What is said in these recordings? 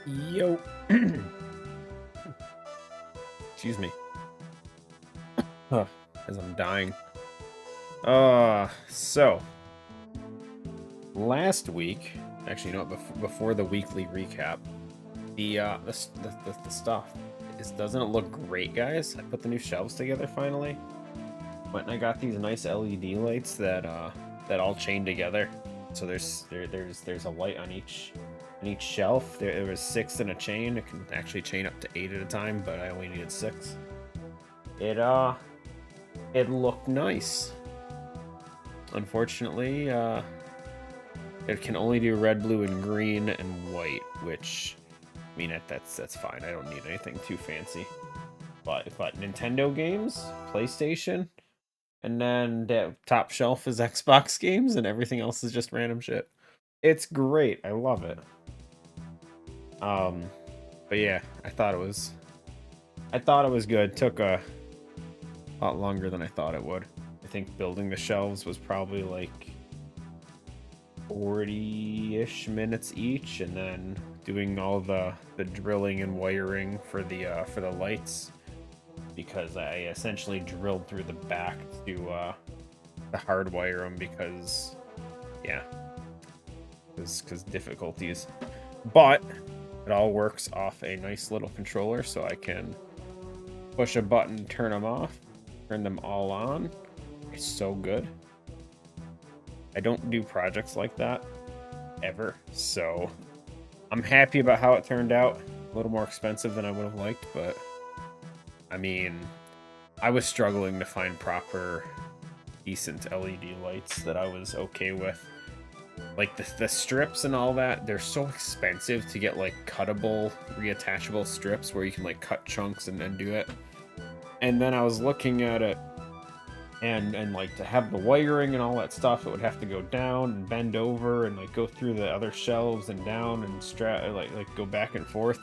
Yo. Excuse me. Huh, as I'm dying. So last week, actually, you know what? Before the weekly recap, the stuff doesn't it look great, guys? I put the new shelves together finally. Went and I got these nice LED lights that all chain together. So there's a light on each shelf. There was 6 in a chain. It can actually chain up to 8 at a time, but I only needed 6. It looked nice. Unfortunately, it can only do red, blue, and green and white, which I mean that's fine. I don't need anything too fancy. But Nintendo games, PlayStation, and then the top shelf is Xbox games, and everything else is just random shit. It's great. I love it. Um, but yeah, I thought it was good. Took a lot longer than I thought it would. I think building the shelves was probably like 40-ish minutes each, and then doing all the drilling and wiring for the lights, because I essentially drilled through the back to hardwire them because yeah, because difficulties. But it all works off a nice little controller, so I can push a button, turn them off, turn them all on. It's so good. I don't do projects like that ever, so I'm happy about how it turned out. A little more expensive than I would have liked, but I mean, I was struggling to find proper, decent LED lights that I was okay with. Like the strips and all that, they're so expensive to get like cuttable, reattachable strips where you can like cut chunks and do it. And then I was looking at it, and like to have the wiring and all that stuff, it would have to go down and bend over and like go through the other shelves and down and like go back and forth.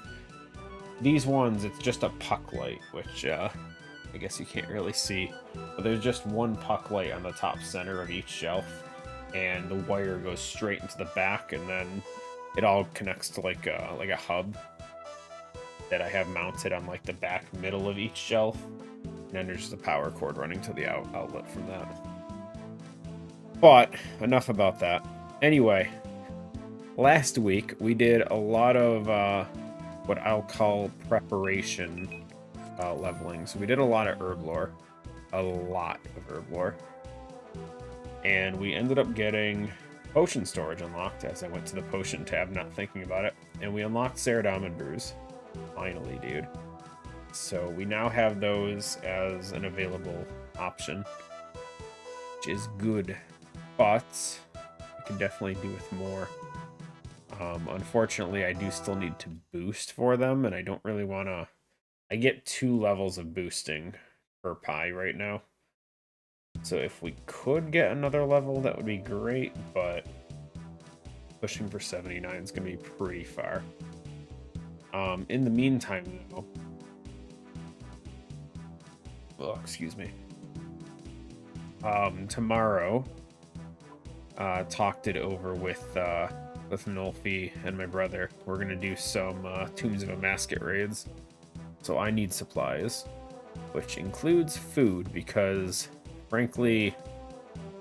These ones, it's just a puck light, which I guess you can't really see, but there's just one puck light on the top center of each shelf, and the wire goes straight into the back, and then it all connects to like a hub that I have mounted on like the back middle of each shelf. And then there's the power cord running to the outlet from that. But enough about that. Anyway, last week we did a lot of what I'll call preparation leveling. So we did a lot of herb lore. And we ended up getting potion storage unlocked as I went to the potion tab, not thinking about it. And we unlocked Saradomin brews. Finally, dude. So we now have those as an available option, which is good, but we can definitely do with more. Unfortunately, I do still need to boost for them, and I don't really want to. I get 2 levels of boosting per pie right now. So if we could get another level, that would be great, but pushing for 79 is going to be pretty far. In the meantime, though, oh, excuse me. Tomorrow, talked it over with Nolfi and my brother. We're gonna do some Tombs of Amasket raids. So I need supplies, which includes food, because frankly,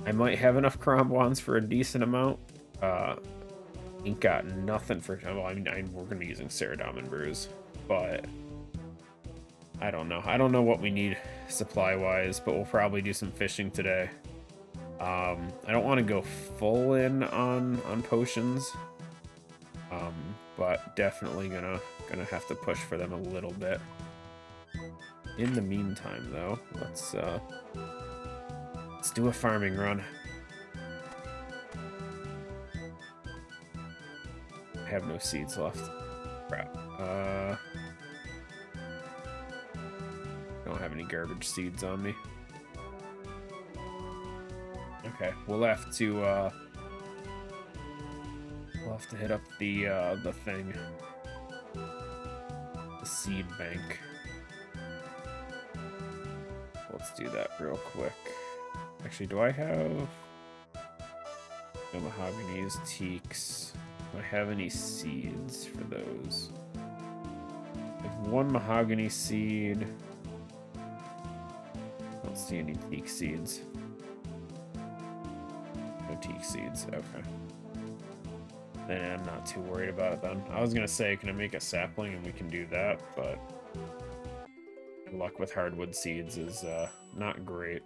I might have enough Crom wands for a decent amount. Ain't got nothing for. Well, I mean, we're gonna be using Saradomin brews, but I don't know. I don't know what we need supply-wise, but we'll probably do some fishing today. I don't want to go full in on potions, but definitely gonna have to push for them a little bit. In the meantime, though, let's do a farming run. I have no seeds left. Crap. Don't have any garbage seeds on me. Okay, we'll have to hit up the thing, the seed bank. Let's do that real quick. Actually, do I have no mahoganies, teaks? Do I have any seeds for those? one mahogany seed. Don't see any teak seeds. No teak seeds. Okay. Then I'm not too worried about it then. I was gonna say, can I make a sapling and we can do that, but luck with hardwood seeds is not great.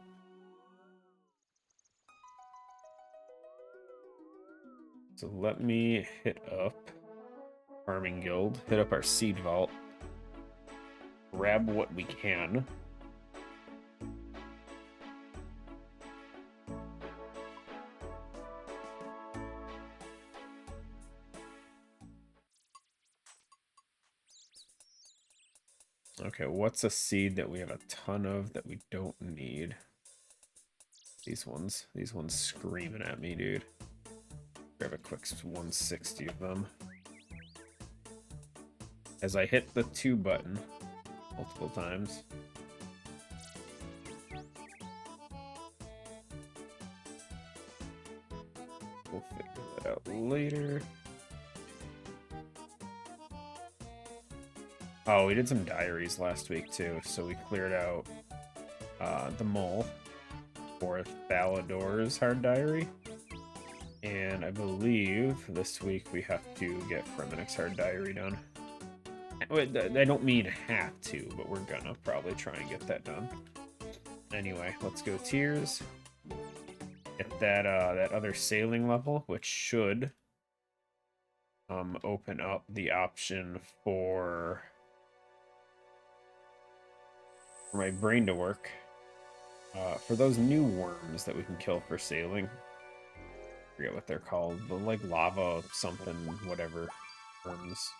So let me hit up Farming Guild, hit up our seed vault, grab what we can. Okay, what's a seed that we have a ton of that we don't need? These ones screaming at me, dude. Grab a quick 160 of them. As I hit the 2 button multiple times. We'll figure that out later. Oh, we did some diaries last week too, so we cleared out the mole for Thalador's hard diary. And I believe this week we have to get Fremennik's hard diary done. I don't mean have to, but we're gonna probably try and get that done. Anyway, let's go tiers. Get that other sailing level, which should open up the option for my brain to work. For those new worms that we can kill for sailing. I forget what they're called, the like lava something whatever worms.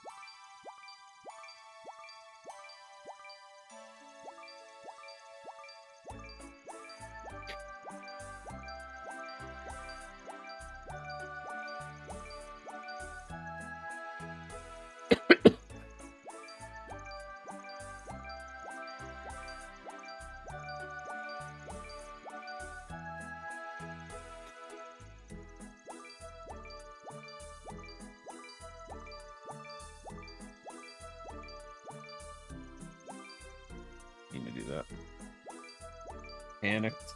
Need to do that. Panicked.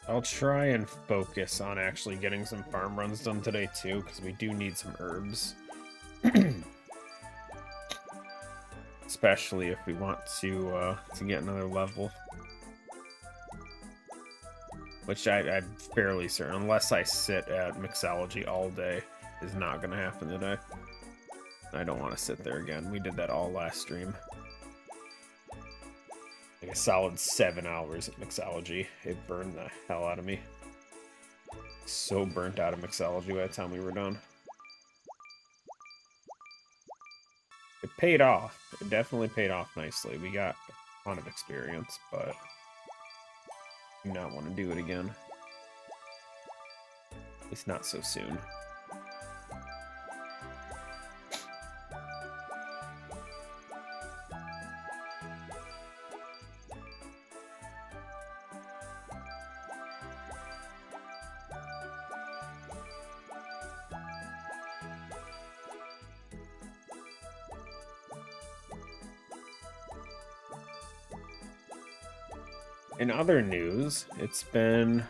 I'll try and focus on actually getting some farm runs done today too, because we do need some herbs. Especially if we want to get another level. Which I'm fairly certain, unless I sit at mixology all day, is not going to happen today. I don't want to sit there again. We did that all last stream. Like a solid 7 hours at mixology. It burned the hell out of me. So burnt out of mixology by the time we were done. It paid off. It definitely paid off nicely. We got a ton of experience, but I do not want to do it again. At least not so soon. In other news, it's been,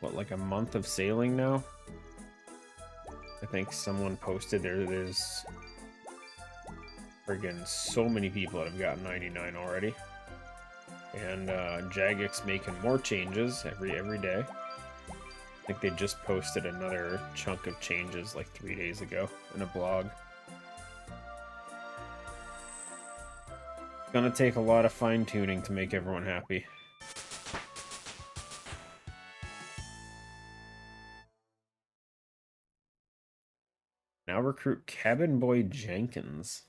what, like a month of sailing now? think someone posted there's friggin' so many people that have gotten 99 already. And Jagex making more changes every day. I think they just posted another chunk of changes like 3 days ago in a blog. It's gonna take a lot of fine-tuning to make everyone happy. Now recruit Cabin Boy Jenkins.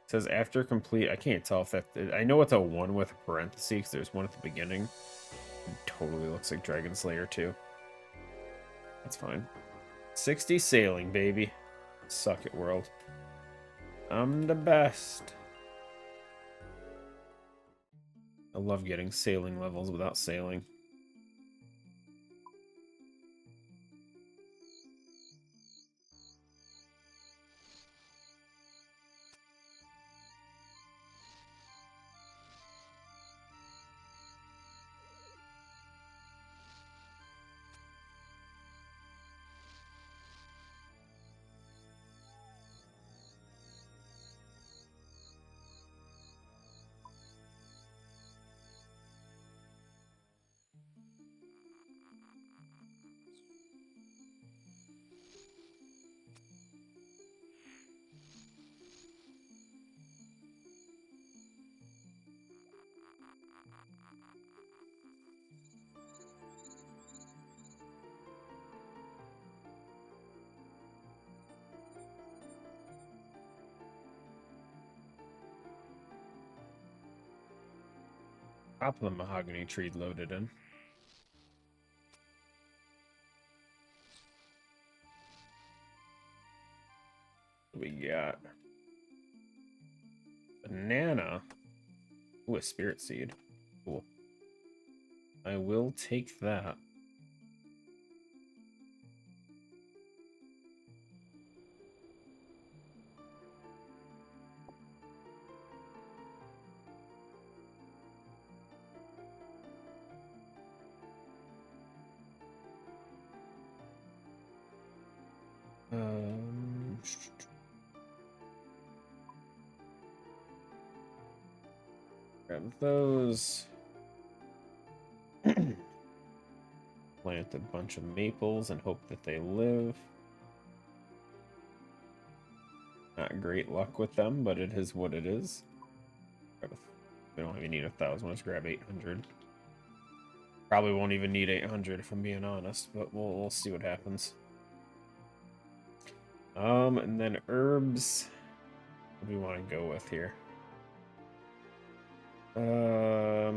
It says after complete, I can't tell if that, I know it's a 1 with a parenthesis because there's one at the beginning. It totally looks like Dragon Slayer too. That's fine. 60 sailing, baby. Suck it, world. I'm the best. I love getting sailing levels without sailing. Top of the mahogany tree loaded in. We got banana. Ooh, a spirit seed. Cool. I will take that. Grab those. Plant a bunch of maples and hope that they live. Not great luck with them, but it is what it is. We don't even need 1,000. Let's grab 800. Probably won't even need 800 if I'm being honest, but we'll see what happens. And then herbs. What do we want to go with here? I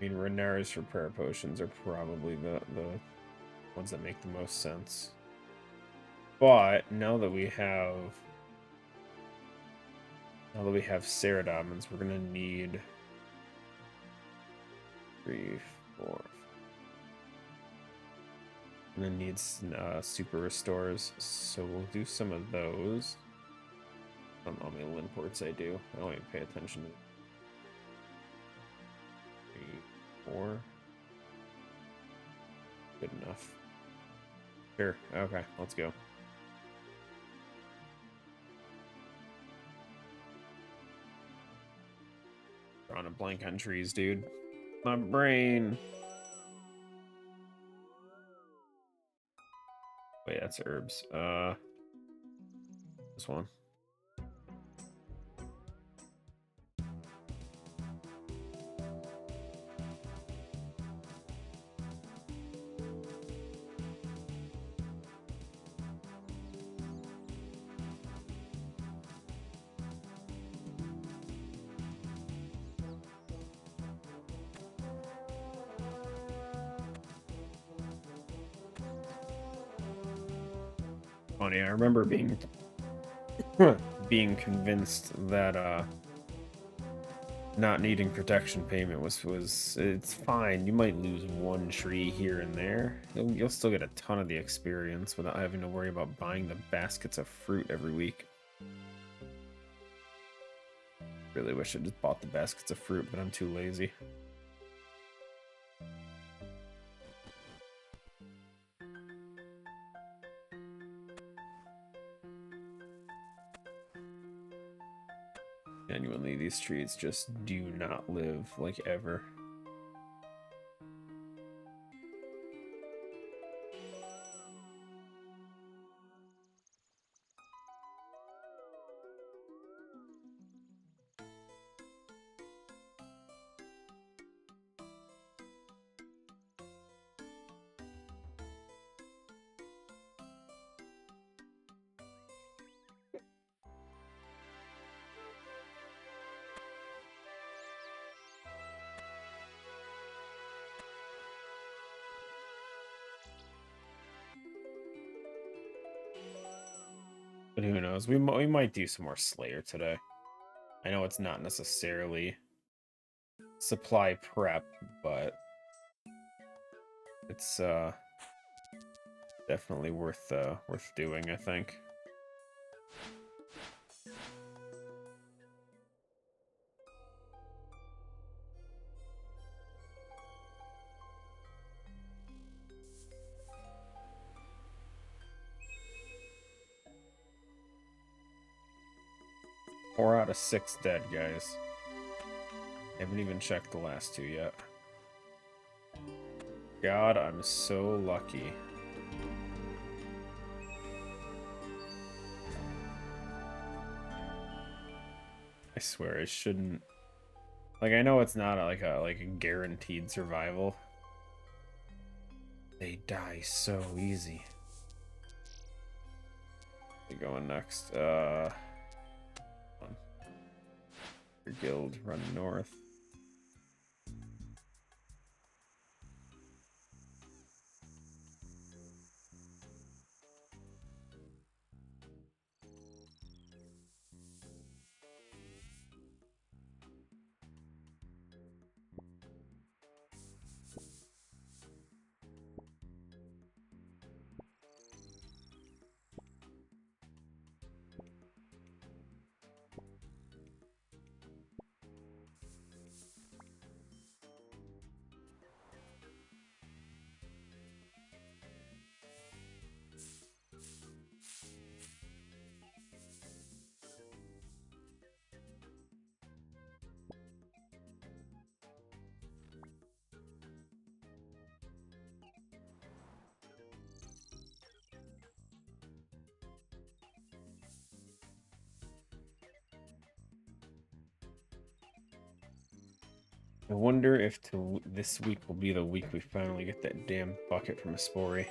mean, Renaris for prayer potions are probably the ones that make the most sense. But now that we have Ceradomans, we're gonna need 3, 4. And then needs super restores, so we'll do some of those. On all my Linports I do. I don't even pay attention to 3, 4. Good enough. Sure, okay, let's go. Drawing a blank on trees, dude. My brain. Wait, that's herbs. This one. Funny, I remember being convinced that not needing protection payment was it's fine. You might lose one tree here and there. You'll still get a ton of the experience without having to worry about buying the baskets of fruit every week. Really wish I just bought the baskets of fruit, but I'm too lazy. Genuinely, these trees just do not live like ever. But who knows? We might do some more Slayer today. I know it's not necessarily supply prep, but it's definitely worth doing, I think. Four out of 6 dead, guys. Haven't even checked the last 2 yet. God, I'm so lucky. I swear I shouldn't. Like, I know it's not like a guaranteed survival. They die so easy. We going next. Your guild run north. I wonder if this week will be the week we finally get that damn bucket from a Spory.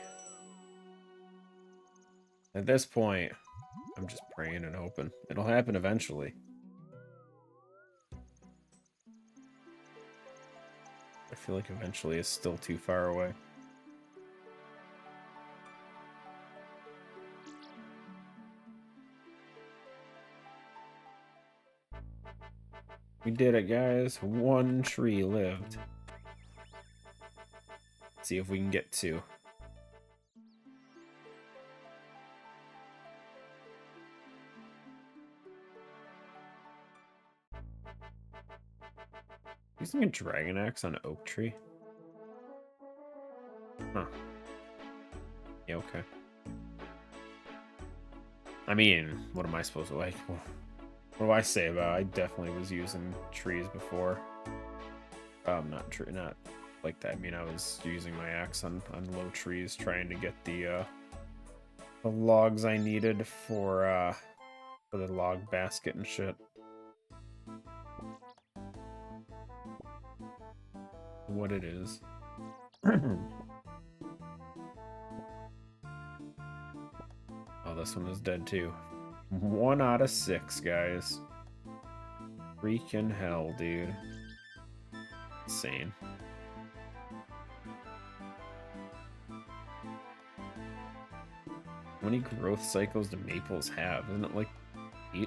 At this point, I'm just praying and hoping. It'll happen eventually. I feel like eventually is still too far away. We did it, guys. 1 tree lived. Let's see if we can get 2. Using a dragon axe on an oak tree? Huh. Yeah, okay. I mean, what am I supposed to like? What do I say about it? I definitely was using trees before. Not like that. I mean, I was using my axe on low trees, trying to get the logs I needed for the log basket and shit. What it is. Oh, this one is dead too. 1 out of 6, guys. Freaking hell, dude. Insane. How many growth cycles do maples have? Isn't it like 8?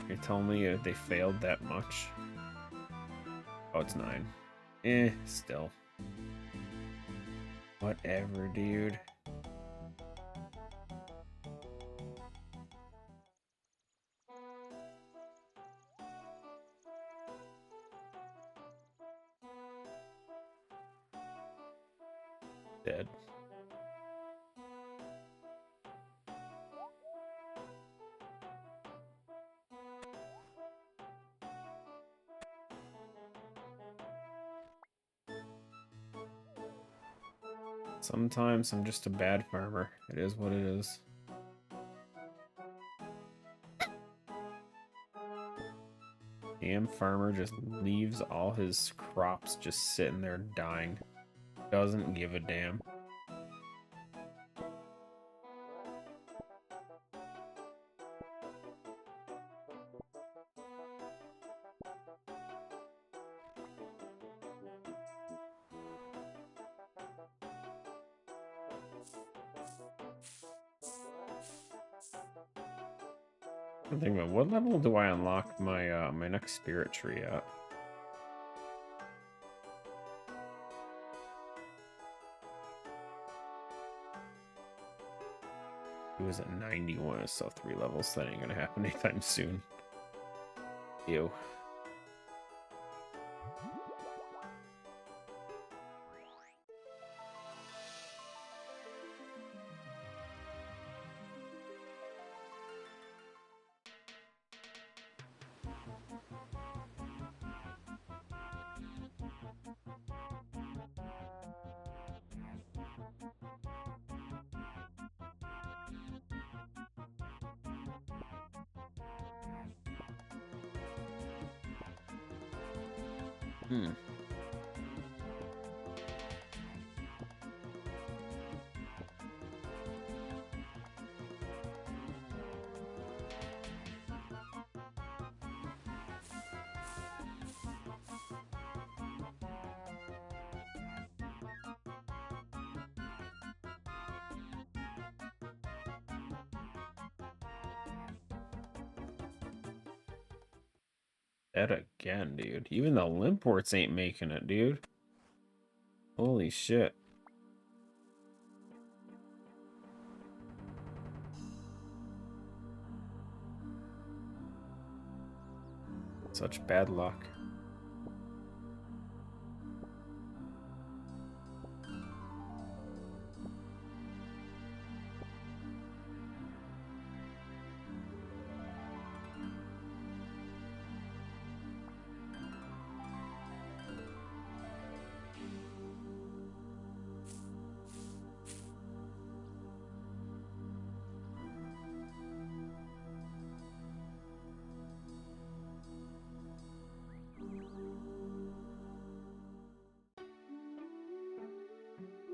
You're telling me they failed that much? Oh, it's 9. Still. Whatever, dude. Dead. Sometimes I'm just a bad farmer. It is what it is. Damn farmer just leaves all his crops just sitting there dying. Doesn't give a damn. I'm thinking about what level do I unlock my my next spirit tree at? It was at 91, so 3 levels. That ain't gonna happen anytime soon. Ew. Hmm. That again, dude. Even the limports ain't making it, dude. Holy shit. Such bad luck.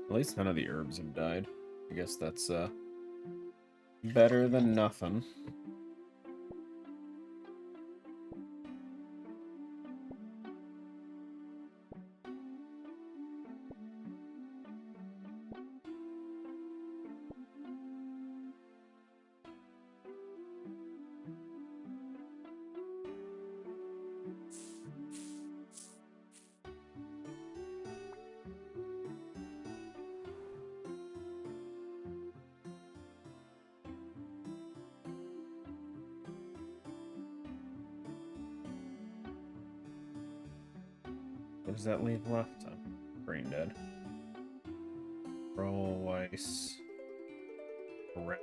At least none of the herbs have died. I guess that's better than nothing. What does that leave left? I'm brain dead. Roll ice. Red.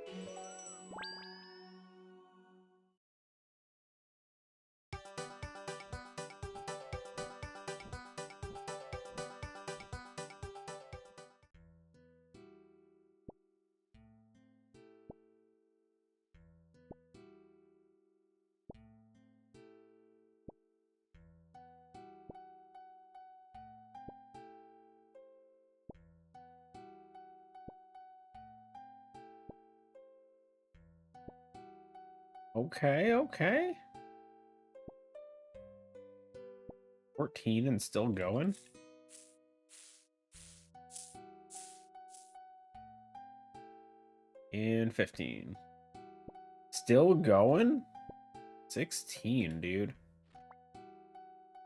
Okay, okay. 14 and still going? And 15. Still going? 16, dude.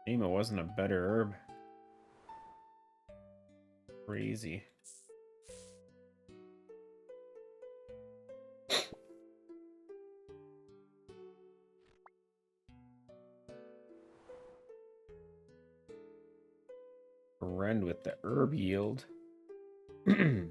Name it wasn't a better herb. Crazy. Friend with the herb yield. Okay.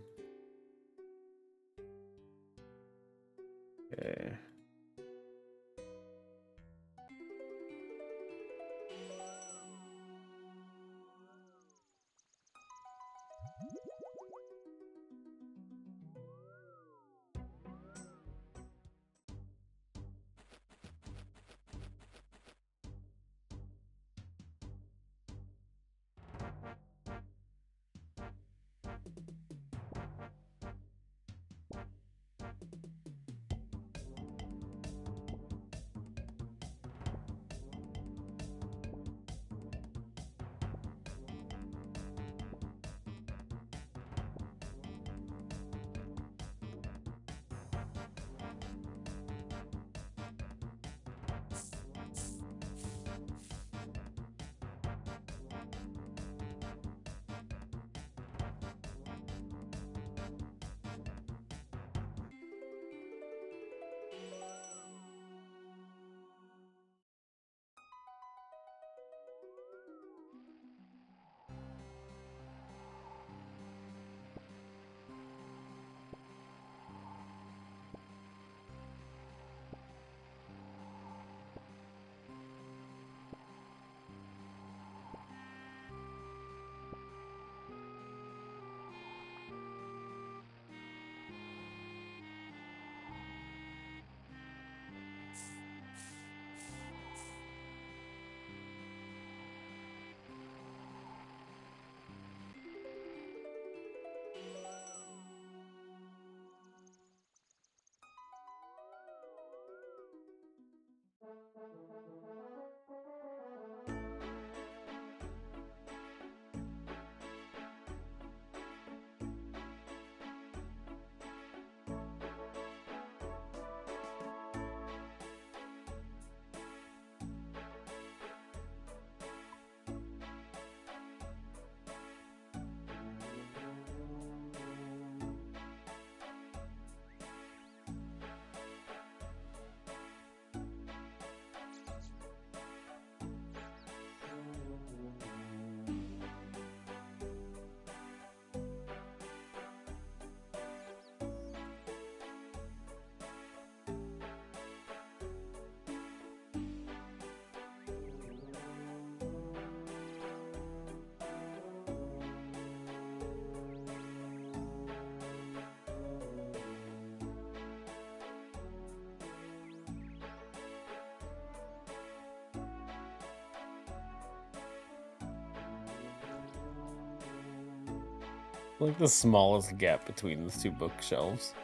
Like the smallest gap between the two bookshelves.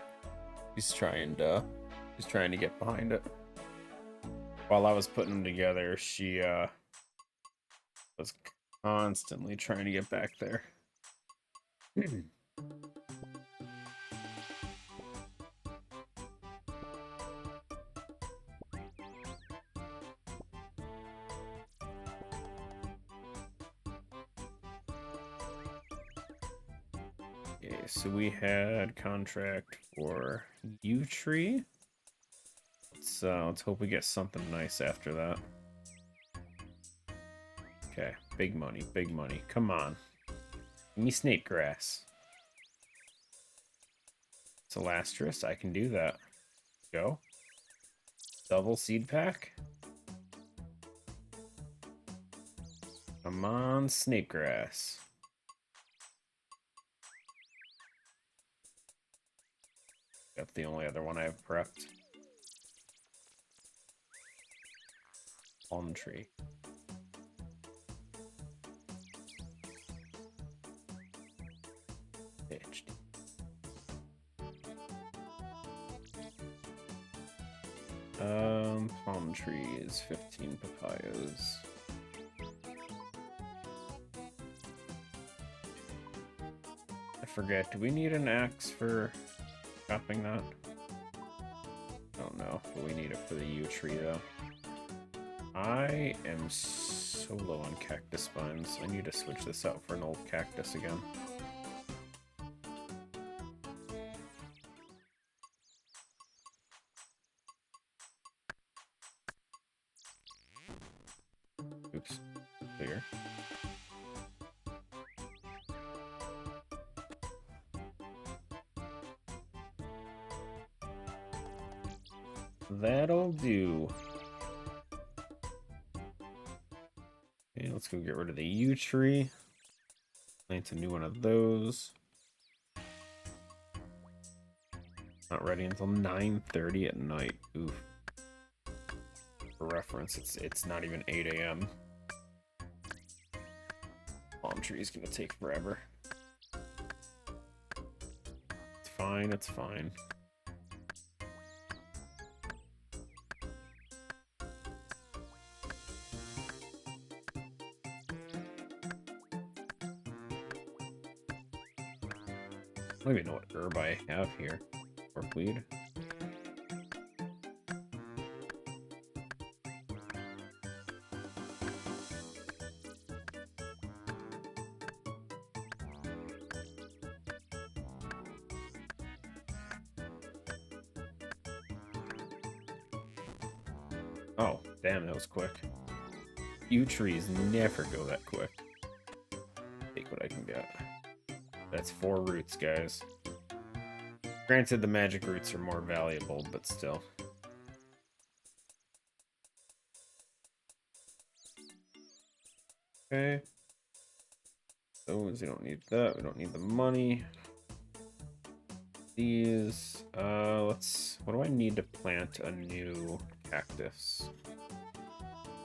He's trying to get behind it. While I was putting them together, she was constantly trying to get back there. Okay, so we had contract for U Tree. So let's hope we get something nice after that. Okay, big money, big money. Come on. Give me snake grass. Celastris, I can do that. Go. Double seed pack. Come on, snake grass. That's the only other one I have prepped. Palm tree. Pitched. Palm tree is 15 papayas. I forget, do we need an axe for chopping that? I don't know, but we need it for the yew tree though. I am so low on cactus spines. I need to switch this out for an old cactus again. Oops. Clear. That'll do. Okay, let's go get rid of the yew tree. Plant a new one of those. Not ready until 9:30 at night. Oof. For reference, it's not even 8 a.m. Palm tree is gonna take forever. It's fine, it's fine. I don't even know what herb I have here. Porkweed. Oh, damn, that was quick. Yew trees never go that quick. Take what I can get. That's 4 roots, guys. Granted, the magic roots are more valuable, but still. Okay. Those, we don't need that. We don't need the money. These, what do I need to plant a new cactus?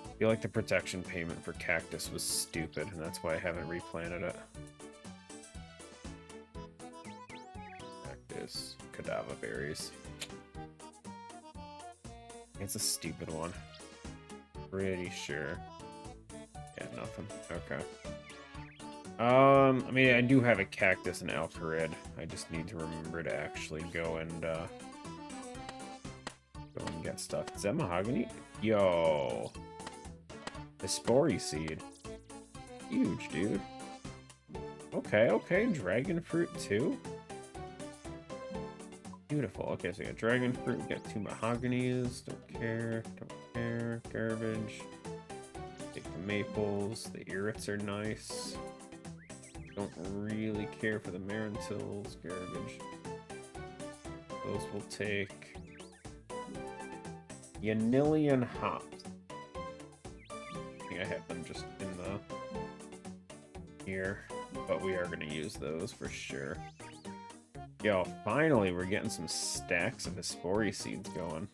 I feel like the protection payment for cactus was stupid, and that's why I haven't replanted it. Cactus, cadaver berries. It's a stupid one. Pretty sure. Yeah, nothing. Okay. I mean, I do have a cactus in Alcarid. I just need to remember to actually go and get stuff. Is that mahogany? Yo. The spory seed. Huge, dude. Okay, okay. Dragon fruit too. Beautiful. Okay, so we got dragon fruit. We got 2 mahoganies. Don't care. Don't care. Garbage. Take the maples. The irits are nice. Don't really care for the marintils. Garbage. Those will take. Yanillion hops. I think I have them just in the here, but we are going to use those for sure. Yo, finally we're getting some stacks of Hespori seeds going.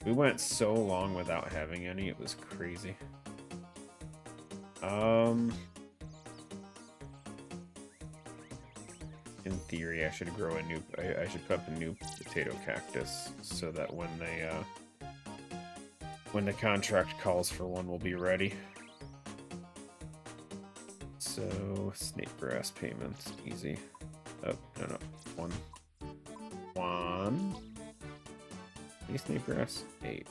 We went so long without having any, it was crazy. In theory, I should grow a new. I should put up a new potato cactus so that when the contract calls for one, we'll be ready. So snake grass payments, easy. Oh no, one. How many snake grass? 8.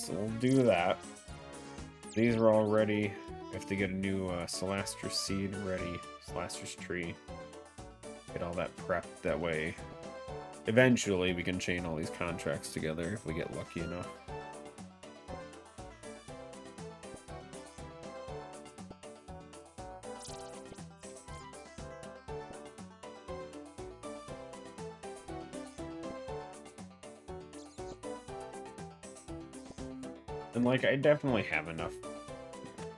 We'll do that. These are all ready. We have to get a new Celastris seed ready. Celastris tree. Get all that prepped. That way, eventually we can chain all these contracts together if we get lucky enough. And like, I definitely have enough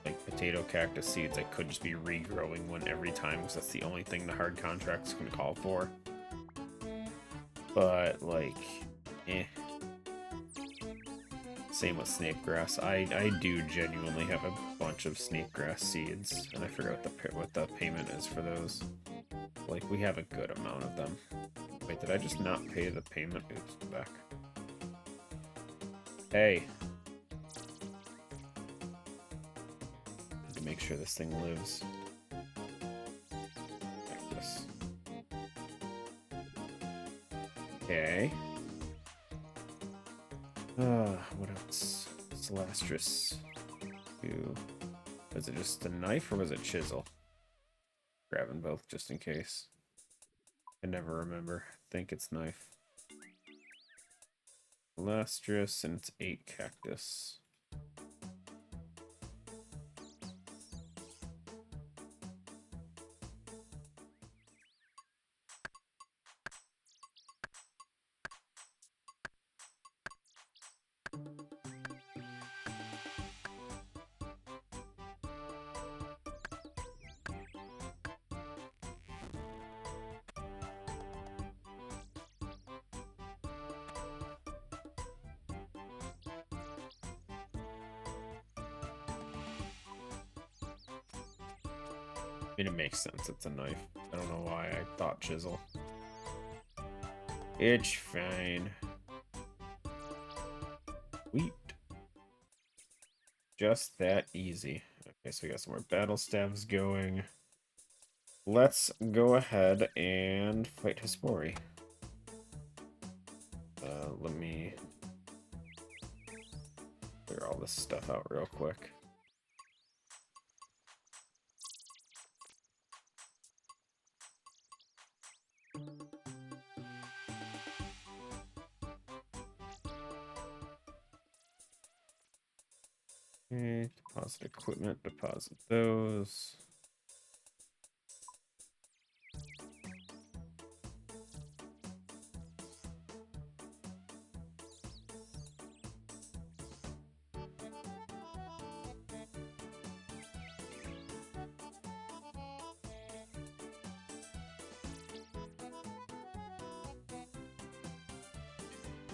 like potato cactus seeds I could just be regrowing one every time, because that's the only thing the hard contract's gonna call for. But like, same with snake grass. I do genuinely have a bunch of snake grass seeds, and I forgot what the payment is for those. Like, we have a good amount of them. Wait, did I just not pay the payment? Oops, I'm back. Hey. Make sure this thing lives. Like this. Okay. What else? Celastris. Was it just a knife or was it chisel? Grabbing both just in case. I never remember. I think it's knife. Celastris, and it's 8 cactus. mean, it makes sense. It's a knife. I don't know why I thought chisel. It's fine. Sweet. Just that easy. Okay, so we got some more battle staves going. Let's go ahead and fight Hespori. Let me clear all this stuff out real quick. Okay, deposit equipment, deposit those.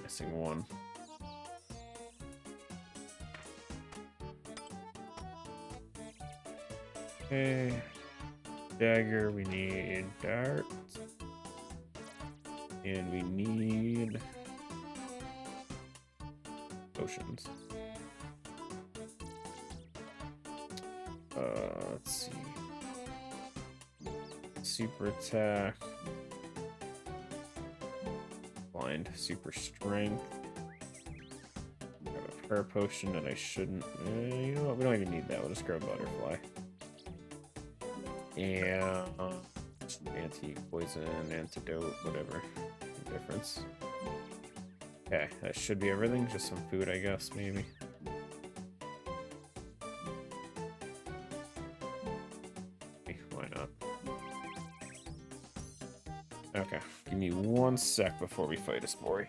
Missing one. Okay. Dagger, we need dart. And we need potions. Let's see. Super attack. Blind. Super strength. Got a prayer potion that I shouldn't. You know what? We don't even need that. We'll just grab butterfly. And anti-poison, antidote, whatever. No difference. Okay, that should be everything. Just some food, I guess, maybe. Why not? Okay, give me 1 sec before we fight a Spori.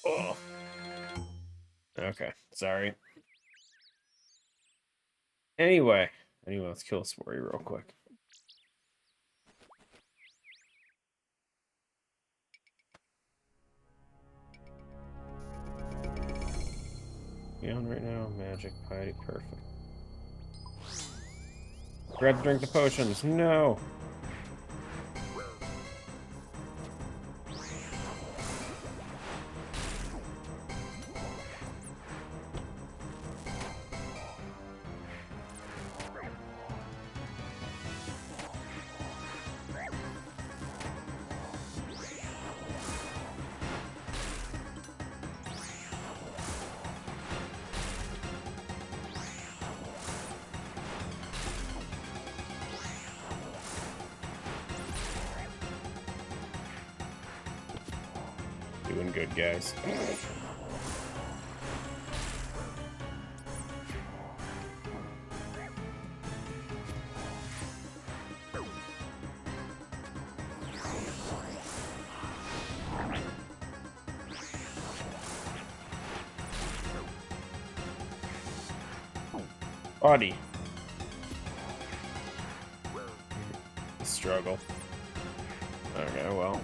Oh. Okay, sorry. Anyway, let's kill Spory real quick. Be on right now. Magic, piety, perfect. Forgot to drink the potions. No. Doing good, guys. Body. Struggle. Okay, well.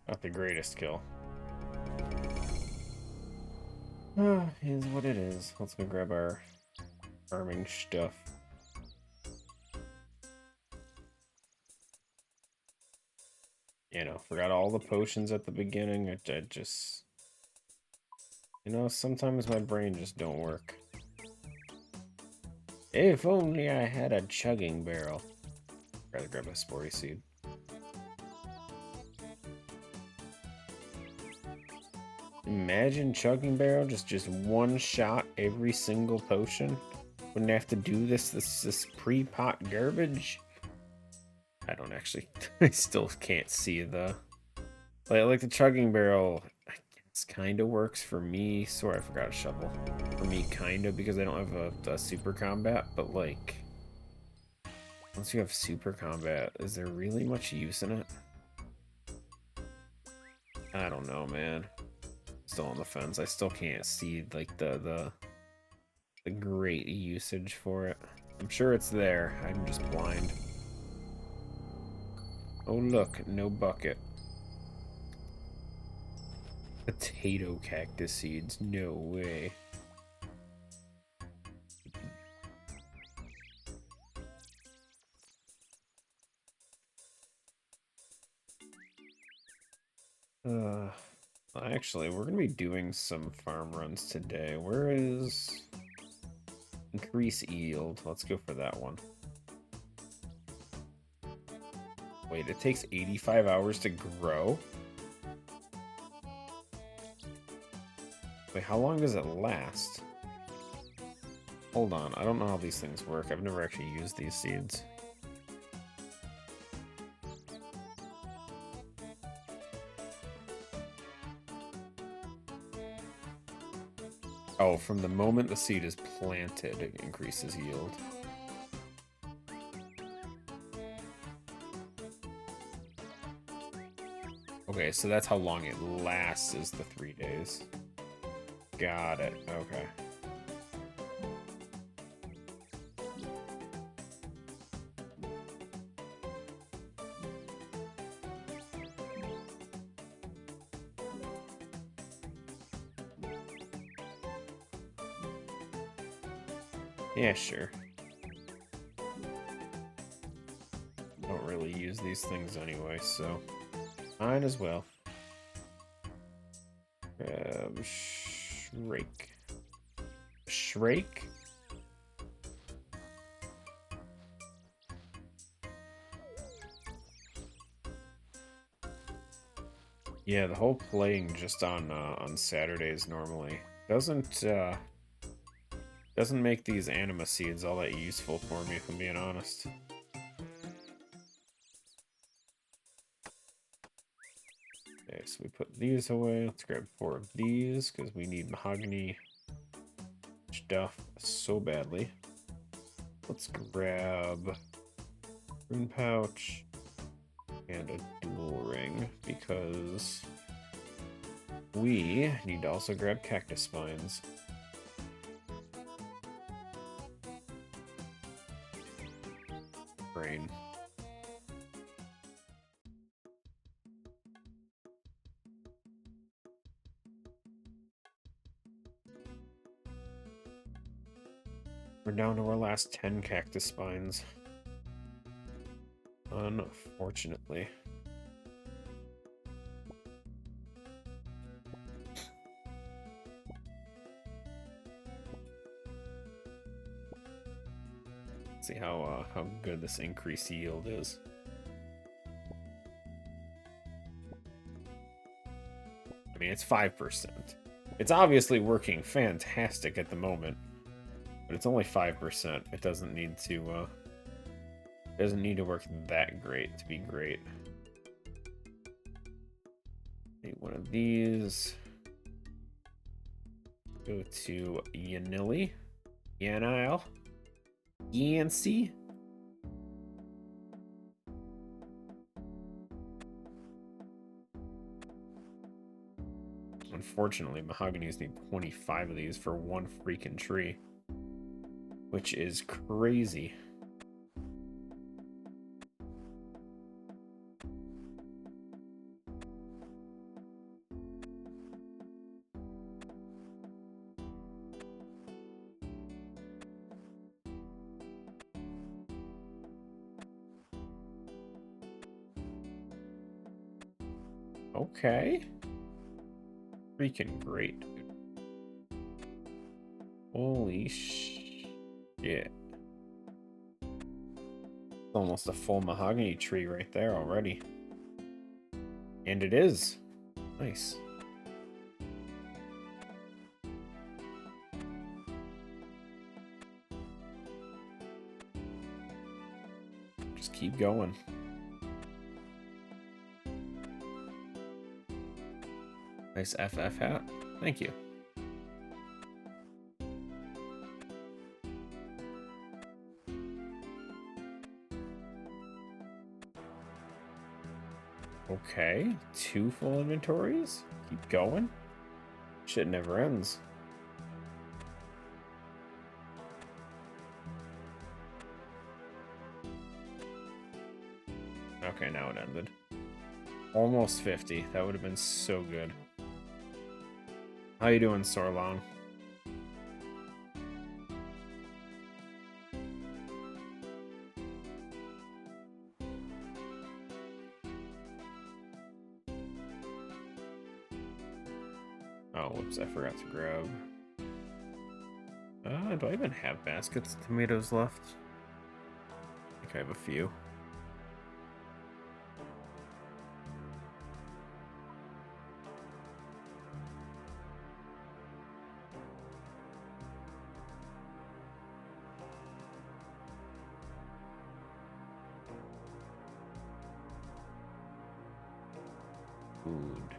Not the greatest kill. Is what it is. Let's go grab our farming stuff. You know, forgot all the potions at the beginning. I just... You know, sometimes my brain just don't work. If only I had a chugging barrel. Rather grab a spory seed. Imagine chugging barrel, just one shot every single potion. Wouldn't have to do this pre-pot garbage. I don't actually. I still can't see the. Like the chugging barrel. I guess kind of works for me. Sorry, I forgot a shovel. For me, kind of, because I don't have a super combat. But like, once you have super combat, is there really much use in it? I don't know, man. Still on the fence. I still can't see like the great usage for it. I'm sure it's there. I'm just blind. Oh look, no bucket. Potato cactus seeds. No way. Actually, we're gonna be doing some farm runs today. Where is increase yield? Let's go for that one. Wait, it takes 85 hours to grow? Wait, how long does it last? Hold on, I don't know how these things work. I've never actually used these seeds. Oh, from the moment the seed is planted, it increases yield. Okay, so that's how long it lasts, is the 3 days. Got it, okay. Yeah, sure. Don't really use these things anyway, so mine as well. Shrake. Shrake? Yeah, the whole playing just on Saturdays normally doesn't make these anima seeds all that useful for me, if I'm being honest. Okay, so we put these away. Let's grab 4 of these, because we need mahogany stuff so badly. Let's grab rune pouch and a dual ring, because we need to also grab cactus spines. Brain. We're down to our last 10 cactus spines. Unfortunately. Let's see how good this increased yield is. I mean, it's 5%. It's obviously working fantastic at the moment, but it's only 5%. It doesn't need to work that great to be great. Need one of these. Go to Yanili. Yanile. Yancy. Unfortunately, mahoganies need 25 of these for one freaking tree, which is crazy. Okay. Freaking great, dude. Holy shit. Almost a full mahogany tree right there already. And it is. Nice. Just keep going. Nice FF hat. Thank you. Okay, 2 full inventories. Keep going. Shit never ends. Okay, now it ended. Almost 50. That would have been so good. How you doing, Sorlong? Oh, whoops, I forgot to grab. Do I even have baskets of tomatoes left? I think I have a few. food.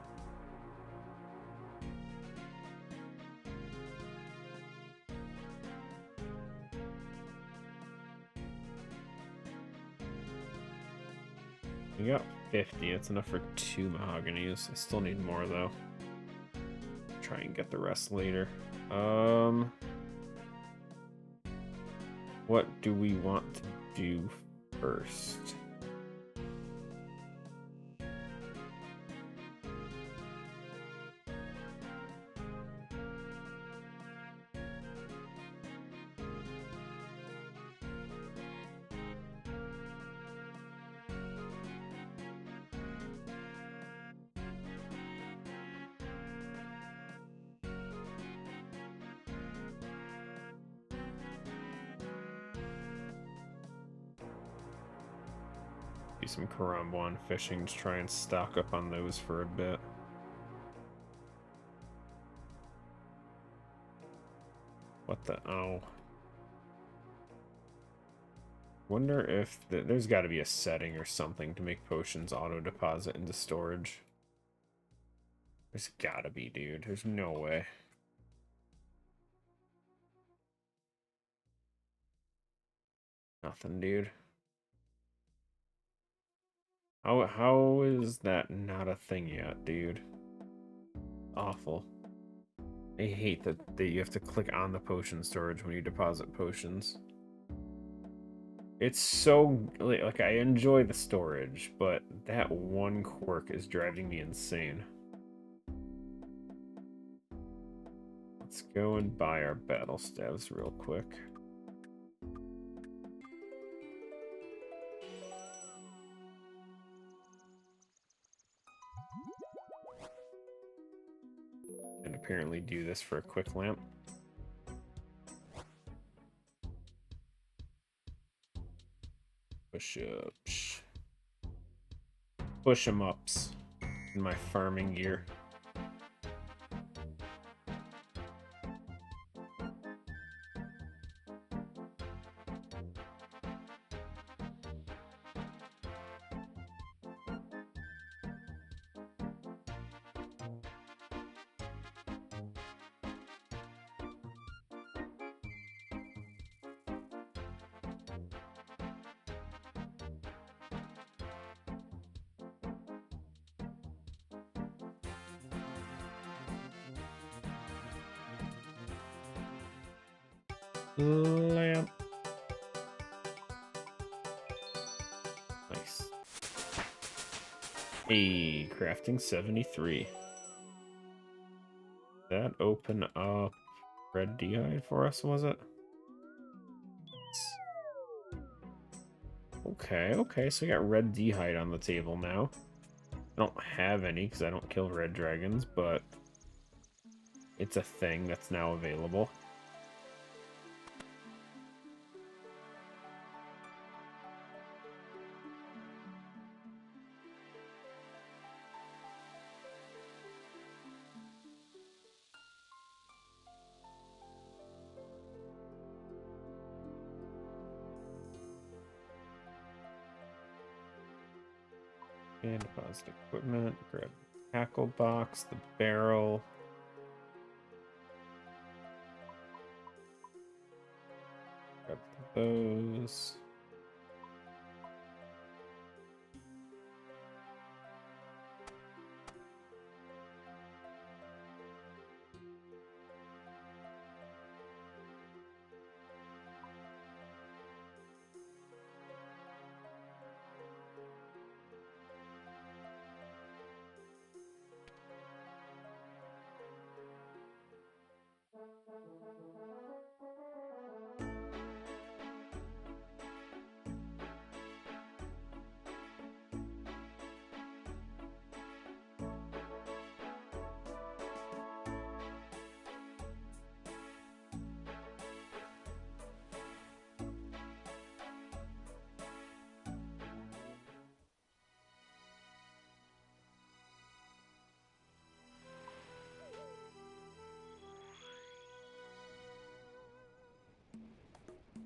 We got 50. That's enough for 2 mahoganies. I still need more though. Try and get the rest later. What do we want to do first? Do some Karambwan fishing to try and stock up on those for a bit. What the? Oh. Wonder if there's got to be a setting or something to make potions auto-deposit into storage. There's gotta be, dude. There's no way. Nothing, dude. How is that not a thing yet, dude? Awful. I hate that you have to click on the potion storage when you deposit potions. It's so like I enjoy the storage, but that one quirk is driving me insane. Let's go and buy our battle staves real quick. And apparently do this for a quick lamp. Push-ups. Push-em-ups in my farming gear. Lamp. Nice. Hey, crafting 73. That open up red d'hide for us, was it? Okay, so we got red d'hide on the table now. I don't have any because I don't kill red dragons, but it's a thing that's now available. And deposit equipment, grab the tackle box, the barrel. Grab the bows.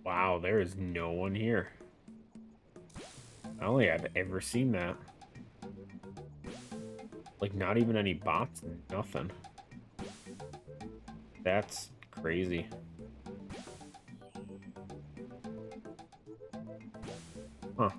Wow, there is no one here. I don't think I've ever seen that. Like, not even any bots, nothing. That's crazy. Huh.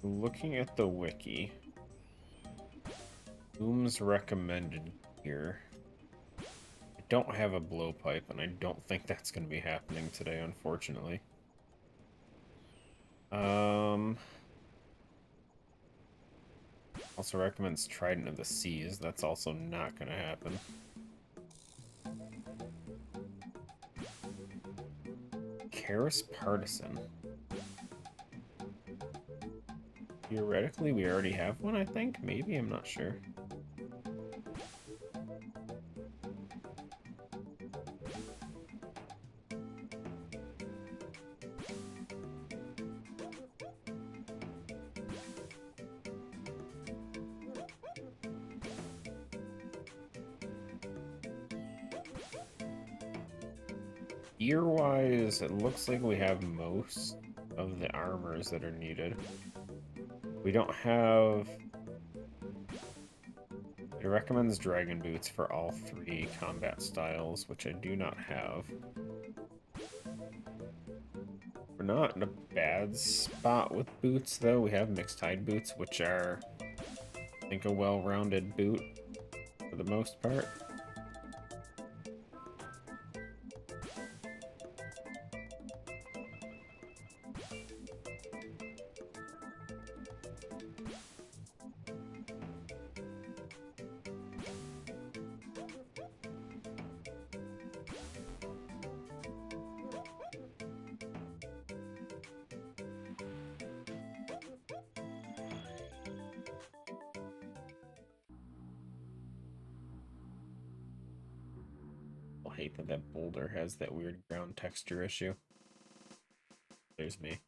Looking at the wiki, Boom's recommended here. I don't have a blowpipe, and I don't think that's going to be happening today, unfortunately. Also recommends Trident of the Seas. That's also not going to happen. Karis Partisan. Theoretically, we already have one, I think? Maybe, I'm not sure. Gear-wise, it looks like we have most of the armors that are needed. We don't have... It recommends dragon boots for all 3 combat styles, which I do not have. We're not in a bad spot with boots, though. We have mixed hide boots, which are, I think, a well-rounded boot for the most part. hate that that boulder has that weird ground texture issue. There's me.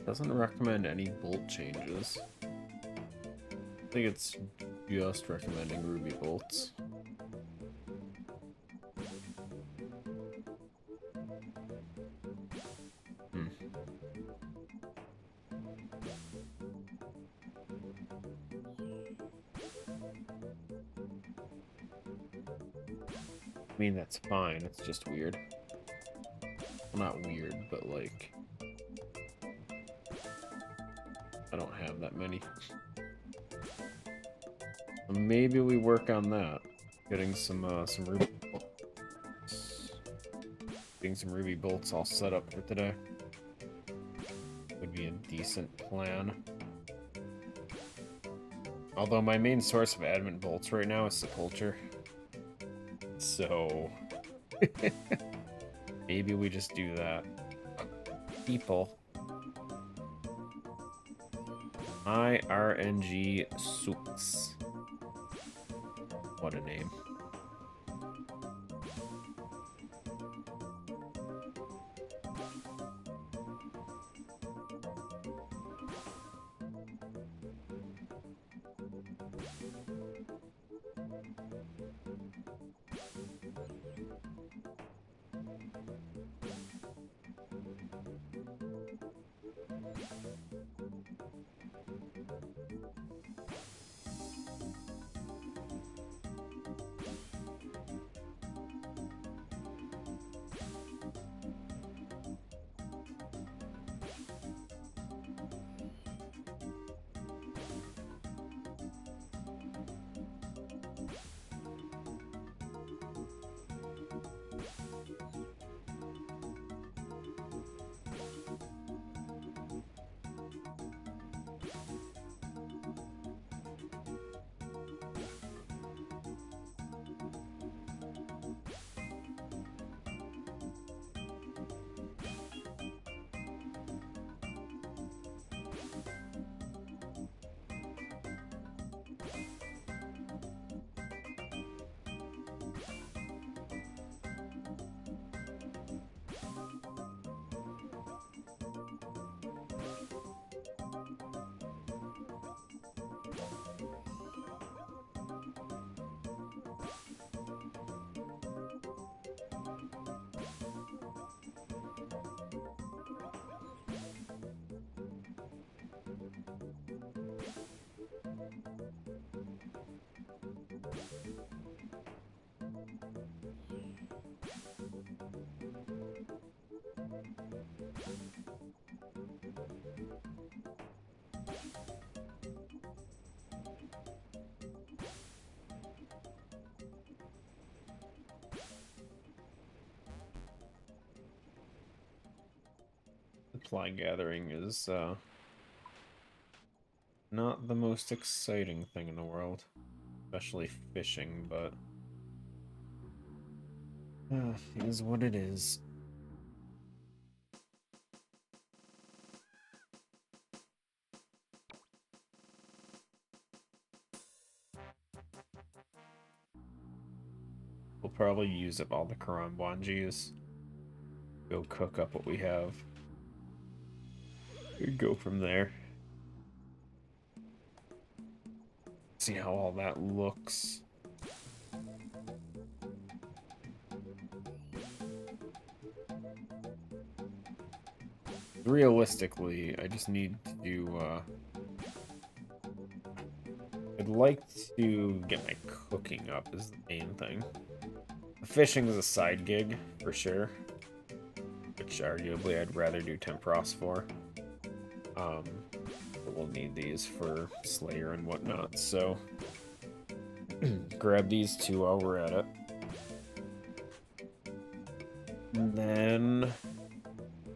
Doesn't recommend any bolt changes. I think it's just recommending ruby bolts. I mean, that's fine, it's just weird. Well, not weird, but like... I don't have that many. Maybe we work on that. Getting some ruby bolts. Getting some ruby bolts all set up for today. Would be a decent plan. Although my main source of adamant bolts right now is Sepulture. So... maybe we just do that. People. IRNG Soups. What a name. Supply gathering is not the most exciting thing in the world, especially fishing, but it is what it is. We'll probably use up all the Karambwanjis. Go cook up what we have. We go from there. See how all that looks. Realistically, I just need to do I'd like to get my cooking up is the main thing. The fishing is a side gig, for sure. Which arguably I'd rather do Tempros for. But we'll need these for Slayer and whatnot, so... grab these two while we're at it. And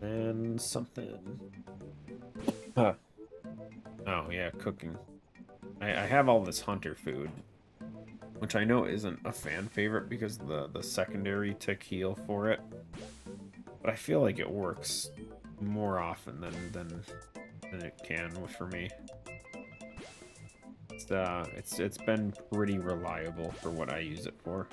then something. Huh. Oh yeah, cooking. I have all this hunter food, which I know isn't a fan favorite because the secondary tick heal for it. But I feel like it works more often than it can for me. It's been pretty reliable for what I use it for.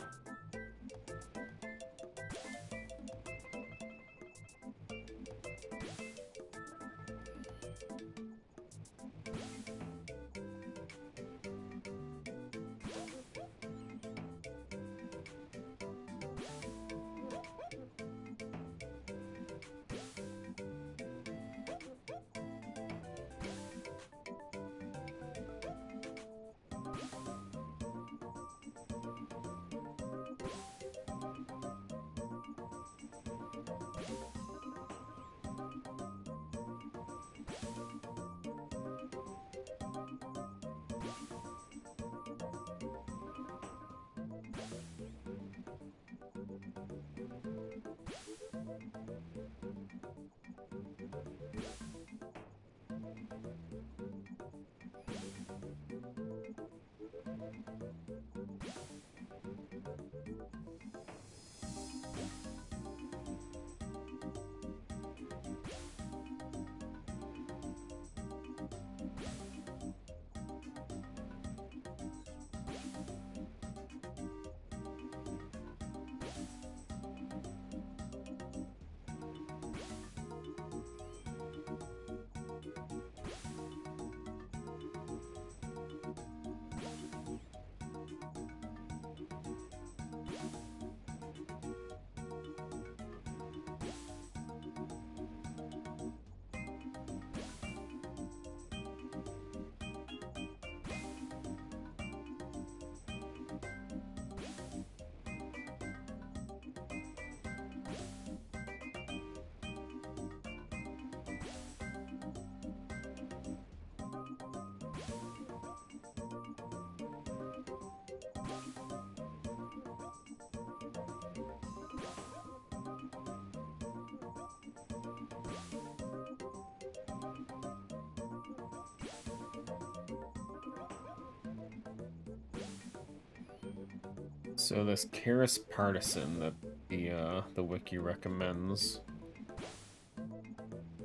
So this Karis Partisan that the wiki recommends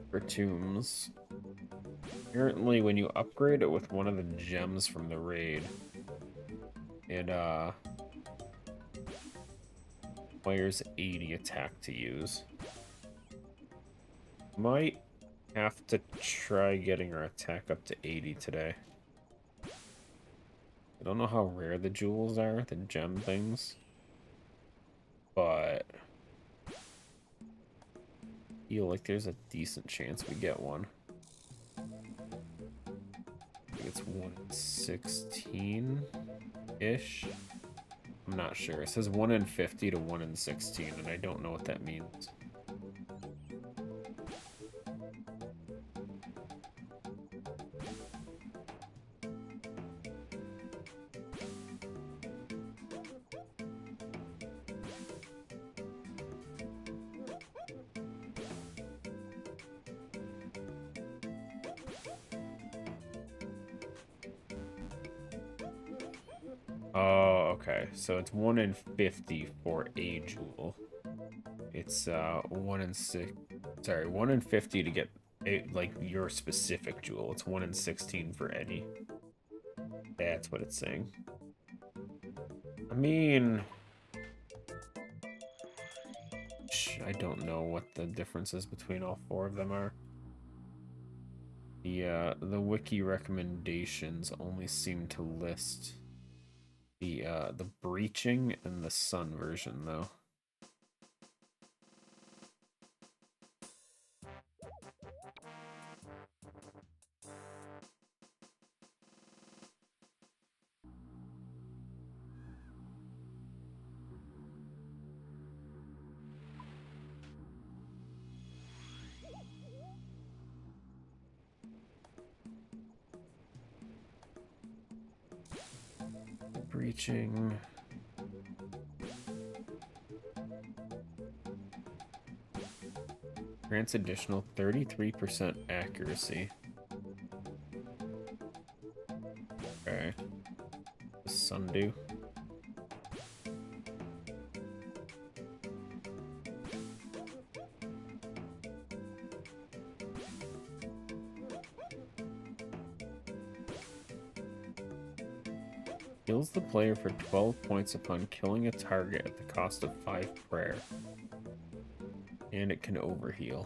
for tombs. Apparently when you upgrade it with one of the gems from the raid, it requires 80 attack to use. Might have to try getting our attack up to 80 today. I don't know how rare the jewels are, the gem things, but I feel like there's a decent chance we get one. I think it's 1 in 16-ish. I'm not sure. It says 1 in 50 to 1 in 16, and I don't know what that means. Oh, okay. So it's 1 in 50 for a jewel. It's 1 in 6. Sorry, 1 in 50 to get like your specific jewel. It's 1 in 16 for any. That's what it's saying. I mean, I don't know what the differences between all four of them are. The wiki recommendations only seem to list the breaching and the sun version though. breaching. Grants additional 33% accuracy. Okay. The sundew. Heals the player for 12 points upon killing a target at the cost of 5 prayer. And it can overheal.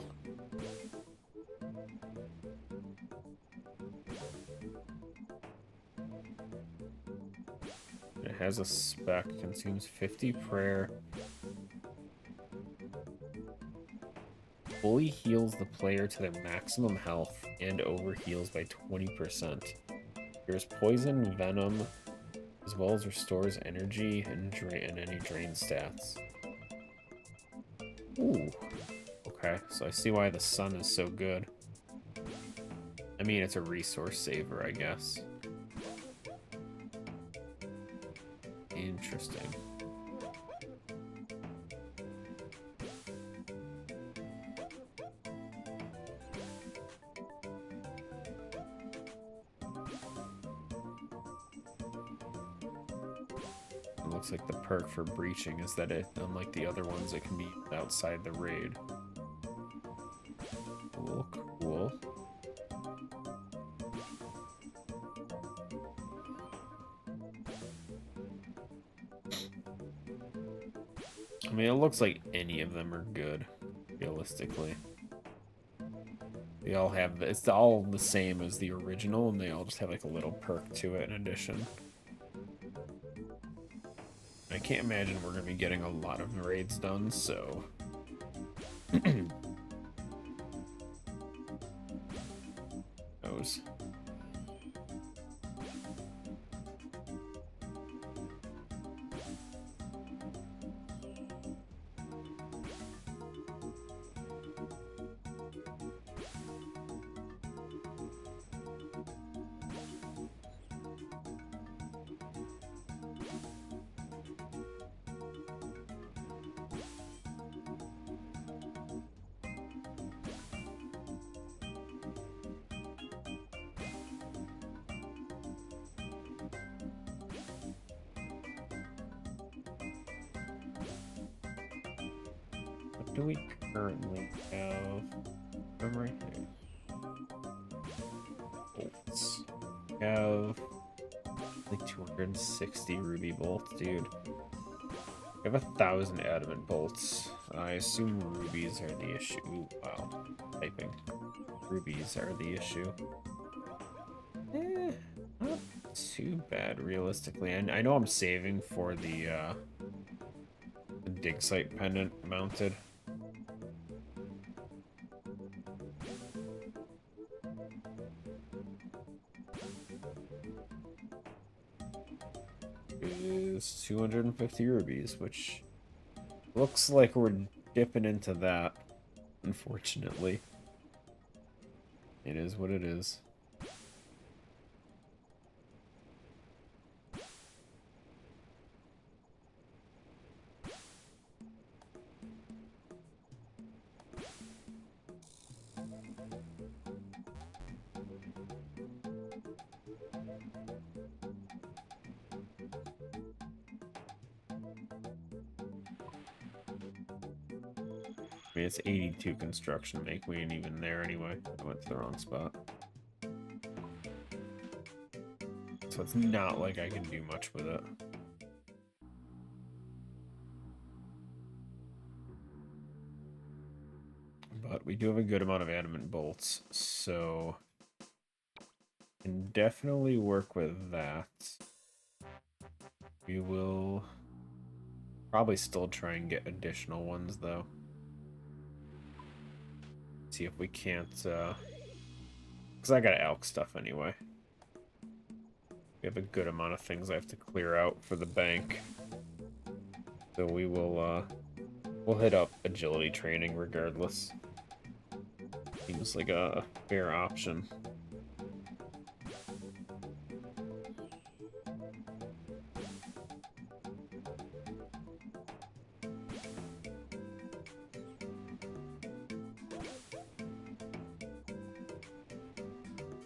It has a spec, consumes 50 prayer. Fully heals the player to their maximum health and overheals by 20%. There's poison, venom, as well as restores energy and any drain stats. Ooh. Okay, so I see why the sun is so good. I mean, it's a resource saver, I guess. Interesting. It looks like the perk for breaching is that it, unlike the other ones, it can be outside the raid. Cool, cool. I mean, it looks like any of them are good, realistically. They all have, it's all the same as the original, and they all just have like a little perk to it in addition. I can't imagine we're going to be getting a lot of raids done, so... Knows. What do we currently have? I'm right there. Bolts. We have like 260 ruby bolts, dude. We have 1,000 adamant bolts. I assume rubies are the issue. Ooh, wow. Typing. Rubies are the issue. Not too bad, realistically. I know I'm saving for the dig site pendant mounted. Is 250 rubies, which looks like we're dipping into that, unfortunately. It is what it is. I mean, it's 82 construction make. We ain't even there anyway. I went to the wrong spot. So it's not like I can do much with it. But we do have a good amount of adamant bolts, so can definitely work with that. We will probably still try and get additional ones, though. See if we can't, because I got elk stuff anyway. We have a good amount of things I have to clear out for the bank. So we will, we'll hit up agility training regardless. Seems like a fair option.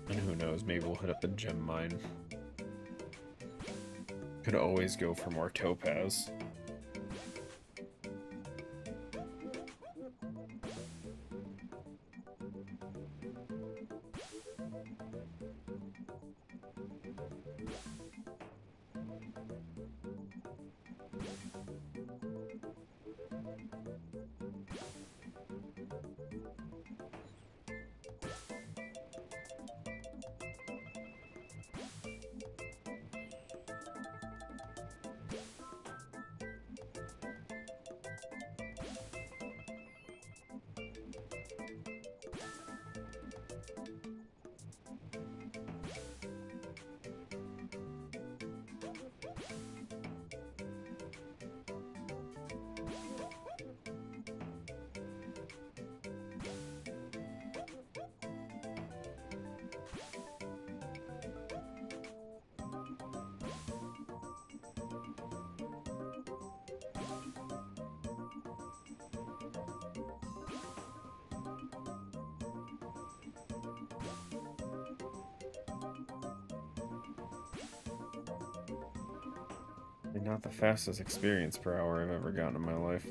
And who knows, maybe we'll hit up the gem mine. Could always go for more topaz. Not the fastest experience per hour I've ever gotten in my life.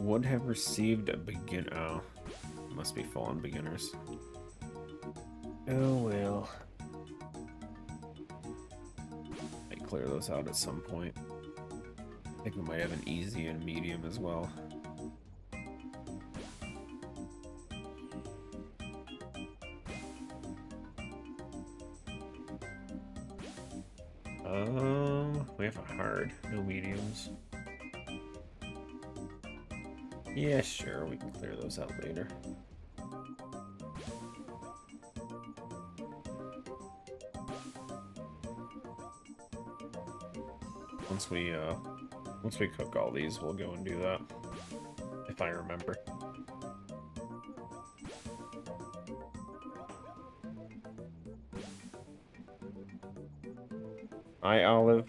Would have received a begin. Oh, must be full on beginners. Oh well. Might clear those out at some point. I think we might have an easy and medium as well. We have a hard, no mediums. Yeah, sure, we can clear those out later. Once we cook all these, we'll go and do that. If I remember. Hi, Olive.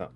Oh.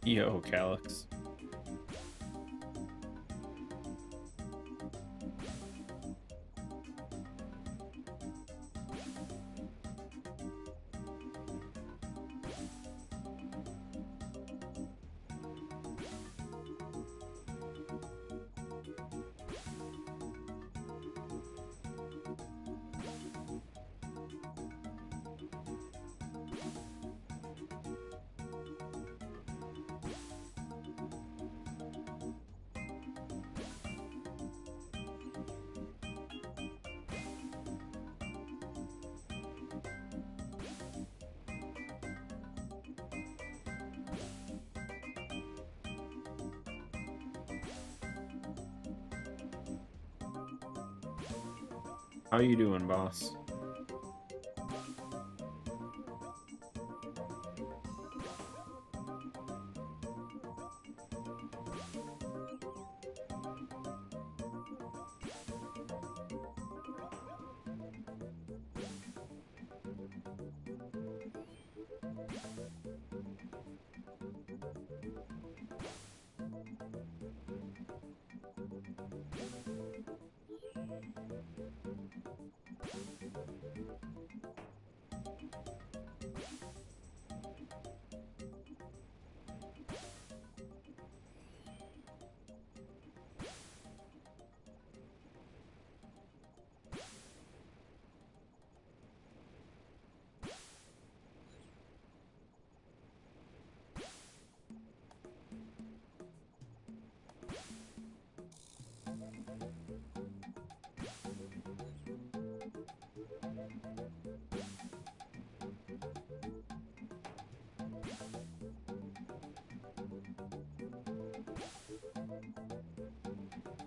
Yo, Calyx. How you doing, boss?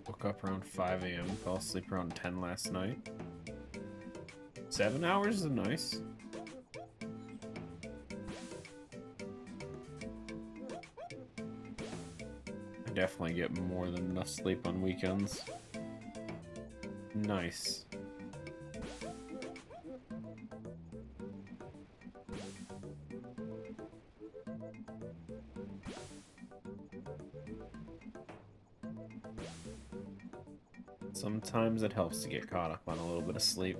Woke up around 5 a.m. Fell asleep around 10 last night. 7 hours is nice. I definitely get more than enough sleep on weekends. Nice. Sometimes it helps to get caught up on a little bit of sleep.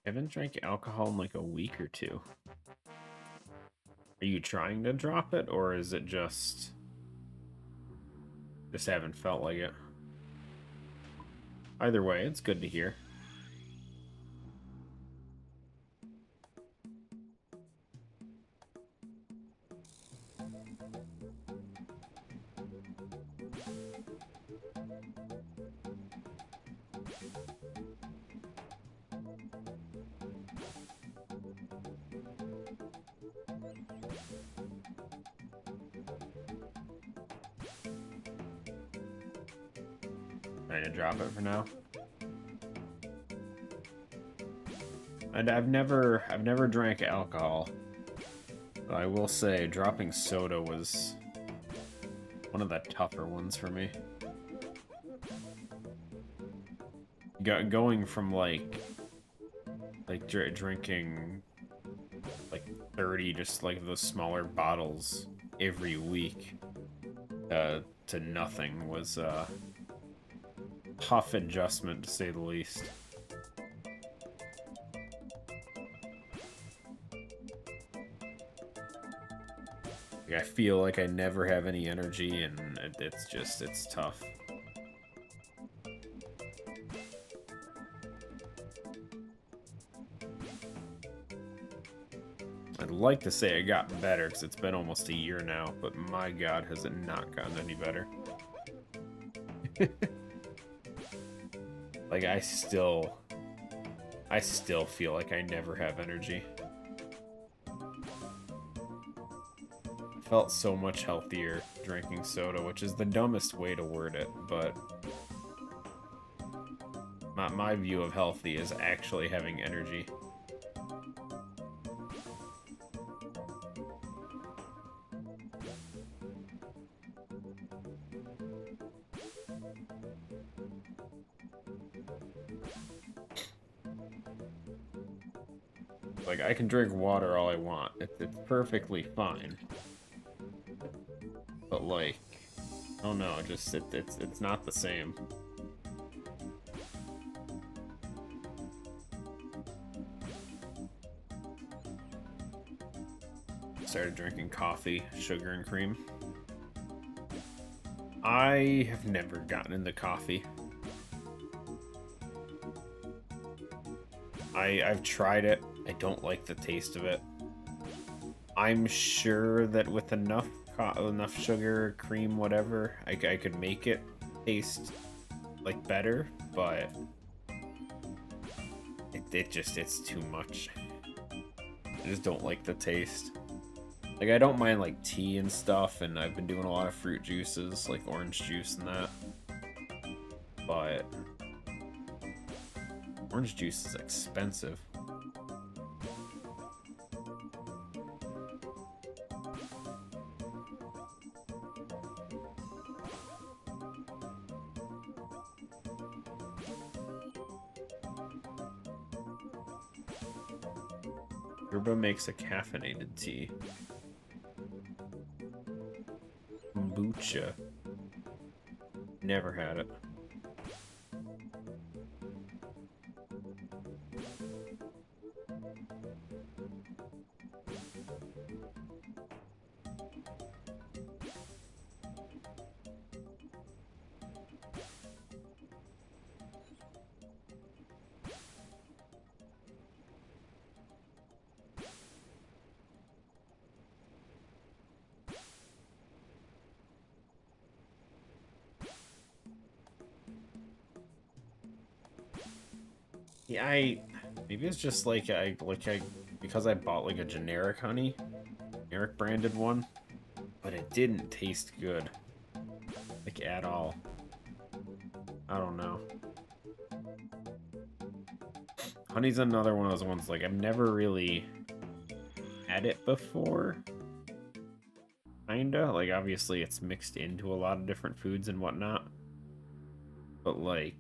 I haven't drank alcohol in like a week or two. Are you trying to drop it, or is it just haven't felt like it? Either way, it's good to hear. Trying to drop it for now. And I've never drank alcohol. But I will say dropping soda was one of the tougher ones for me. Going from like drinking like 30 just like those smaller bottles every week to nothing was a tough adjustment, to say the least. I feel like I never have any energy, and it's tough. I'd like to say it got better, because it's been almost a year now, but my god, has it not gotten any better. Like, I still feel like I never have energy. I felt so much healthier drinking soda, which is the dumbest way to word it, but my view of healthy is actually having energy. Like, I can drink water all I want. It's perfectly fine. But, like, I don't know, just, it's not the same. Started drinking coffee, sugar, and cream. I have never gotten into coffee. I've tried it. I don't like the taste of it. I'm sure that with enough sugar, cream, whatever, I could make it taste like better, but it's too much. I just don't like the taste. Like, I don't mind like tea and stuff, and I've been doing a lot of fruit juices, like orange juice and that. But orange juice is expensive. Yerba makes a caffeinated tea. Kombucha. Never had it. Yeah, maybe it's just like because I bought like a generic honey, generic branded one, but it didn't taste good, like at all. I don't know. Honey's another one of those ones, like, I've never really had it before. Kinda, like, obviously it's mixed into a lot of different foods and whatnot, but like,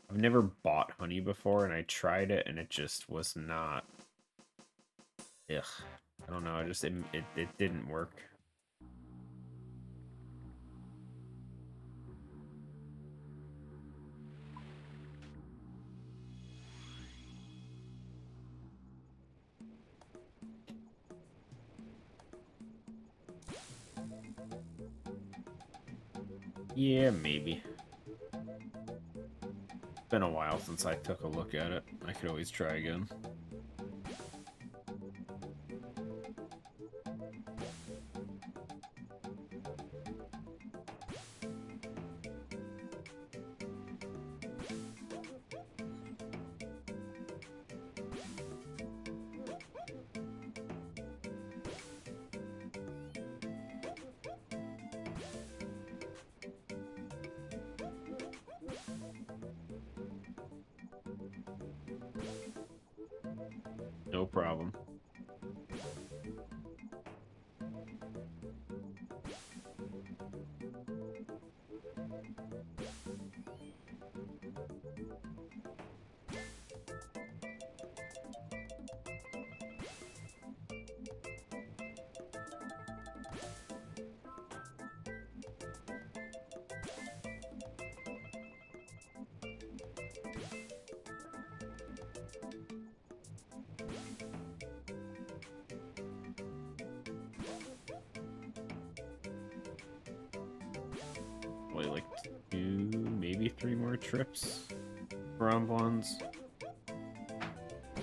I've never bought honey before, and I tried it, and it just was not. Ugh, I don't know. It didn't work. Yeah, maybe. It's been a while since I took a look at it. I could always try again. No problem. Only like 2, maybe 3 more trips around ones.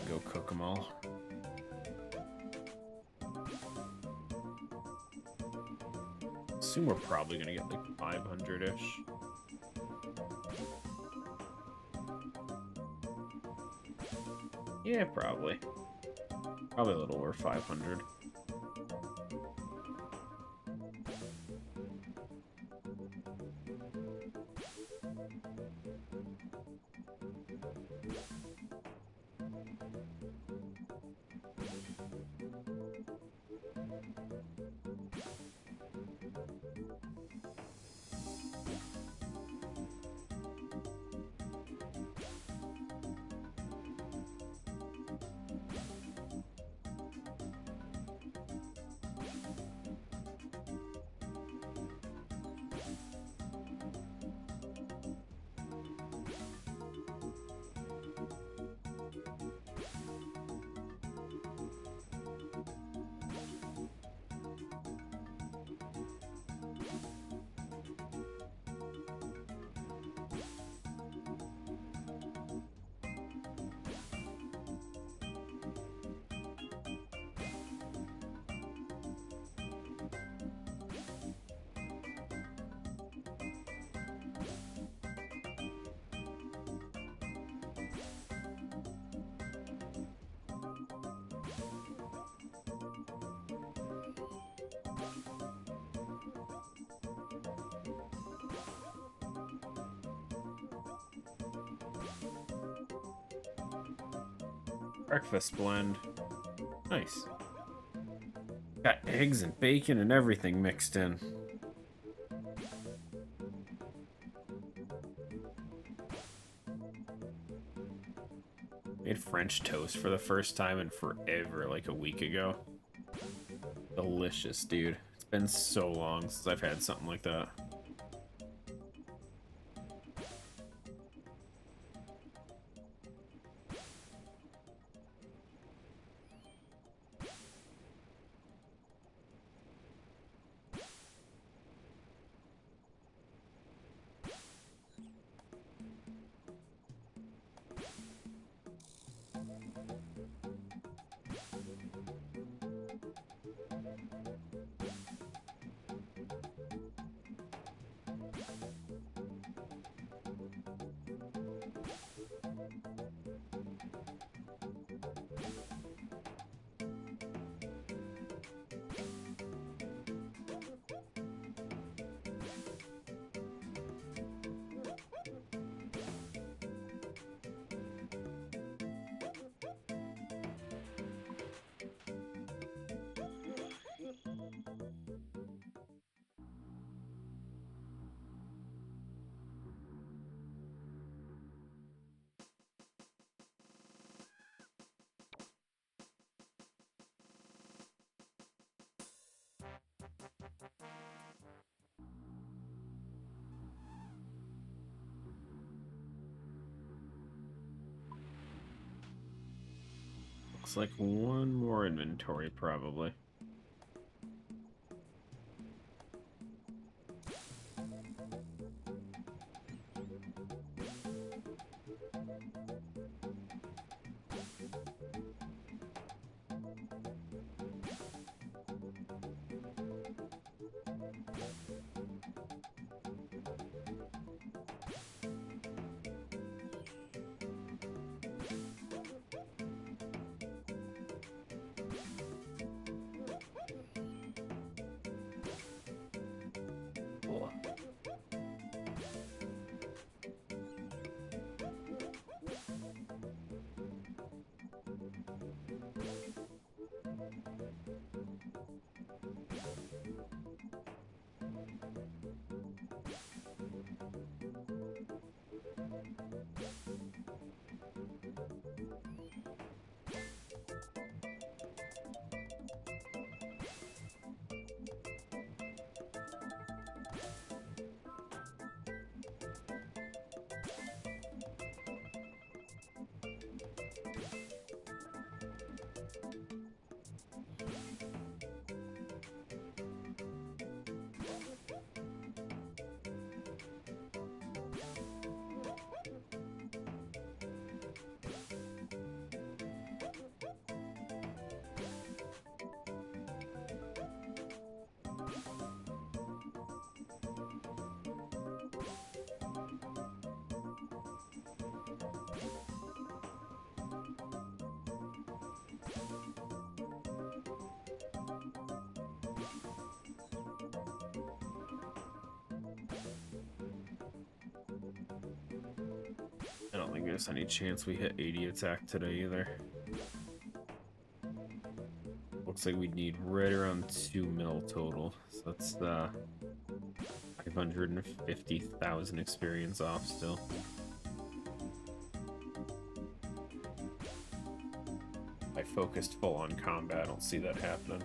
Go cook them all. Assume we're probably gonna get like 500-ish. Yeah, probably. Probably a little over 500. Breakfast blend. Nice. Got eggs and bacon and everything mixed in. Made French toast for the first time in forever, like a week ago. Delicious, dude. It's been so long since I've had something like that. Looks like one more inventory, probably. I don't think there's any chance we hit 80 attack today either. Looks like we'd need right around 2 mil total. So that's 550,000 experience off still. If I focused full on combat, I don't see that happening.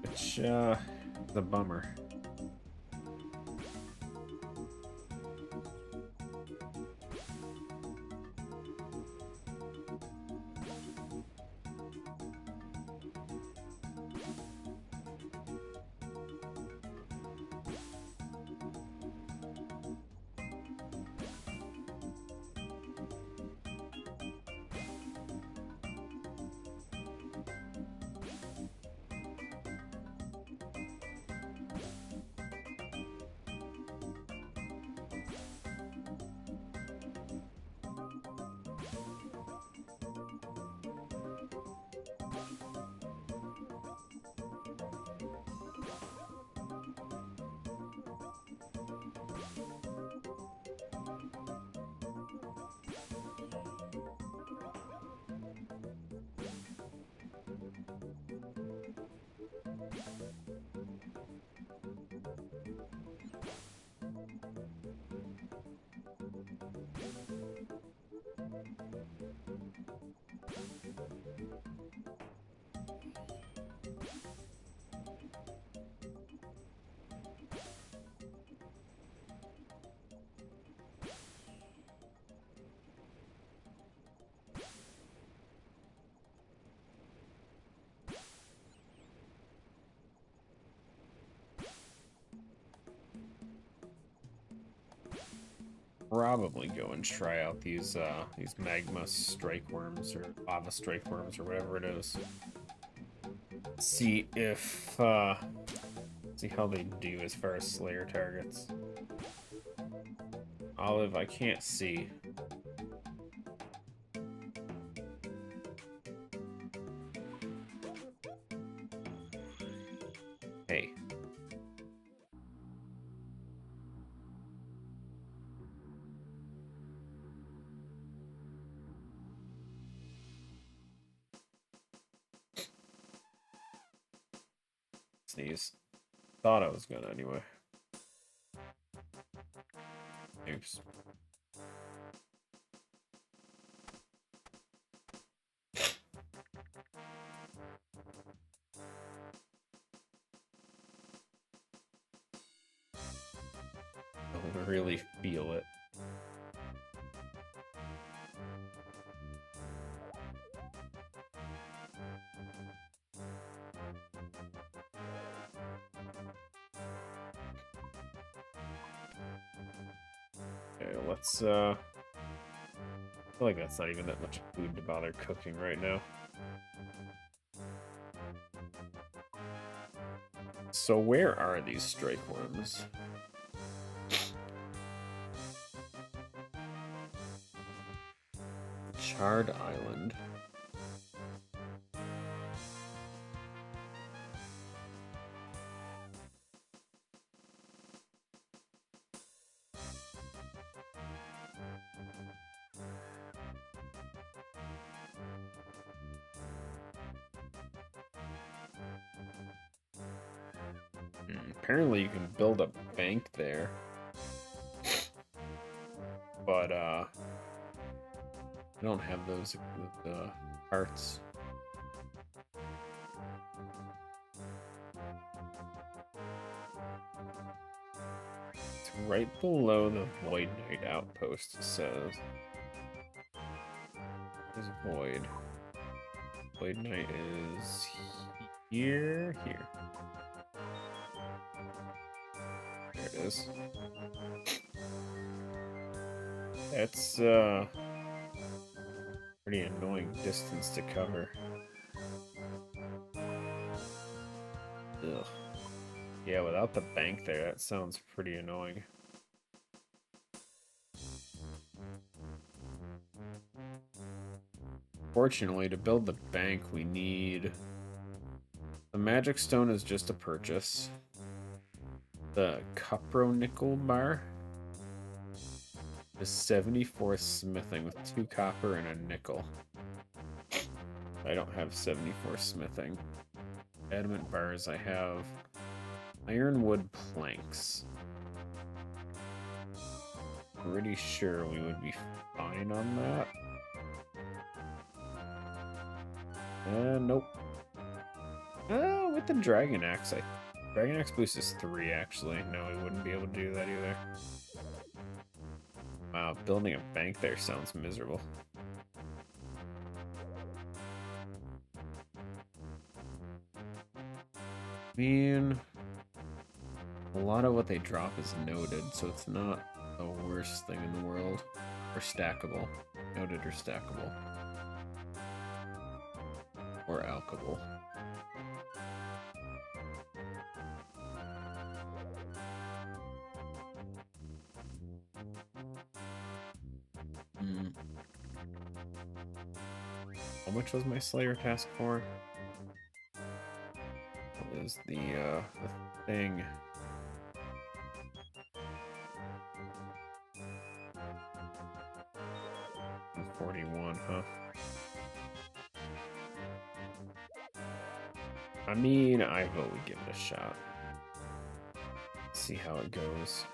Which, is a bummer. probably go and try out these magma strike worms or lava strike worms or whatever it is. See if see how they do as far as Slayer targets. Olive, I can't see. Hey. Sneeze. Thought I was gonna anyway. Oops. I really feel it. Okay, let's I feel like that's not even that much food to bother cooking right now. So where are these strike worms? Charred Island. Apparently you can build a bank there. But I don't have those parts. It's right below the Void Knight outpost, it says. There's Void. Void Knight is here. There it is. That's pretty annoying distance to cover. Ugh. Yeah, without the bank there, that sounds pretty annoying. Fortunately, to build the bank, we need... The magic stone is just a purchase. The cupro nickel bar is 74 smithing with 2 copper and a nickel. I don't have 74 smithing. Adamant bars, I have ironwood planks. Pretty sure we would be fine on that. Nope. With the Dragon Axe, Dragon Axe boost is 3 actually. No, we wouldn't be able to do that either. Wow, building a bank there sounds miserable. I mean, a lot of what they drop is noted, so it's not the worst thing in the world. Or stackable. Noted or stackable. Or alchable. How much was my Slayer task for? What is the thing? 41, huh? I mean, I vote we give it a shot. See how it goes.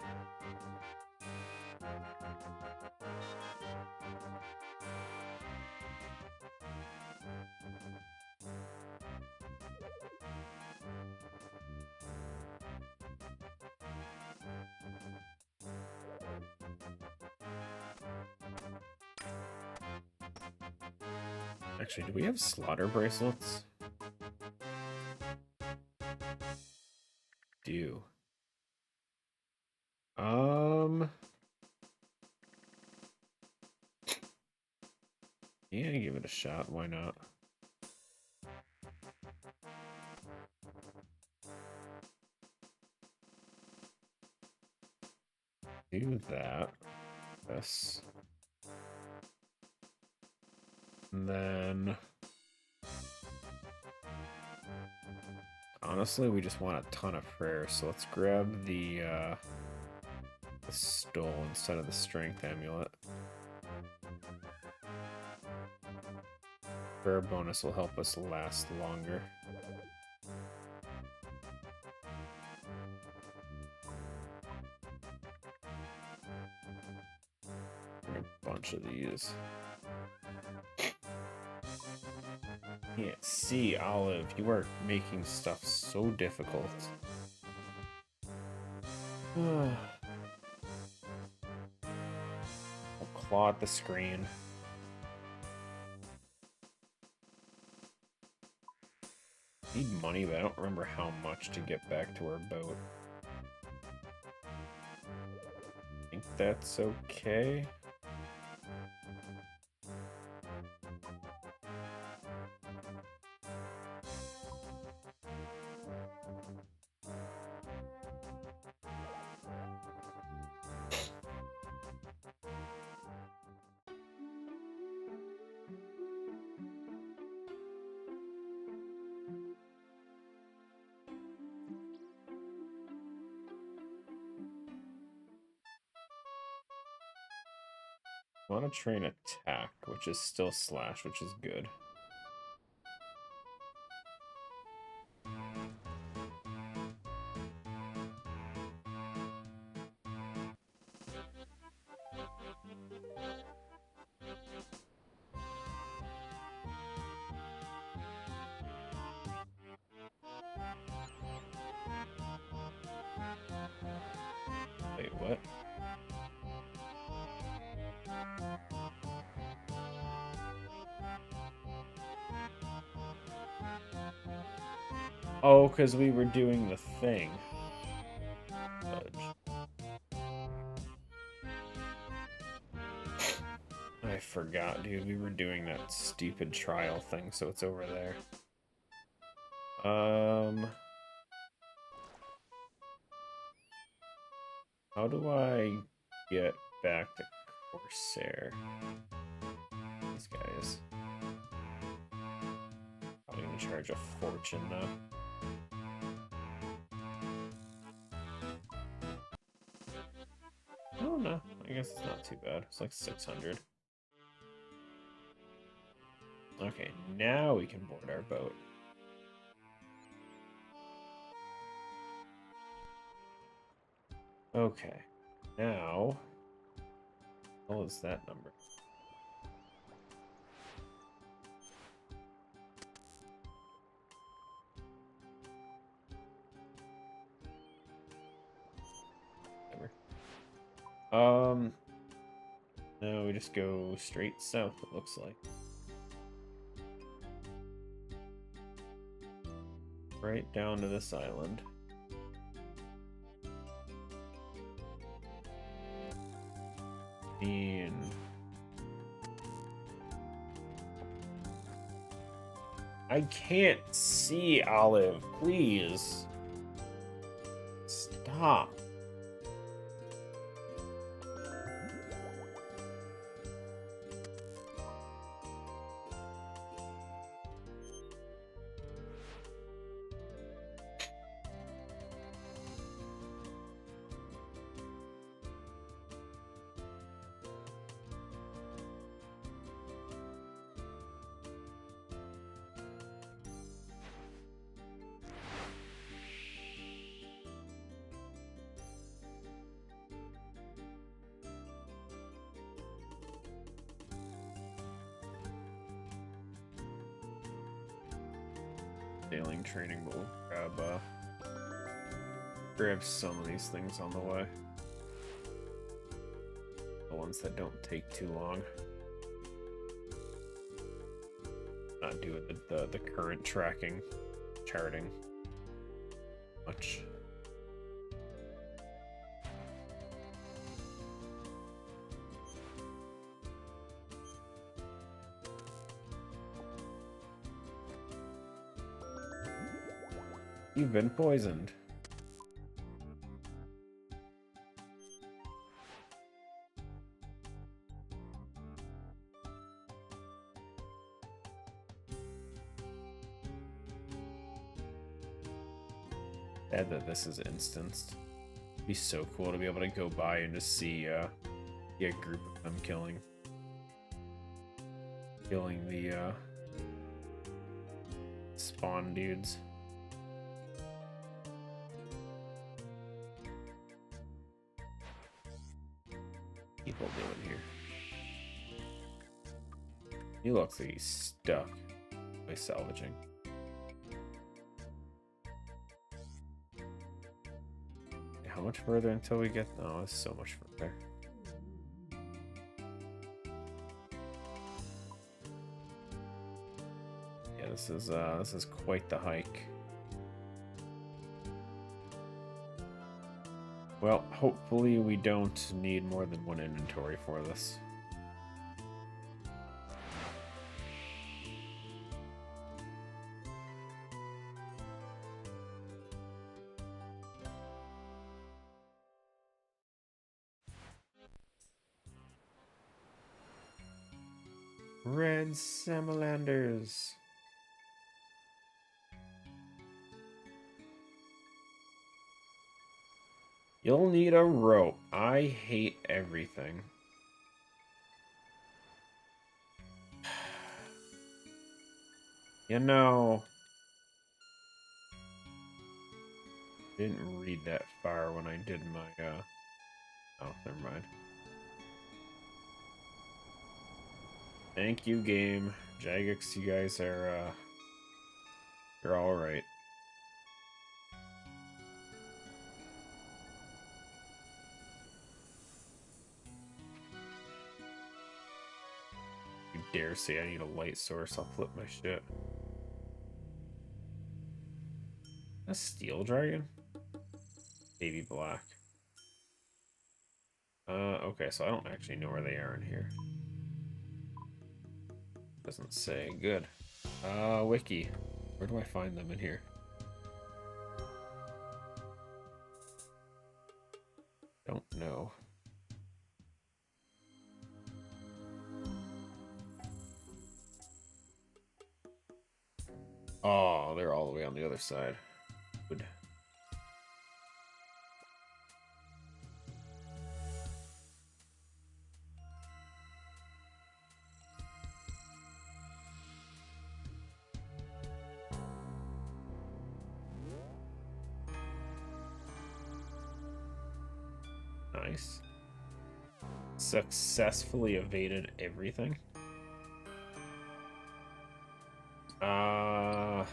Actually, do we have slaughter bracelets? Do. Yeah, give it a shot. Why not? Do that. This. And then... honestly, we just want a ton of prayers, so let's grab the stole instead of the strength amulet. Prayer bonus will help us last longer. A bunch of these. Yeah, see, Olive, you are making stuff so difficult. I'll claw at the screen. Need money, but I don't remember how much to get back to our boat. I think that's okay. I want to train attack, which is still slash, which is good. Wait, what? Oh, because we were doing the thing. I forgot, dude. We were doing that stupid trial thing, so it's over there. How do I get back to Corsair? These guys. Probably gonna charge a fortune, though. Oh, no. I guess it's not too bad. It's like 600. Okay, now we can board our boat. Okay, now... what is that number? Whatever. No, we just go straight south, it looks like. Right down to this island. I can't see, Olive. Please. Stop. Sailing training, but we'll grab some of these things on the way. The ones that don't take too long. Not doing the current tracking, charting much. You've been poisoned. Sad that this is instanced. It'd be so cool to be able to go by and just see a group of them killing the spawn dudes. People doing here. He looks like he's stuck by salvaging. How much further until we get? Oh, it's so much further. Yeah, this is quite the hike. Well, hopefully we don't need more than one inventory for this. Red Salamanders. You'll need a rope. I hate everything. You know, didn't read that far when I did my oh, never mind. Thank you, game. Jagex, you guys are you're all right. You dare say I need a light source, I'll flip my shit. A steel dragon? Baby black. Okay, so I don't actually know where they are in here. Doesn't say. Good. Wiki. Where do I find them in here? Don't know. Oh, they're all the way on the other side. Good. Nice. Successfully evaded everything. Oh,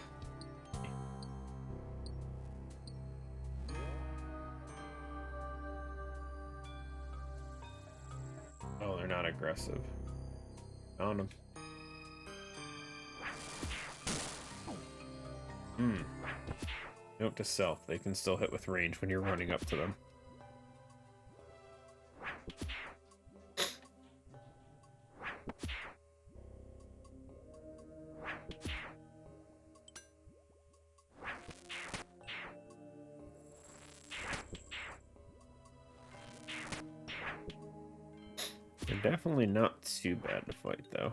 they're not aggressive. Found them. Note to self, they can still hit with range when you're running up to them. They're definitely not too bad to fight, though.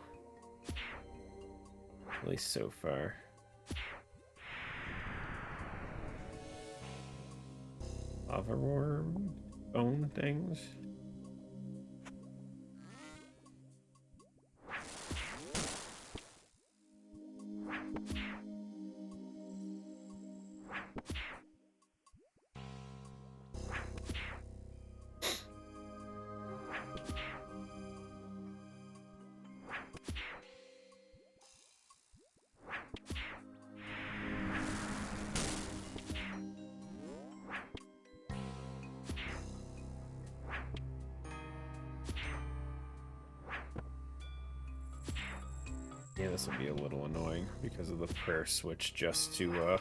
At least so far. Lava worm bone things. Yeah, this will be a little annoying because of the prayer switch just to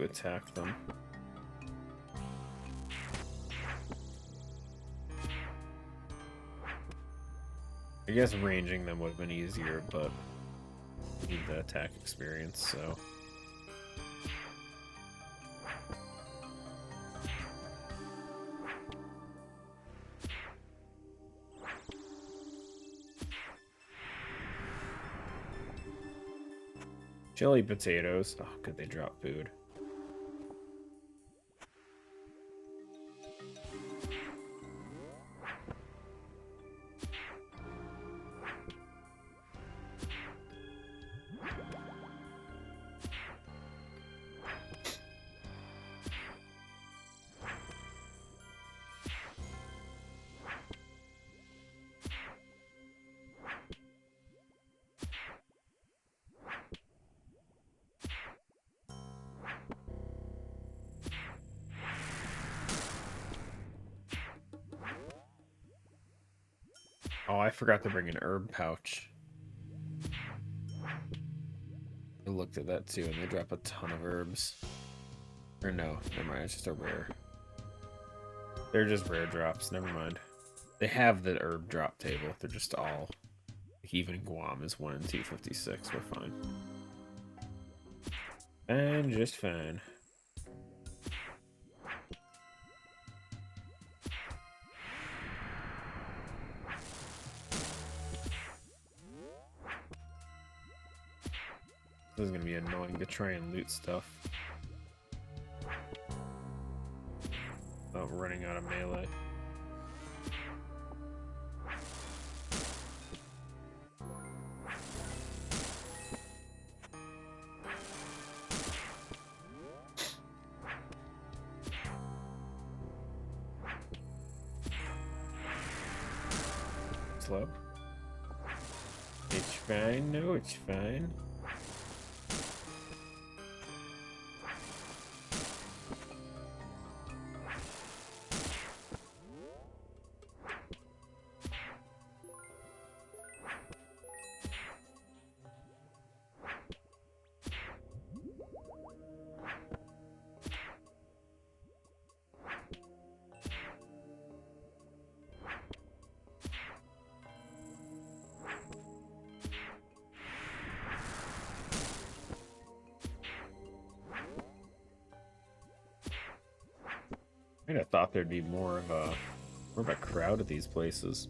attack them. I guess ranging them would have been easier, but we need the attack experience, so Chili potatoes. Oh, could they drop food? Oh, I forgot to bring an herb pouch. I looked at that too, and they drop a ton of herbs. Or no, never mind, it's just a rare. They're just rare drops, never mind. They have the herb drop table, they're just all... Like even Guam is 1 in 256, we're fine. And just fine. This is gonna be annoying to try and loot stuff. Without running out of melee. Slow. It's fine, no, it's fine. I'd have thought there'd be more of a crowd at these places.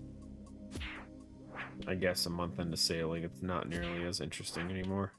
I guess a month into sailing, it's not nearly as interesting anymore.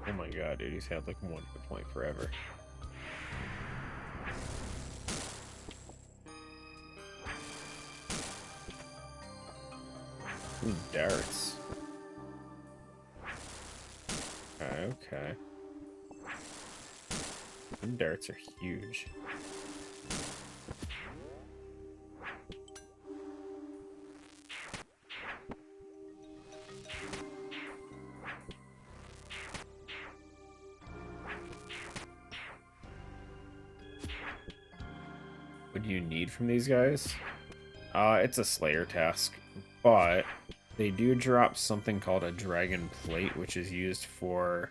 Oh my god, dude, he's had like 1 hit point forever. Ooh, darts. Okay. Them darts are huge. What do you need from these guys? It's a Slayer task, but they do drop something called a Dragon Plate, which is used for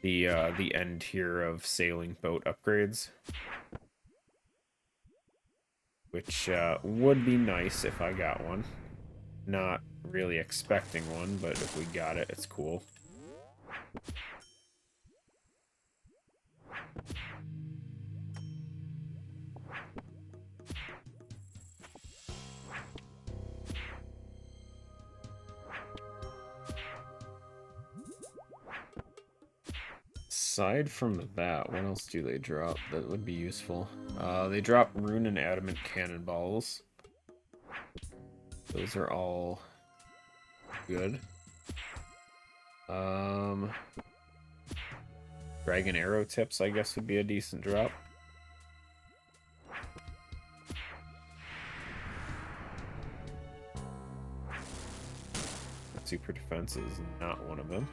the end tier of sailing boat upgrades. Which would be nice if I got one. Not really expecting one, but if we got it, it's cool. Aside from that, what else do they drop that would be useful? They drop rune and adamant cannonballs. Those are all good. Dragon arrow tips, I guess, would be a decent drop. Super defense is not one of them.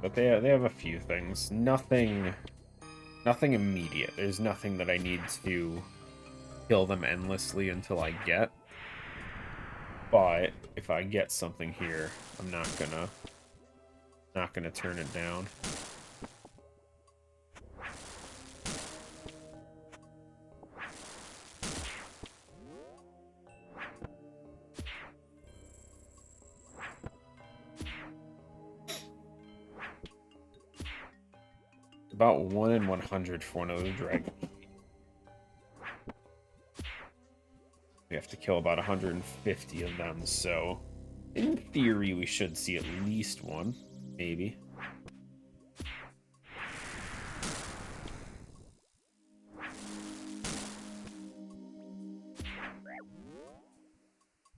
But they have a few things. Nothing immediate. There's nothing that I need to kill them endlessly until I get. But if I get something here, I'm not gonna turn it down. About 1 in 100 for one of the dragon. We have to kill about 150 of them, so in theory we should see at least one, maybe.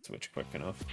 Switch quick enough.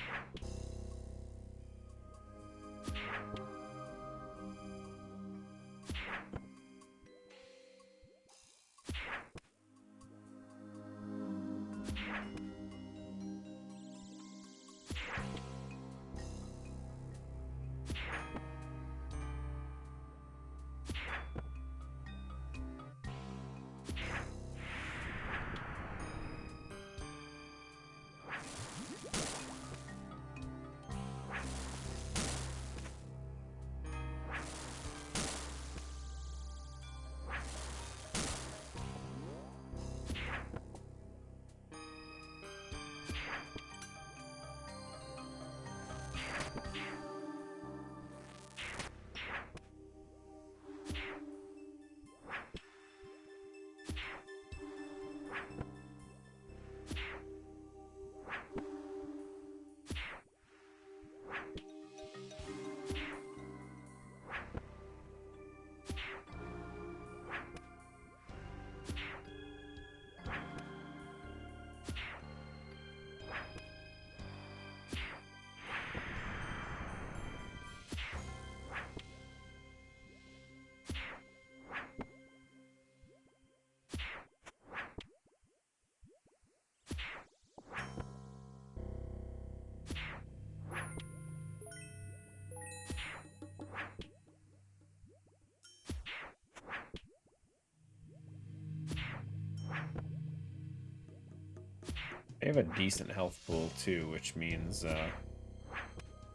They have a decent health pool too, which means our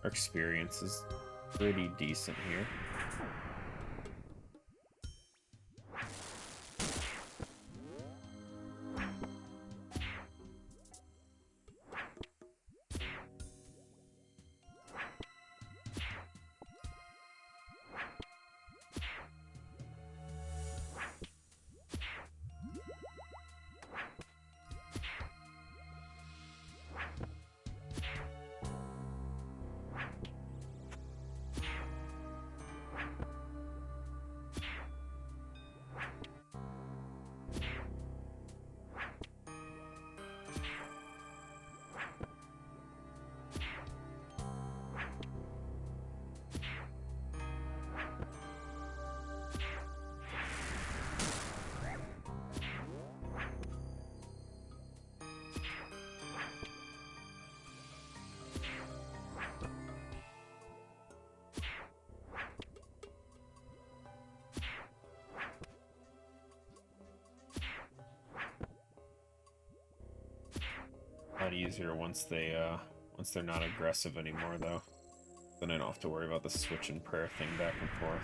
experience is pretty decent here. A lot easier once they're not aggressive anymore, though. Then I don't have to worry about the switch and prayer thing back and forth.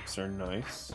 tips are nice.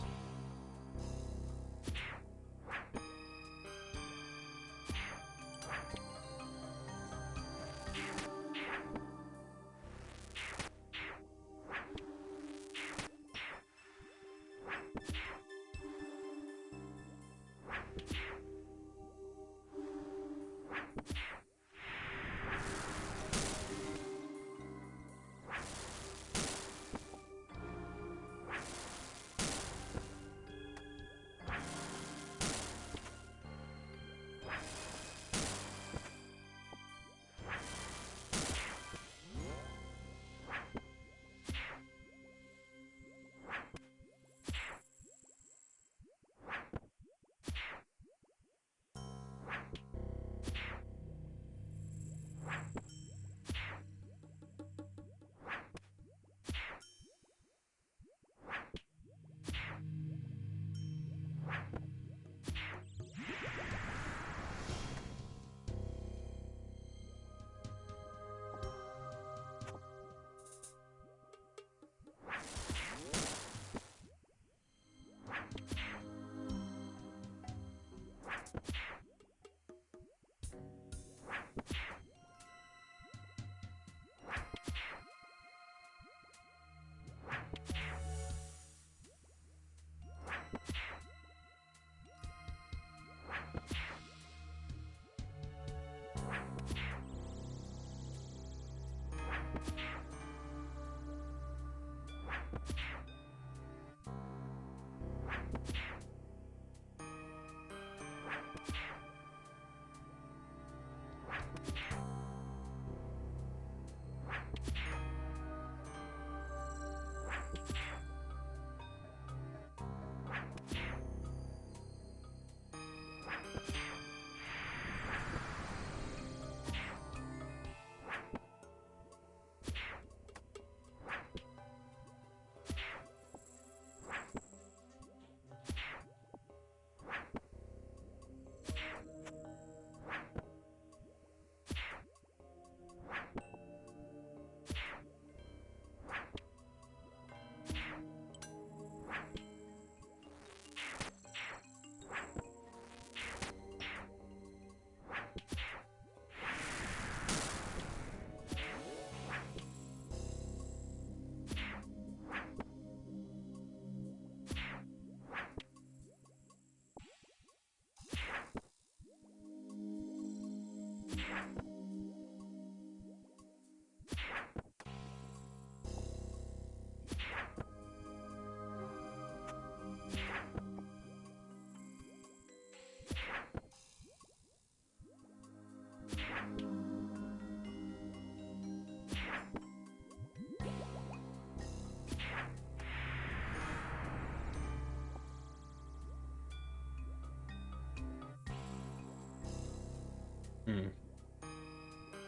Hmm.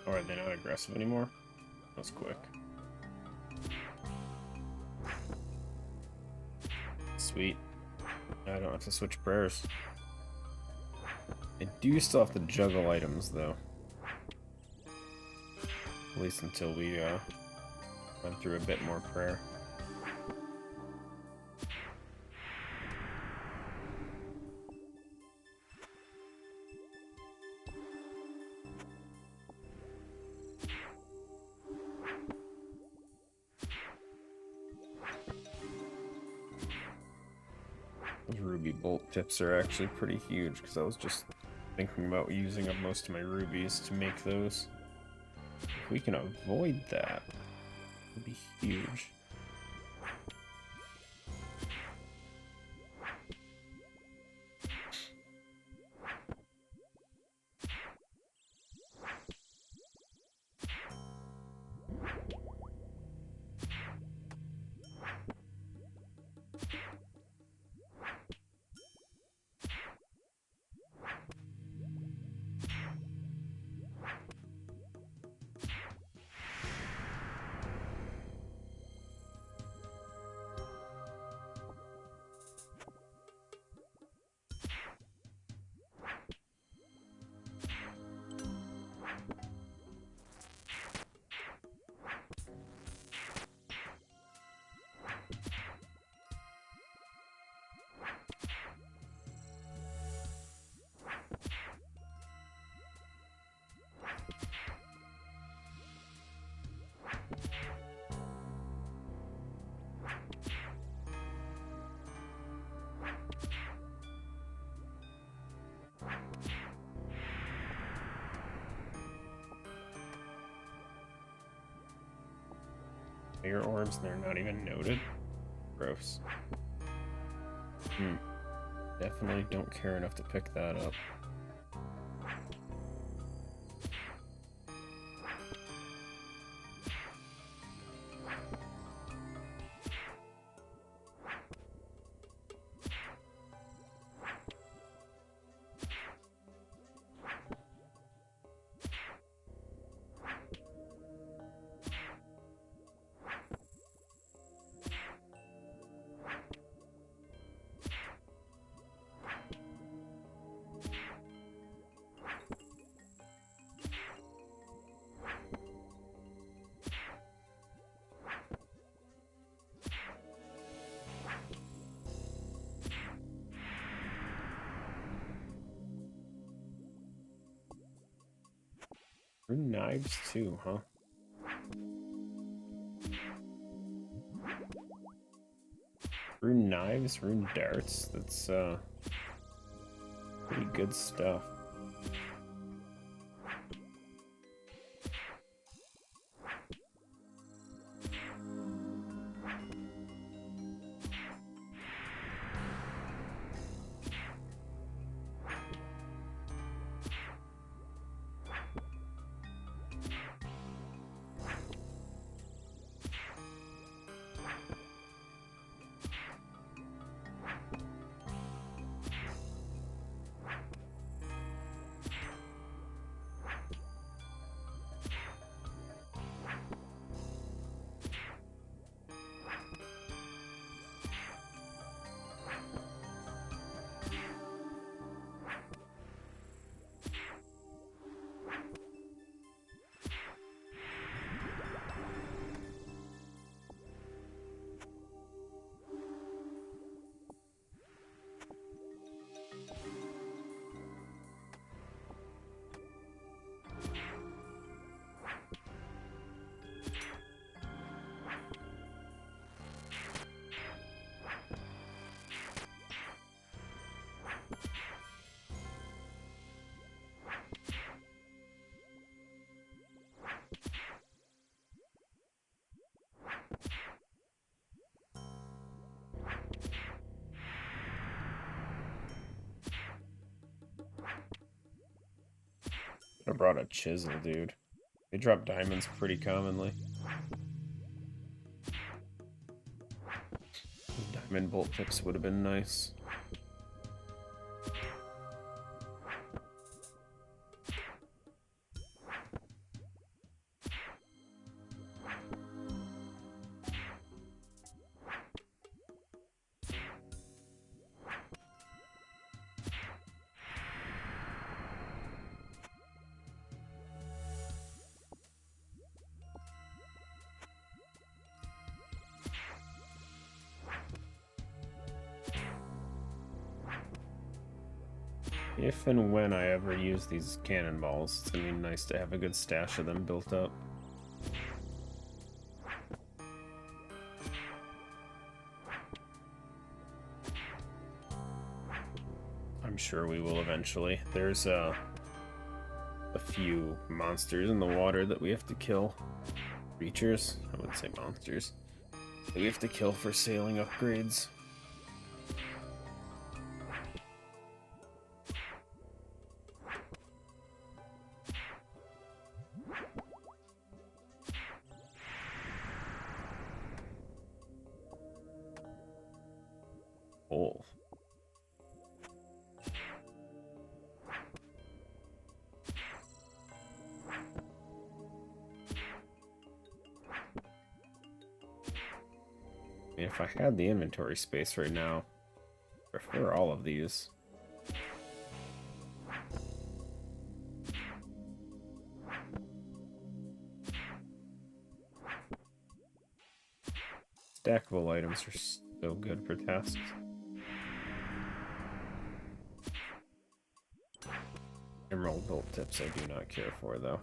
Or are they not aggressive anymore? That's quick. Sweet. I don't have to switch prayers. I do still have to juggle items, though. At least until we run through a bit more prayer. Those ruby bolt tips are actually pretty huge, because I was just thinking about using up most of my rubies to make those. If we can avoid that, it would be huge. Bigger orbs, they're not even noted. Gross. Definitely don't care enough to pick that up. Rune knives too, huh? Rune knives, rune darts, that's pretty good stuff. I brought a chisel, dude. They drop diamonds pretty commonly. Diamond bolt tips would have been nice. If and when I ever use these cannonballs, it's gonna be nice to have a good stash of them built up. I'm sure we will eventually. There's a few monsters in the water that we have to kill. Creatures? I wouldn't say monsters. That we have to kill for sailing upgrades. Oh. If I had the inventory space right now, I prefer all of these. Stackable items are so good for tasks. Emerald bolt tips I do not care for, though.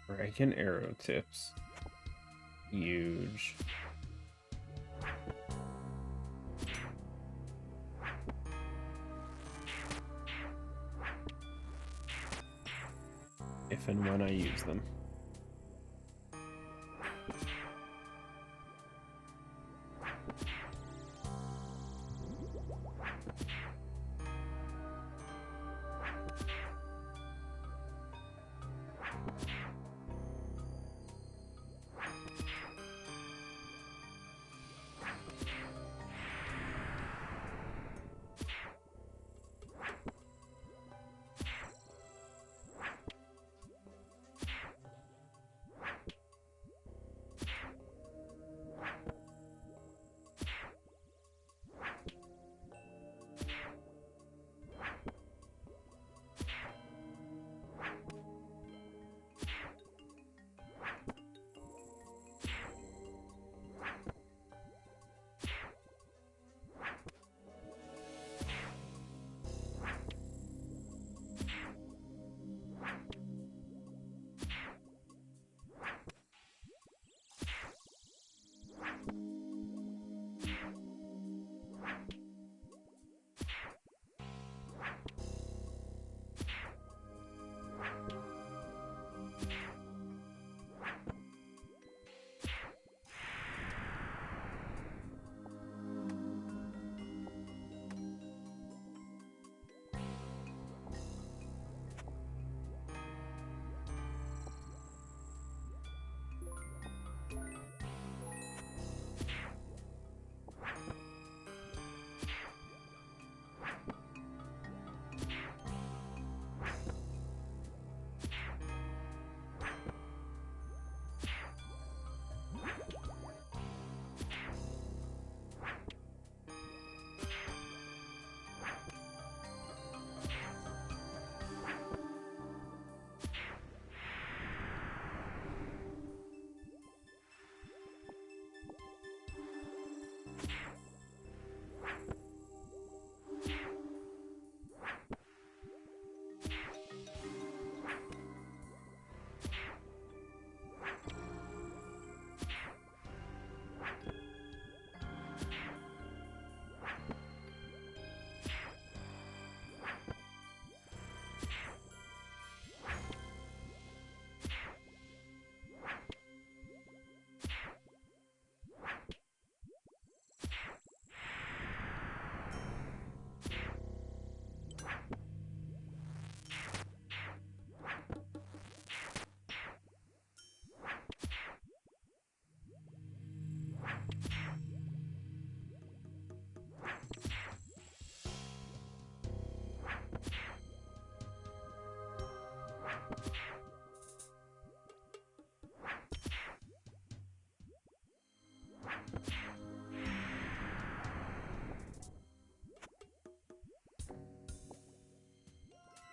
Dragon arrow tips. Huge. If and when I use them.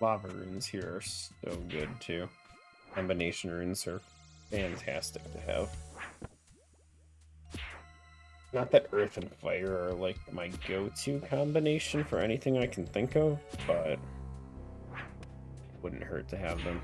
Lava runes here are so good too. Combination runes are fantastic to have. Not that Earth and Fire are like my go-to combination for anything I can think of, but it wouldn't hurt to have them.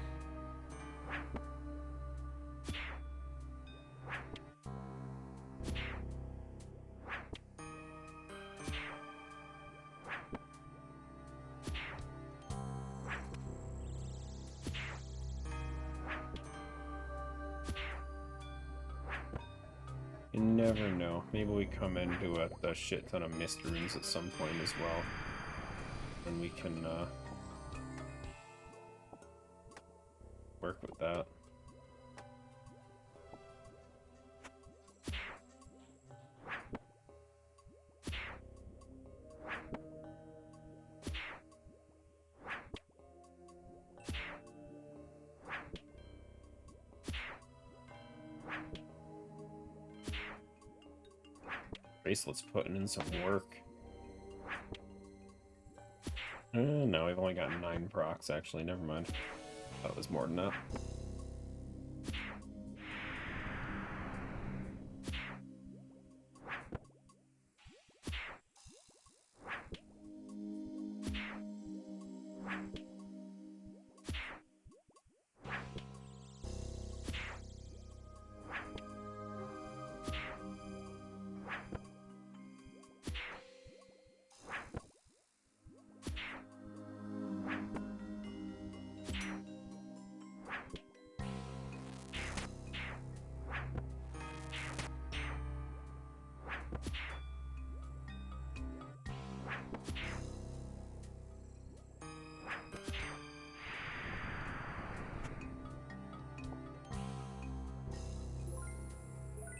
You never know. Maybe we come into a shit ton of mist runes at some point as well. And we can work with that. Bracelet's putting in some work. No, we've only got 9 procs, actually. Never mind. Thought it was more than that.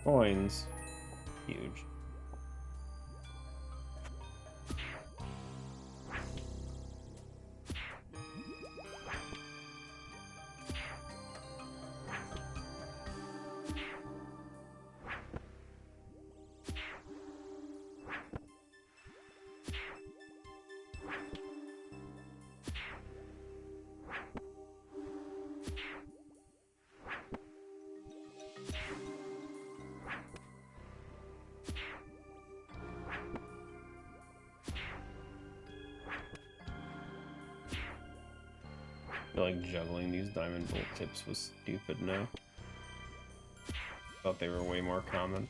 Coins. Huge. I feel like juggling these diamond bolt tips was stupid now. Thought they were way more common.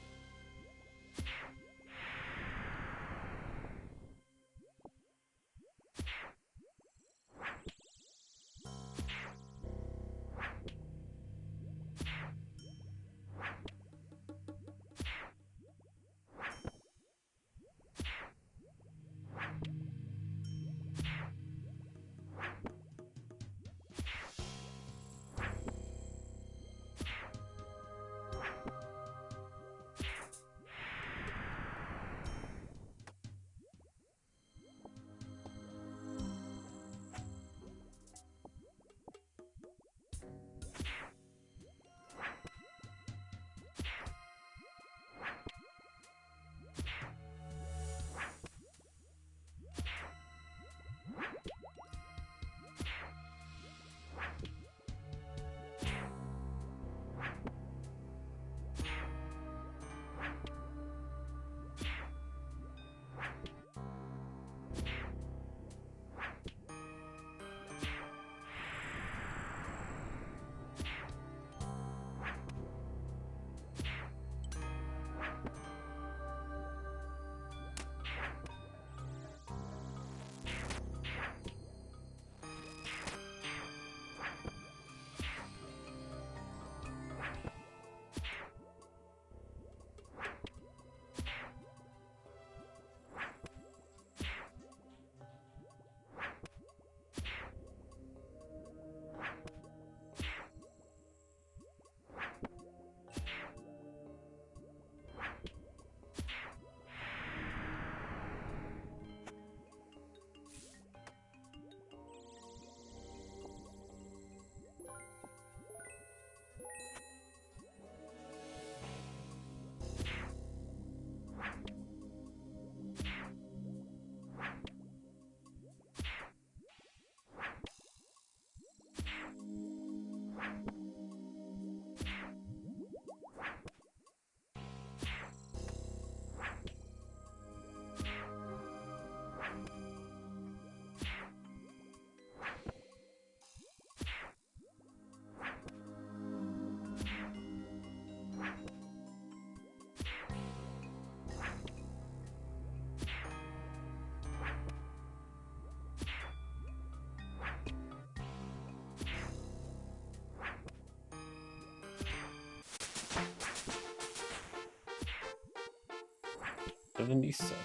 77.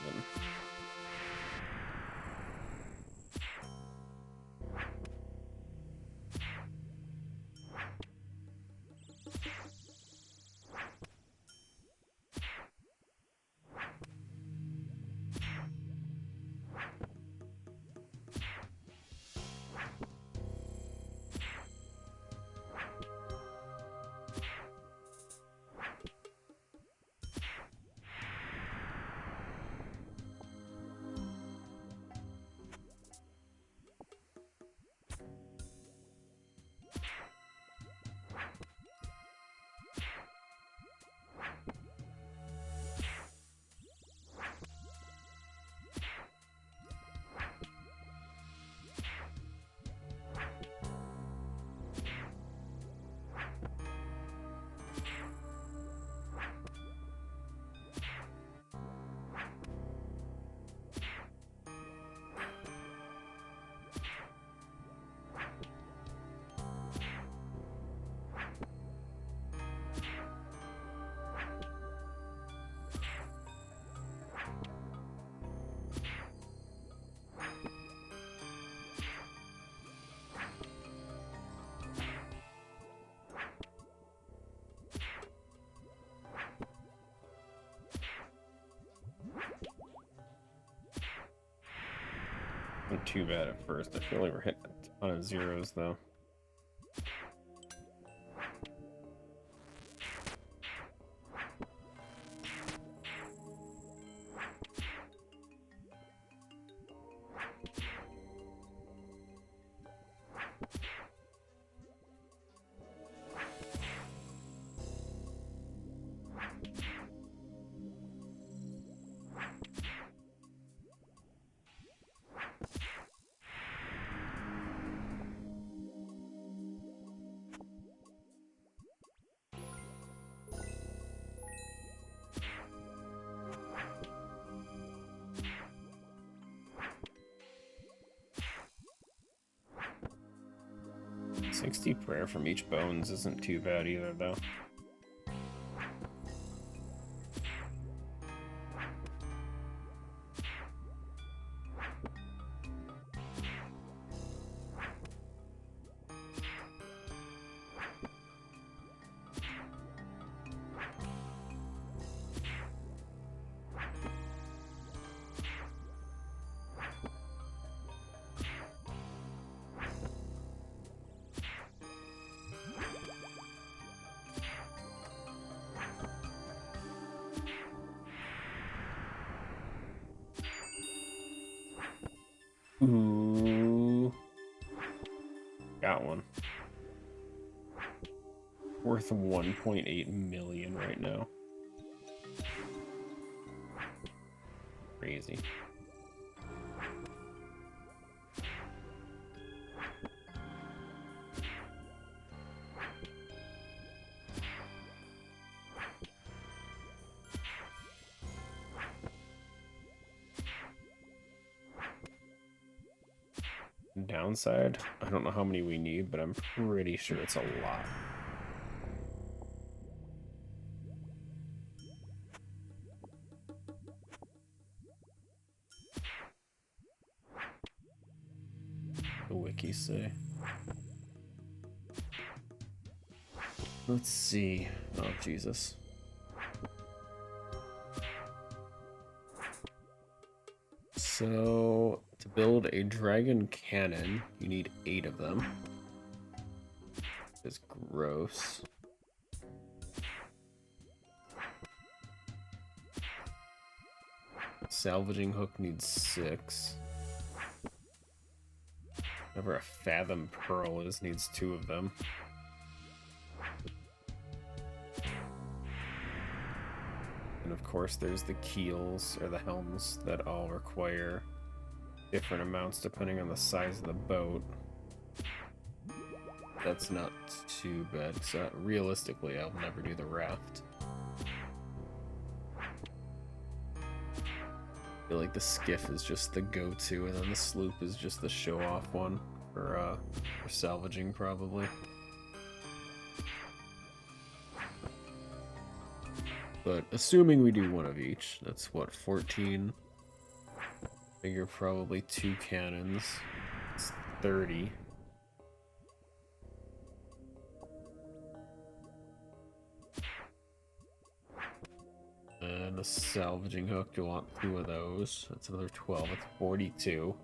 Not too bad at first. I feel like we're hitting a ton of zeros though. $60 prayer from each bones isn't too bad either, though. Ooh. Got one. Worth 1.8 million right now. Crazy. Downside, I don't know how many we need, but I'm pretty sure it's a lot. The wikis say. Let's see. Oh, Jesus. So, to build a dragon cannon, you need 8 of them. It's gross. Salvaging hook needs 6. Whatever a fathom pearl is needs 2 of them. And of course there's the keels, or the helms, that all require different amounts depending on the size of the boat. That's not too bad, because realistically I'll never do the raft. I feel like the skiff is just the go-to, and then the sloop is just the show-off one for salvaging, probably. But assuming we do one of each, that's what, 14? Figure probably 2 cannons. It's 30. And a salvaging hook, you want 2 of those. That's another 12, that's 42.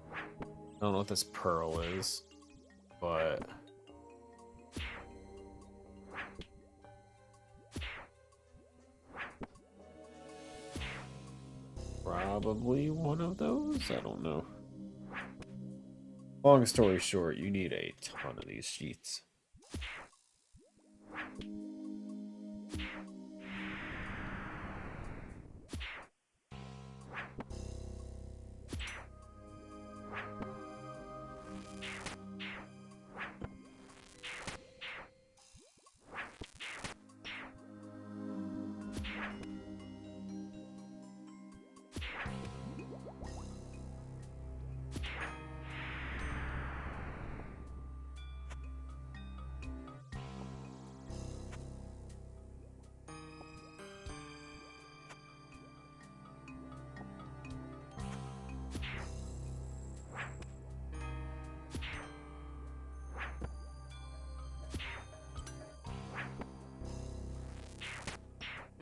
I don't know what this pearl is, but... probably one of those? I don't know. Long story short, you need a ton of these sheets.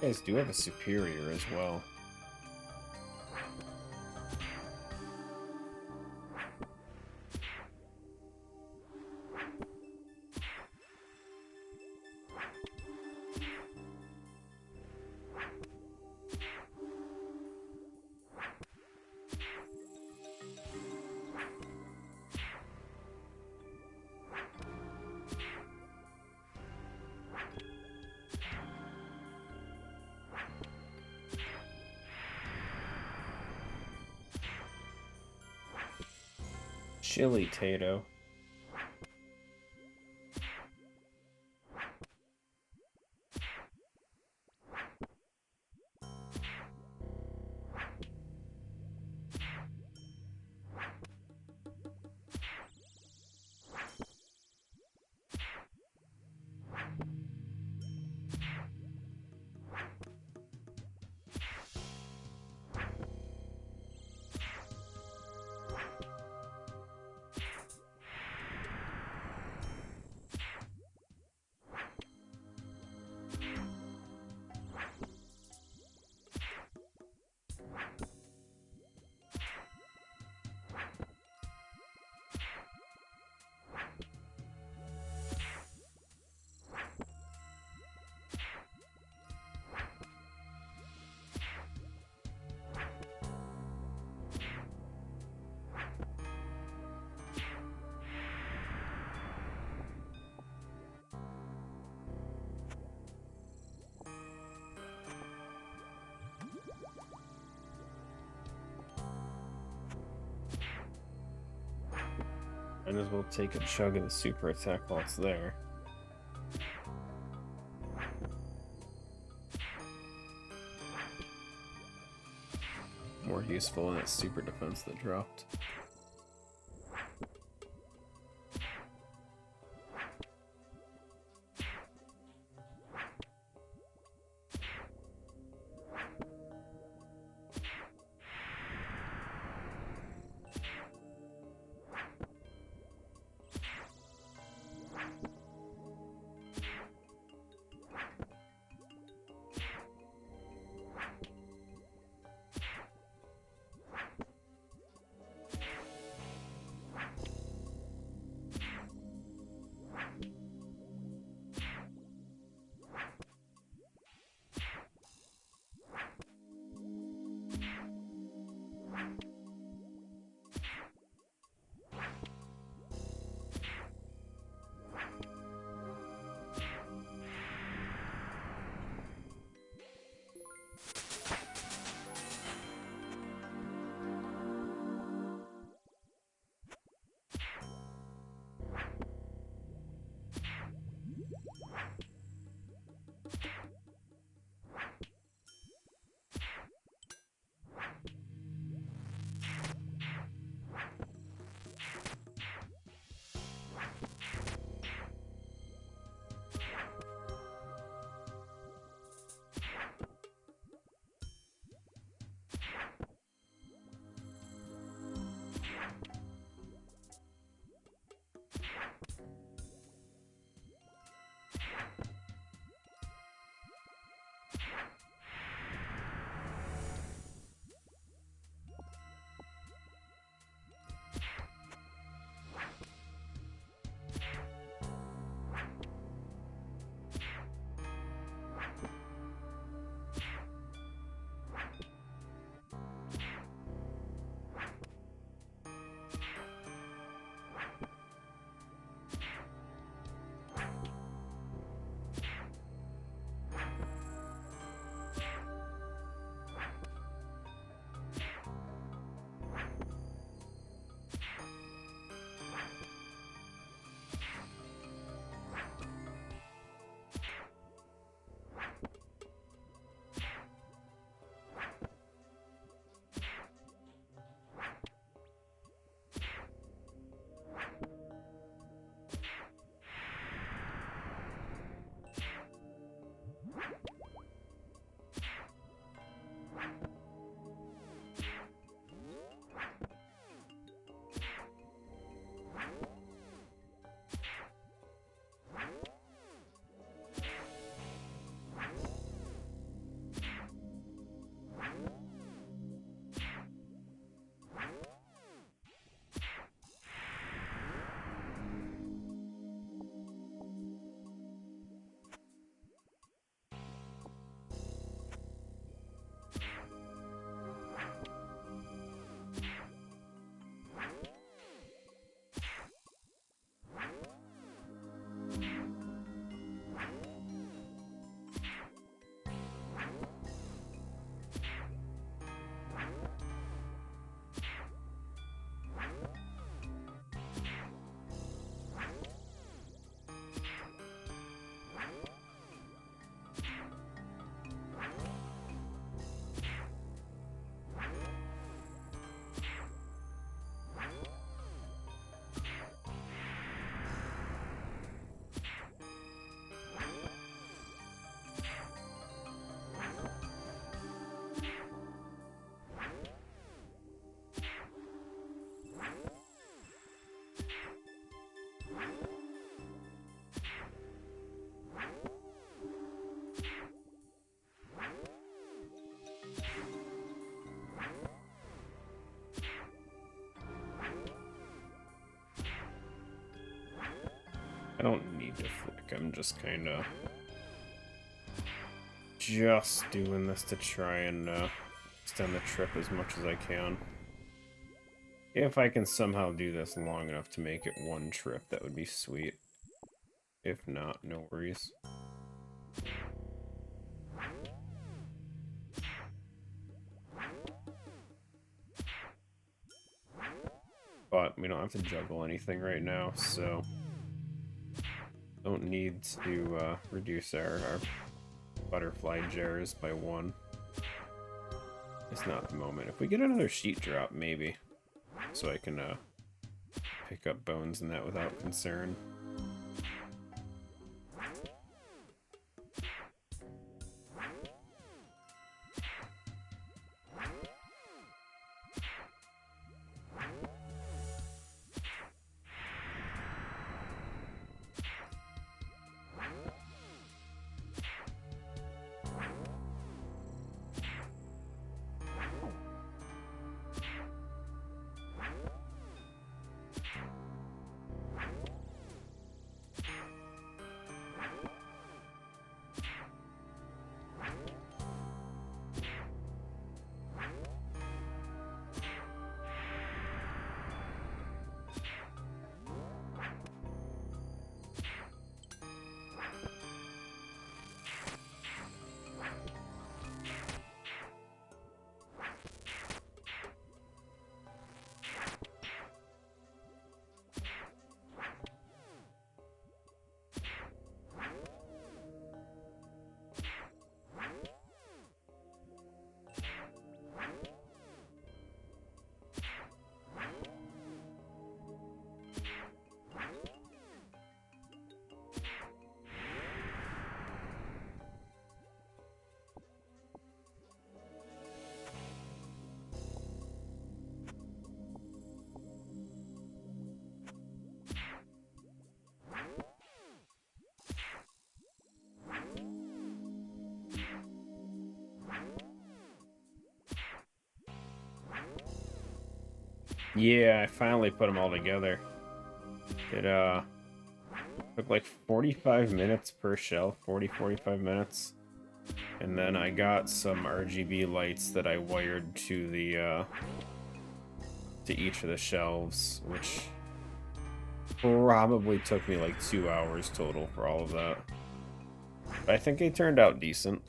You guys do have a superior as well. Chili Tato. Might as well take a chug of the super attack while it's there. More useful than that super defense that dropped. I don't need to flick, I'm just kind of just doing this to try and extend the trip as much as I can. If I can somehow do this long enough to make it one trip, that would be sweet. If not, no worries. But we don't have to juggle anything right now, so don't need to reduce our butterfly jars by 1. It's not the moment. If we get another sheet drop, maybe. So I can pick up bones and that without concern. Yeah, I finally put them all together. It took like 45 minutes per shelf, 45 minutes. And then I got some RGB lights that I wired to the to each of the shelves, which probably took me like 2 hours total for all of that. But I think they turned out decent.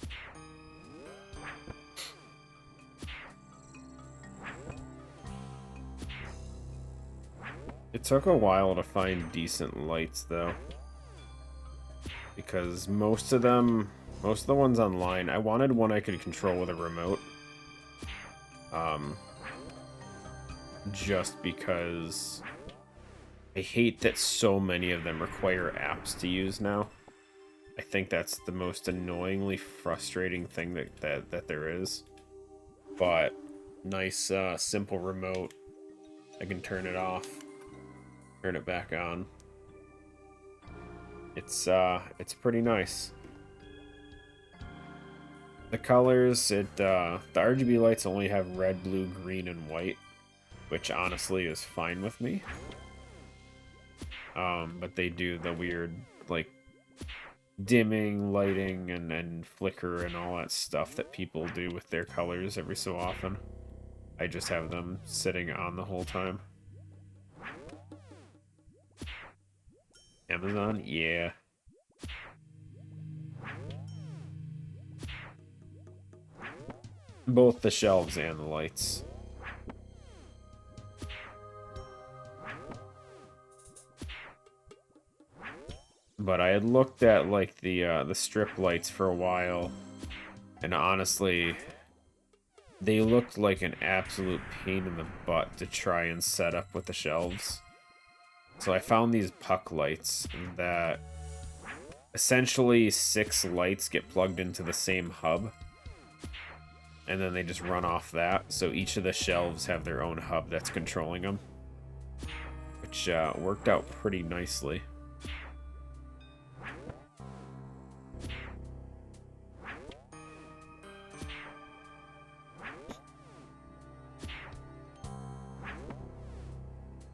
It took a while to find decent lights though, because most of the ones online, I wanted one I could control with a remote. Just because I hate that so many of them require apps to use now. I think that's the most annoyingly frustrating thing that there is. But nice simple remote. I can turn it off, turn it back on. It's pretty nice. The colors, the RGB lights only have red, blue, green, and white, which honestly is fine with me. But they do the weird, like, dimming, lighting, and flicker and all that stuff that people do with their colors every so often. I just have them sitting on the whole time. Amazon? Yeah. Both the shelves and the lights. But I had looked at like the strip lights for a while, and honestly, they looked like an absolute pain in the butt to try and set up with the shelves. So I found these puck lights that essentially 6 lights get plugged into the same hub, and then they just run off that. So each of the shelves have their own hub that's controlling them, which worked out pretty nicely.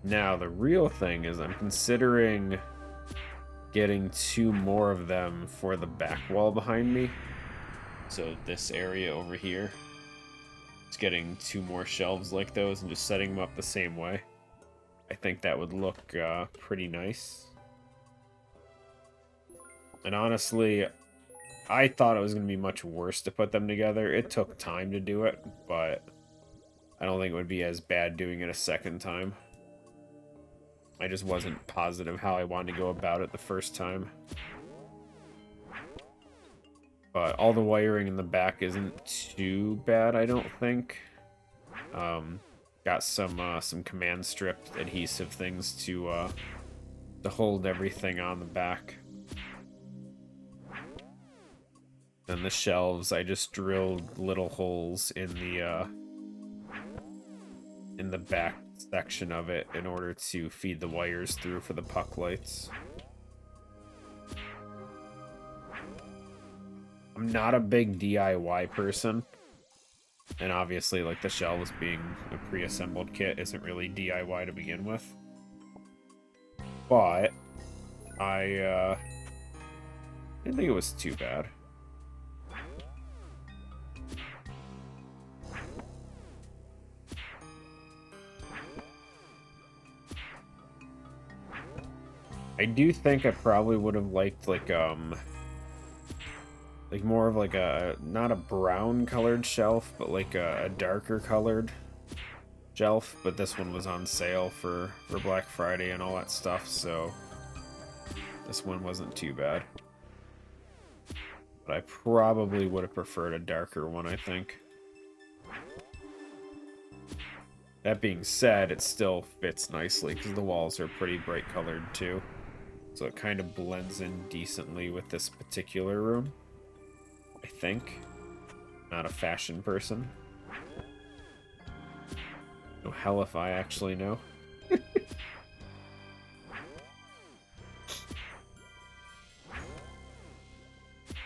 Now, the real thing is I'm considering getting 2 more of them for the back wall behind me. So this area over here. Just getting 2 more shelves like those and just setting them up the same way. I think that would look pretty nice. And honestly, I thought it was going to be much worse to put them together. It took time to do it, but I don't think it would be as bad doing it a second time. I just wasn't positive how I wanted to go about it the first time. But all the wiring in the back isn't too bad, I don't think. Got some command strip adhesive things to hold everything on the back. And the shelves, I just drilled little holes in the back section of it in order to feed the wires through for the puck lights. I'm not a big DIY person, and obviously, like, the shelves being a pre-assembled kit isn't really DIY to begin with. But I didn't think it was too bad. I do think I probably would have liked like more of like a, not a brown colored shelf, but like a darker colored shelf, but this one was on sale for Black Friday and all that stuff, so this one wasn't too bad. But I probably would have preferred a darker one, I think. That being said, it still fits nicely because the walls are pretty bright colored too. So it kind of blends in decently with this particular room, I think. Not a fashion person. No hell if I actually know.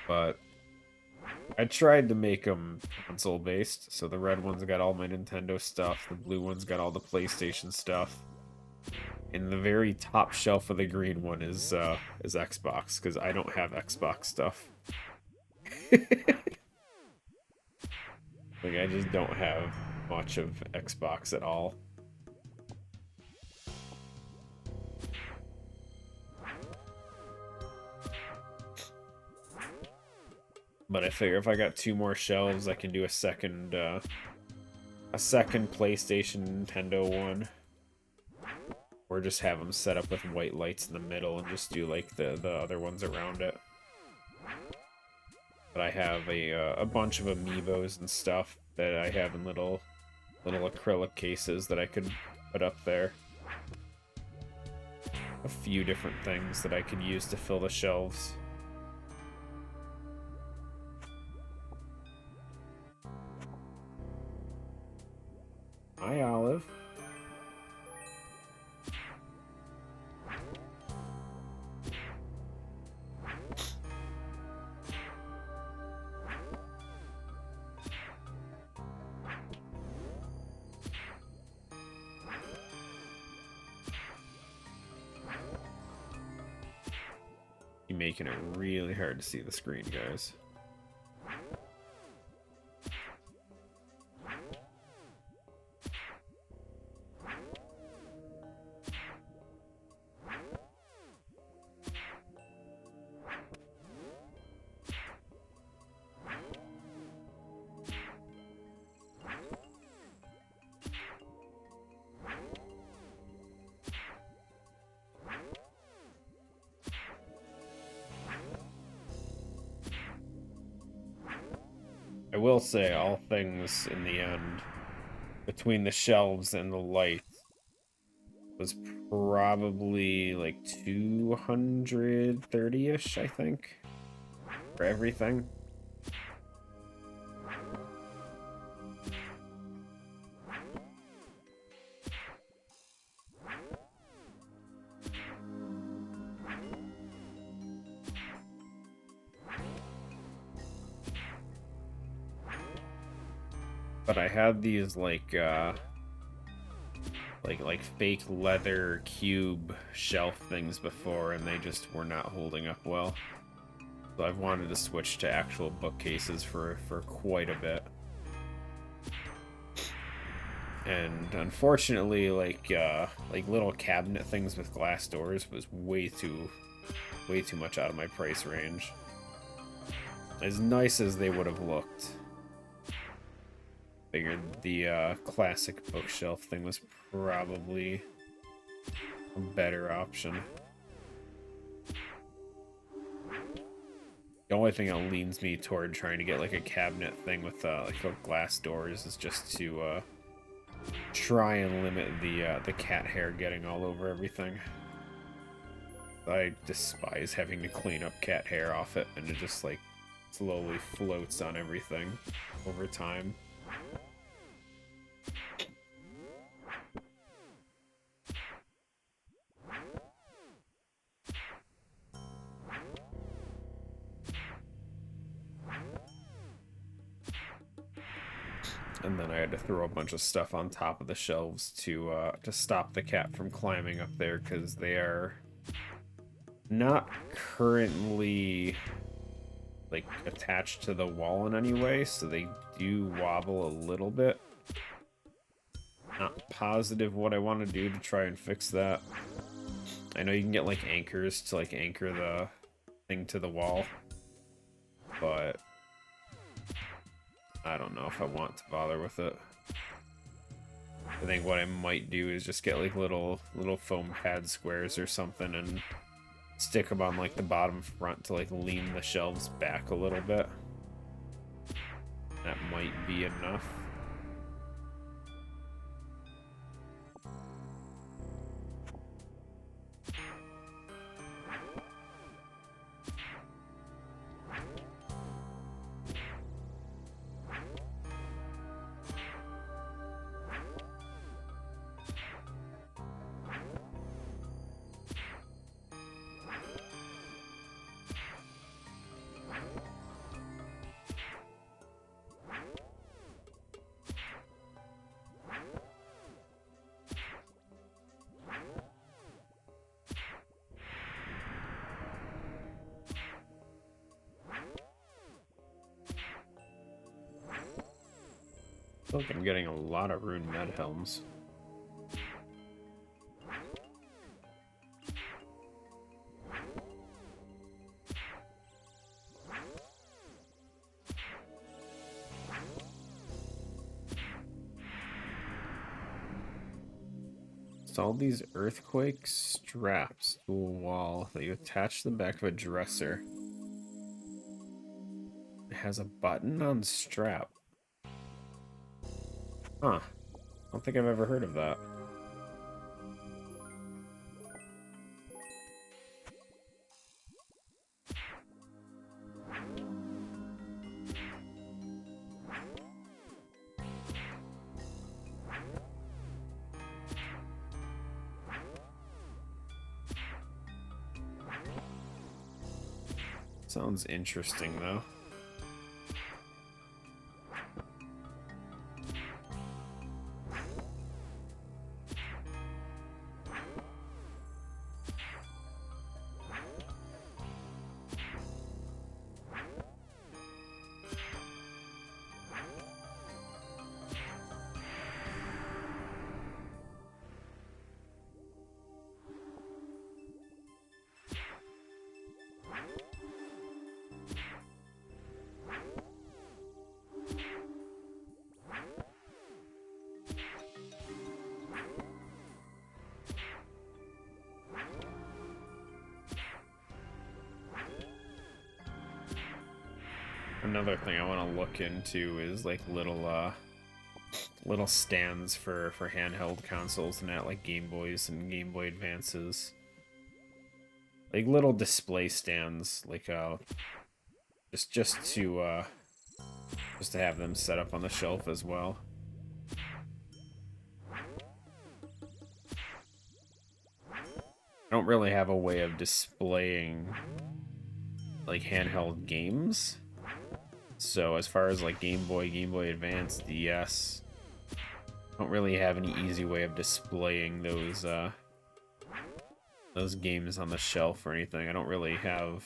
But I tried to make them console-based, so the red one's got all my Nintendo stuff, the blue one's got all the PlayStation stuff. And the very top shelf of the green one is Xbox, because I don't have Xbox stuff. Like, I just don't have much of Xbox at all. But I figure if I got 2 more shelves, I can do a second PlayStation Nintendo one. Or just have them set up with white lights in the middle and just do like the other ones around it. But I have a bunch of amiibos and stuff that I have in little acrylic cases that I could put up there. A few different things that I could use to fill the shelves. Hi, Olive. You're making it really hard to see the screen, guys. I will say, all things in the end, between the shelves and the lights, was probably like 230-ish, I think, for everything. But I had these like like fake leather cube shelf things before, and they just were not holding up well. So I've wanted to switch to actual bookcases for quite a bit. And unfortunately, like little cabinet things with glass doors was way too much out of my price range. As nice as they would have looked, figured the classic bookshelf thing was probably a better option. The only thing that leans me toward trying to get like a cabinet thing with like glass doors is just to try and limit the cat hair getting all over everything. I despise having to clean up cat hair off it, and it just like slowly floats on everything over time. And then I had to throw a bunch of stuff on top of the shelves to stop the cat from climbing up there, because they are not currently like attached to the wall in any way, so they do wobble a little bit. Not positive what I want to do to try and fix that. I know you can get like anchors to like anchor the thing to the wall, but I don't know if I want to bother with it. I think what I might do is just get like little foam pad squares or something and stick them on like the bottom front to like lean the shelves back a little bit. That might be enough. I feel like I'm getting a lot of rune med helms. Install these earthquake straps to a wall that you attach to the back of a dresser. It has a button on strap. Huh. I don't think I've ever heard of that. Sounds interesting, though. Another thing I want to look into is like little stands for handheld consoles and that, like Game Boys and Game Boy Advances. Like little display stands, like just to have them set up on the shelf as well. I don't really have a way of displaying like handheld games. So as far as like Game Boy, Game Boy Advance, DS, don't really have any easy way of displaying those games on the shelf or anything. I don't really have.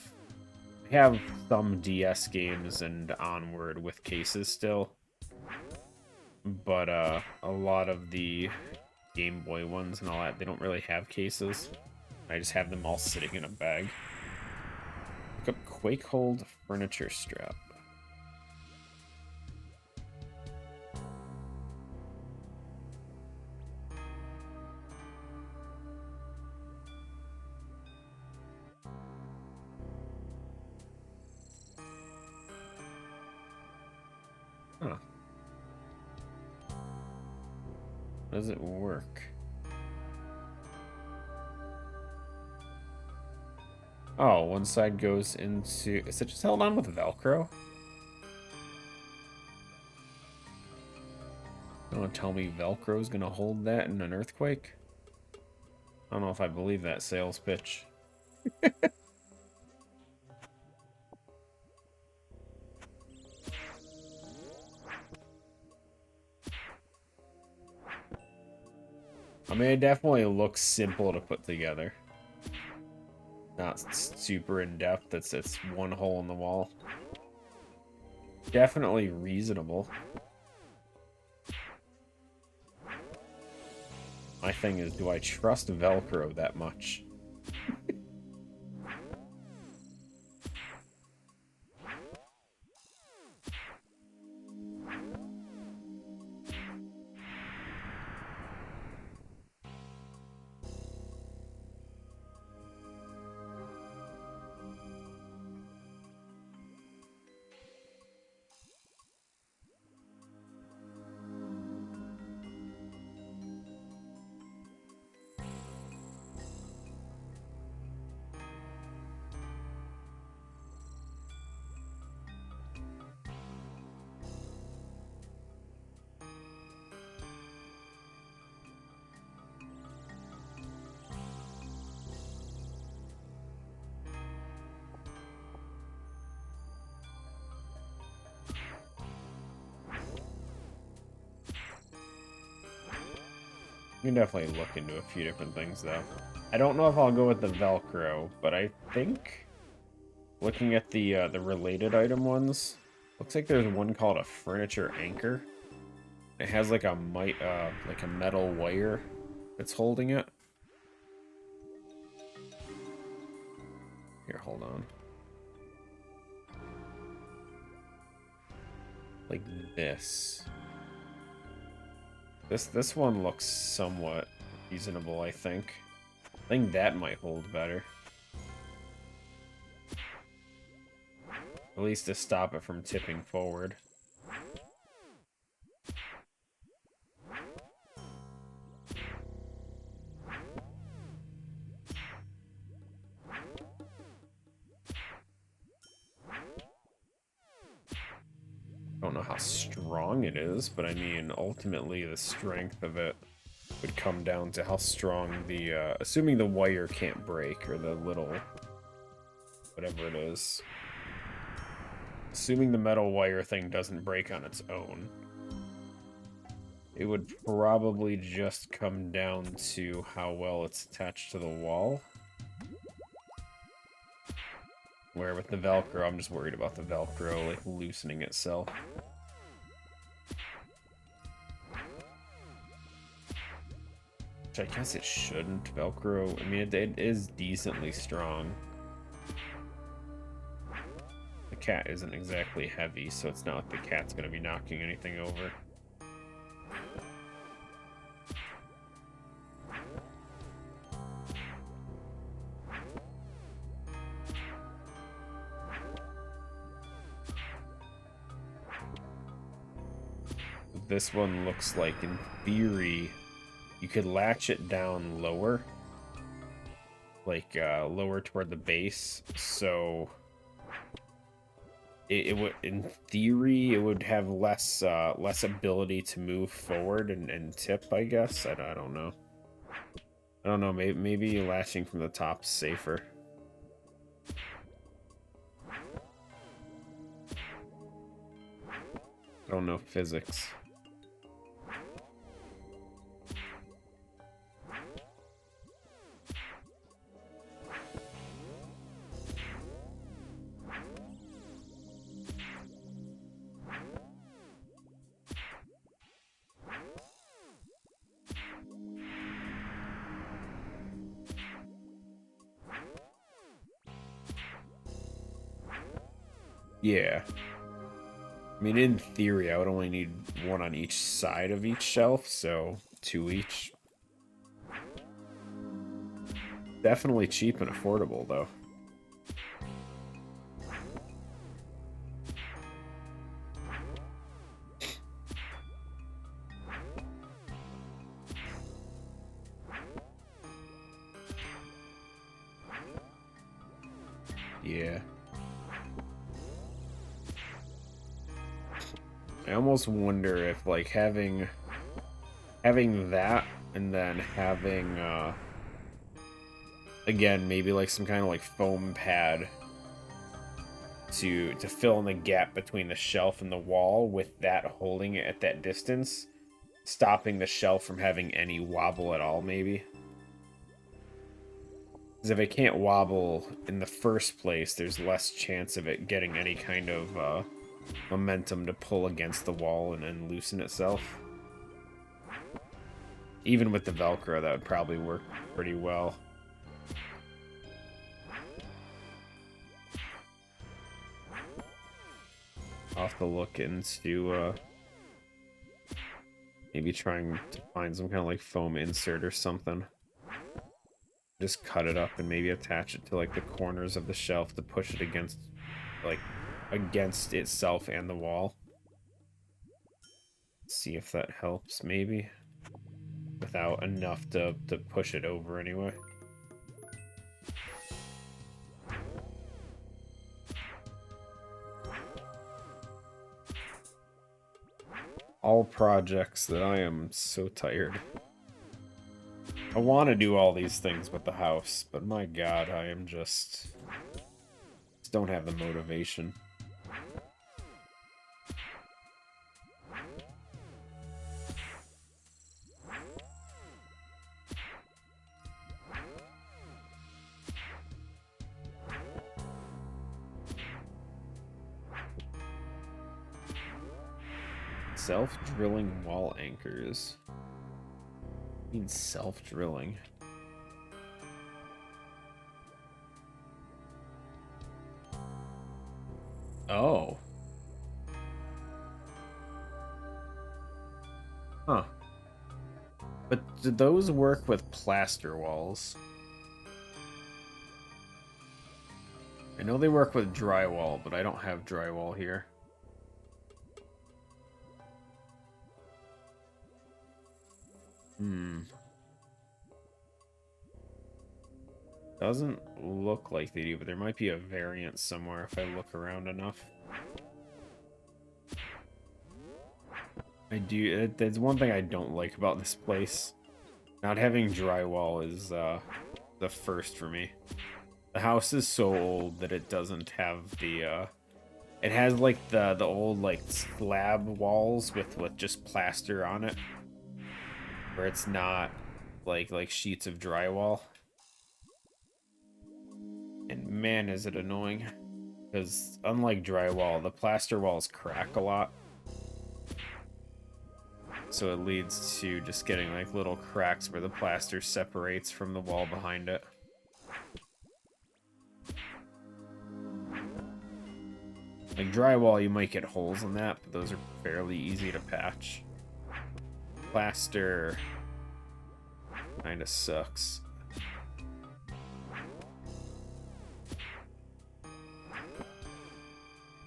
I have some DS games and Onward with cases still, but a lot of the Game Boy ones and all that, they don't really have cases. I just have them all sitting in a bag. Look up Quakehold furniture strap. Huh. How does it work? Oh, one side goes into... Is it just held on with Velcro? You want to tell me Velcro's gonna hold that in an earthquake? I don't know if I believe that sales pitch. I mean, it definitely looks simple to put together. Not super in-depth, it's one hole in the wall. Definitely reasonable. My thing is, do I trust Velcro that much? You can definitely look into a few different things, though. I don't know if I'll go with the Velcro, but I think looking at the related item ones, looks like there's one called a furniture anchor. It has like a metal wire that's holding it. Here, hold on. Like this. This one looks somewhat reasonable, I think. I think that might hold better. At least to stop it from tipping forward. I don't know how strong it is, but I mean, ultimately the strength of it would come down to how strong the, assuming the wire can't break, or the little, whatever it is. Assuming the metal wire thing doesn't break on its own, it would probably just come down to how well it's attached to the wall. Where with the Velcro, I'm just worried about the Velcro, like, loosening itself. Which I guess it shouldn't. Velcro, I mean, it is decently strong. The cat isn't exactly heavy, so it's not like the cat's gonna be knocking anything over. This one looks like, in theory, you could latch it down lower. Like, lower toward the base, so... It would, in theory, it would have less ability to move forward and tip, I guess. I don't know. I don't know, maybe latching from the top's safer. I don't know physics. Yeah. I mean, in theory, I would only need one on each side of each shelf, so 2 each. Definitely cheap and affordable, though. Yeah. I almost wonder if, like, having that and then having, again, maybe like some kind of like foam pad to fill in the gap between the shelf and the wall, with that holding it at that distance, stopping the shelf from having any wobble at all, maybe. Because if it can't wobble in the first place, there's less chance of it getting any kind of momentum to pull against the wall and loosen itself. Even with the Velcro, that would probably work pretty well. I'll have to look into maybe trying to find some kind of like foam insert or something. Just cut it up and maybe attach it to like the corners of the shelf to push it against, like, against itself and the wall. See if that helps, maybe. Without enough to push it over anyway. All projects that I am so tired. I want to do all these things with the house, but my god, I am just don't have the motivation. Self-drilling wall anchors. I mean, self-drilling. Oh. Huh. But do those work with plaster walls? I know they work with drywall, but I don't have drywall here. Doesn't look like they do, but there might be a variant somewhere if I look around enough. I do. There's one thing I don't like about this place. Not having drywall is the first for me. The house is so old that it doesn't have the it has like the old like slab walls with just plaster on it, where it's not like sheets of drywall. And man, is it annoying, because unlike drywall, the plaster walls crack a lot. So it leads to just getting like little cracks where the plaster separates from the wall behind it. Like drywall, you might get holes in that, but those are fairly easy to patch. Plaster kinda sucks.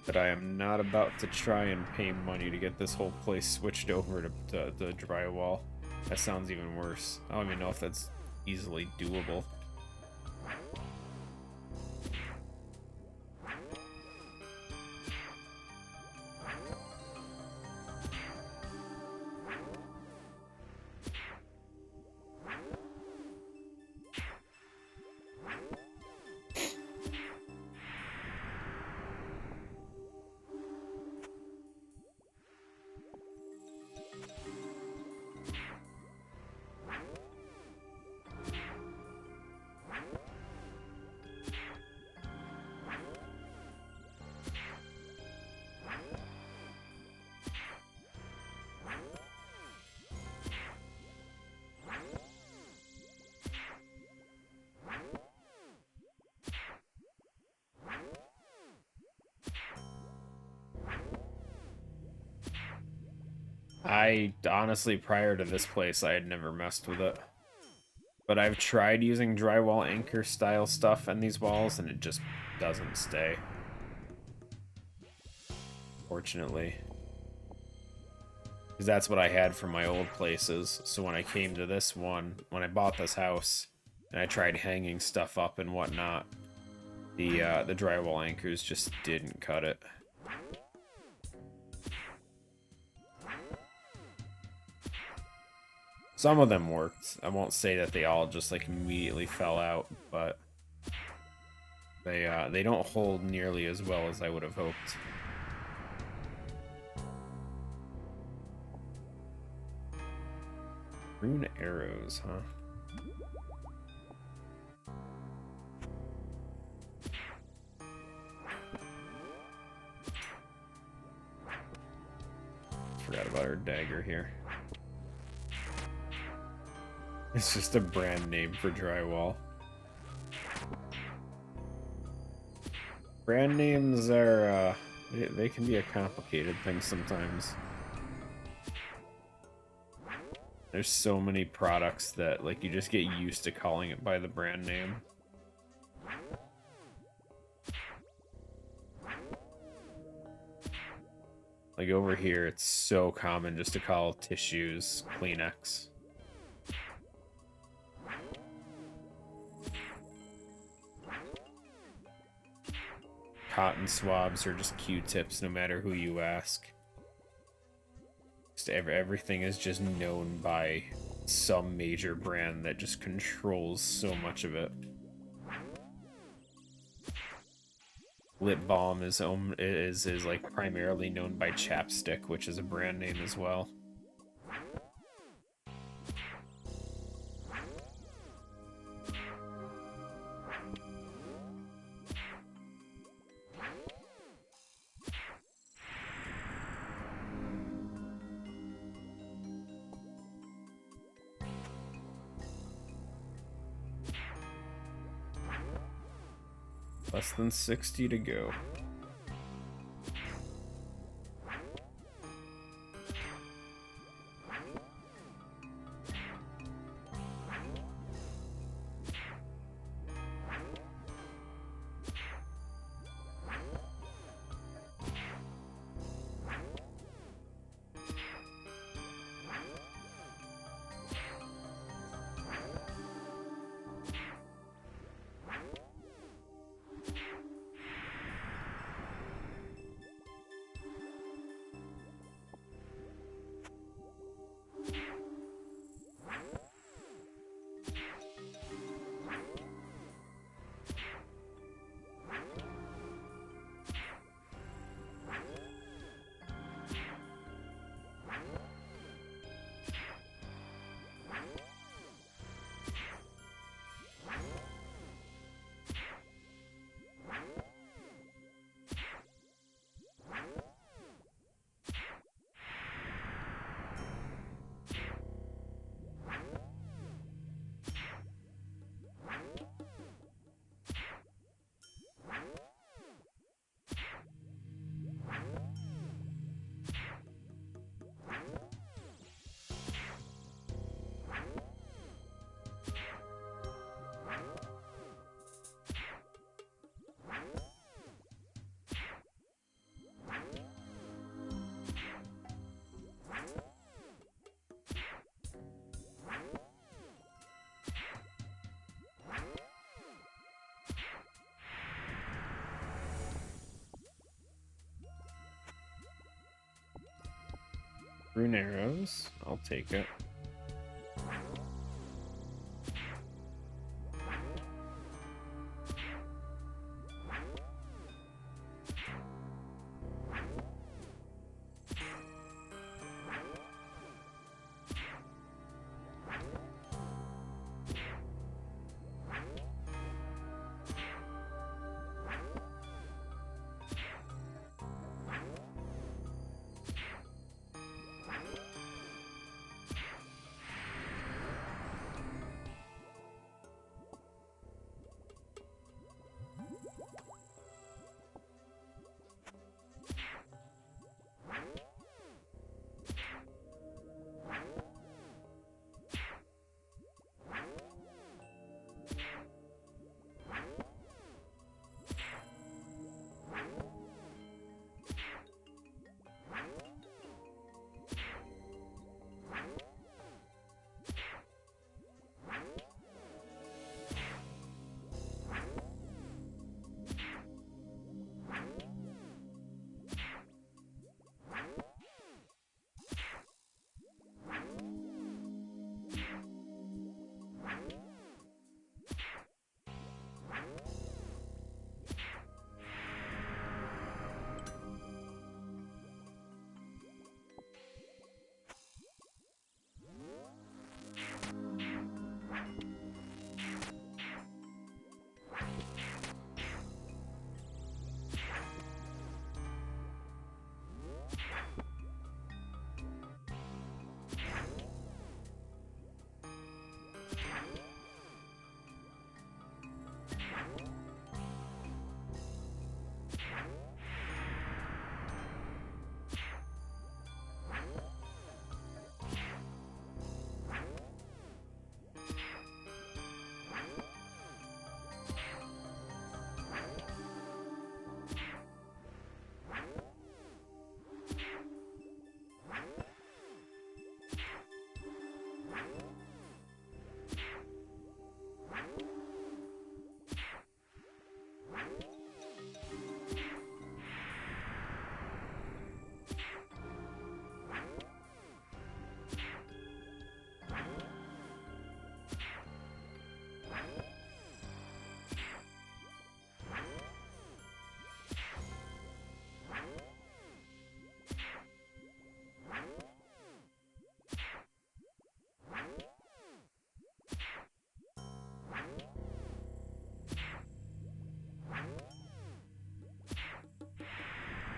But I am not about to try and pay money to get this whole place switched over to drywall. That sounds even worse. I don't even know if that's easily doable. I honestly, prior to this place, I had never messed with it. But I've tried using drywall anchor style stuff in these walls, and it just doesn't stay. Fortunately. Because that's what I had from my old places. So when I came to this one, when I bought this house, and I tried hanging stuff up and whatnot, the drywall anchors just didn't cut it. Some of them worked. I won't say that they all just like immediately fell out, but they don't hold nearly as well as I would have hoped. Rune arrows, huh? Forgot about our dagger here. It's just a brand name for drywall. Brand names are, they can be a complicated thing sometimes. There's so many products that, like, you just get used to calling it by the brand name. Like, over here, it's so common just to call tissues Kleenex. Cotton swabs are just Q-tips, no matter who you ask. Just everything is just known by some major brand that just controls so much of it. Lip balm is like primarily known by Chapstick, which is a brand name as well. Less than 60 to go. Rune arrows, I'll take it.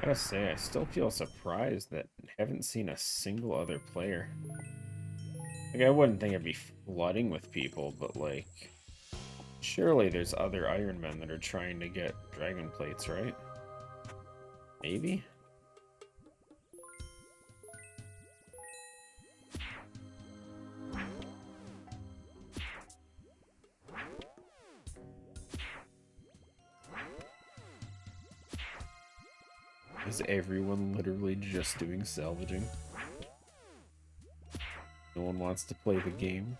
Gotta say, I still feel surprised that I haven't seen a single other player. Like, I wouldn't think it'd be flooding with people, but like, surely there's other Ironmen that are trying to get dragon plates, right? Maybe? Is everyone literally just doing salvaging? No one wants to play the game?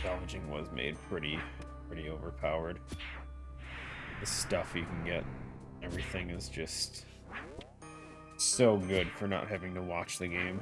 Salvaging was made pretty overpowered. The stuff you can get, everything is just so good for not having to watch the game.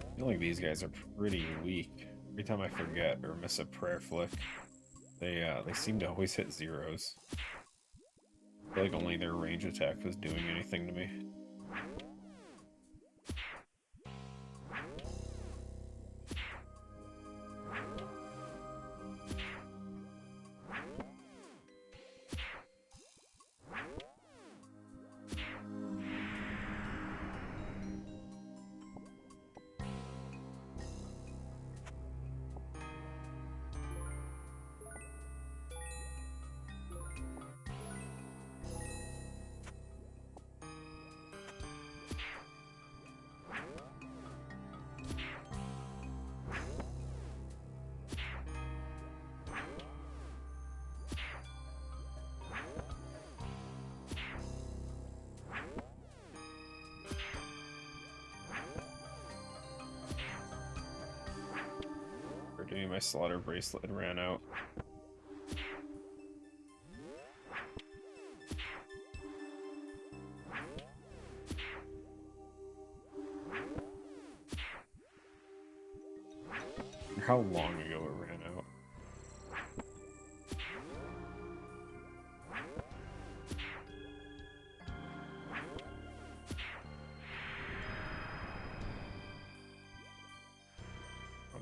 I feel like these guys are pretty weak. Every time I forget or miss a prayer flick, they seem to always hit zeros. I feel like only their range attack was doing anything to me. My slaughter bracelet ran out. How long ago it ran out?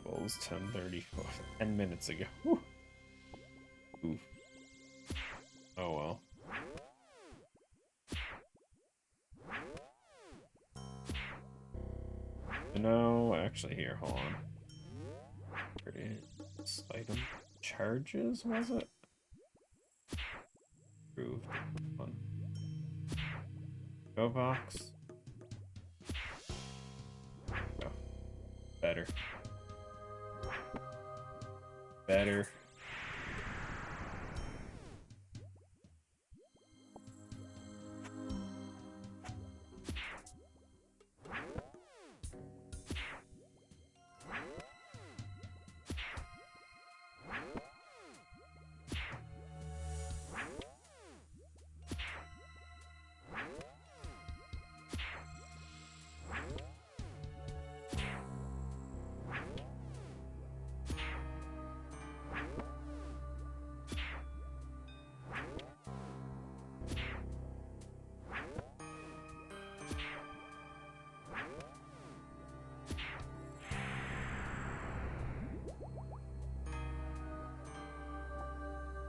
Albelz 10:30, 10 minutes ago. Whew. Oof. Oh well. No, actually, here, hold on. This item charges, was it? Approved. One. Go box. Go. Better. Better.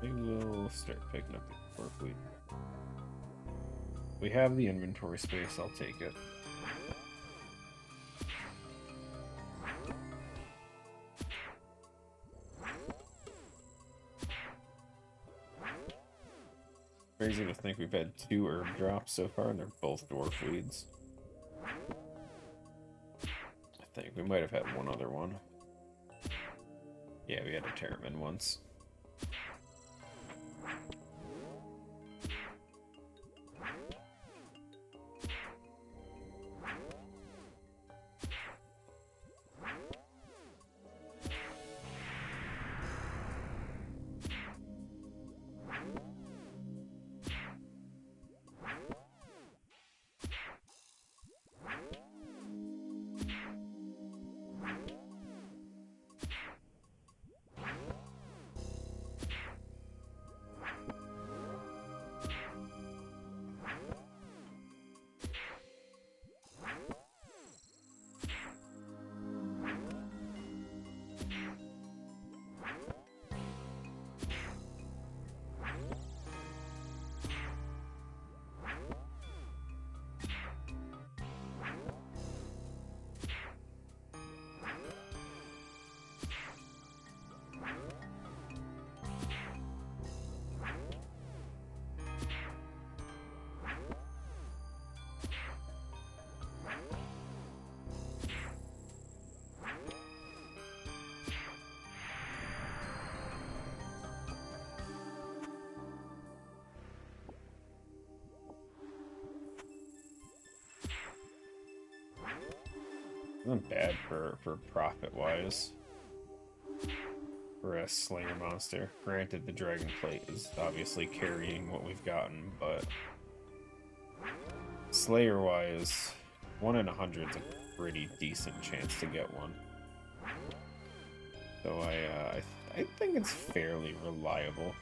We'll start picking up the core fleet. We have the inventory space, I'll take it. Crazy to think we've had 2 herb drops so far, and they're both dwarf leads. I think think we might have had one other one. Yeah, we had a Terramin once. Not bad for profit-wise for a Slayer monster. Granted, the Dragon Plate is obviously carrying what we've gotten, but Slayer-wise, 1 in 100 is a pretty decent chance to get one. So I think it's fairly reliable.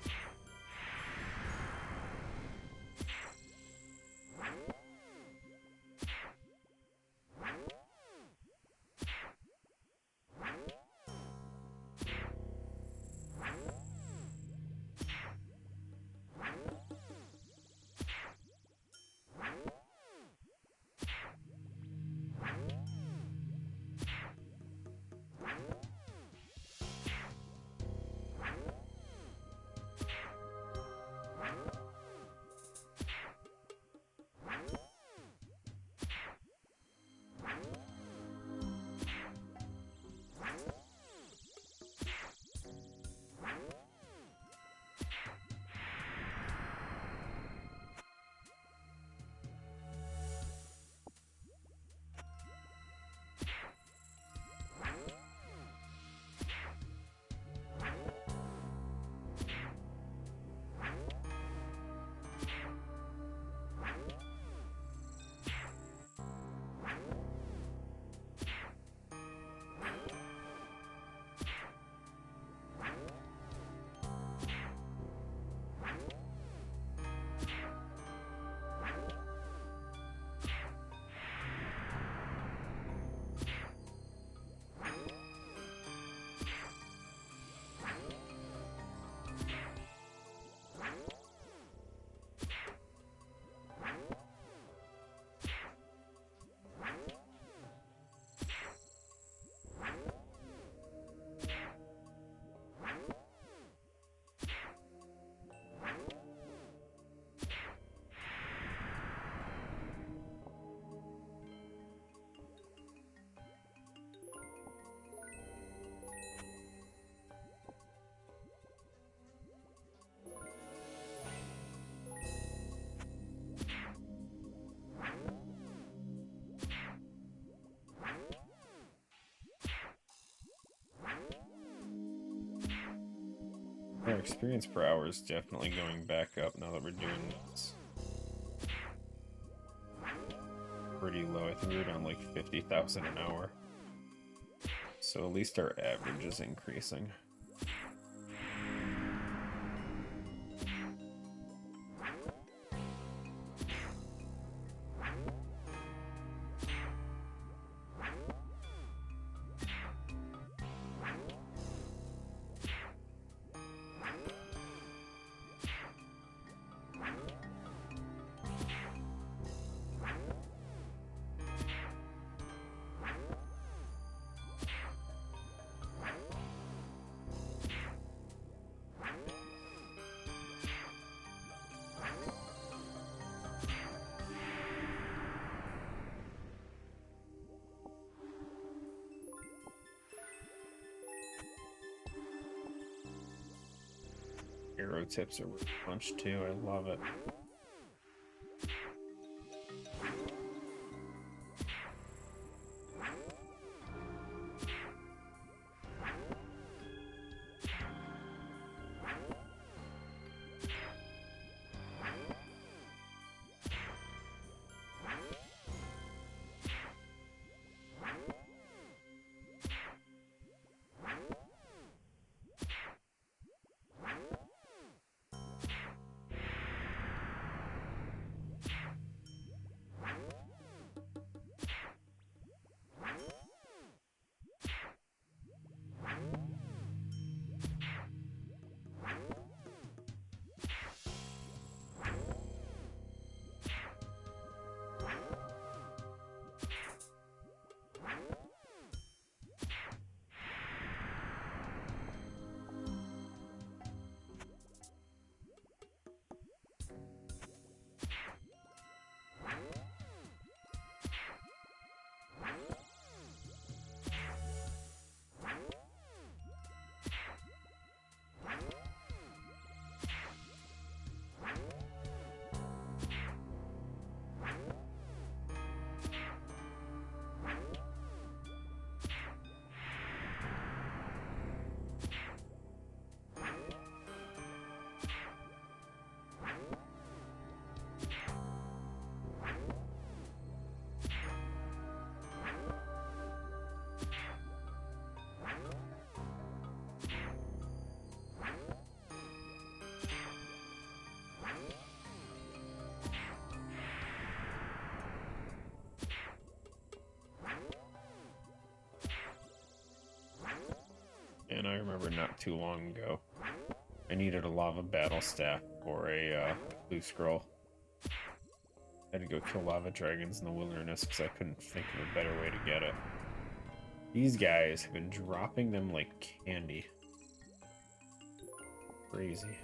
Our experience per hour is definitely going back up now that we're doing this. Pretty low. I think we're down like 50,000 an hour. So at least our average is increasing. arrow tips are punched too. I love it. And I remember not too long ago, I needed a lava battle staff for a blue scroll. I had to go kill lava dragons in the wilderness because I couldn't think of a better way to get it. These guys have been dropping them like candy. Crazy.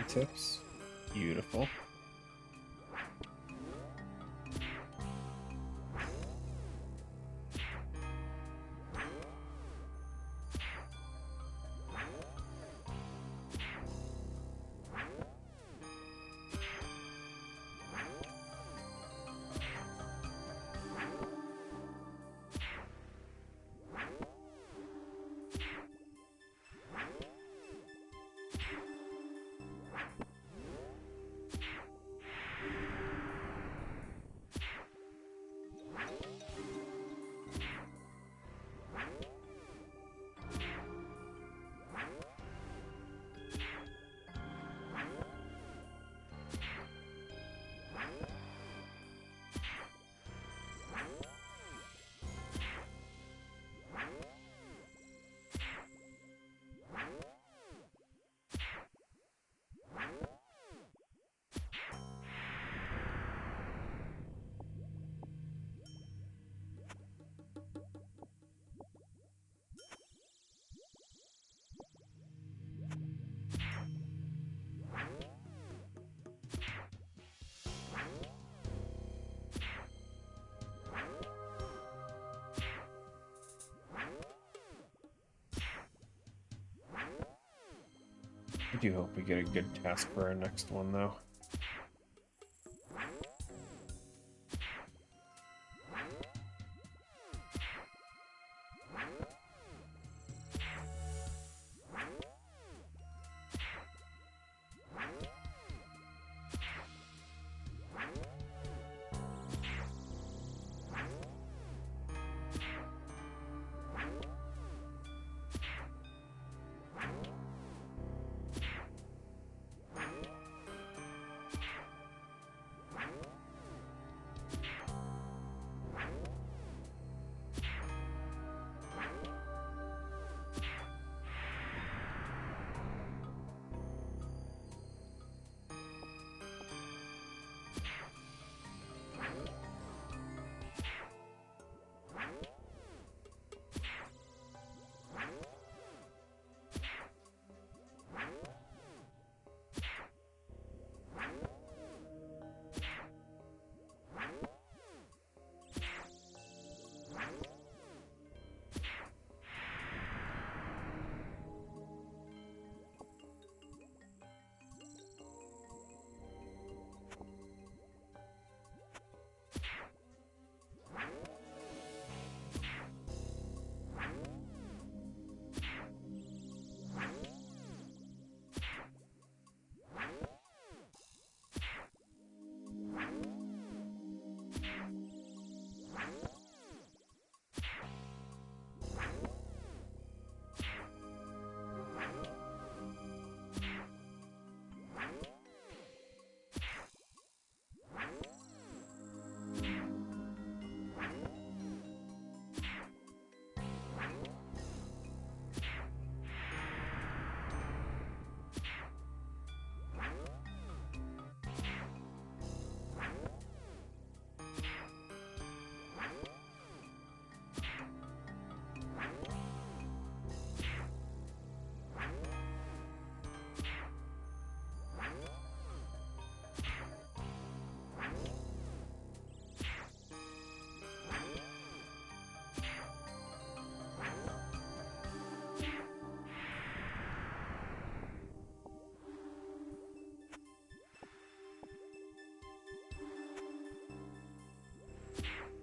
Tips. Beautiful. I do hope we get a good task for our next one, though.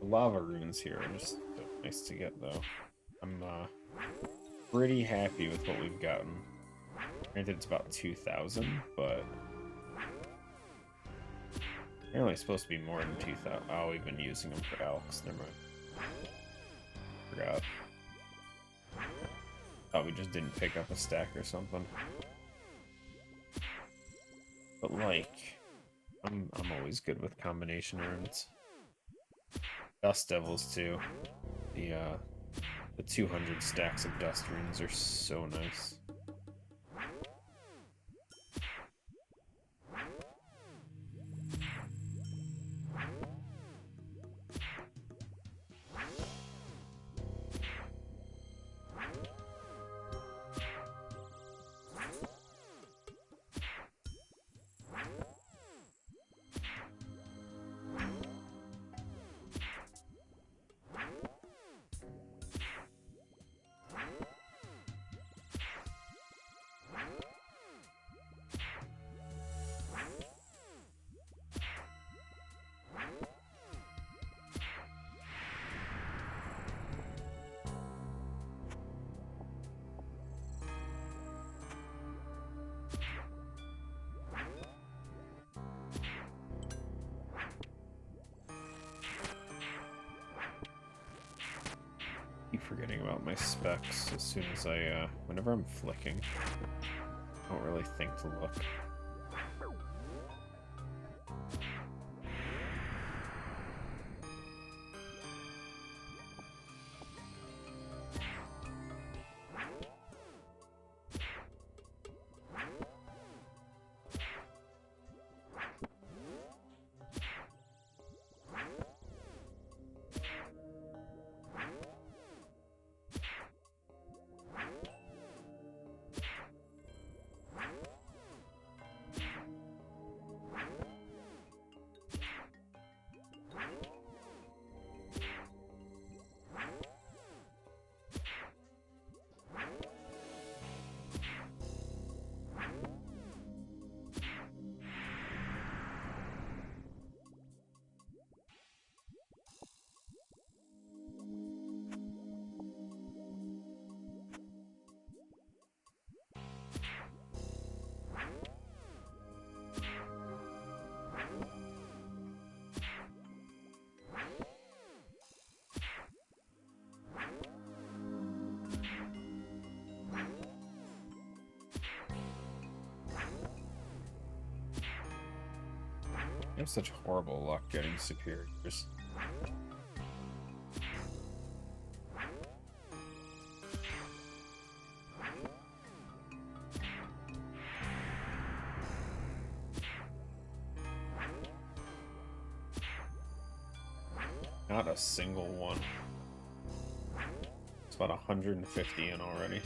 The lava runes here are just so nice to get, though. I'm pretty happy with what we've gotten. Granted, it's about 2,000, but apparently it's supposed to be more than 2,000. Oh, we've been using them for Alex. Never mind. Forgot. Thought we just didn't pick up a stack or something. But like, I'm always good with combination runes. Dust Devils too. The 200 stacks of dust runes are so nice. Keep forgetting about my specs as soon as whenever I'm flicking. I don't really think to look. I have such horrible luck getting superiors. Not a single one. It's about 150 in already.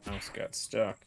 Mouse got stuck.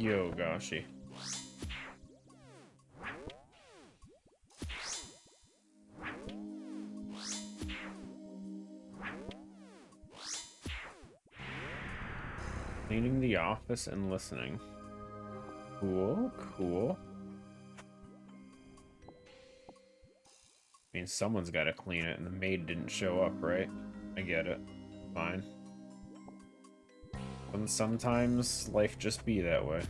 Yo, goshi. Cleaning the office and listening. Cool, cool. I mean, someone's got to clean it, and the maid didn't show up, right? I get it. Fine. And sometimes life just be that way.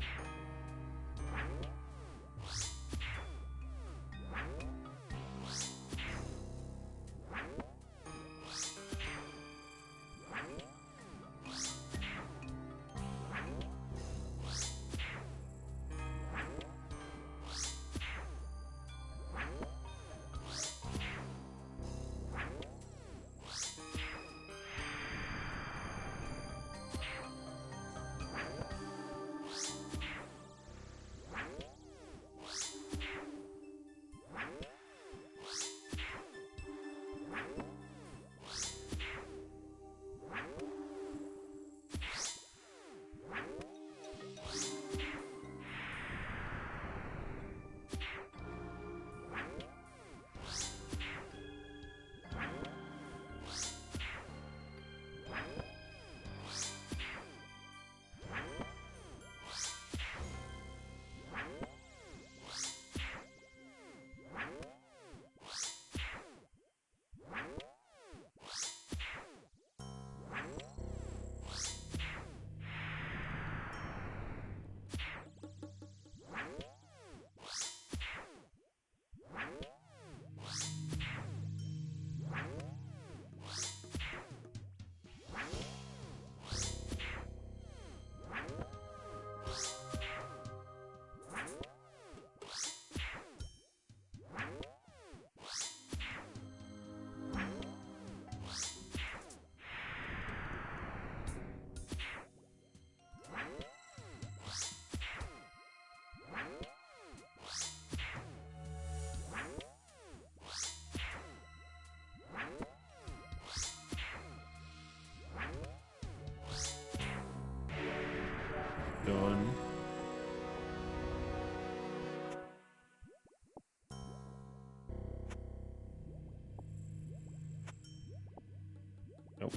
Nope.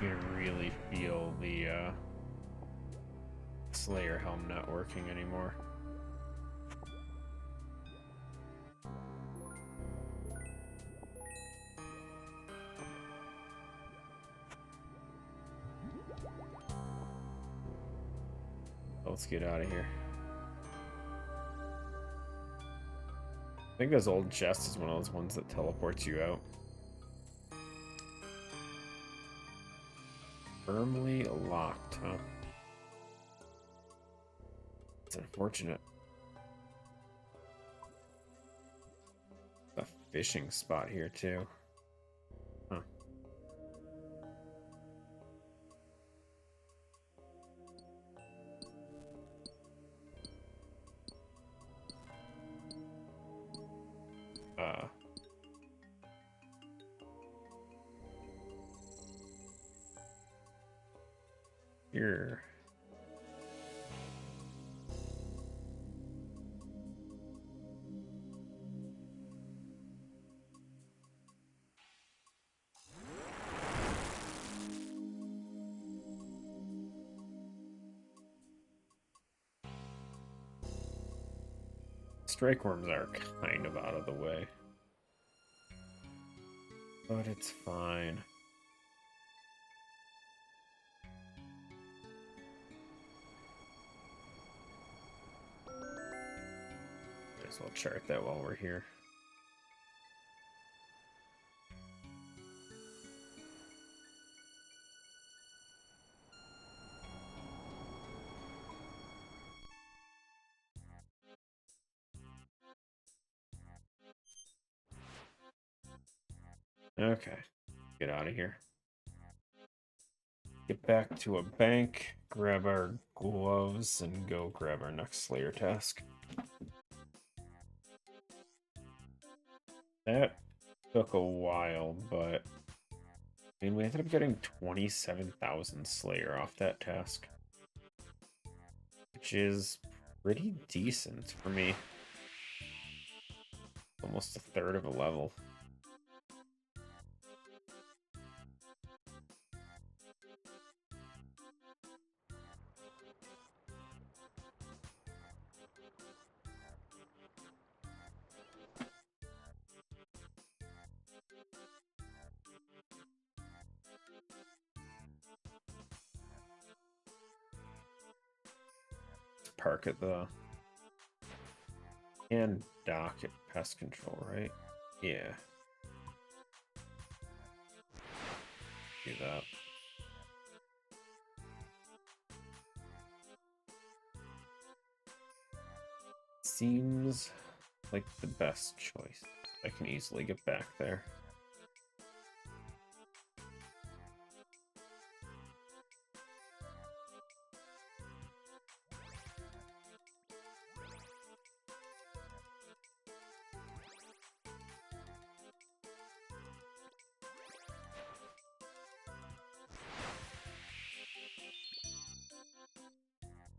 You can really feel the Slayer helm not working anymore. Let's get out of here. I think this old chest is one of those ones that teleports you out. Firmly locked, huh? It's unfortunate. A fishing spot here, too. Huh. Here. Strike worms are kind of out of the way. But it's fine. Guess we'll chart that while we're here. Okay, get out of here. Get back to a bank, grab our gloves, and go grab our next Slayer task. That took a while, but I mean, we ended up getting 27,000 Slayer off that task, which is pretty decent for me. Almost a third of a level. Park at the and dock at pest control, right? Yeah. Do that. Seems like the best choice. I can easily get back there.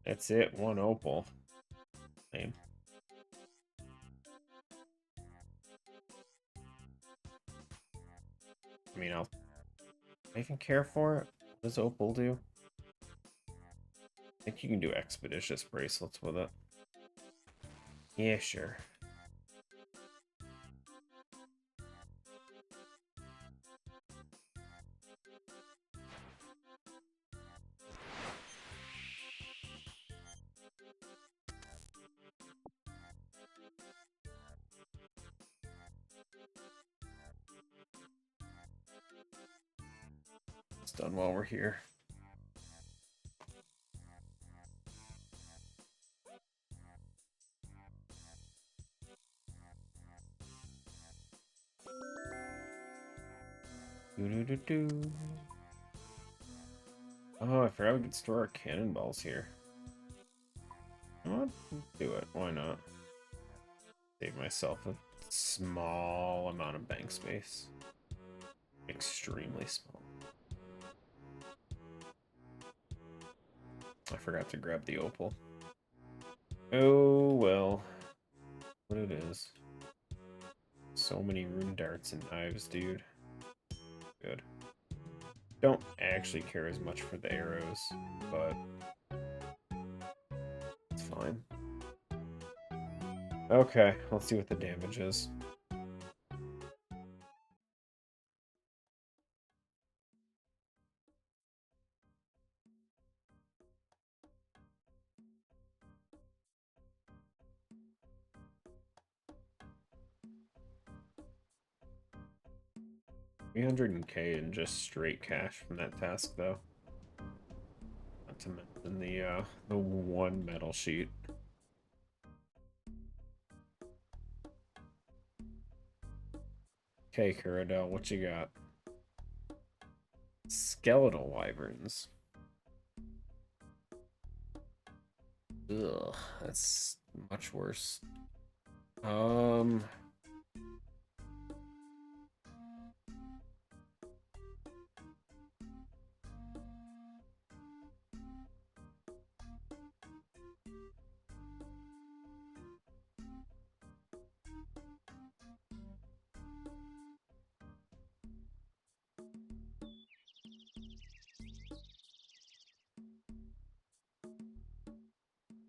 That's it, one opal. Lame. I mean, I even care for it. What does opal do? I think you can do expeditious bracelets with it. Yeah, sure. It's done while we're here. Doo-doo-doo-doo. Oh, I forgot we could store our cannonballs here. You know what? Do it. Why not? Save myself a small amount of bank space. Extremely small. I forgot to grab the opal. Oh, well. What it is. So many rune darts and knives, dude. Good. Don't actually care as much for the arrows, but it's fine. Okay, let's see what the damage is. $300K in just straight cash from that task, though. Not to mention the one metal sheet. Okay, Kuradel, what you got? Skeletal wyverns. Ugh, that's much worse.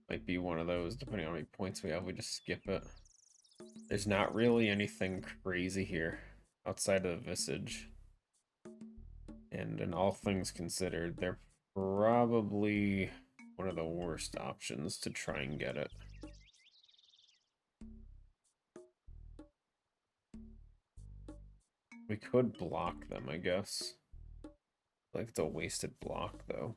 Might be one of those, depending on how many points we have, we just skip it. There's not really anything crazy here outside of the Visage. And in all things considered, they're probably one of the worst options to try and get it. We could block them, I guess. Like, it's a wasted block, though.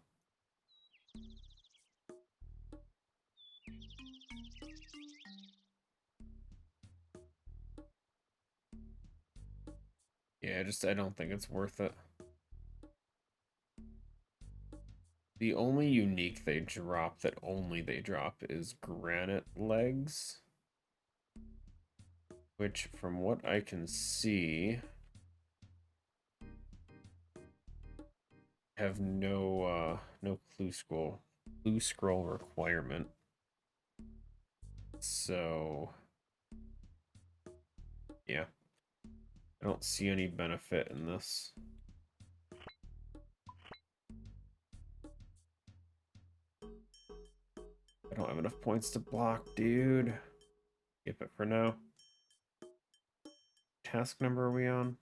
Yeah, I don't think it's worth it. The only unique they drop that only they drop is granite legs. Which, from what I can see, have no clue scroll requirement. So yeah, I don't see any benefit in this. I don't have enough points to block, dude. Skip it for now. Task number are we on?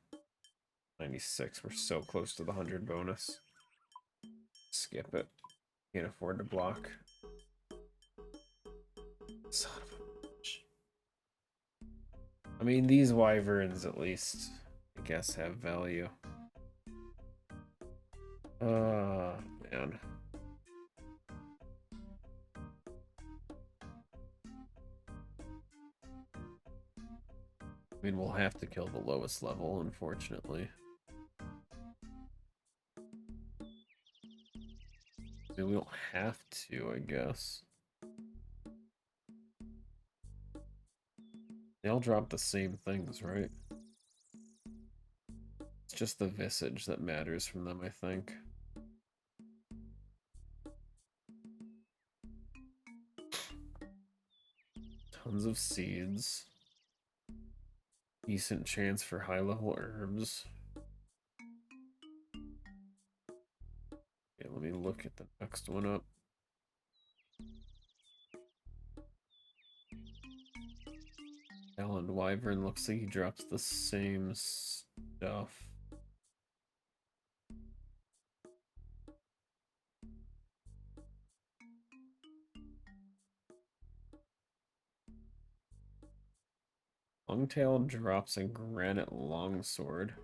96. We're so close to the 100 bonus. Skip it. Can't afford to block. Son of a bitch. I mean, these wyverns at least, I guess, have value. Man. I mean, we'll have to kill the lowest level, unfortunately. I mean, we don't have to, I guess. They all drop the same things, right? It's just the visage that matters from them, I think. Tons of seeds. Decent chance for high-level herbs. Okay, let me look at the next one up. Alan Wyvern looks like he drops the same stuff. Longtail drops a granite longsword.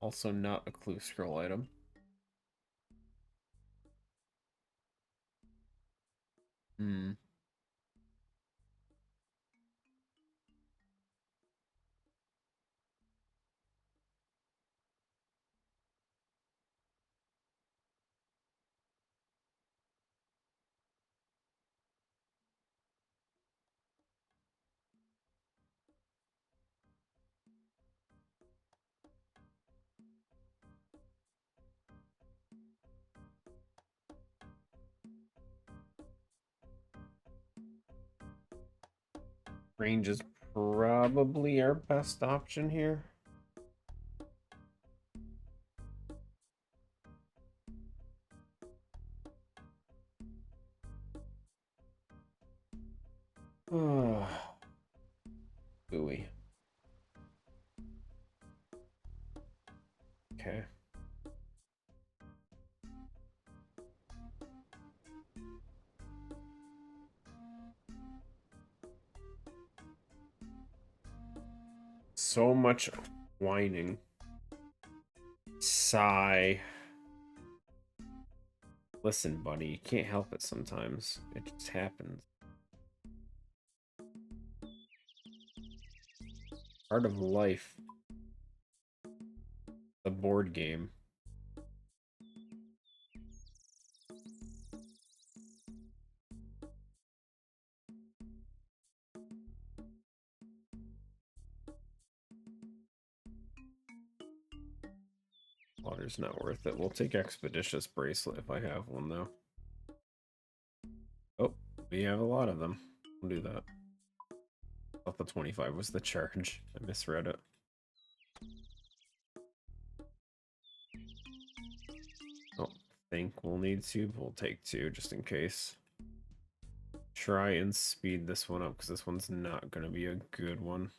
Also not a clue scroll item. Range is probably our best option here. Ooey. Okay. So much whining. Sigh. Listen, buddy, you can't help it sometimes. It just happens. Part of life. The board game. Water's not worth it. We'll take Expeditious Bracelet if I have one, though. Oh, we have a lot of them. We'll do that. I thought the 25 was the charge. I misread it. Don't think we'll need to, but we'll take 2 just in case. Try and speed this one up because this one's not going to be a good one.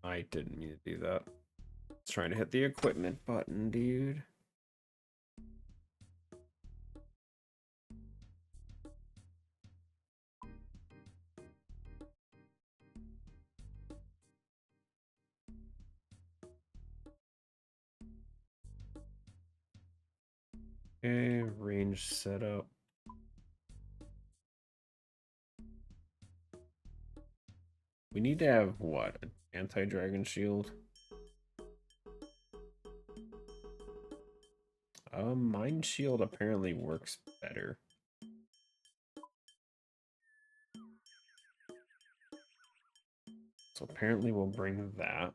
I didn't mean to do that. I was trying to hit the equipment button, dude. Okay, range setup. We need to have what? An anti-dragon shield? Mind shield apparently works better. So apparently we'll bring that.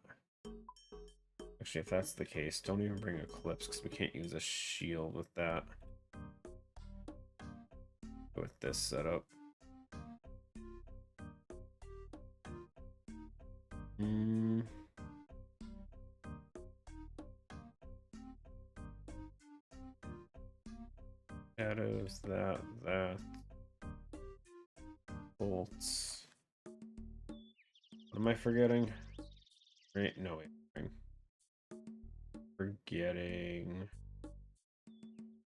Actually, if that's the case, don't even bring Eclipse because we can't use a shield with that. With this setup. Shadows, that. Bolts. What am I forgetting? Right, no, wait. Forgetting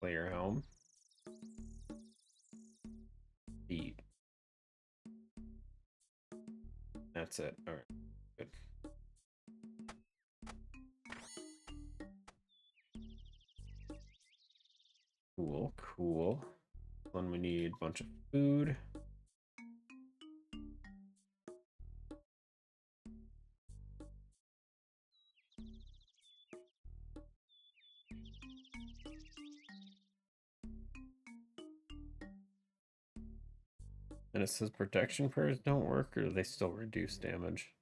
player helm. Feet. That's it. All right, good. Cool, cool. Then we need a bunch of food. And it says protection prayers don't work, or do they still reduce damage?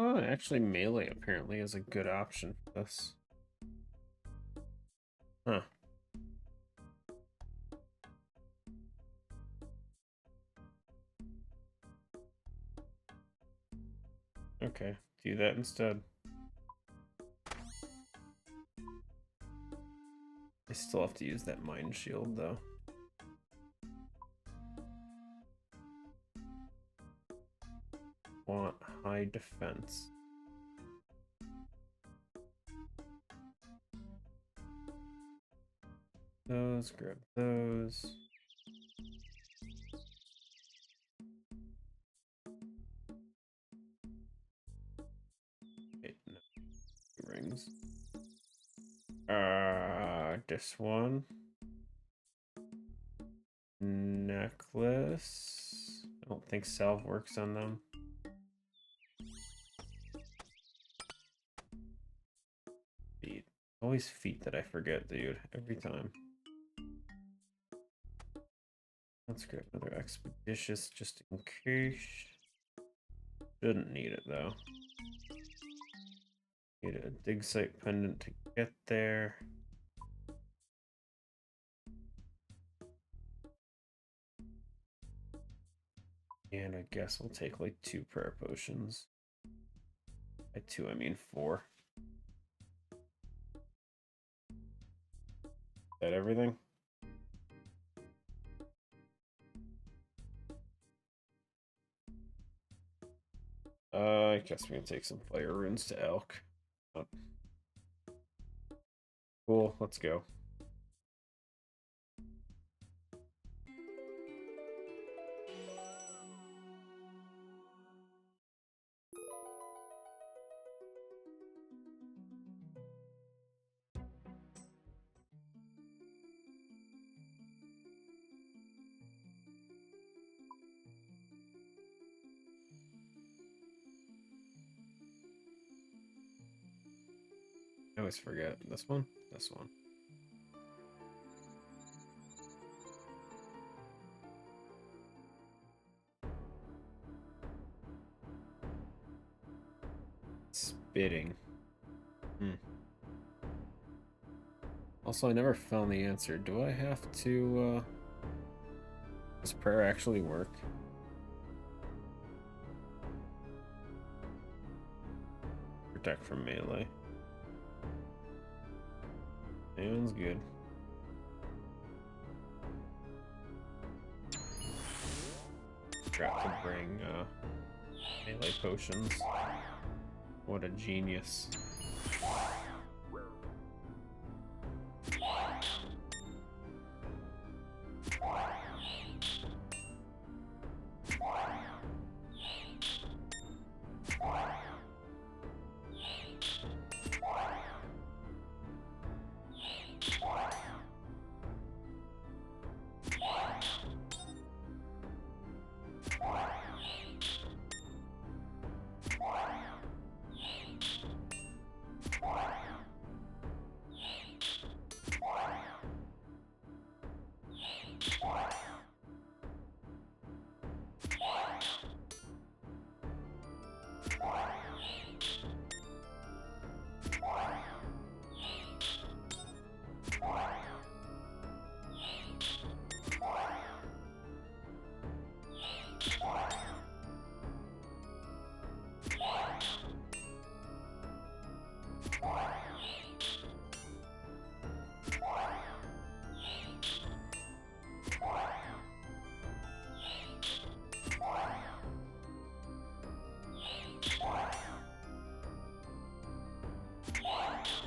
Oh, actually melee apparently is a good option for this. Huh. Okay, do that instead. I still have to use that mind shield though. defense. Those, grab those. Wait, no. Rings. This one. Necklace. I don't think salve works on them. Feet. Always feet that I forget, dude. Every time. Let's grab another expeditious just in case. Shouldn't need it though. Need a dig site pendant to get there. And I guess we'll take like 2 prayer potions. By 2, I mean 4. Is that everything? I guess we can take some fire runes to Elk. Oh. Cool, let's go. I always forget. This one? This one. Spitting. Also, I never found the answer. Do I have to, does prayer actually work? Protect from melee. Sounds good. Forgot to bring melee potions. What a genius.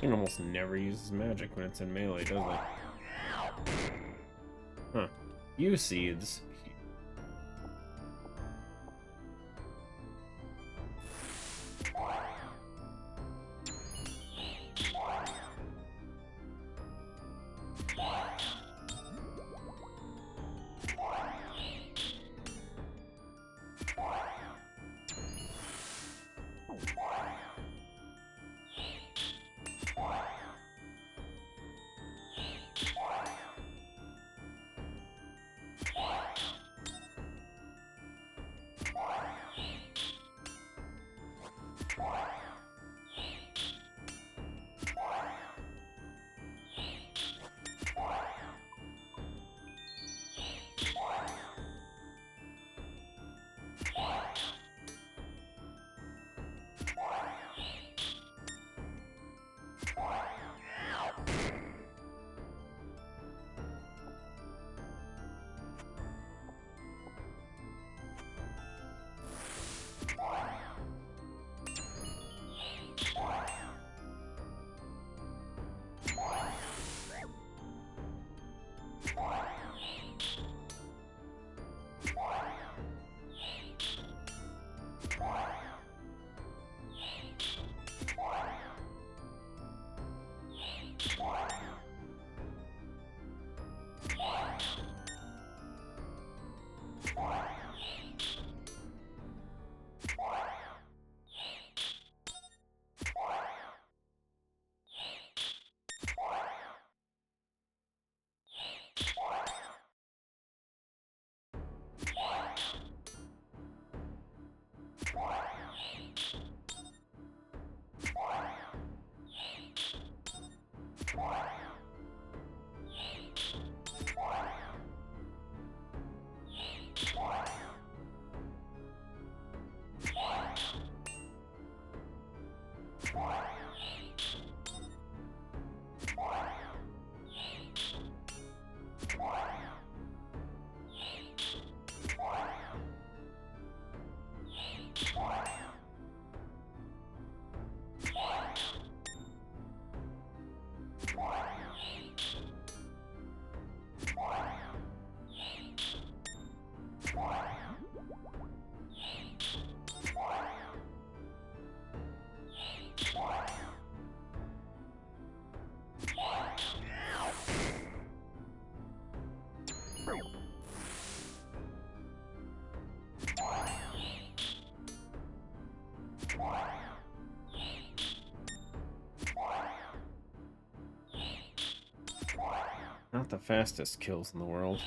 It almost never uses magic when it's in melee, does it? Huh. You seeds. Not the fastest kills in the world.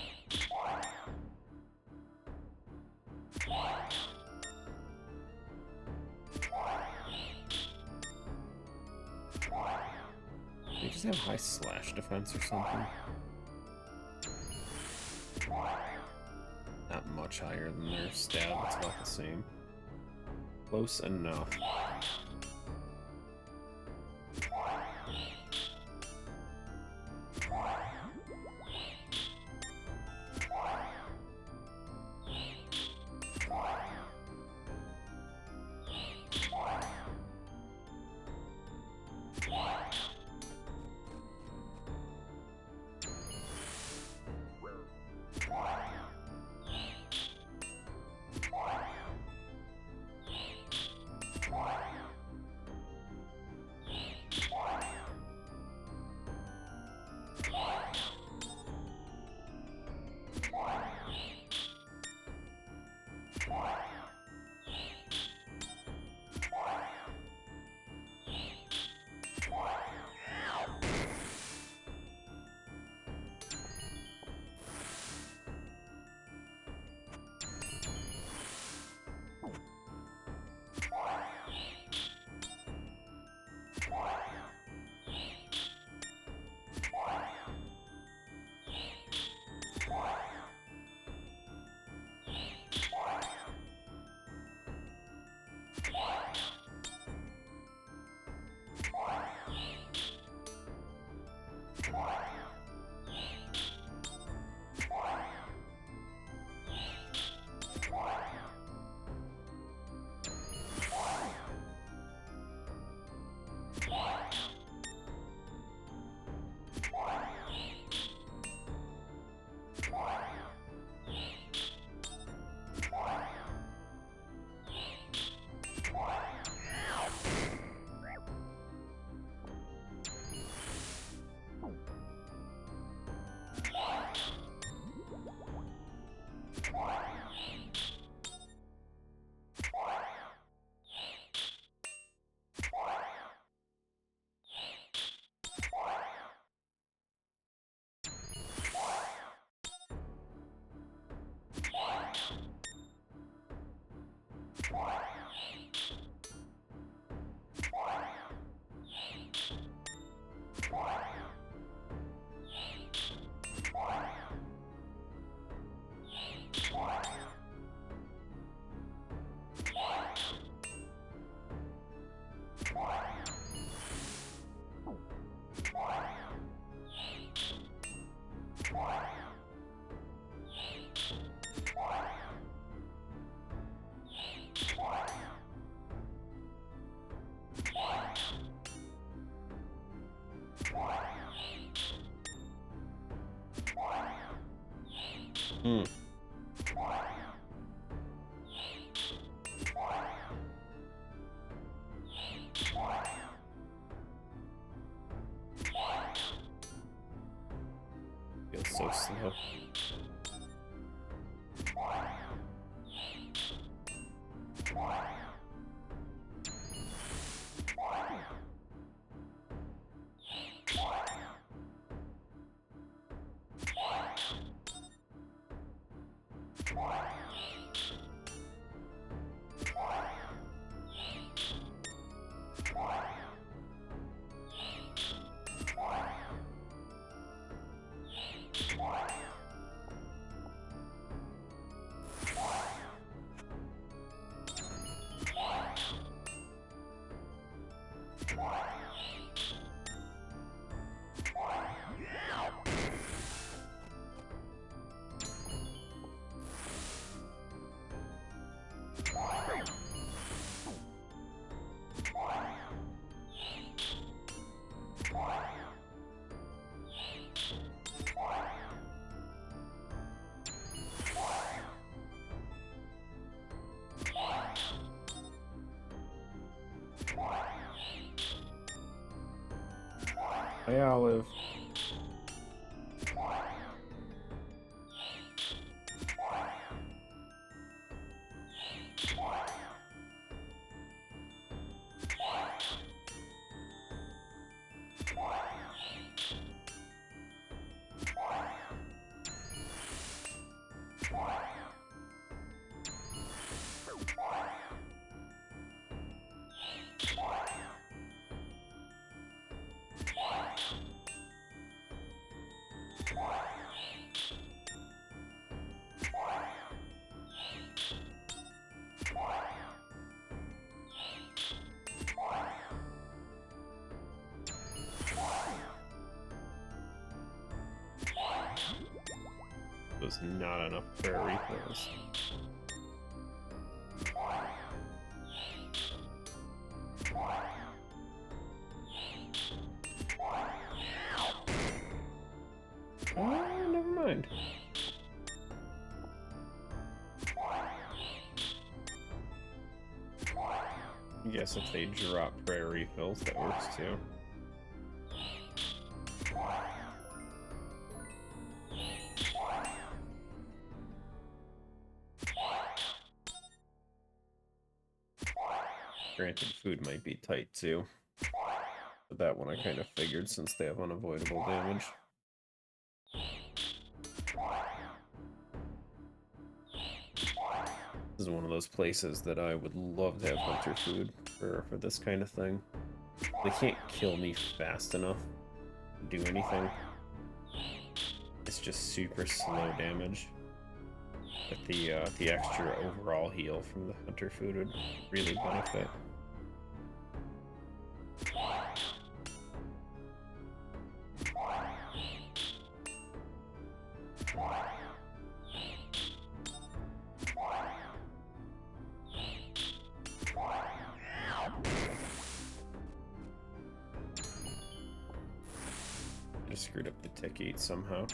They just have high slash defense or something. Not much higher than their stab, it's about the same. Close enough. Feels so slow. olive. Was not enough prayer refills. Oh, never mind. I guess if they drop prayer refills, that works too. Granted, food might be tight too. But that one I kind of figured since they have unavoidable damage. This is one of those places that I would love to have hunter food for this kind of thing. They can't kill me fast enough to do anything. It's just super slow damage. But the extra overall heal from the hunter food would really benefit. I just screwed up the tick eat somehow.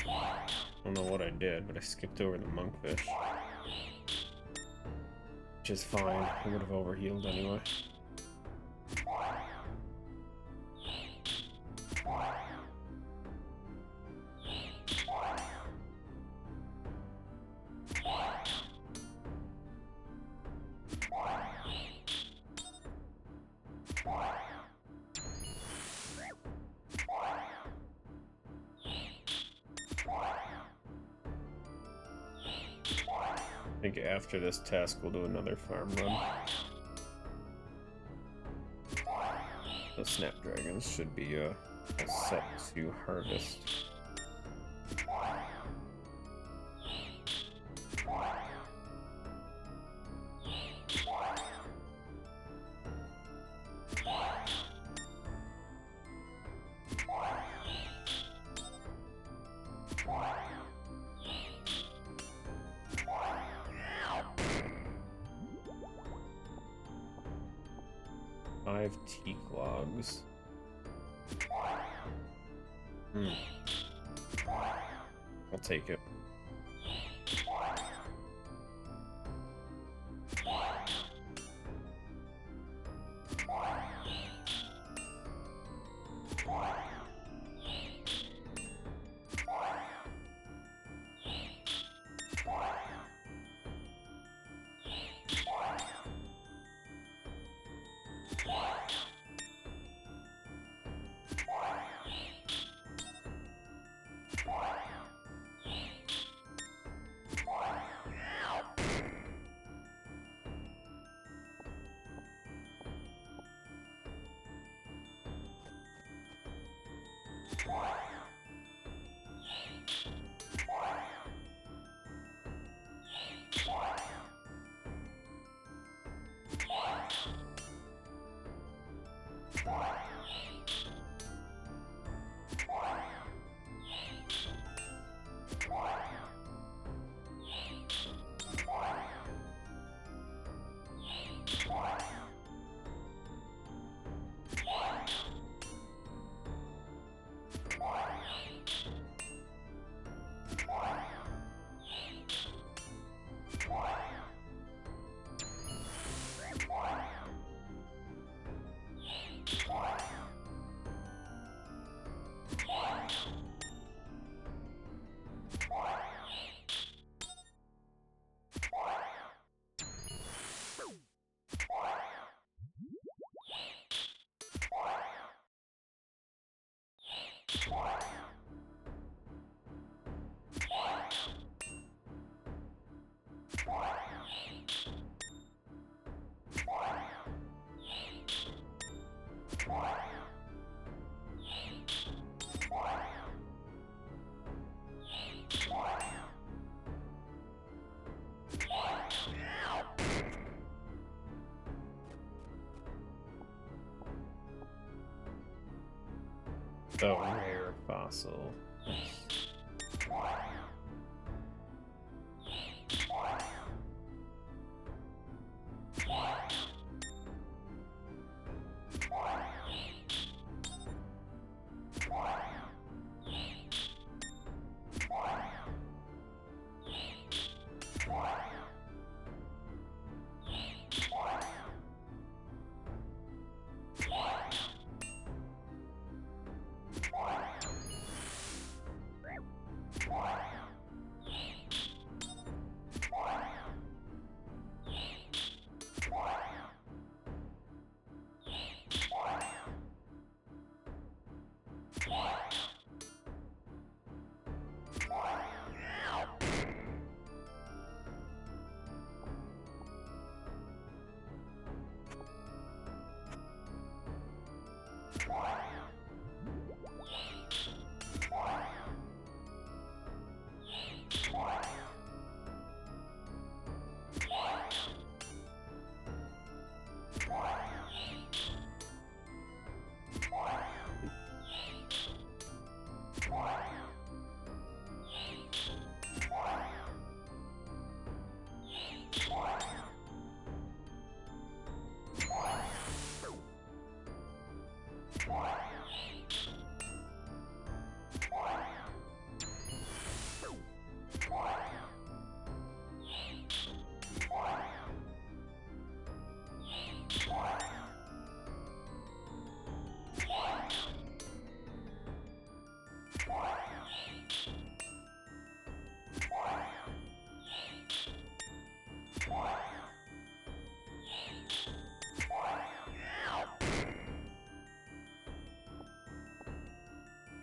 I don't know what I did, but I skipped over the monkfish. Which is fine. I would have overhealed anyway. I think after this task we'll do another farm run. The snapdragons should be set to harvest. Teak logs. I'll take it. The rare fossil.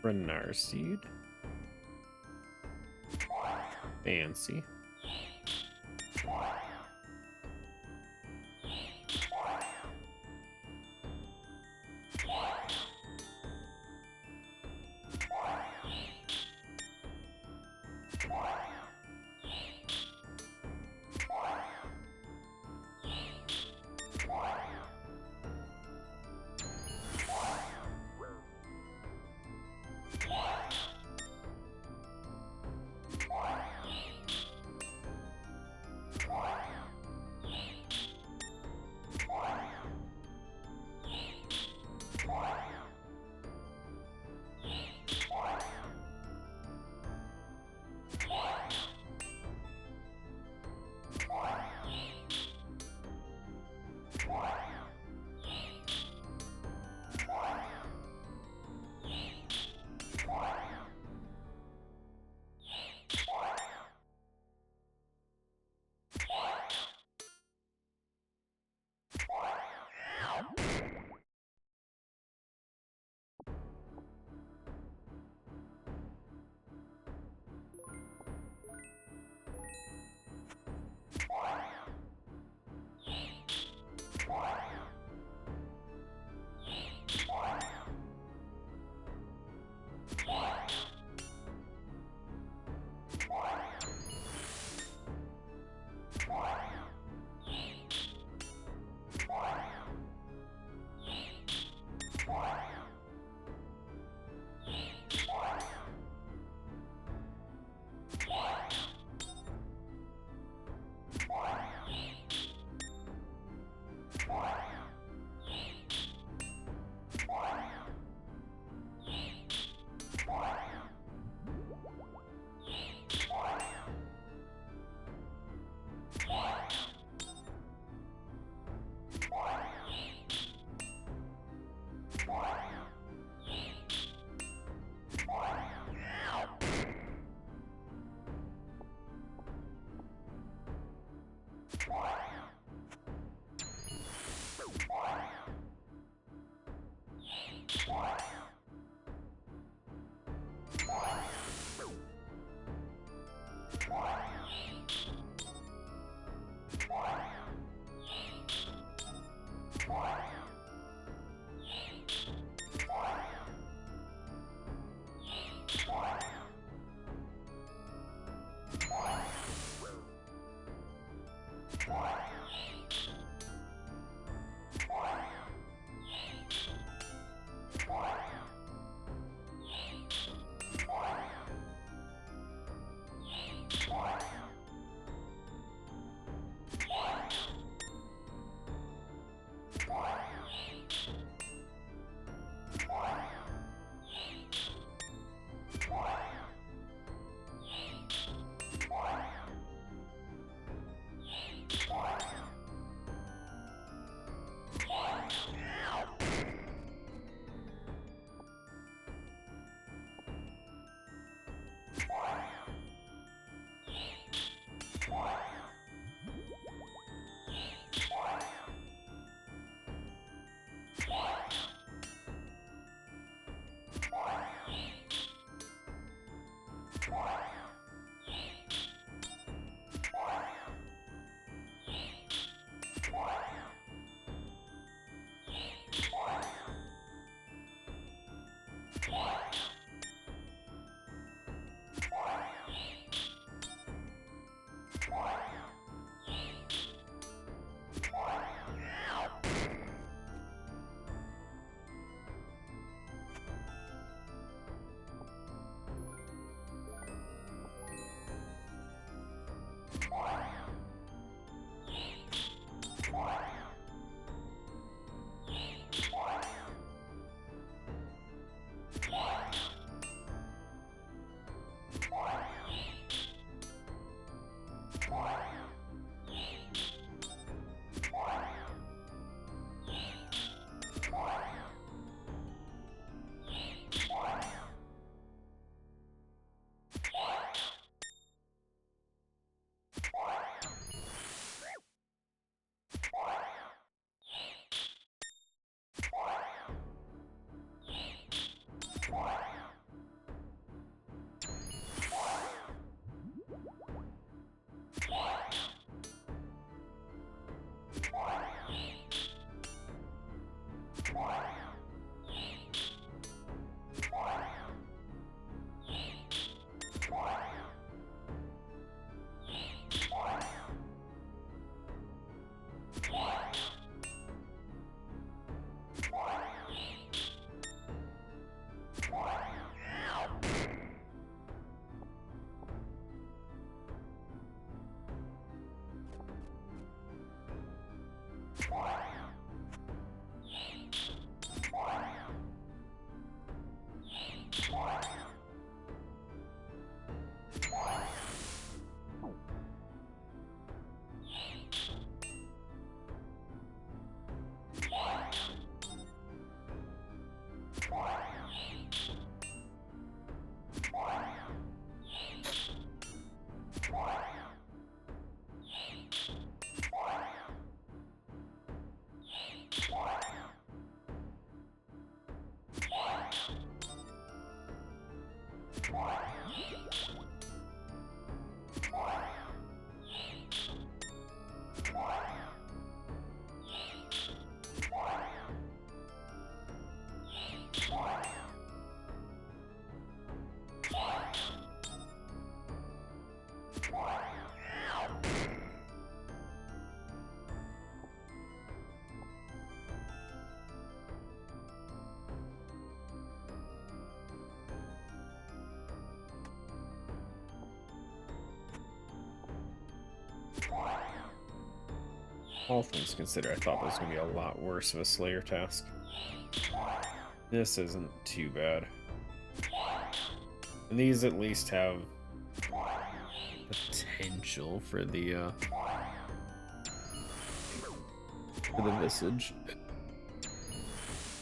Renar seed. Fancy. All things considered, I thought this was going to be a lot worse of a Slayer task. This isn't too bad. And these at least have potential for the visage.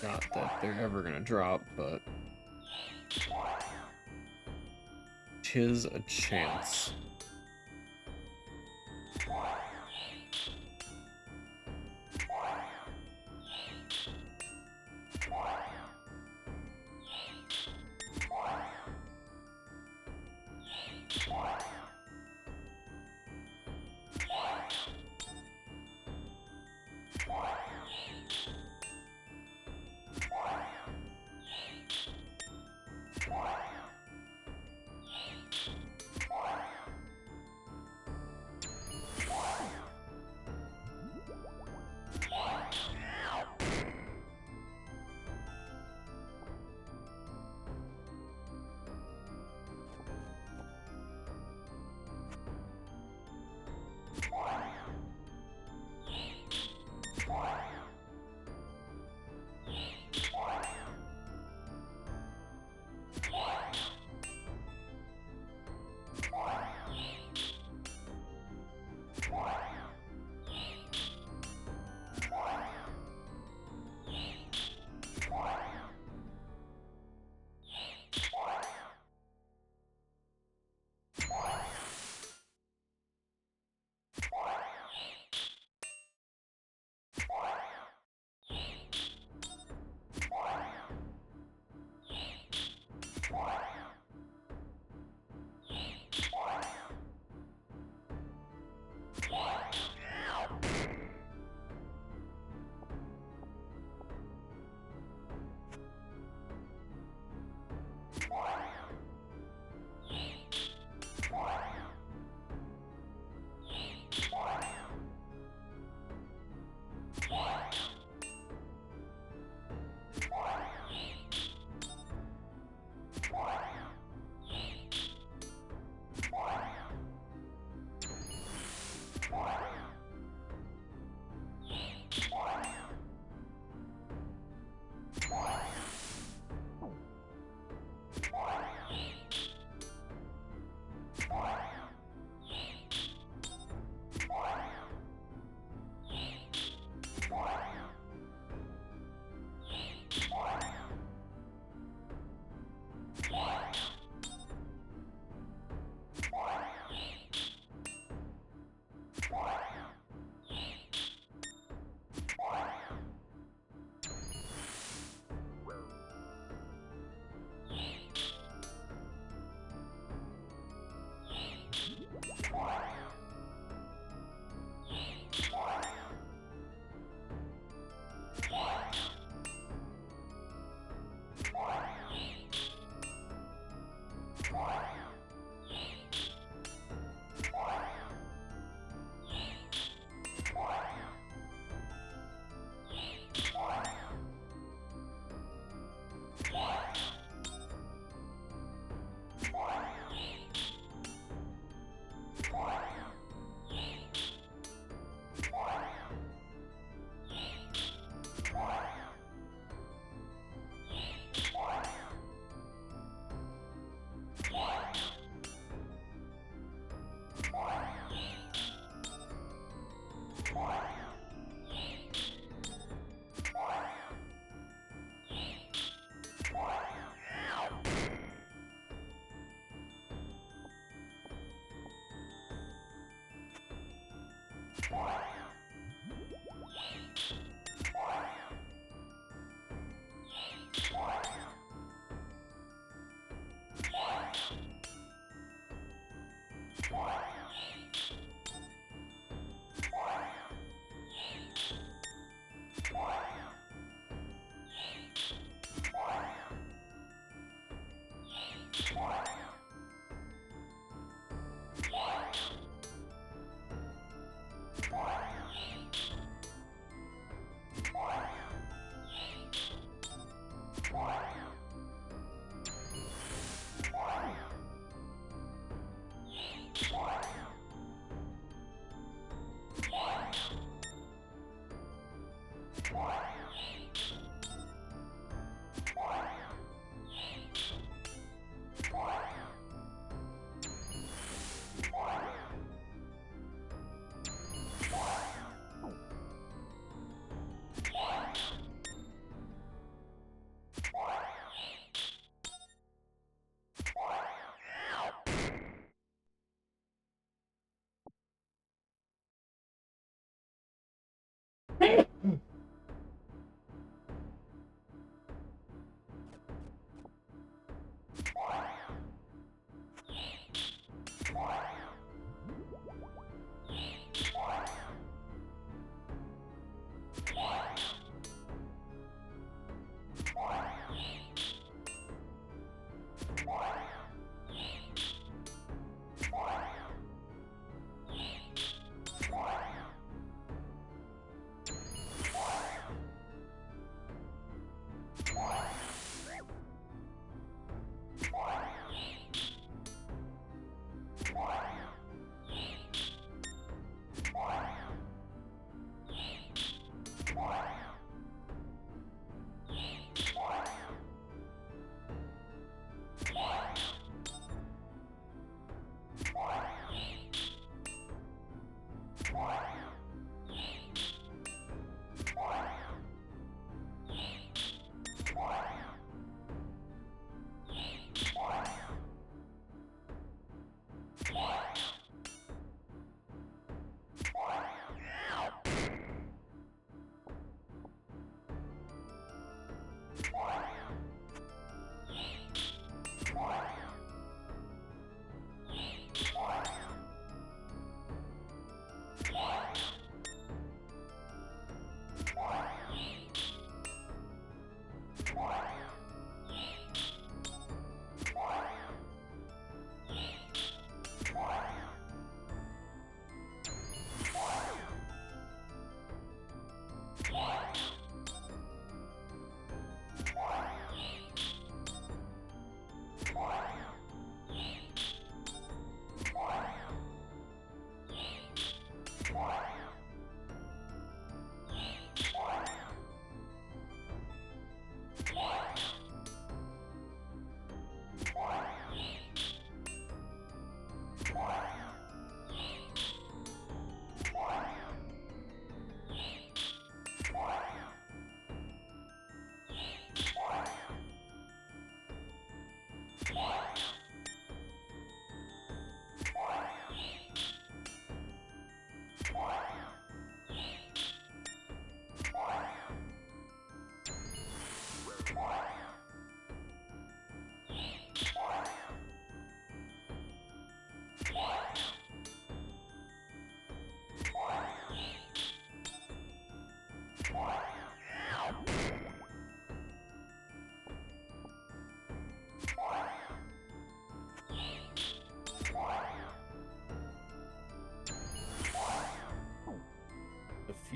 Not that they're ever gonna drop, but 'tis a chance.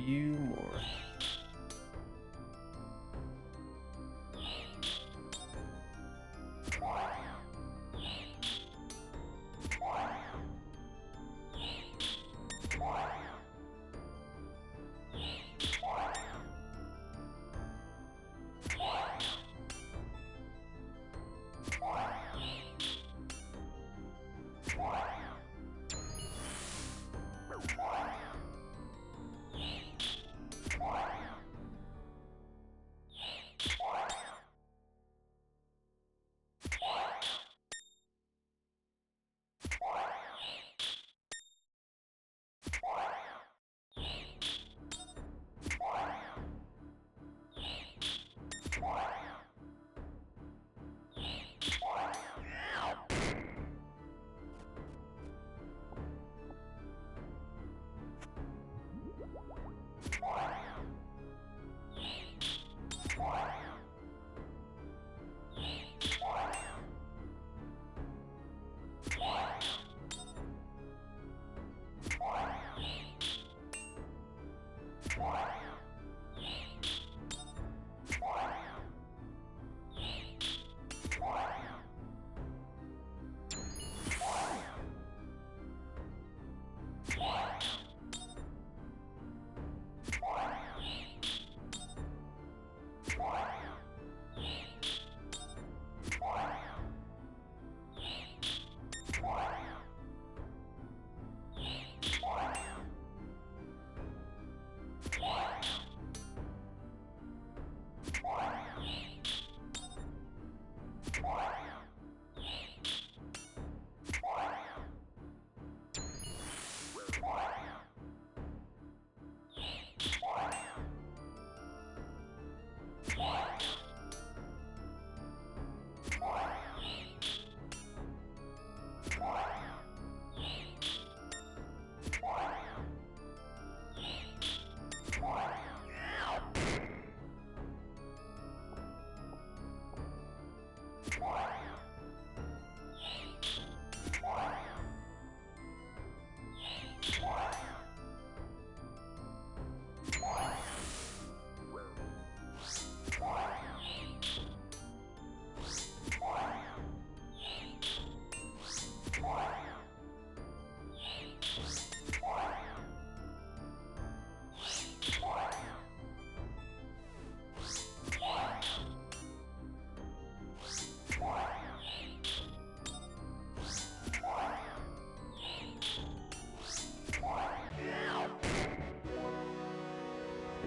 few more.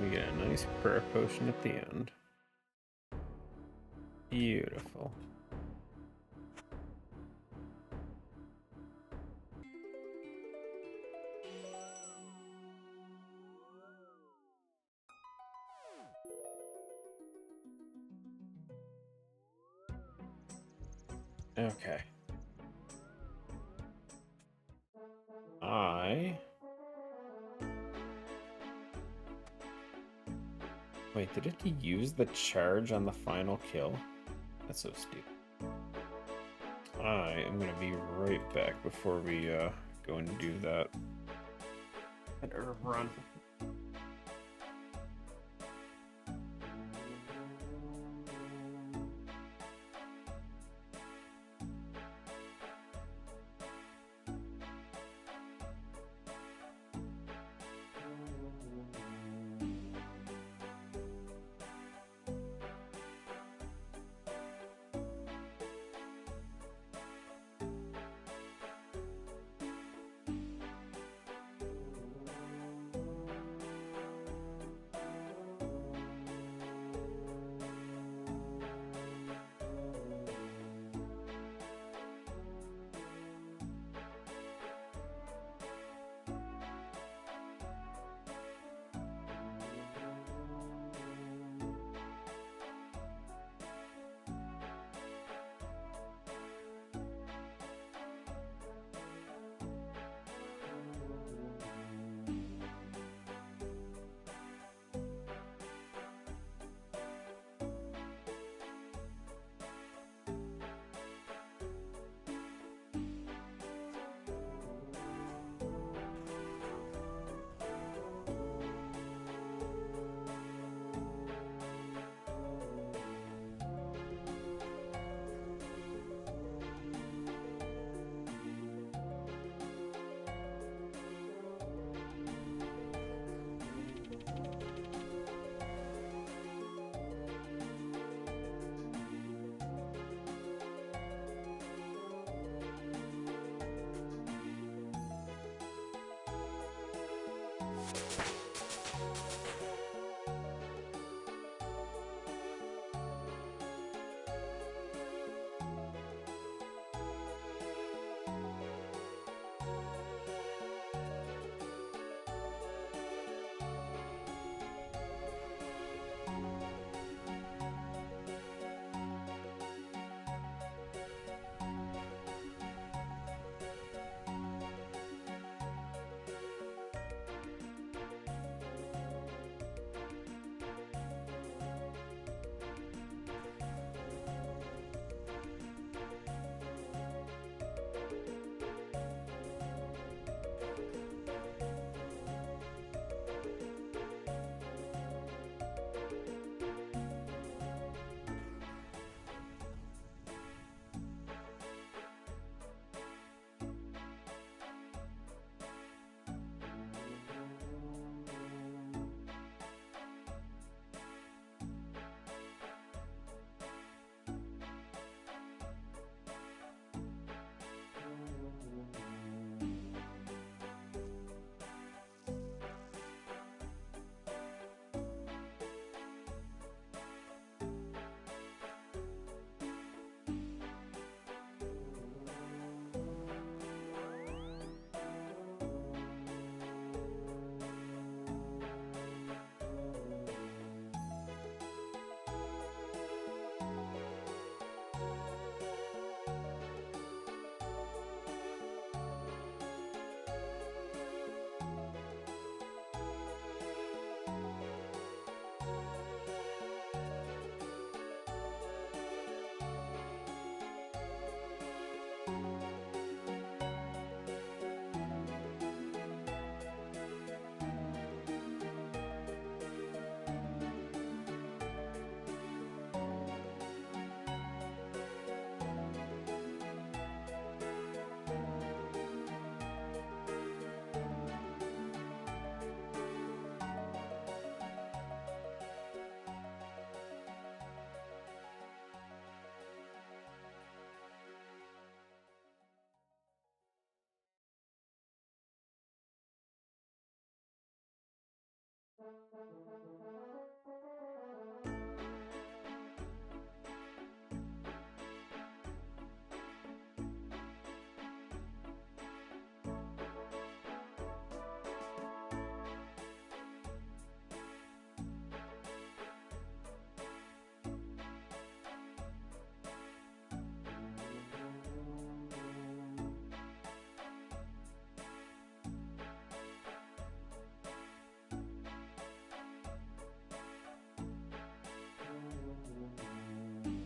We get a nice prayer potion at the end. Beautiful. Okay. Wait, did it use the charge on the final kill? That's so stupid. I am gonna be right back before we go and do that. Better run.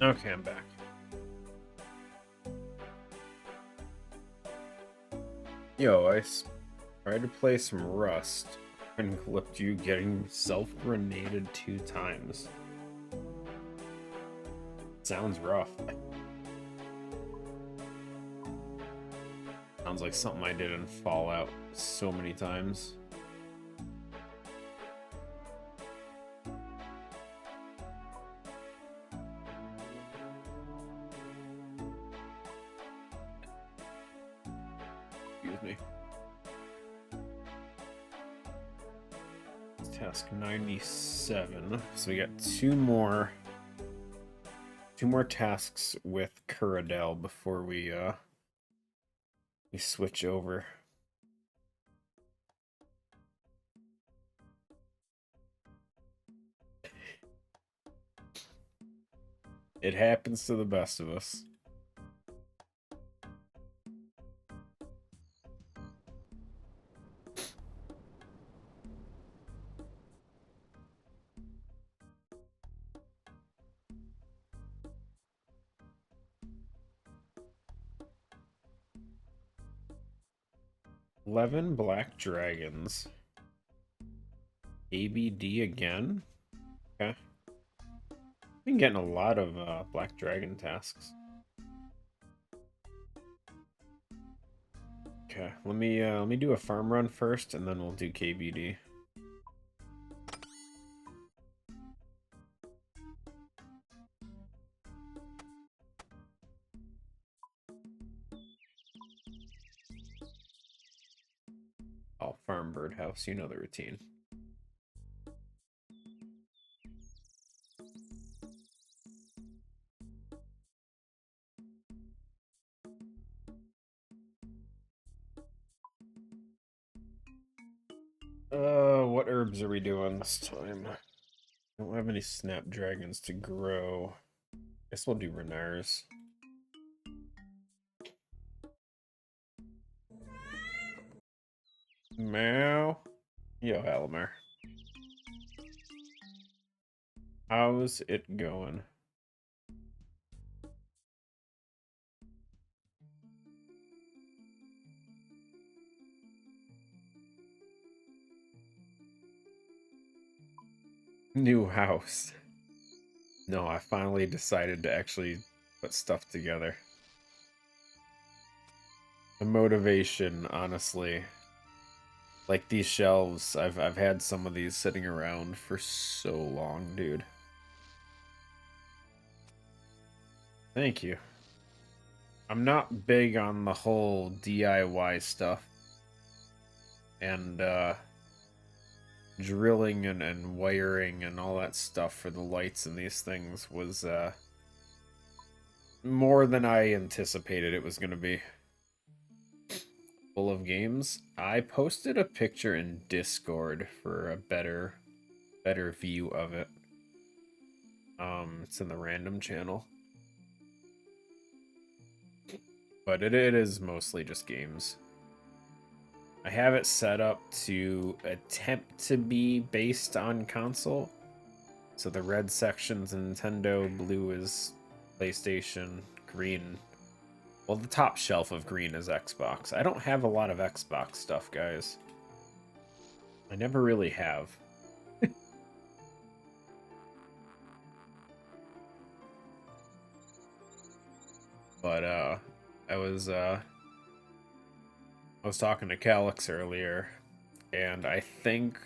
Okay, I'm back. Yo, I tried to play some Rust and clipped you getting self-grenaded 2 times. Sounds rough. Sounds like something I did in Fallout so many times. Excuse me. Task 97. So we got two more tasks with Kuradel before we switch over. It happens to the best of us. $11 black dragons. ABD again? Okay. Been getting a lot of black dragon tasks. Okay, let me do a farm run first, and then we'll do KBD. Oh, farm birdhouse, you know the routine. What herbs are we doing this time? I don't have any snapdragons to grow. Guess we'll do Renars. Meow. Yo, Halimar. How's it going? New house. No, I finally decided to actually put stuff together. The motivation, honestly. Like these shelves, I've had some of these sitting around for so long, dude. Thank you. I'm not big on the whole DIY stuff. And drilling and wiring and all that stuff for the lights and these things was more than I anticipated it was going to be. Full of games. I posted a picture in Discord for a better view of it. It's in the random channel. But it is mostly just games. I have it set up to attempt to be based on console. So the red section's Nintendo, blue is PlayStation, green. Well, the top shelf of green is Xbox. I don't have a lot of Xbox stuff, guys. I never really have. But I was talking to Calix earlier, and I think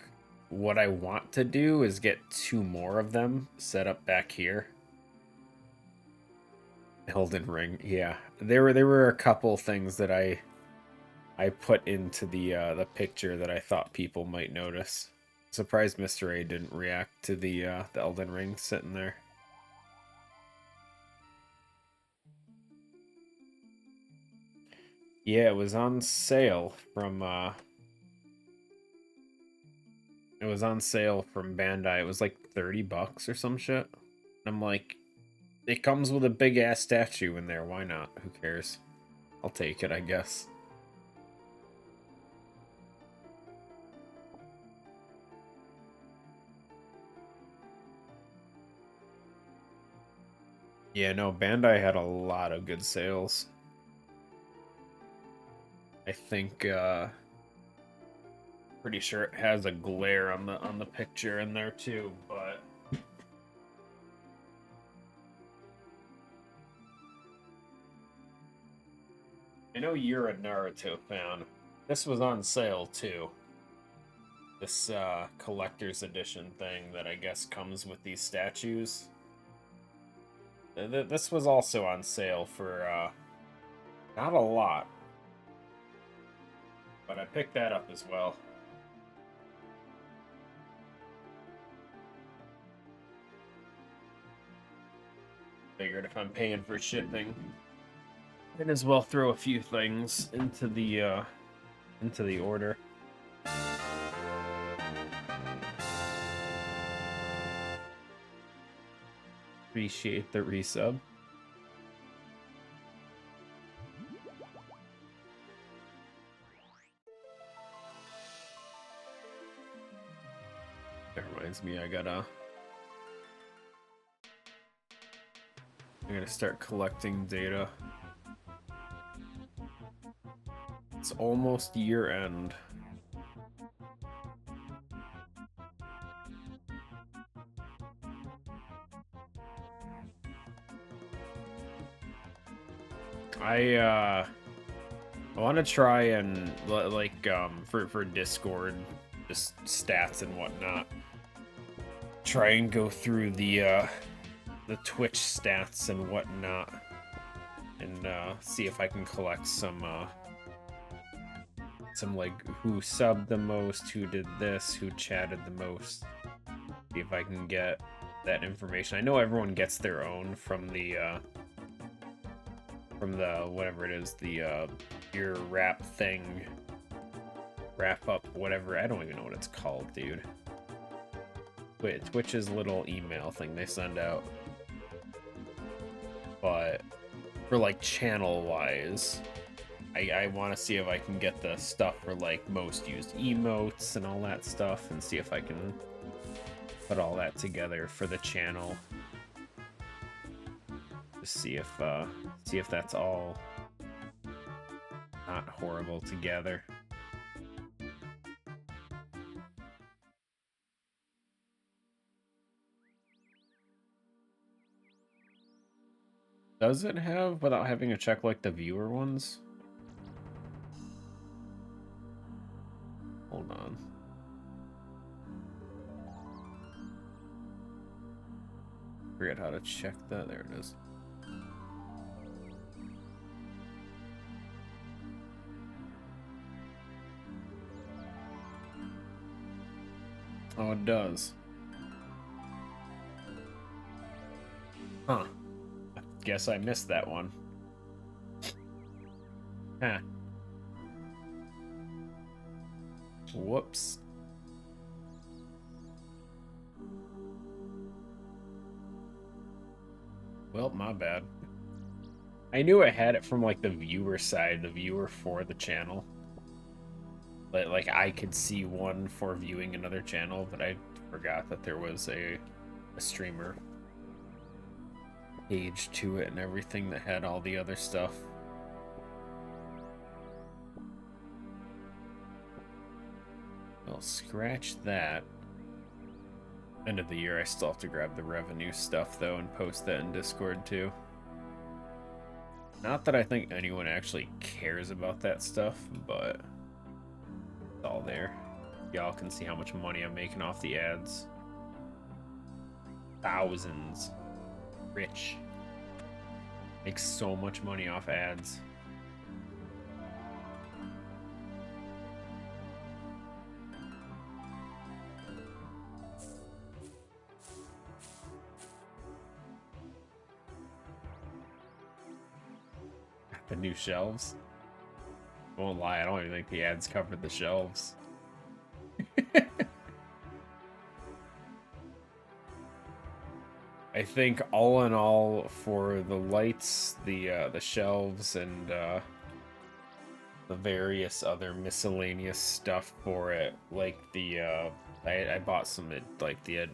what I want to do is get 2 more of them set up back here. Elden Ring, yeah. There were a couple things that I put into the picture that I thought people might notice. Surprised Mr. A didn't react to the Elden Ring sitting there. Yeah, it was on sale from it was on sale from Bandai. It was like $30 or some shit. And I'm like, it comes with a big ass statue in there. Why not? Who cares? I'll take it, I guess. Yeah, no, Bandai had a lot of good sales. I think pretty sure it has a glare on the picture in there too, but I know you're a Naruto fan. This was on sale too. This collector's edition thing that I guess comes with these statues. This was also on sale for not a lot, but I picked that up as well. Figured if I'm paying for shipping, might as well throw a few things into the order. Appreciate the resub. That reminds me, I gotta start collecting data. It's almost year end. I want to try and like for Discord, just stats and whatnot. Try and go through the Twitch stats and whatnot, and see if I can collect some like who subbed the most, who did this, who chatted the most. See if I can get that information. I know everyone gets their own from the whatever it is, the your wrap thing, wrap up, whatever. I don't even know what it's called, dude. Wait, Twitch's little email thing they send out. But for like channel wise, I want to see if I can get the stuff for like most used emotes and all that stuff, and see if I can put all that together for the channel. Just see if that's all not horrible together. Does it have without having to check like the viewer ones? Hold on. Forget how to check that. There it is. Oh, it does. Huh. I guess I missed that one. Huh. Whoops. Well, my bad. I knew I had it from like the viewer side, the viewer for the channel. But like I could see one for viewing another channel, but I forgot that there was a streamer page to it and everything that had all the other stuff. Well, scratch that. End of the year, I still have to grab the revenue stuff though and post that in Discord too. Not that I think anyone actually cares about that stuff, but it's all there. Y'all can see how much money I'm making off the ads. Thousands. Rich. Make so much money off ads. The new shelves. I won't lie, I don't even think the ads covered the shelves. I think all in all, for the lights, the shelves, and the various other miscellaneous stuff for it, like I bought some like the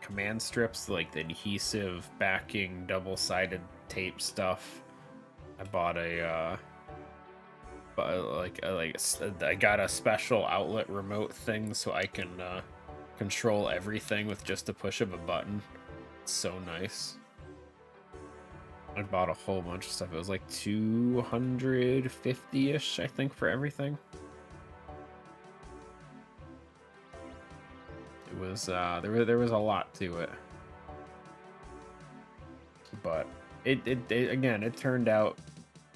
command strips, like the adhesive backing, double-sided tape stuff. I bought I got a special outlet remote thing so I can control everything with just a push of a button. It's so nice. I bought a whole bunch of stuff. It was like 250-ish, I think, for everything. It was there was a lot to it, but it again, it turned out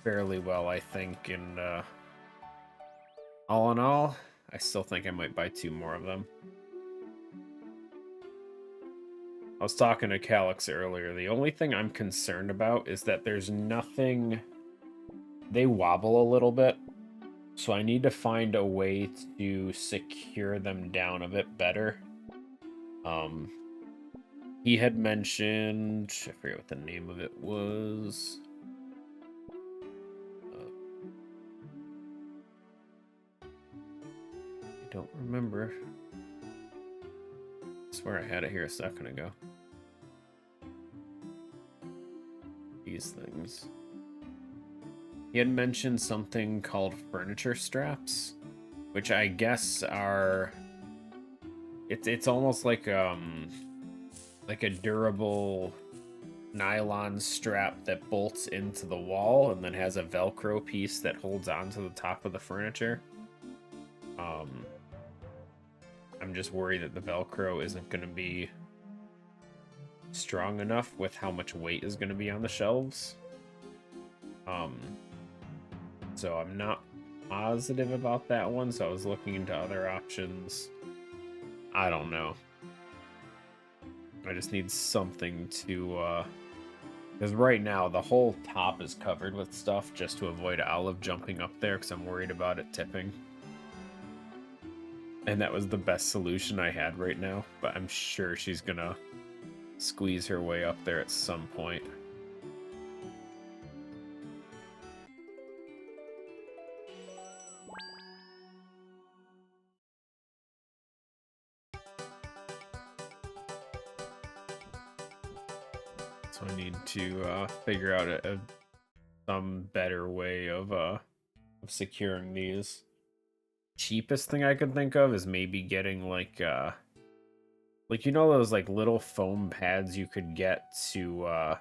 fairly well, I think, and all in all, I still think I might buy 2 more of them. I was talking to Calyx earlier. The only thing I'm concerned about is that there's nothing... They wobble a little bit, so I need to find a way to secure them down a bit better. He had mentioned... I forget what the name of it was. I don't remember. I swear I had it here a second ago. These things. He had mentioned something called furniture straps, which I guess are... It's almost like a durable nylon strap that bolts into the wall and then has a Velcro piece that holds onto the top of the furniture. I'm just worried that the Velcro isn't going to be strong enough with how much weight is going to be on the shelves. So I'm not positive about that one, so I was looking into other options. I don't know. I just need something to, because right now the whole top is covered with stuff just to avoid Olive jumping up there because I'm worried about it tipping. And that was the best solution I had right now, but I'm sure she's gonna squeeze her way up there at some point. So I need to figure out some better way of securing these. Cheapest thing I could think of is maybe getting like you know those like little foam pads you could get to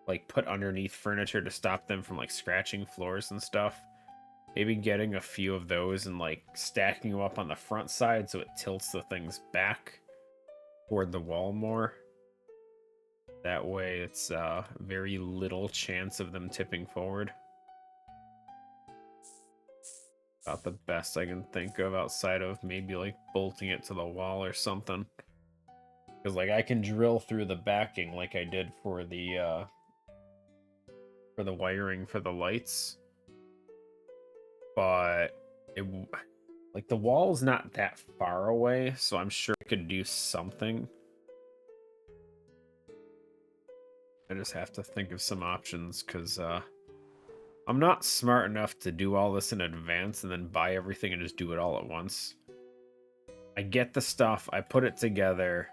like put underneath furniture to stop them from like scratching floors and stuff. Maybe getting a few of those and like stacking them up on the front side so it tilts the things back toward the wall more. That way it's very little chance of them tipping forward. About the best I can think of outside of maybe like bolting it to the wall or something. Because like I can drill through the backing like I did for the wiring for the lights. But it like the wall's not that far away, so I'm sure I could do something. I just have to think of some options because I'm not smart enough to do all this in advance and then buy everything and just do it all at once. I get the stuff, I put it together,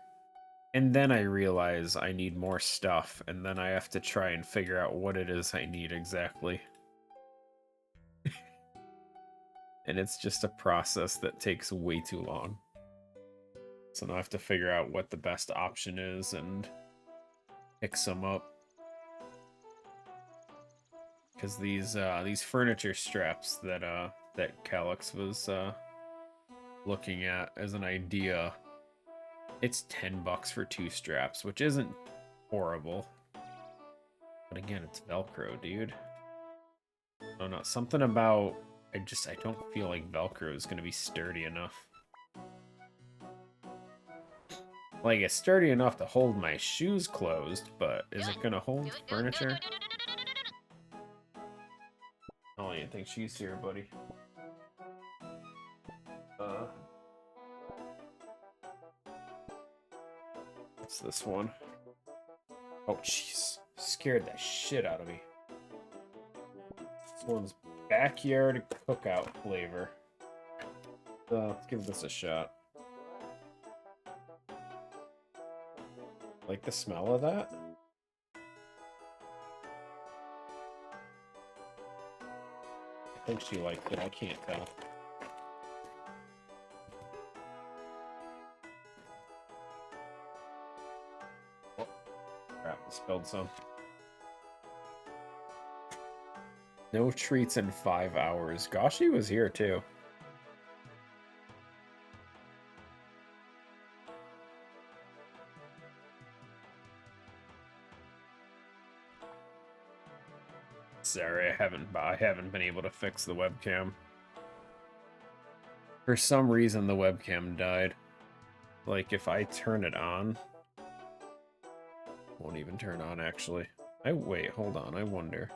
and then I realize I need more stuff, and then I have to try and figure out what it is I need exactly. And it's just a process that takes way too long. So now I have to figure out what the best option is and pick some up. Because these furniture straps that Calyx was looking at as an idea, it's $10 for 2 straps, which isn't horrible. But again, it's Velcro, dude. Oh no, something about I don't feel like Velcro is gonna be sturdy enough. Like it's sturdy enough to hold my shoes closed, but is it gonna hold furniture? think she's here, buddy. What's this one? Oh, jeez. Scared the shit out of me. This one's backyard cookout flavor. Let's give this a shot. Like the smell of that? I think she liked it. I can't tell. Oh, crap, I spilled some. No treats in 5 hours. Gosh, he was here too. Sorry, I haven't been able to fix the webcam. For some reason, the webcam died. Like, if I turn it on... Won't even turn on, actually. Wait, hold on, I wonder.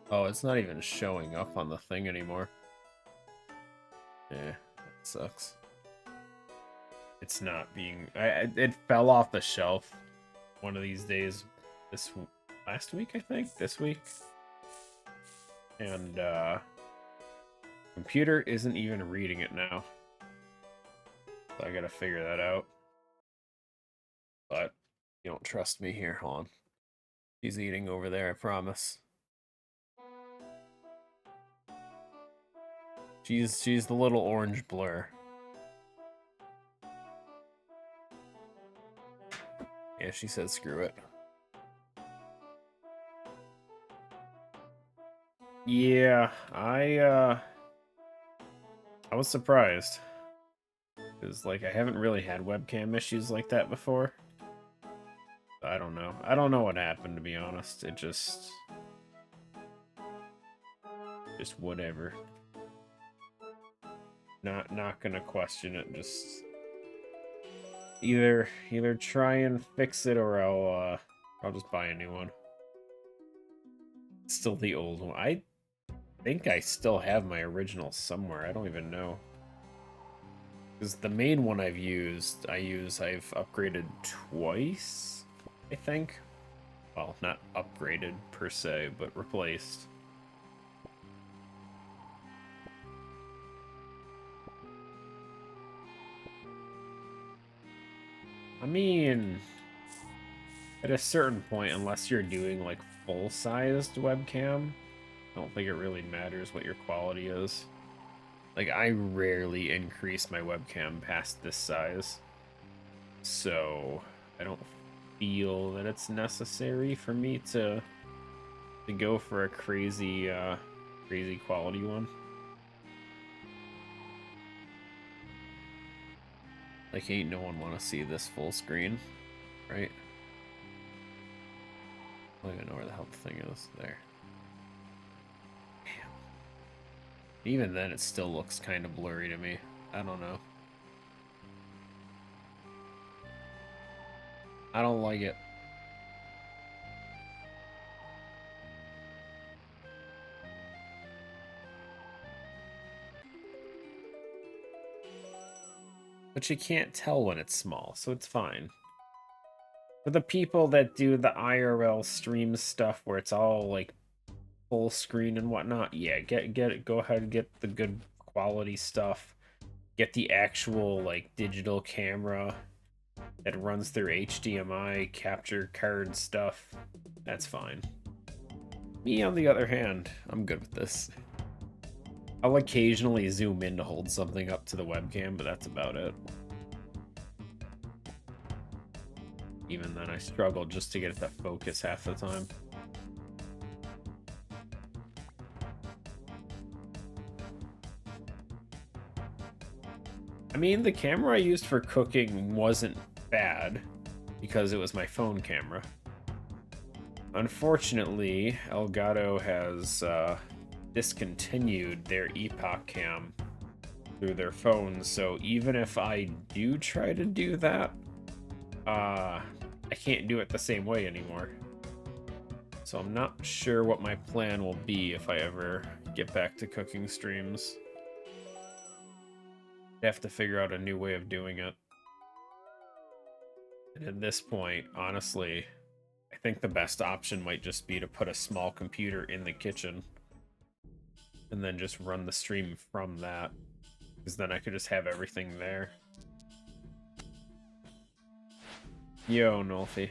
Oh, it's not even showing up on the thing anymore. Yeah, that sucks. It's not being... it fell off the shelf one of these days. Last week, I think? This week? And, computer isn't even reading it now. So I gotta figure that out. But you don't trust me here, hold on. She's eating over there, I promise. She's the little orange blur. Yeah, she said screw it. Yeah, I was surprised. Because, like, I haven't really had webcam issues like that before. I don't know. I don't know what happened, to be honest. It just whatever. Not gonna question it. Just either try and fix it, or I'll just buy a new one. Still the old one. I think I still have my original somewhere. I don't even know. Because the main one I've upgraded twice, I think. Well, not upgraded per se, but replaced. I mean, at a certain point, unless you're doing like full-sized webcam, I don't think it really matters what your quality is. Like, I rarely increase my webcam past this size, so I don't feel that it's necessary for me to go for a crazy quality one. Like, ain't no one want to see this full screen, right? I don't even know where the hell the thing is. There. Damn. Even then, it still looks kind of blurry to me. I don't know. I don't like it. But you can't tell when it's small, so it's fine. For the people that do the IRL stream stuff where it's all like full screen and whatnot, yeah, get it. Go ahead and get the good quality stuff. Get the actual like digital camera that runs through HDMI capture card stuff. That's fine. Me, on the other hand, I'm good with this. I'll occasionally zoom in to hold something up to the webcam, but that's about it. Even then, I struggle just to get it to focus half the time. I mean, the camera I used for cooking wasn't bad, because it was my phone camera. Unfortunately, Elgato has discontinued their Epoch Cam through their phones. So even if I do try to do that, I can't do it the same way anymore. So I'm not sure what my plan will be if I ever get back to cooking streams. I have to figure out a new way of doing it. And at this point, honestly, I think the best option might just be to put a small computer in the kitchen and then just run the stream from that, because then I could just have everything there. Yo, Nolfi.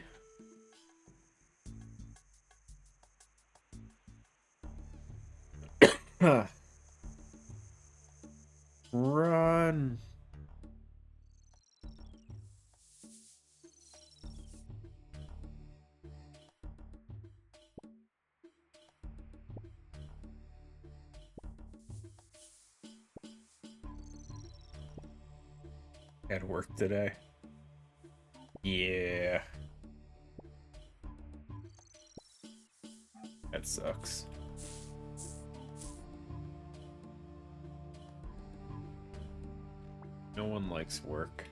Run. Had work today. Yeah. That sucks. No one likes work.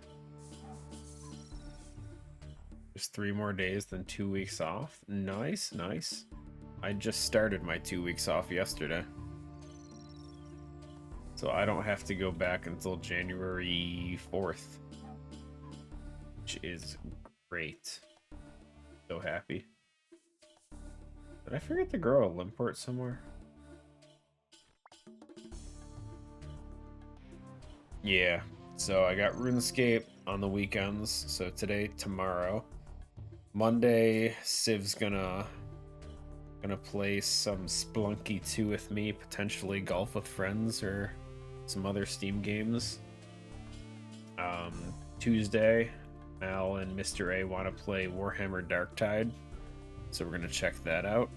Just 3 more days than 2 weeks off. Nice, nice. I just started my 2 weeks off yesterday. So I don't have to go back until January 4th. Which is great. So happy. Did I forget to grow a limport somewhere? Yeah. So I got RuneScape on the weekends. So today, tomorrow. Monday, Civ's gonna play some Splunky 2 with me, potentially Golf with Friends or some other Steam games. Tuesday, Al and Mr. A want to play Warhammer Darktide, so we're gonna check that out.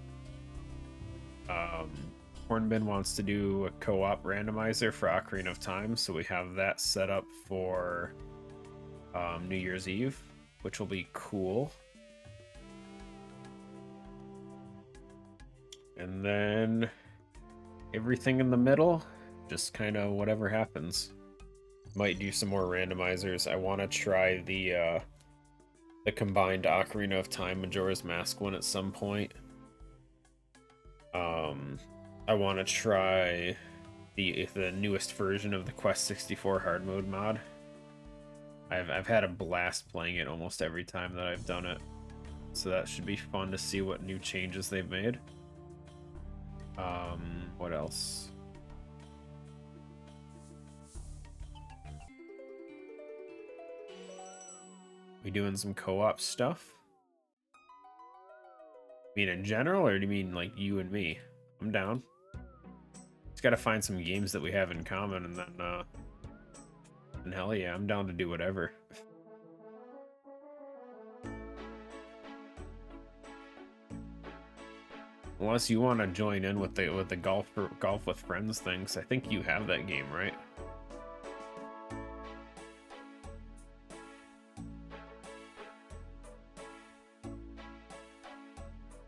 Hornbin wants to do a co-op randomizer for Ocarina of Time, so we have that set up for New Year's Eve, which will be cool. And then everything in the middle, just kind of whatever happens. Might do some more randomizers. I want to try the combined Ocarina of Time Majora's Mask one at some point. I want to try the newest version of the Quest 64 hard mode mod. I've had a blast playing it almost every time that I've done it, so that should be fun to see what new changes they've made. What else? We doing some co-op stuff? You mean in general, or do you mean like you and me? I'm down. Just gotta find some games that we have in common, and then and hell yeah, I'm down to do whatever. Unless you want to join in with the golf with friends things. I think you have that game, right?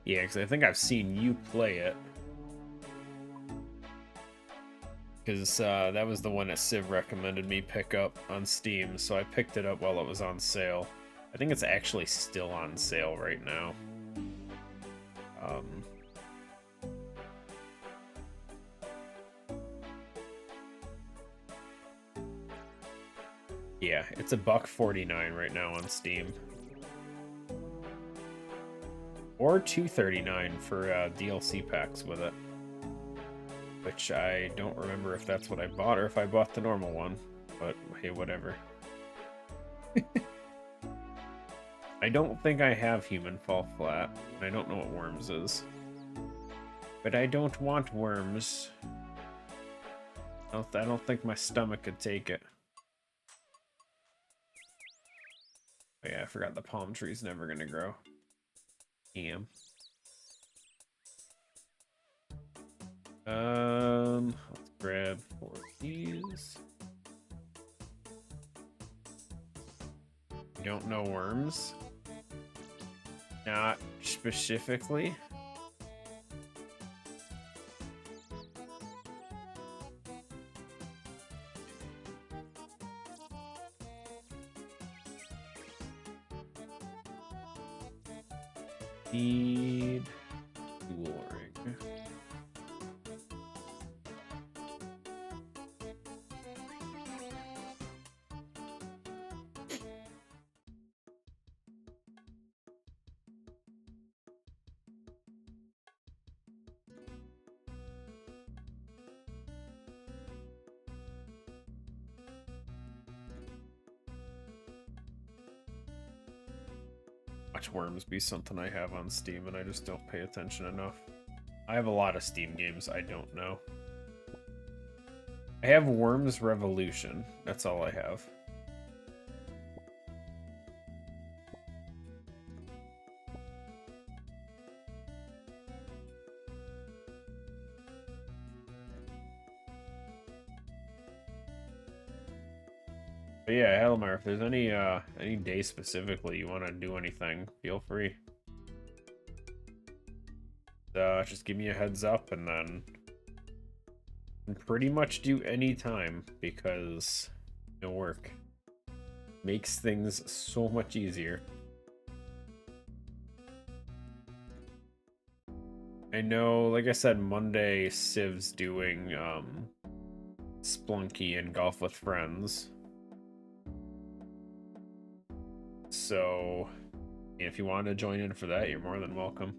Yeah, because I think I've seen you play it. Because that was the one that Civ recommended me pick up on Steam, so I picked it up while it was on sale. I think it's actually still on sale right now. Yeah, it's $1.49 right now on Steam. Or $2.39 for DLC packs with it. Which I don't remember if that's what I bought or if I bought the normal one. But hey, whatever. I don't think I have Human Fall Flat. And I don't know what Worms is. But I don't want Worms. I don't think my stomach could take it. Oh yeah, I forgot the palm tree's never gonna grow. Damn. Let's grab 4 of these. You don't know Worms? Not specifically. Speed dual ring. Watch Worms be something I have on Steam and I just don't pay attention enough. I have a lot of Steam games I don't know. I have Worms Revolution. That's all I have. But yeah, Helmar, if there's any day specifically you want to do anything, feel free. Just give me a heads up and then can pretty much do any time because no work makes things so much easier. I know, like I said, Monday Civ's doing Splunky and Golf with Friends. So if you want to join in for that, you're more than welcome.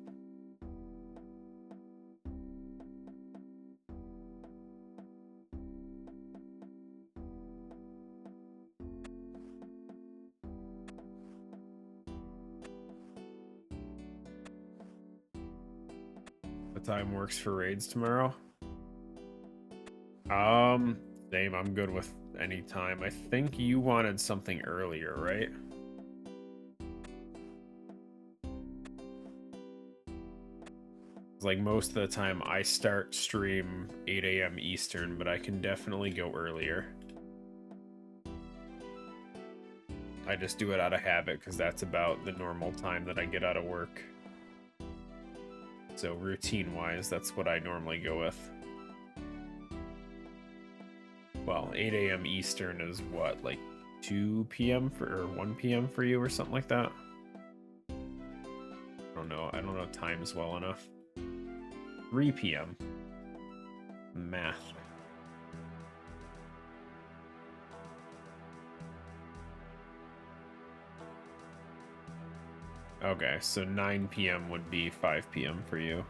What time works for raids tomorrow? Same, I'm good with any time. I think you wanted something earlier, right? Like most of the time I start stream 8 a.m. Eastern, but I can definitely go earlier. I just do it out of habit because that's about the normal time that I get out of work. So routine-wise, that's what I normally go with. Well, 8 a.m. Eastern is what, like 2 p.m. or 1 p.m. for you or something like that? I don't know times well enough. 3 p.m. Math. Okay, so 9 p.m. would be 5 p.m. for you.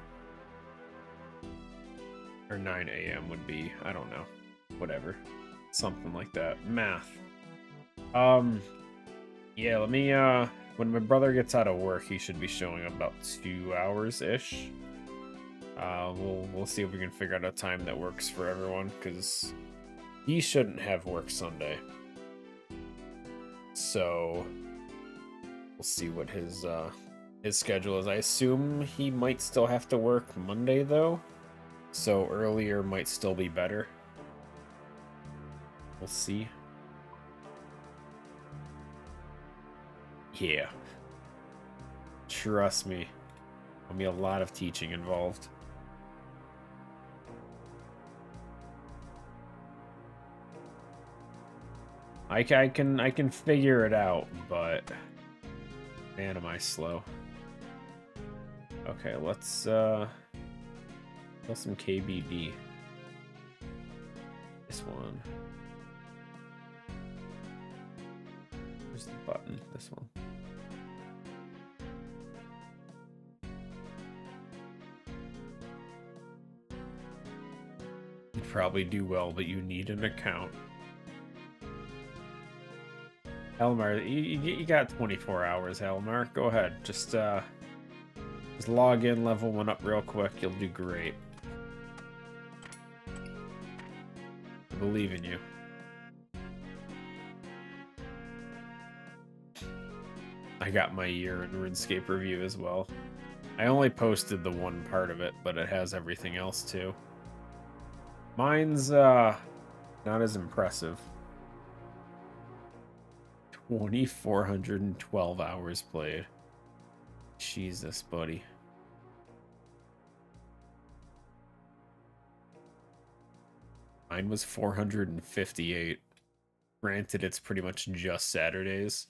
Or 9 a.m. would be, I don't know, whatever. Something like that. Math. Yeah, let me, when my brother gets out of work, he should be showing up about 2 hours-ish. We'll see if we can figure out a time that works for everyone, because he shouldn't have work Sunday. So we'll see what his schedule is. I assume he might still have to work Monday though, so earlier might still be better. We'll see. Yeah. Trust me. There'll be a lot of teaching involved. I can figure it out, but man, am I slow. Okay, let's kill some KBD. This one. Where's the button? This one. You'd probably do well, but you need an account. Elmar, you got 24 hours, Elmar. Go ahead. Just log in, level one up real quick. You'll do great. I believe in you. I got my year in RuneScape review as well. I only posted the one part of it, but it has everything else too. Mine's not as impressive. 2,412 hours played. Jesus, buddy. Mine was 458. Granted, it's pretty much just Saturdays.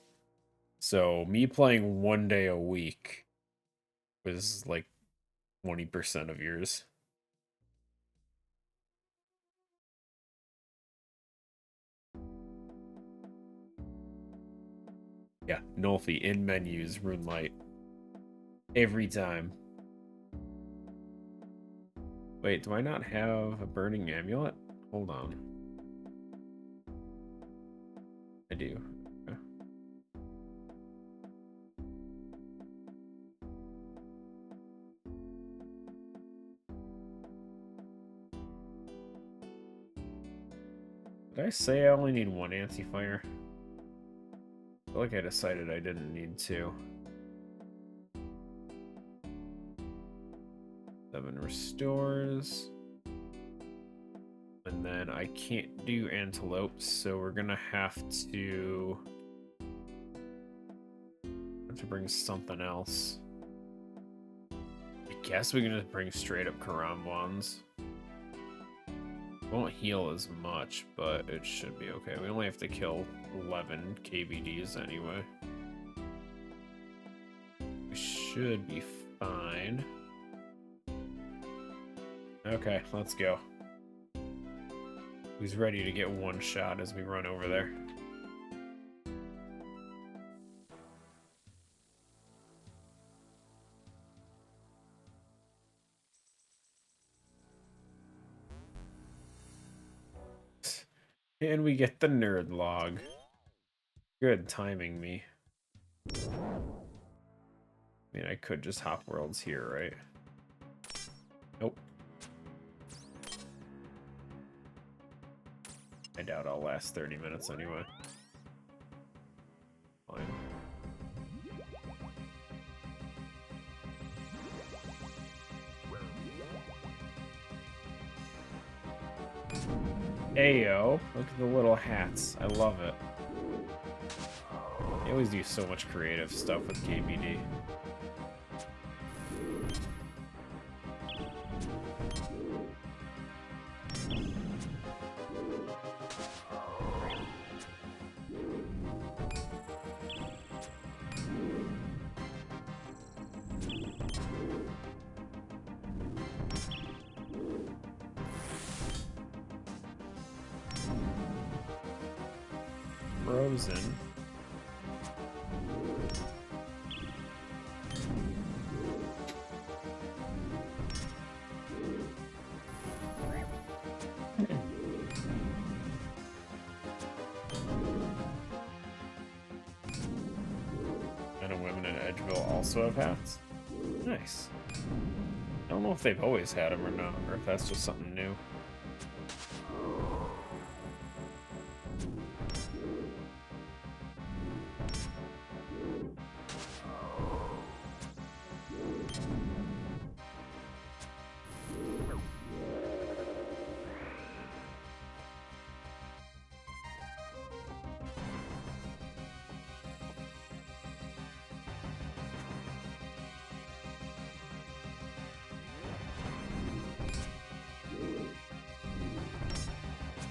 So me playing one day a week was like 20% of yours. Yeah, Nolfi in menus, RuneLite. Every time. Wait, do I not have a burning amulet? Hold on. I do. Okay. Did I say I only need one anti-fire? I feel like I decided I didn't need two. 7 restores. And then I can't do antelopes, so we're gonna have to bring something else. I guess we can just bring straight up Karambwans. Won't heal as much, but it should be okay. We only have to kill 11 KBDs anyway. We should be fine. Okay, let's go. Who's ready to get one shot as we run over there? And we get the nerd log. Good timing, me. I mean, I could just hop worlds here, right? Nope. I doubt I'll last 30 minutes anyway. Fine. Ayo, look at the little hats. I love it. They always do so much creative stuff with KBD. Frozen. Men and women in Edgeville also have hats. Nice. I don't know if they've always had them or not, or if that's just something new.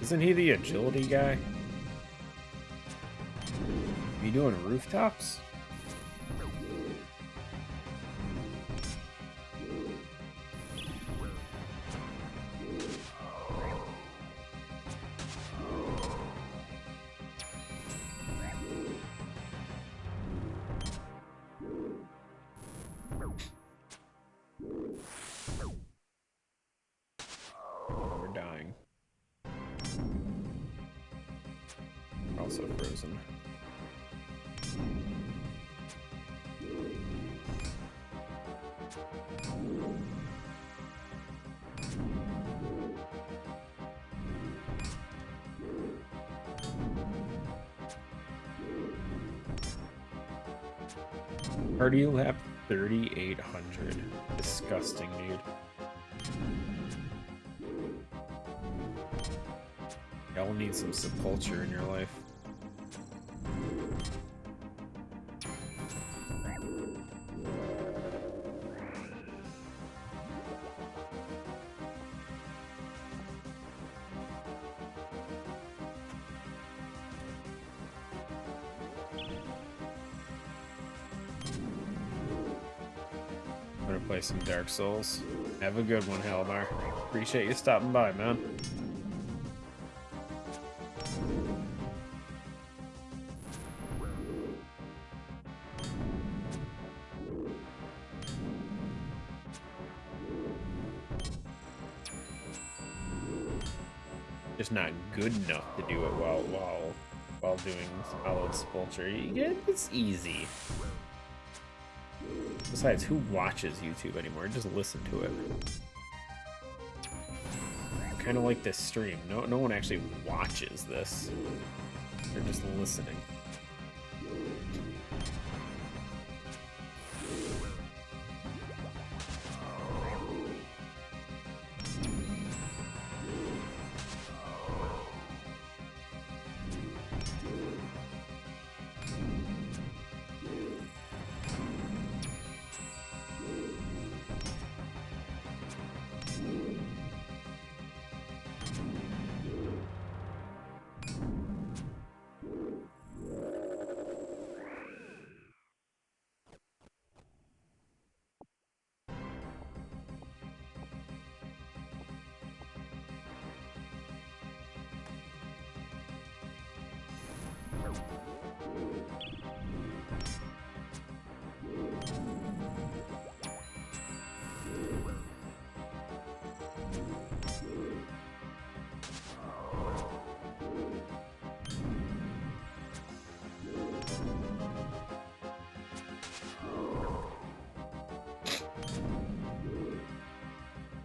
Isn't he the agility guy? Are you doing rooftops? We're dying. Also frozen. Party lap 3,800. Disgusting, dude. Y'all need some subculture in your life. play some Dark Souls. Have a good one, Helmar. Appreciate you stopping by, man. Just not good enough to do it while doing solid Sepulture. Yeah, it's easy. Besides, who watches YouTube anymore? Just listen to it. Kind of like this stream. No one actually watches this. They're just listening.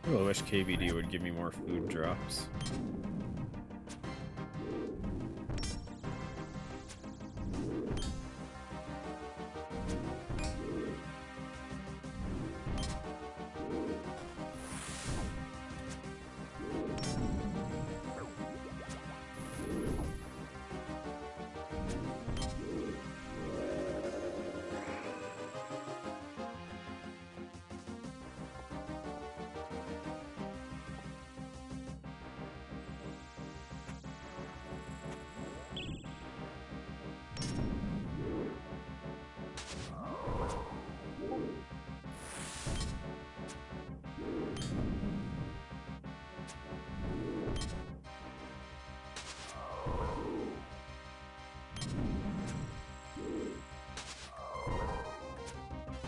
I wish KVD would give me more food drops.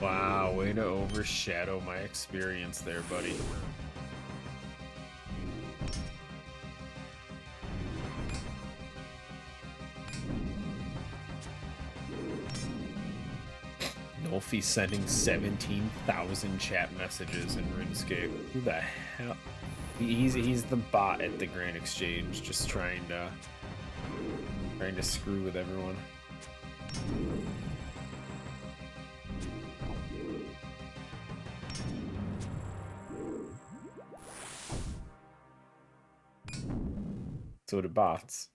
Wow, way to overshadow my experience there, buddy. Nolfie sending 17,000 chat messages in RuneScape. Who the hell? He's the bot at the Grand Exchange, just trying to screw with everyone. So do bots.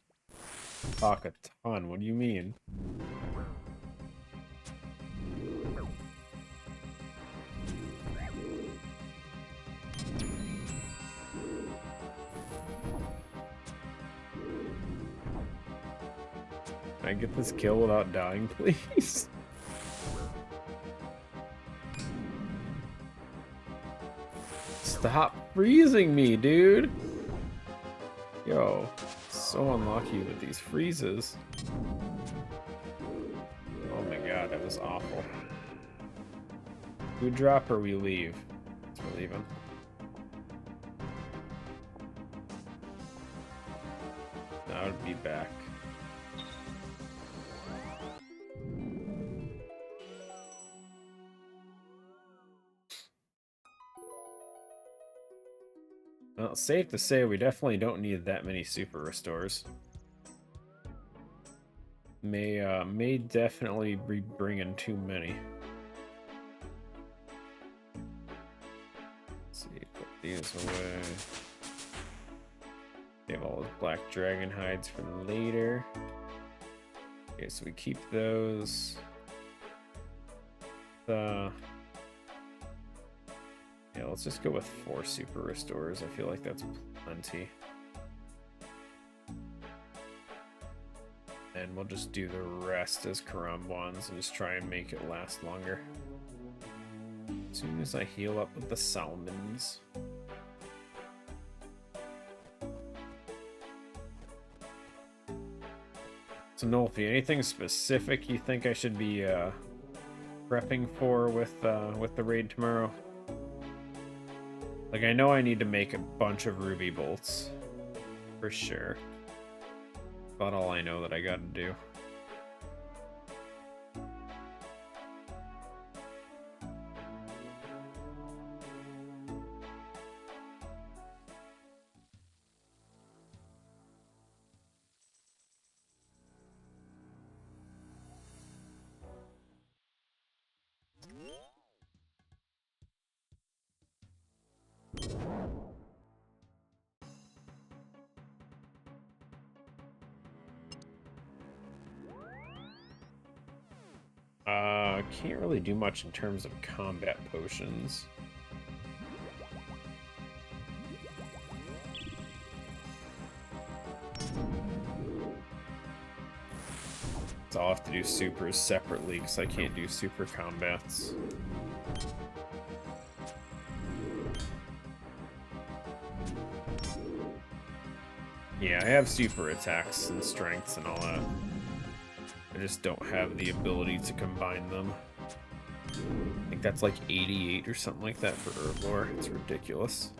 Talk a ton. What do you mean? Can I get this kill without dying, please? Stop freezing me, dude! Yo, so unlucky with these freezes. Oh my god, that was awful. We drop or we leave? We're leaving. I would be back. Well, safe to say we definitely don't need that many super restores. May definitely be bringing too many. Let's see, put these away. We have all those black dragon hides for later. Okay, so we keep those. Yeah, let's just go with 4 super restores. I feel like that's plenty. And we'll just do the rest as Karam ones and just try and make it last longer. As soon as I heal up with the salmons. So Nolfi, anything specific you think I should be prepping for with the raid tomorrow? Like, I know I need to make a bunch of ruby bolts for sure. About all I know that I gotta do. Can't really do much in terms of combat potions. So I'll have to do supers separately because I can't do super combats. Yeah, I have super attacks and strengths and all that. I just don't have the ability to combine them. I think that's like 88 or something like that for Herblore. It's ridiculous.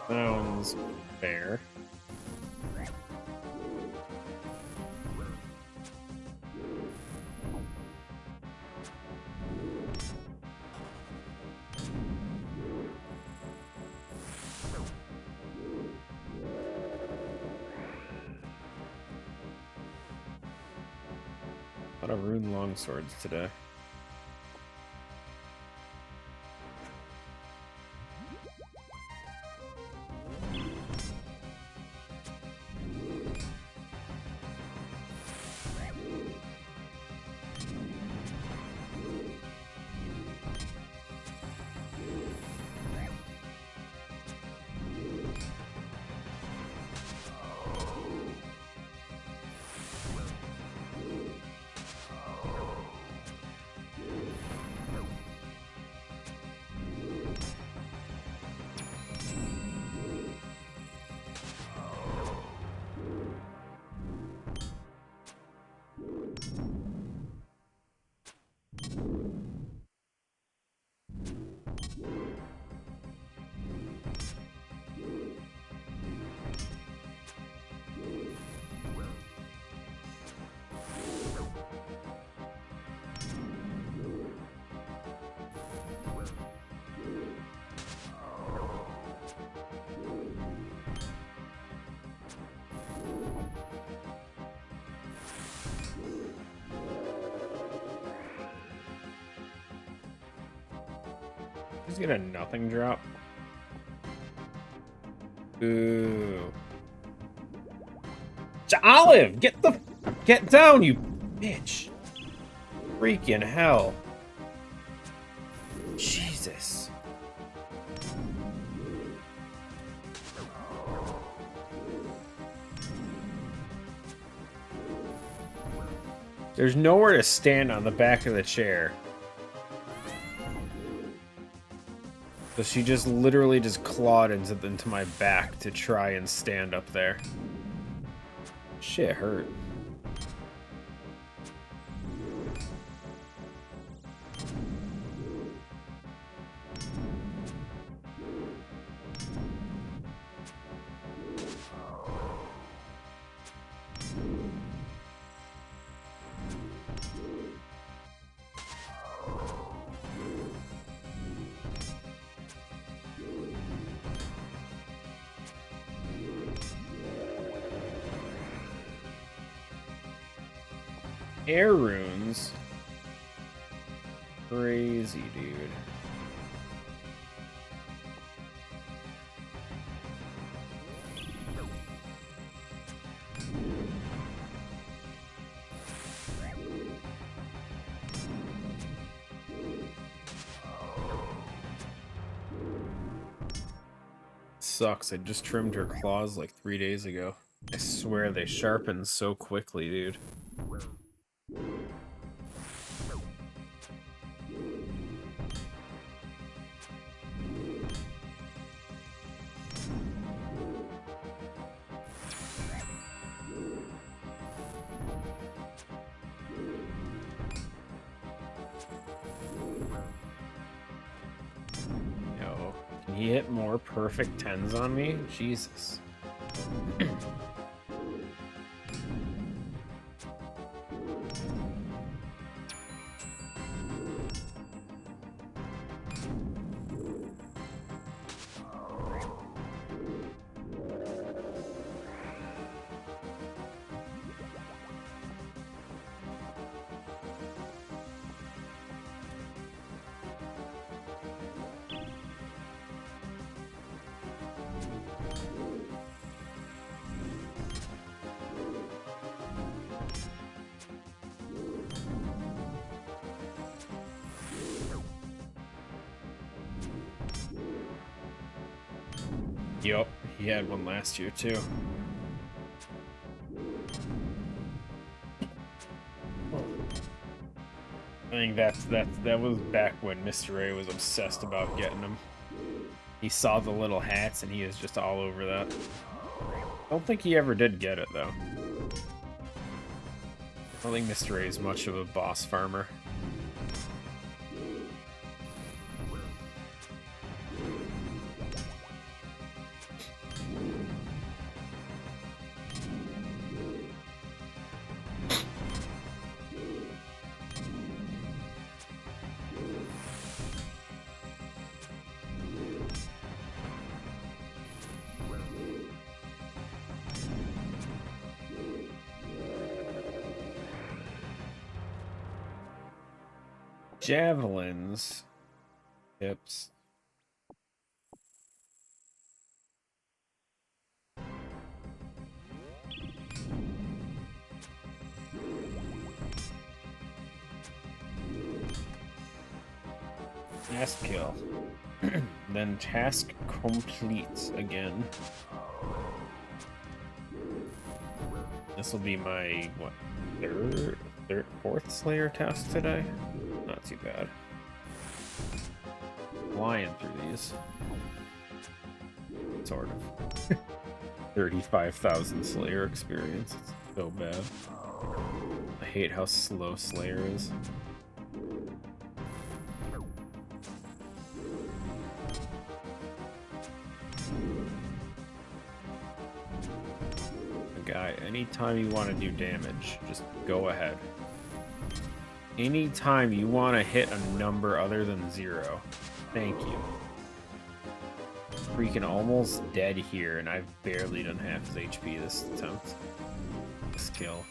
Sounds fair. A lot of rune longswords today. Just get a nothing drop. Ooh. Olive, get down, you bitch. Freaking hell. Jesus. There's nowhere to stand on the back of the chair. So she just literally just clawed into my back to try and stand up there. Shit hurt. Air runes. Crazy, dude. sucks. I just trimmed her claws like 3 days ago. I swear they sharpen so quickly, dude. Yo, can he hit more perfect 10s on me? Jesus. Yup, he had one last year too. I think that was back when Mr. A was obsessed about getting them. He saw the little hats and he is just all over that. I don't think he ever did get it though. I don't think Mr. A is much of a boss farmer. Javelins. Hips. Task kill. Then task complete again. This will be my, what, fourth Slayer task today? Not too bad. Flying through these. Sort of. 35,000 Slayer experience. It's so bad. I hate how slow Slayer is. Guy, anytime you want to do damage, just go ahead. Anytime you want to hit a number other than 0, thank you. Freaking almost dead here, and I've barely done half his HP this attempt. This kill.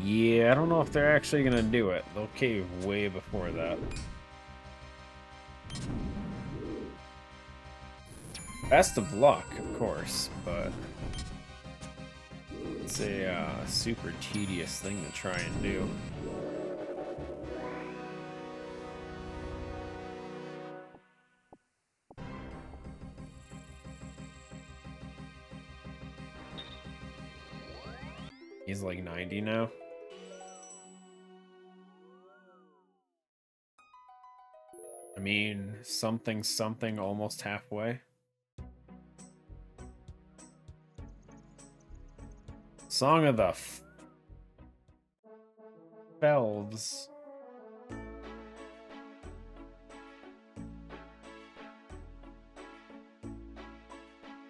Yeah, I don't know if they're actually gonna do it. They'll cave way before that. Best of luck, of course, but it's a super tedious thing to try and do. He's like 90 now. I mean, something almost halfway. Song of the Albelz.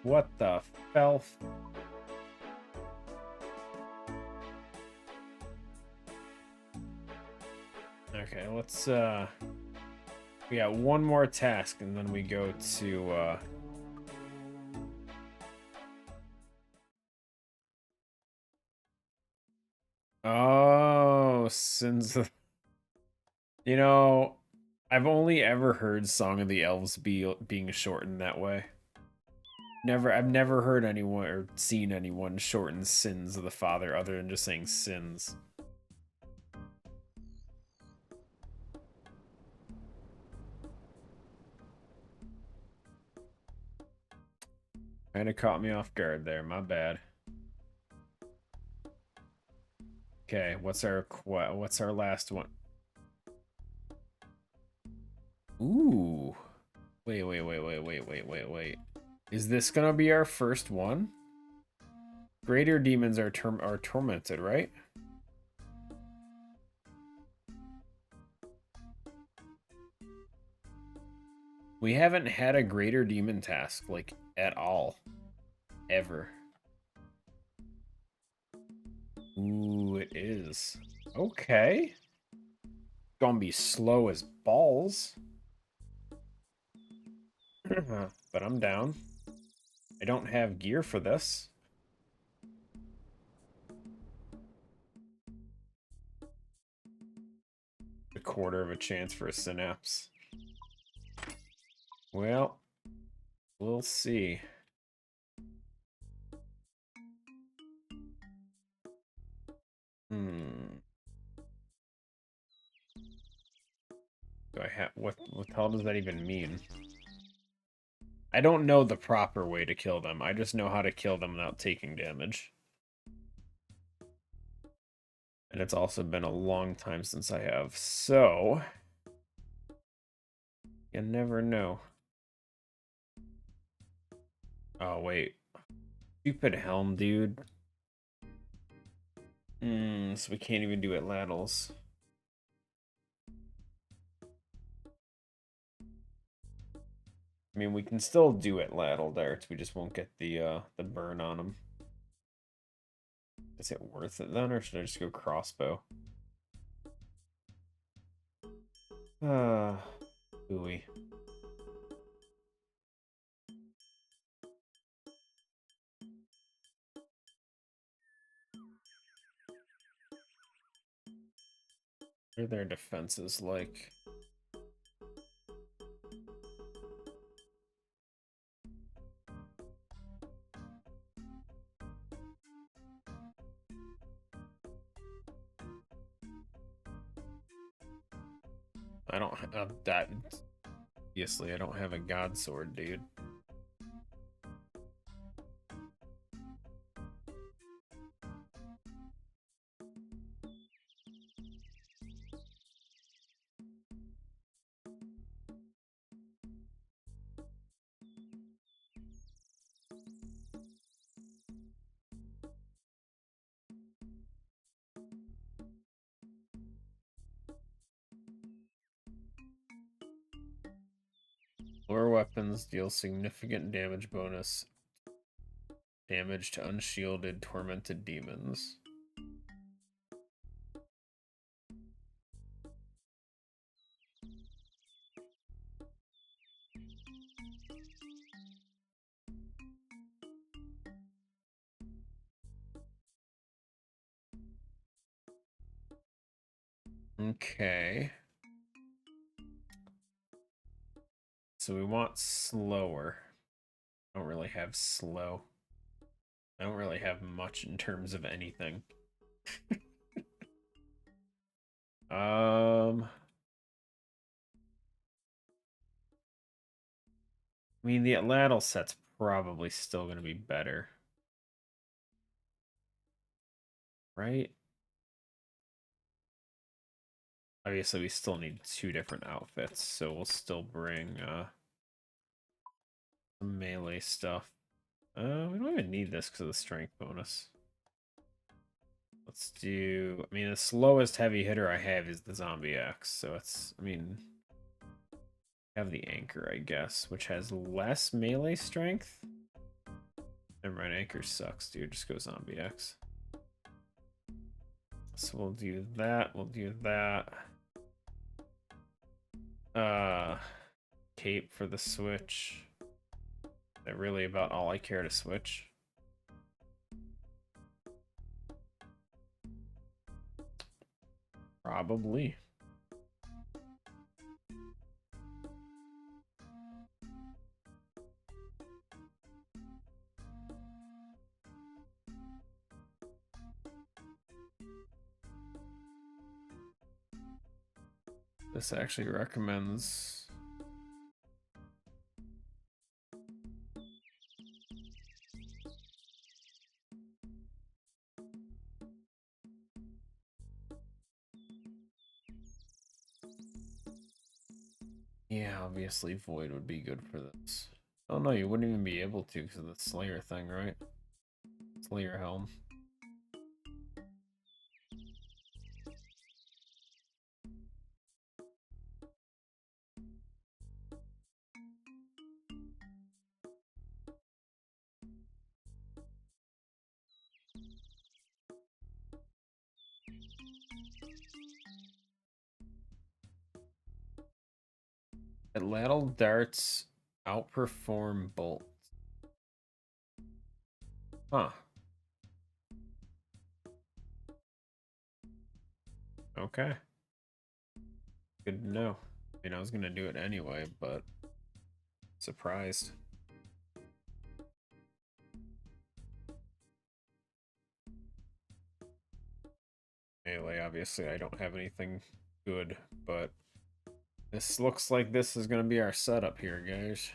What the felf? Okay, let's we got one more task and then we go to oh, Sins of... You know, I've only ever heard Song of the Elves being shortened that way. I've never heard anyone or seen anyone shorten sins of the father other than just saying sins. Kind of caught me off guard there. My bad. Okay, what's our last one? Ooh. Wait. Is this gonna be our first one? Greater demons are tormented, right? We haven't had a greater demon task, like, at all. Ever. Ooh, it is. Okay. Gonna be slow as balls. But I'm down. I don't have gear for this. A quarter of a chance for a synapse. Well, we'll see. Do I have what the hell does that even mean? I don't know the proper way to kill them. I just know how to kill them without taking damage. And it's also been a long time since I have, so you never know. Oh wait. Stupid helm, dude. So we can't even do it ladles. I mean, we can still do it ladle darts. We just won't get the burn on them. Is it worth it then, or should I just go crossbow? Ooey. What are their defenses like? I don't have that. Obviously, I don't have a god sword, dude. Lower weapons deal significant damage bonus. Damage to unshielded, tormented demons. Okay. So we want slower. I don't really have slow. I don't really have much in terms of anything. I mean, the Atlatl set's probably still going to be better. Right? Obviously, we still need 2 different outfits, so we'll still bring some melee stuff. We don't even need this because of the strength bonus. Let's do... I mean, the slowest heavy hitter I have is the Zombie Axe, so it's... I mean... I have the Anchor, I guess, which has less melee strength. Never mind, Anchor sucks, dude. Just go Zombie Axe. So we'll do that. We'll do that. Cape for the switch. That's really about all I care to switch. Probably. This actually recommends... Yeah, obviously Void would be good for this. Oh no, you wouldn't even be able to because of the Slayer thing, right? Slayer Helm. Atlatl darts outperform bolts. Huh. Okay. Good to know. I mean, I was gonna do it anyway, but surprised. Anyway, obviously I don't have anything good, but this looks like this is gonna be our setup here, guys.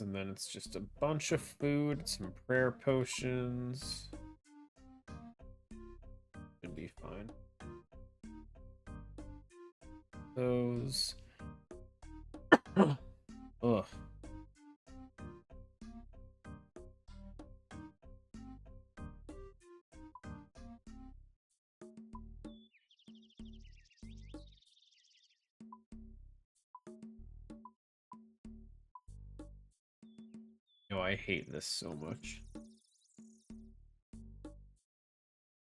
And then it's just a bunch of food, some prayer potions. Should be fine. Those. Ugh. No, I hate this so much.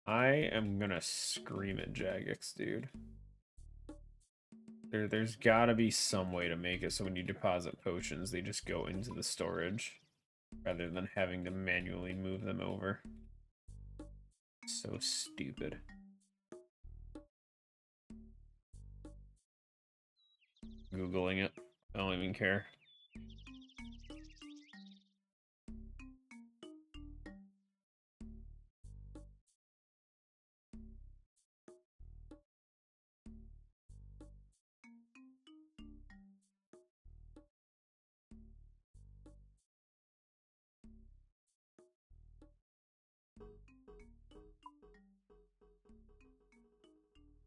I am gonna scream at Jagex, dude. There's gotta be some way to make it so when you deposit potions, they just go into the storage rather than having to manually move them over. So stupid. Googling it. I don't even care.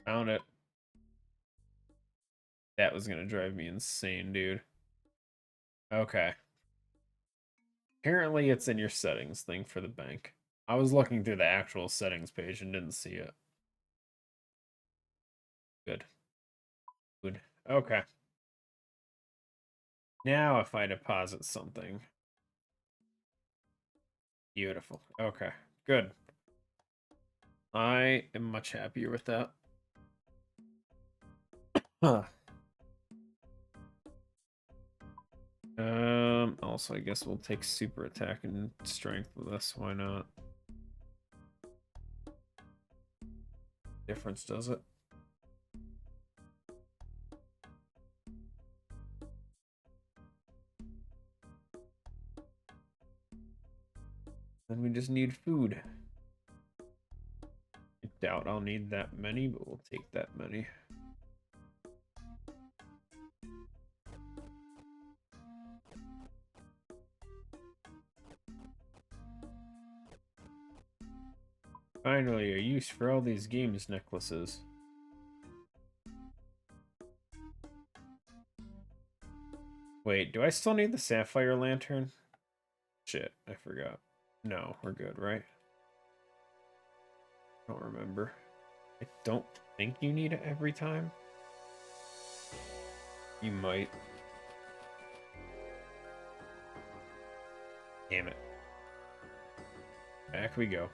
Found it. That was gonna drive me insane, dude. Okay. Apparently it's in your settings thing for the bank. I was looking through the actual settings page and didn't see it. Good. Good. Okay. Now if I deposit something. Beautiful. Okay. Good. I am much happier with that. Huh. Also, I guess we'll take super attack and strength with us. Why not? Difference, does it? Then we just need food. I doubt I'll need that many, but we'll take that many. Finally, a use for all these games necklaces. Wait, do I still need the sapphire lantern? Shit, I forgot. No, we're good, right? I don't remember. I don't think you need it every time. You might. Damn it. Back we go.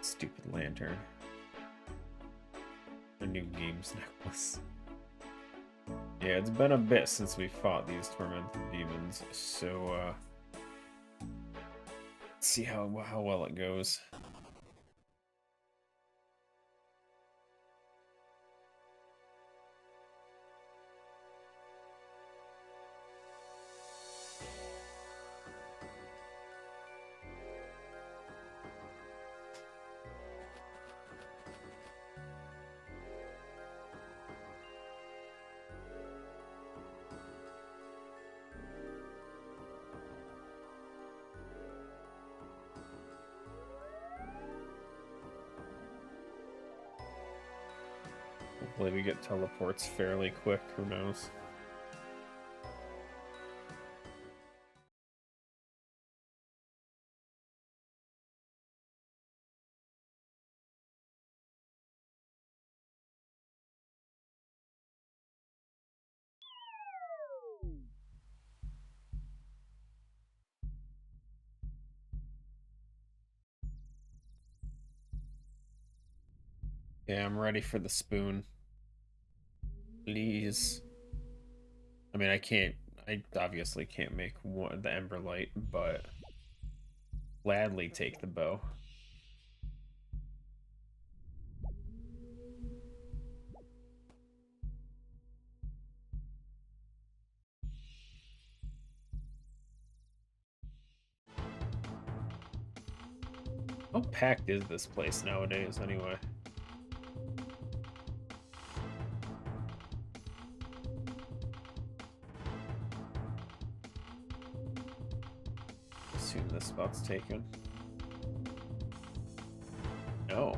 Stupid lantern. A new games necklace. Yeah, it's been a bit since we fought these tormented demons, so let's see how well it goes. Hopefully we get teleports fairly quick, who knows. Yeah, I'm ready for the spoon. Please. I mean, I obviously can't make the Emberlight, but gladly take the bow. How packed is this place nowadays, anyway? Assume this spot's taken. No.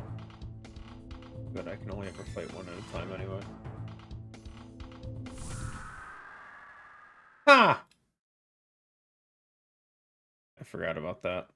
Good, I can only ever fight one at a time anyway. Ha! I forgot about that.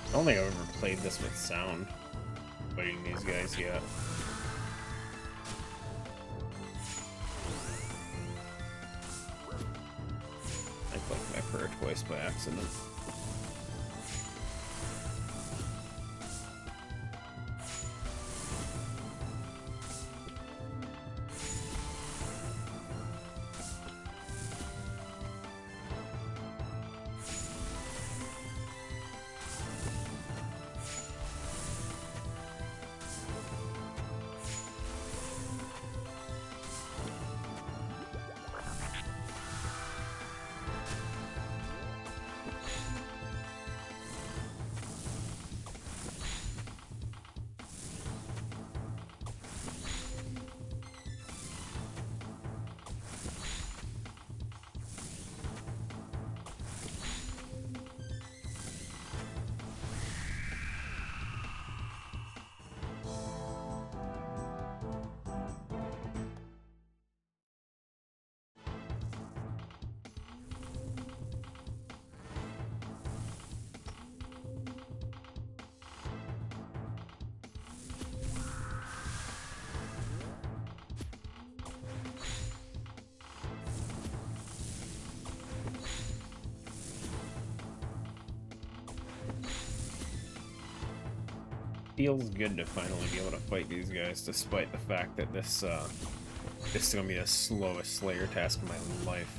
I don't think I've ever played this with sound, fighting these guys yet. I clicked my prayer twice by accident. feels good to finally be able to fight these guys, despite the fact that this is gonna be the slowest Slayer task of my life.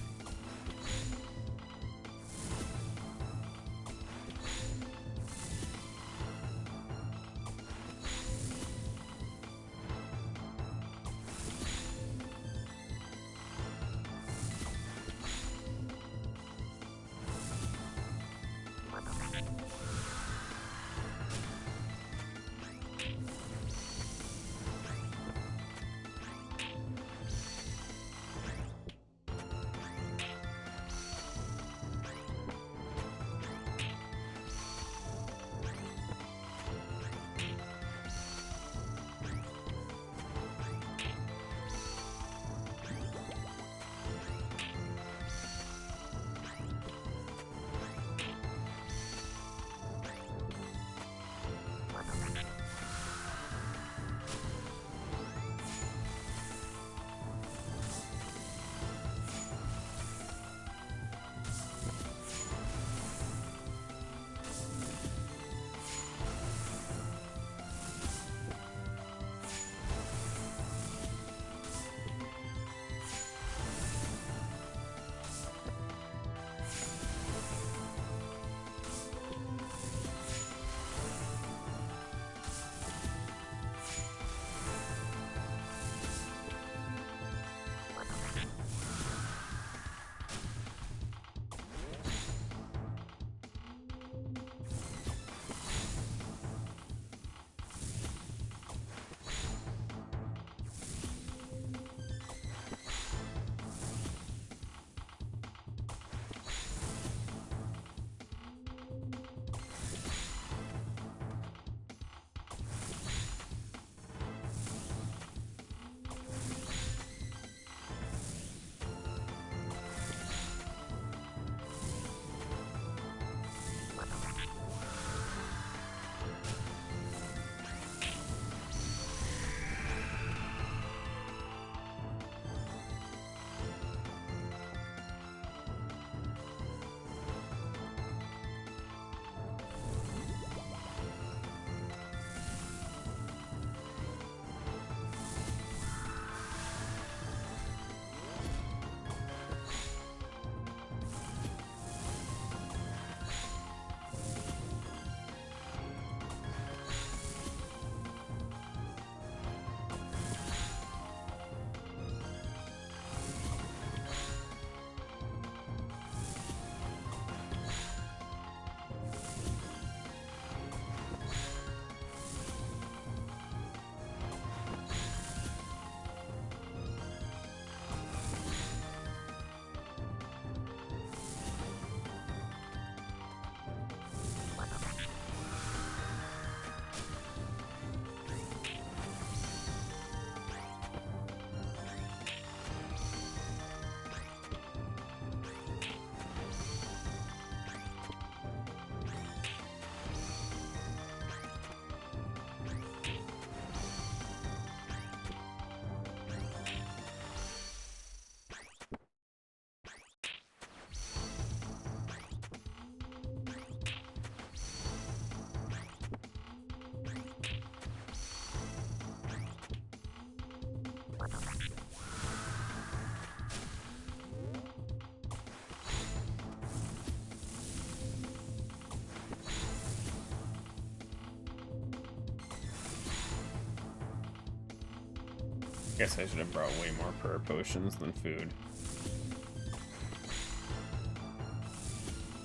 Guess I should have brought way more prayer potions than food.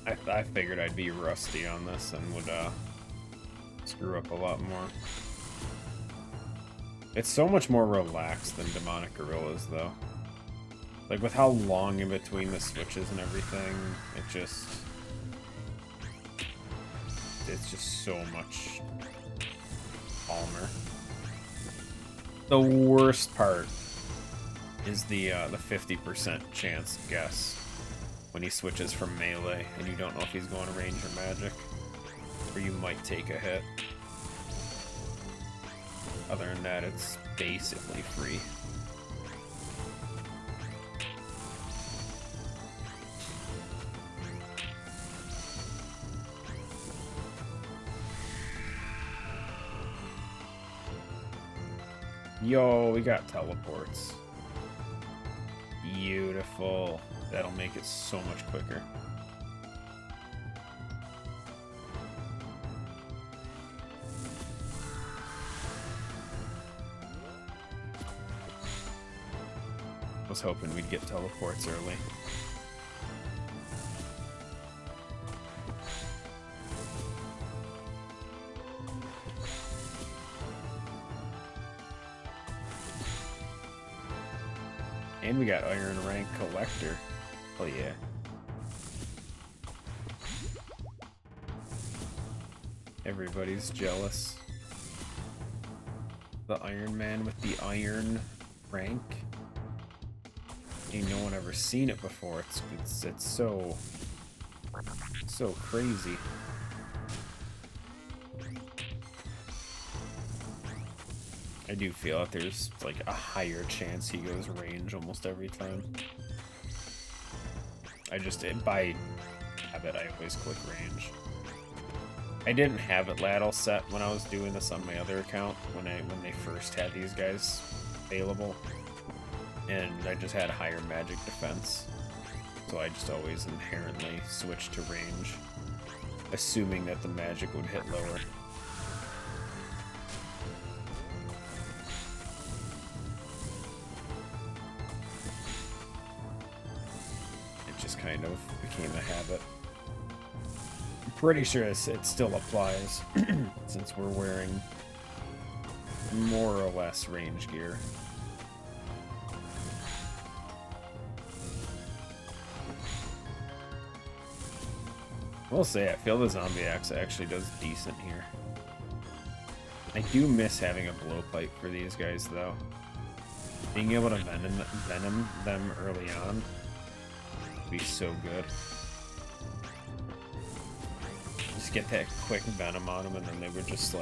I figured I'd be rusty on this and would screw up a lot more. It's so much more relaxed than Demonic Gorillas, though. Like, with how long in between the switches and everything, it's just so much calmer. The worst part is the 50% chance guess when he switches from melee and you don't know if he's going to range or magic, or you might take a hit. Other than that, it's basically free. Yo, we got teleports. Beautiful. That'll make it so much quicker. I was hoping we'd get teleports early. And we got Iron Rank Collector. Oh yeah. Everybody's jealous. The Iron Man with the Iron Rank. Ain't no one ever seen it before. It's so crazy. I do feel that there's like a higher chance he goes range almost every time. By habit, I always click range. I didn't have it ladle set when I was doing this on my other account when they first had these guys available, and I just had a higher magic defense, so I just always inherently switched to range, assuming that the magic would hit lower. Kind of became a habit. I'm pretty sure it still applies since we're wearing more or less range gear. I will say, I feel the zombie axe actually does decent here. I do miss having a blowpipe for these guys though. Being able to venom them early on be so good. Just get that quick venom on them and then they would just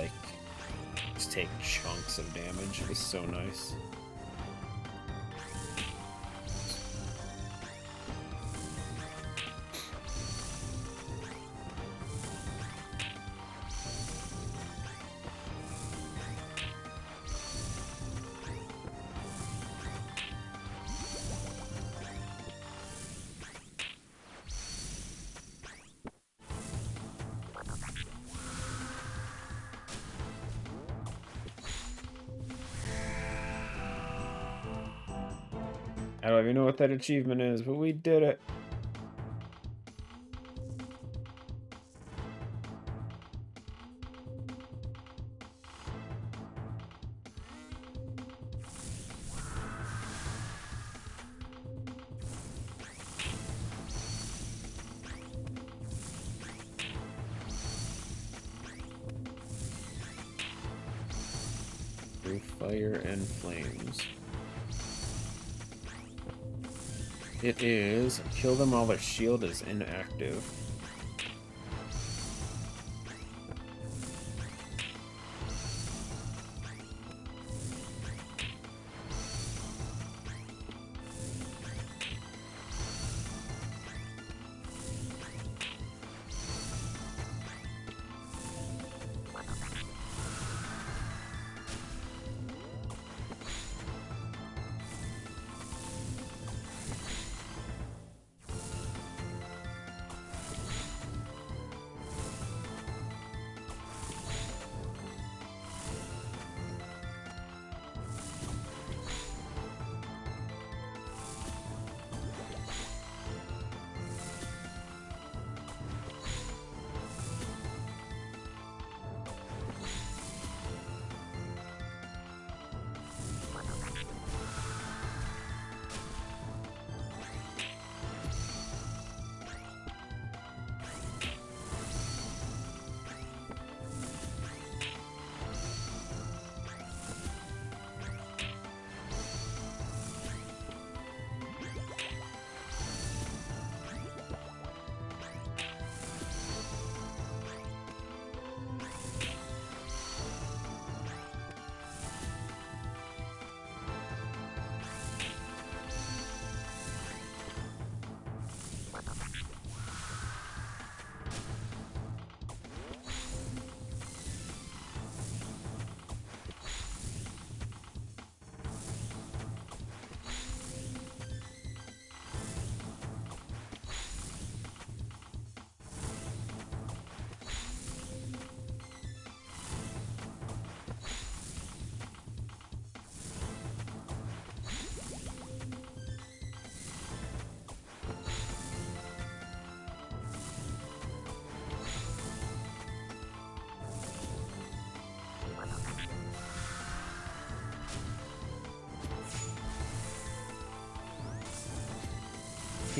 take chunks of damage. It was so nice. I don't even know what that achievement is, but we did it. Through fire and flames. It is kill them while their shield is inactive.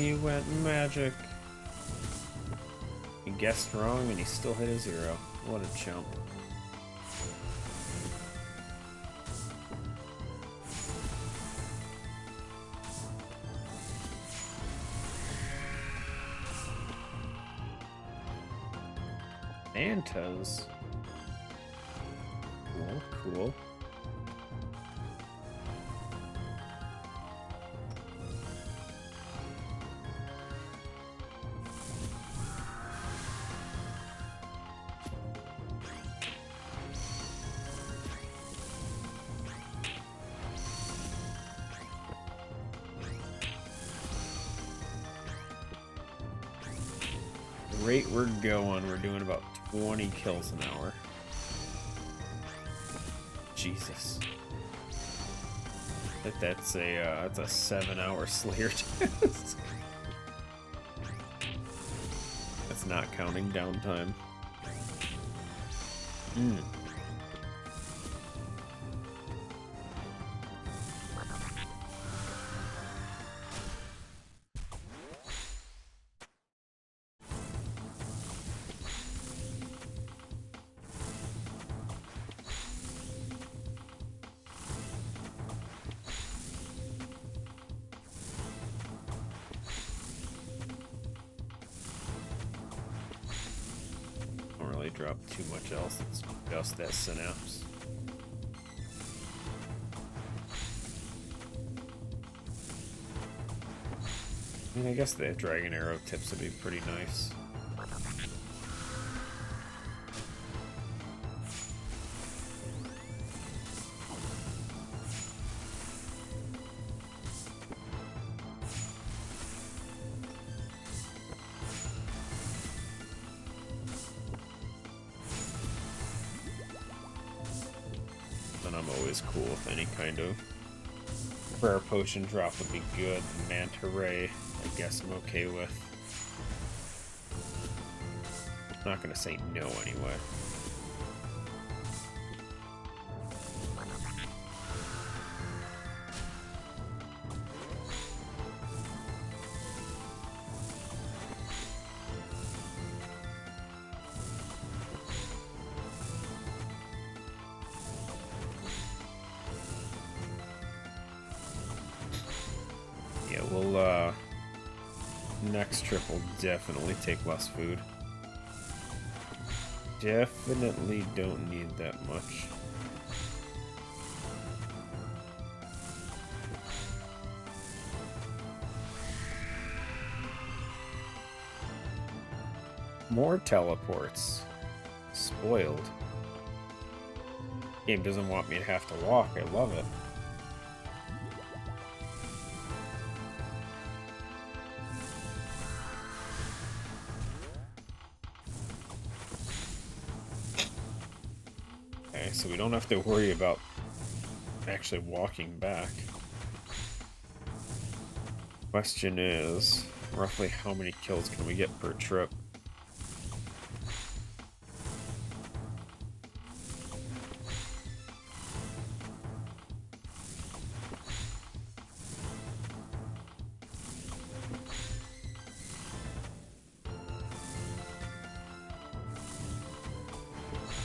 He went magic. He guessed wrong and he still hit a 0. What a chump. Mantas. Cool, cool. The rate we're going, we're doing about 20 kills an hour. Jesus. That's a 7-hour Slayer test. That's not counting downtime. Drop too much else, it's just that synapse. I mean, I guess the dragon arrow tips would be pretty nice. I'm always cool with any kind of prayer potion drop would be good. The manta ray, I guess I'm okay with. I'm not gonna say no anyway. Yeah, we'll, next trip will definitely take less food. Definitely don't need that much. More teleports. Spoiled. Game doesn't want me to have to walk. I love it. Okay, so we don't have to worry about actually walking back. Question is, roughly how many kills can we get per trip?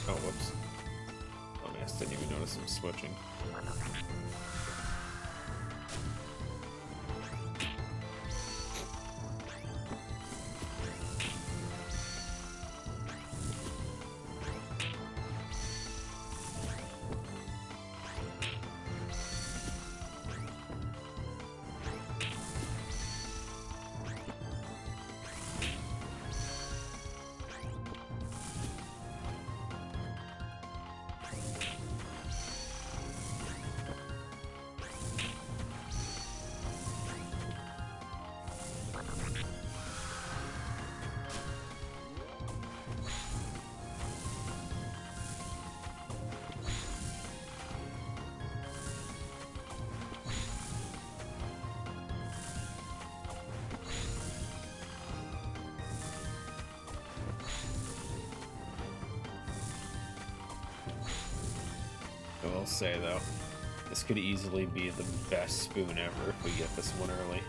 Oh, whoops. Oh, man, I didn't even notice him switching. I will say, though, this could easily be the best spoon ever if we get this one early.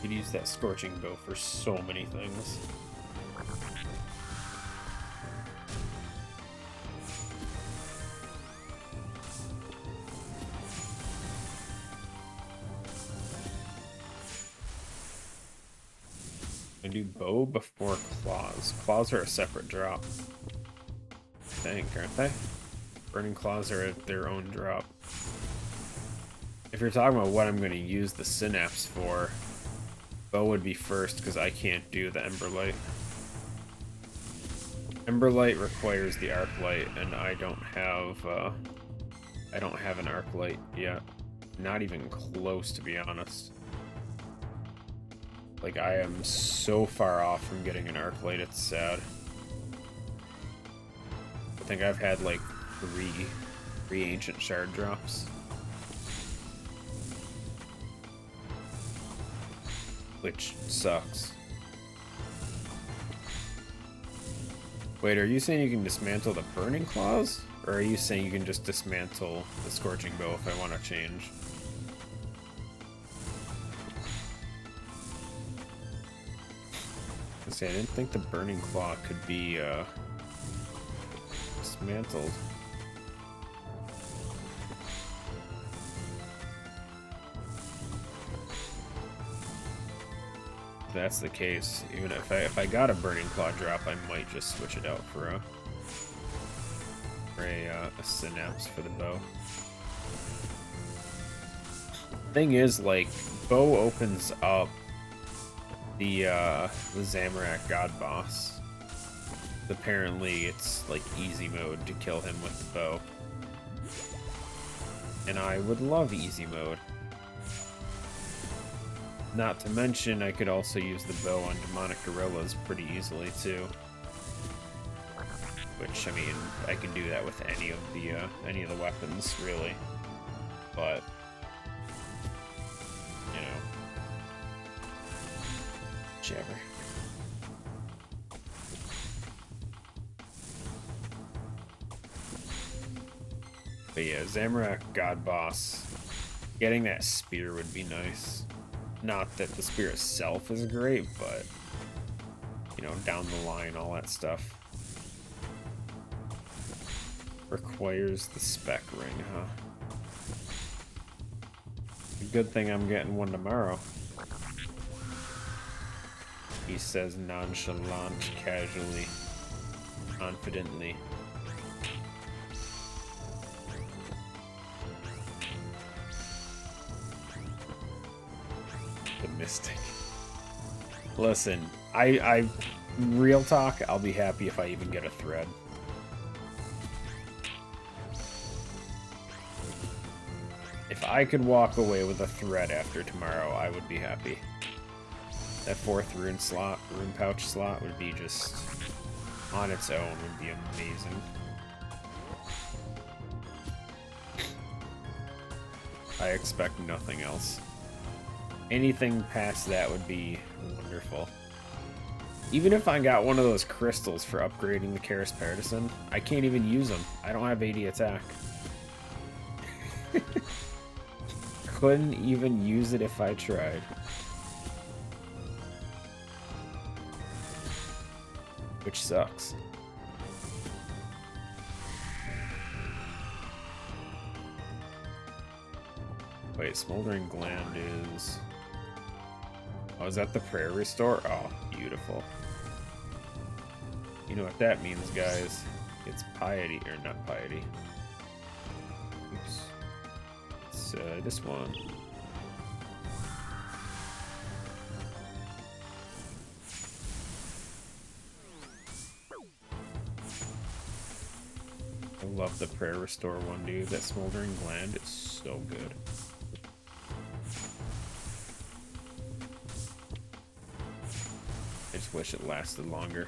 Could use that scorching bow for so many things. I do bow before claws. Claws are a separate drop, I think, aren't they? Burning claws are their own drop. If you're talking about what I'm going to use the synapse for, bow would be first because I can't do the Emberlight. Emberlight requires the arc light, and I don't have an arc light yet. Not even close, to be honest. Like, I am so far off from getting an arc light, it's sad. I think I've had like three ancient shard drops. Which sucks. Wait, are you saying you can dismantle the burning claws? Or are you saying you can just dismantle the scorching bow if I want to change? I didn't think the burning claw could be dismantled. If that's the case, even if I got a burning claw drop, I might just switch it out for a synapse for the bow. Thing is, like, bow opens up the Zamorak God Boss. Apparently, it's like easy mode to kill him with the bow, and I would love easy mode. Not to mention, I could also use the bow on demonic gorillas pretty easily too. Which, I mean, I can do that with any of the weapons, really. But, you know, whichever. But yeah, Zamorak God Boss. Getting that spear would be nice. Not that the spear itself is great, but, you know, down the line, all that stuff. Requires the spec ring, huh? Good thing I'm getting one tomorrow. He says nonchalant, casually, confidently. The Mystic. Listen, I real talk, I'll be happy if I even get a thread. If I could walk away with a thread after tomorrow, I would be happy. That 4th rune pouch slot would be just, on its own, would be amazing. I expect nothing else. Anything past that would be wonderful. Even if I got one of those crystals for upgrading the Karis Partisan, I can't even use them. I don't have 80 attack. Couldn't even use it if I tried. Which sucks. Wait, Smoldering Gland is... Oh, is that the prayer restore? Oh, beautiful. You know what that means, guys. It's piety, or not piety. Oops. It's this one. I love the prayer restore one, dude. That Smoldering Gland is so good. I just wish it lasted longer.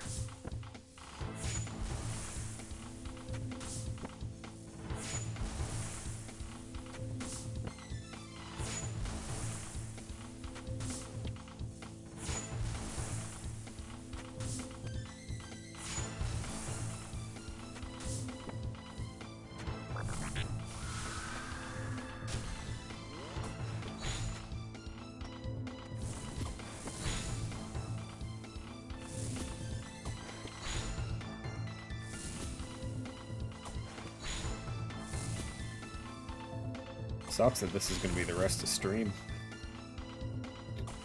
sucks that this is going to be the rest of stream.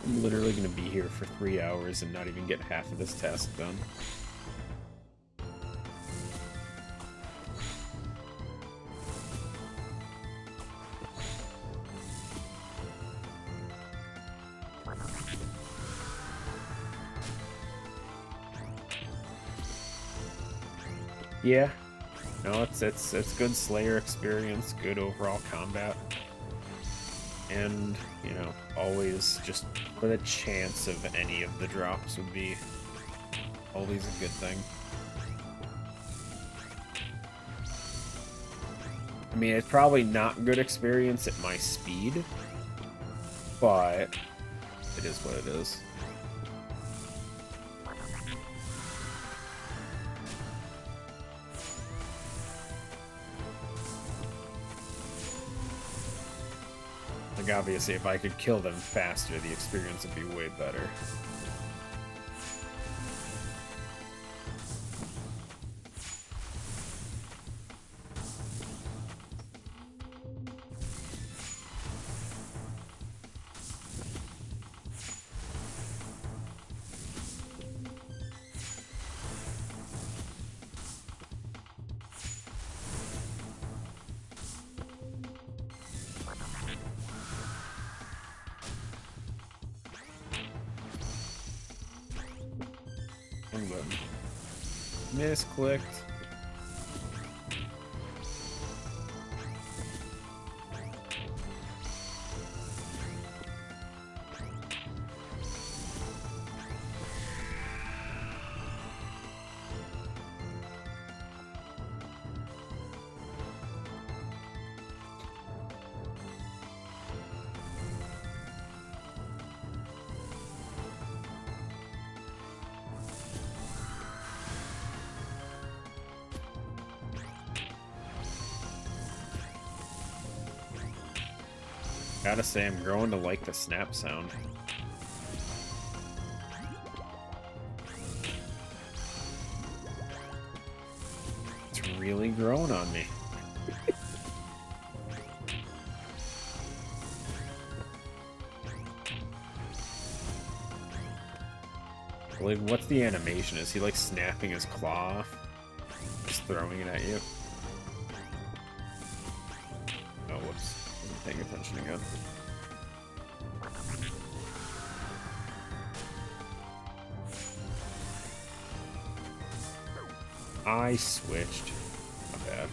I'm literally going to be here for 3 hours and not even get half of this task done. Yeah, no, it's good Slayer experience, good overall combat, and you know, always just for the chance of any of the drops would be always a good thing. I mean, it's probably not good experience at my speed, but it is what it is. Like, obviously, if I could kill them faster, the experience would be way better. Misclicked. Gotta say, I'm growing to like the snap sound. It's really growing on me. Like, what's the animation? Is he like snapping his claw off? Just throwing it at you? Oh, whoops. Wasn't paying attention again. I switched. Not bad.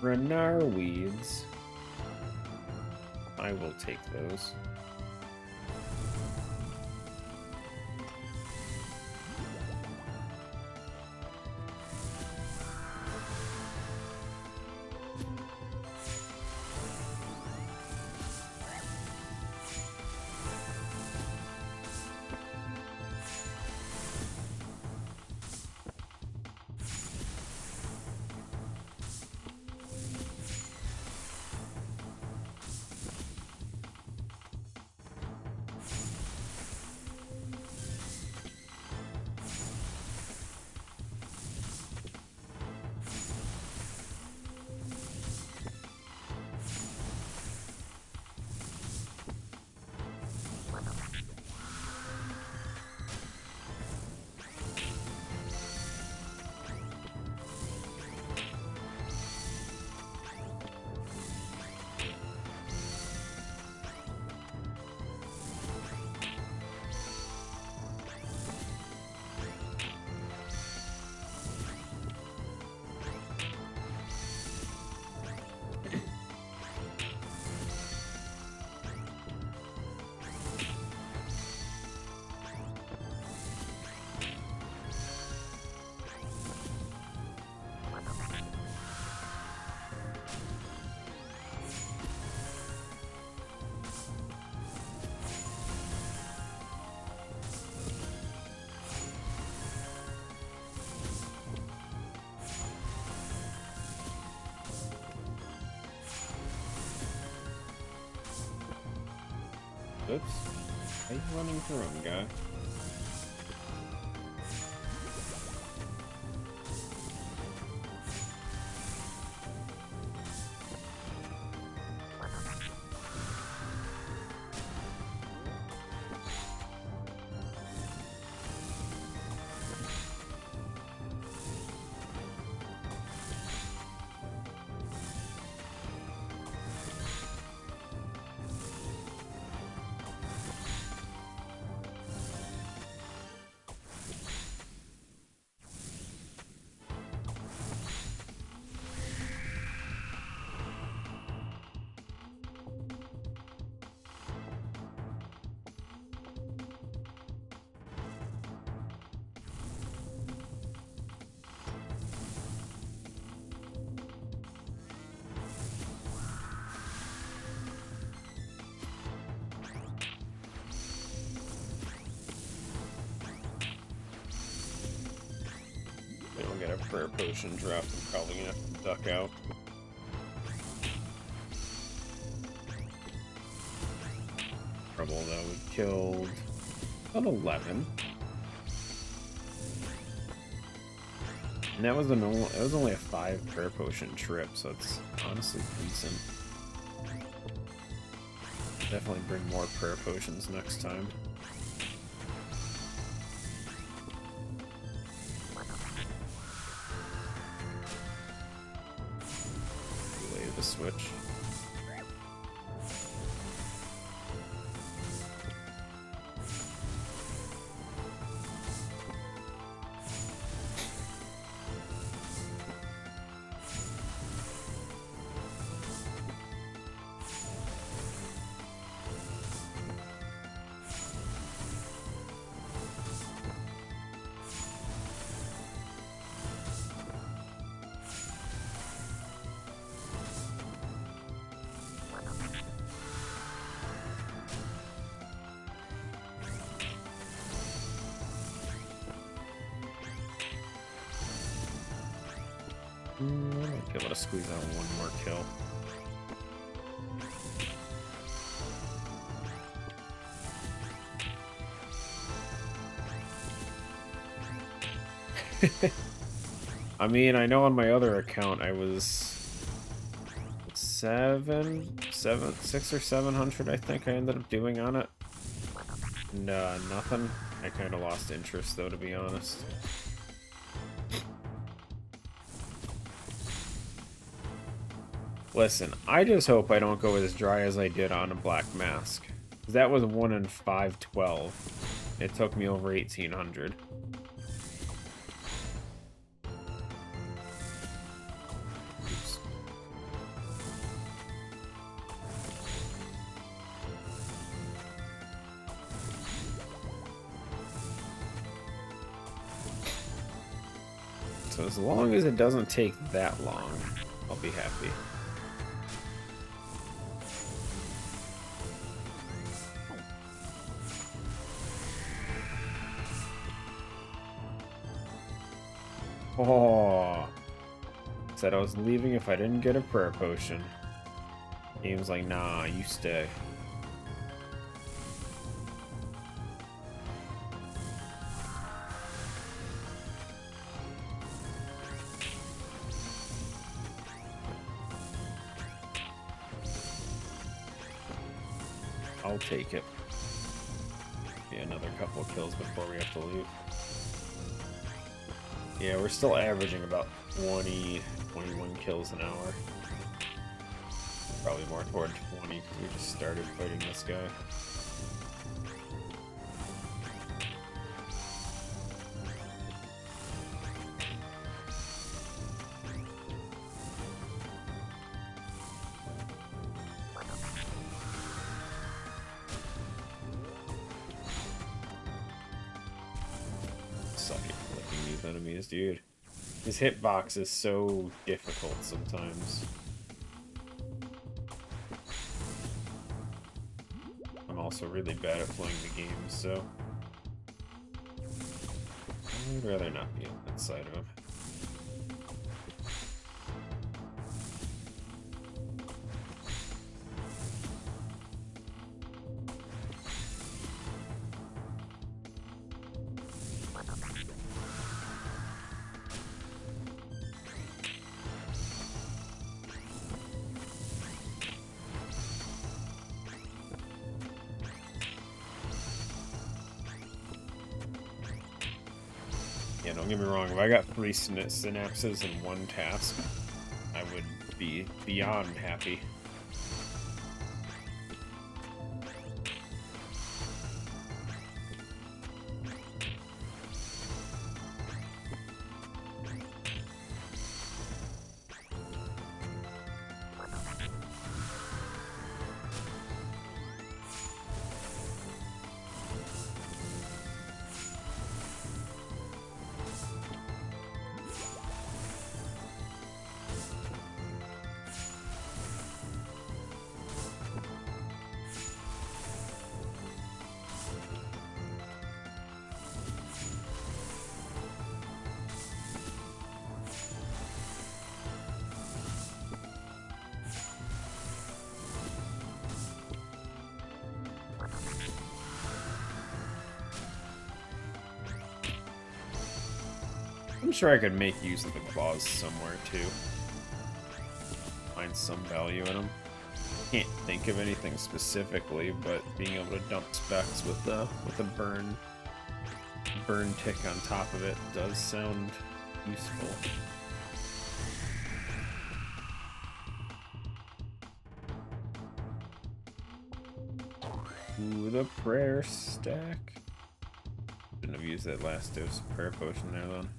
Renar weeds. I will take those. Oops. Why are you running through him, guy? We don't get a prayer potion drop. I'm probably gonna have to duck out. Trouble though, we killed about 11. And that was it was only a 5 prayer potion trip, so it's honestly decent. Definitely bring more prayer potions next time. Delay the switch. I might be able to squeeze out one more kill. I mean, I know on my other account I was 600 or 700, I think I ended up doing on it. And nothing. I kind of lost interest though, to be honest. Listen, I just hope I don't go as dry as I did on a Black Mask. That was 1 in 512. It took me over 1800. Oops. So as long as it doesn't take that long, I'll be happy. Oh, said I was leaving if I didn't get a prayer potion. He was like, nah, you stay. I'll take it. Yeah, another couple of kills before we have to leave. Yeah, we're still averaging about 20, 21 kills an hour. Probably more toward 20 because we just started fighting this guy. Suck at flicking these enemies, dude. His hitbox is so difficult sometimes. I'm also really bad at playing the game, so I'd rather not be on that side of him. Yeah, don't get me wrong, if I got 3 synapses in one task, I would be beyond happy. I'm sure I could make use of the claws somewhere too. Find some value in them. Can't think of anything specifically, but being able to dump specs with a burn tick on top of it does sound useful. Ooh, the prayer stack. Shouldn't have used that last dose of prayer potion there then.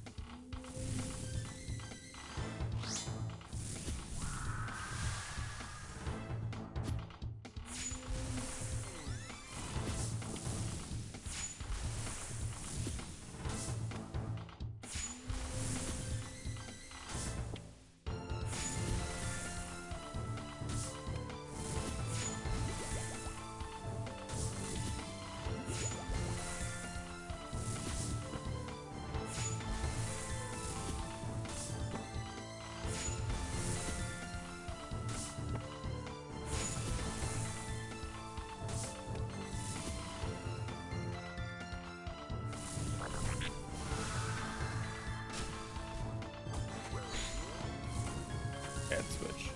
Switch.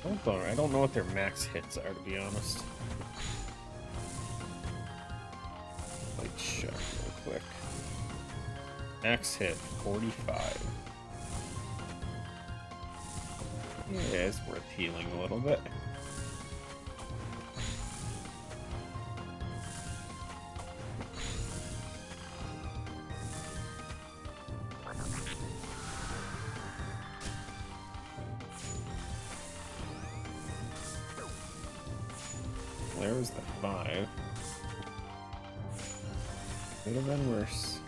I don't know what their max hits are, to be honest. Let's check real quick. Max hit 45. Yeah, it's worth healing a little bit. There was the 5. Could have been worse.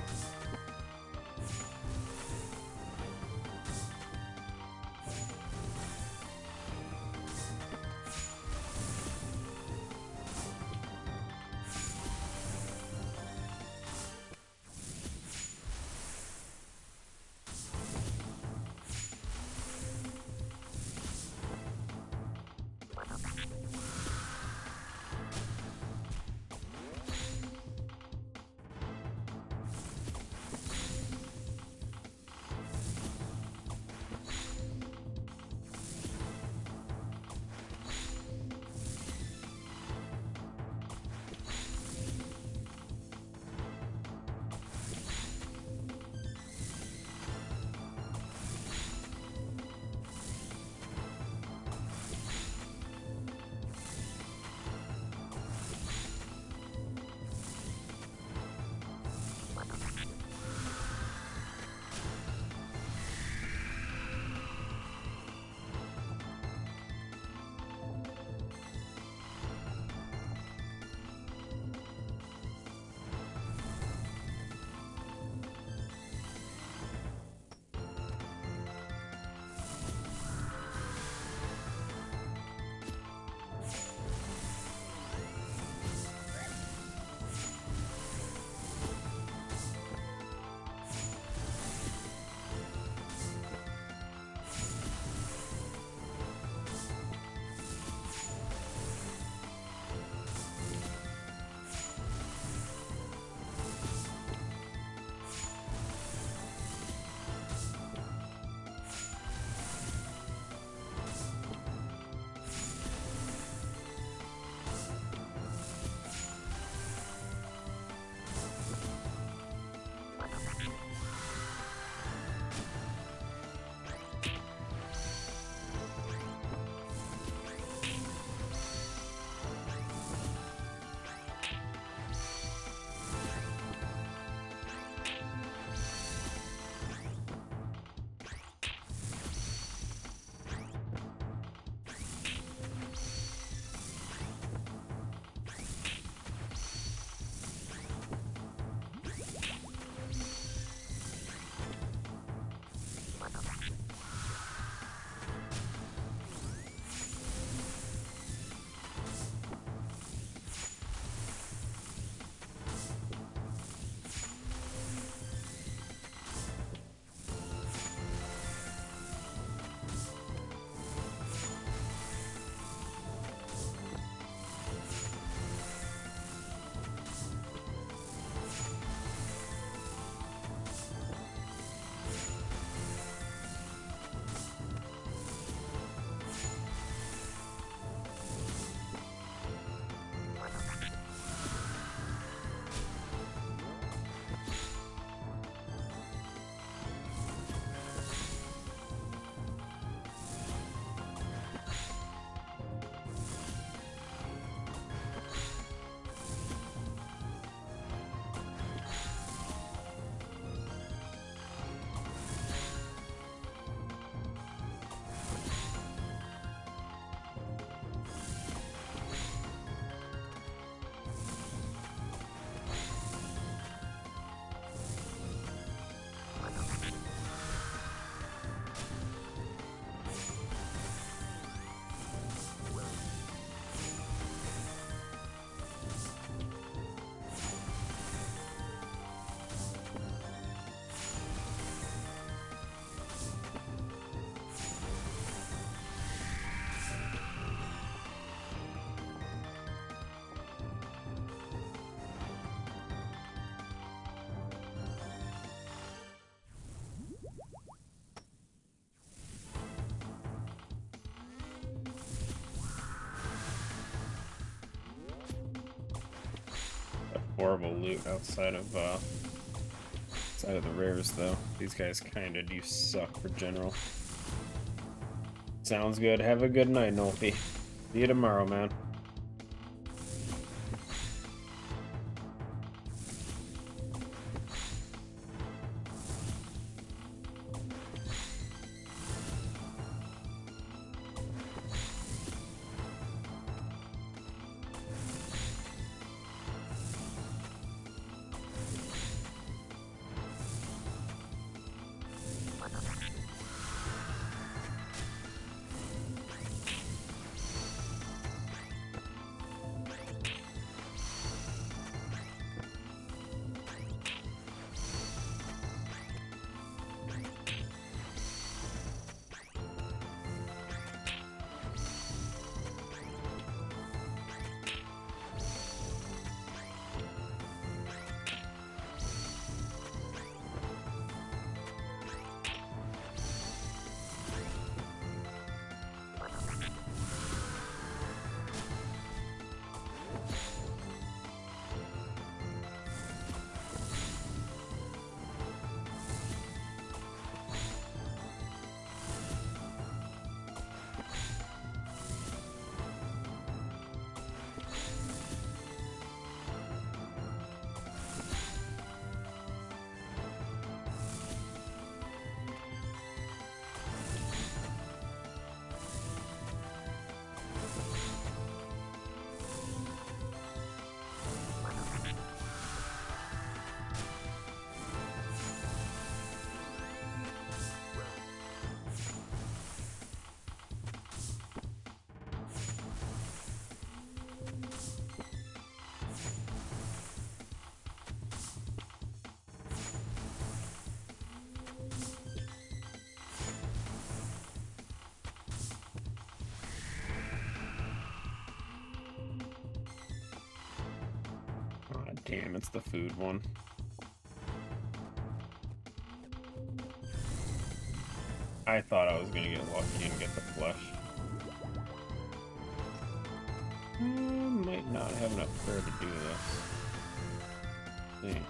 horrible loot outside of the rares, though. These guys kind of do suck for general. Sounds good. Have a good night, Nolfi. See you tomorrow, man. Damn, it's the food one. I thought I was gonna get lucky and get the flesh. Might not have enough prayer to do this. See.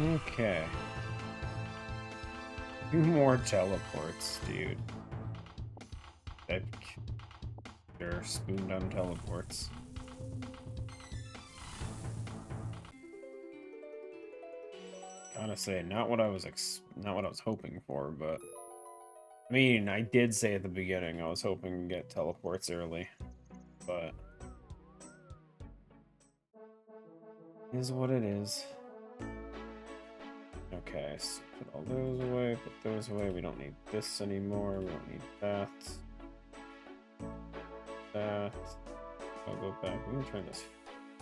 Okay. 2 more teleports, dude. They're spoon down teleports. Gotta say, not what I was hoping for, but I mean, I did say at the beginning I was hoping to get teleports early, but it is what it is. Okay, so put all those away, put those away. We don't need this anymore. We don't need that. That. I'll go back. We can turn this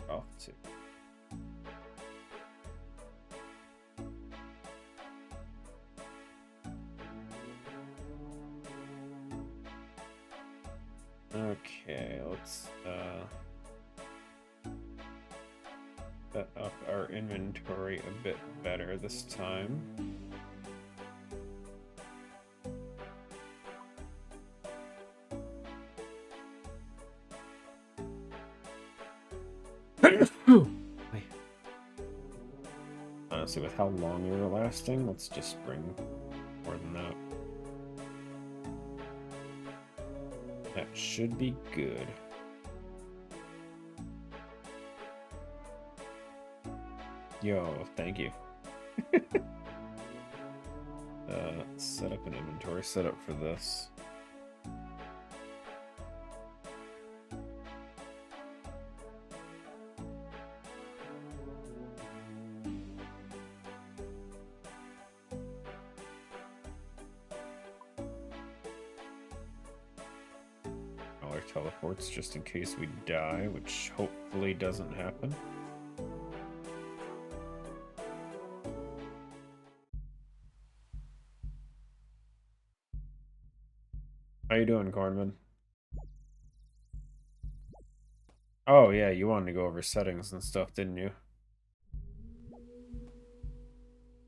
off too. Okay, let's set up our inventory a bit better this time. Honestly, with how long we were lasting, let's just bring more than that. That should be good. Yo, thank you. Set up an inventory setup for this. All our teleports just in case we die, which hopefully doesn't happen. How you doing, Cornman? Oh, yeah, you wanted to go over settings and stuff, didn't you?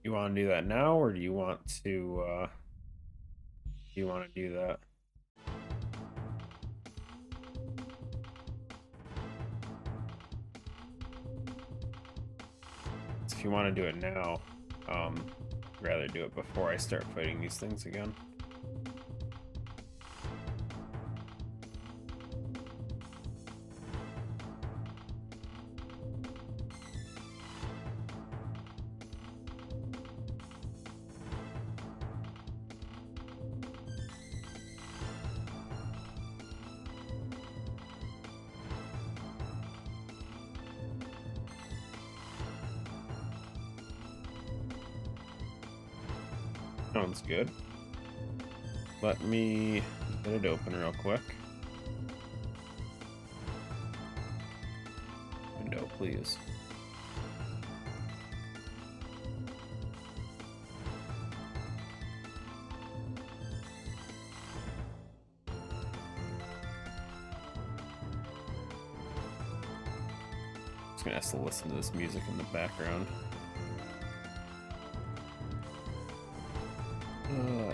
You want to do that now, or do you want to do that? If you want to do it now, rather do it before I start fighting these things again. Sounds good. Let me get it open real quick. Window, please. Just gonna have to listen to this music in the background.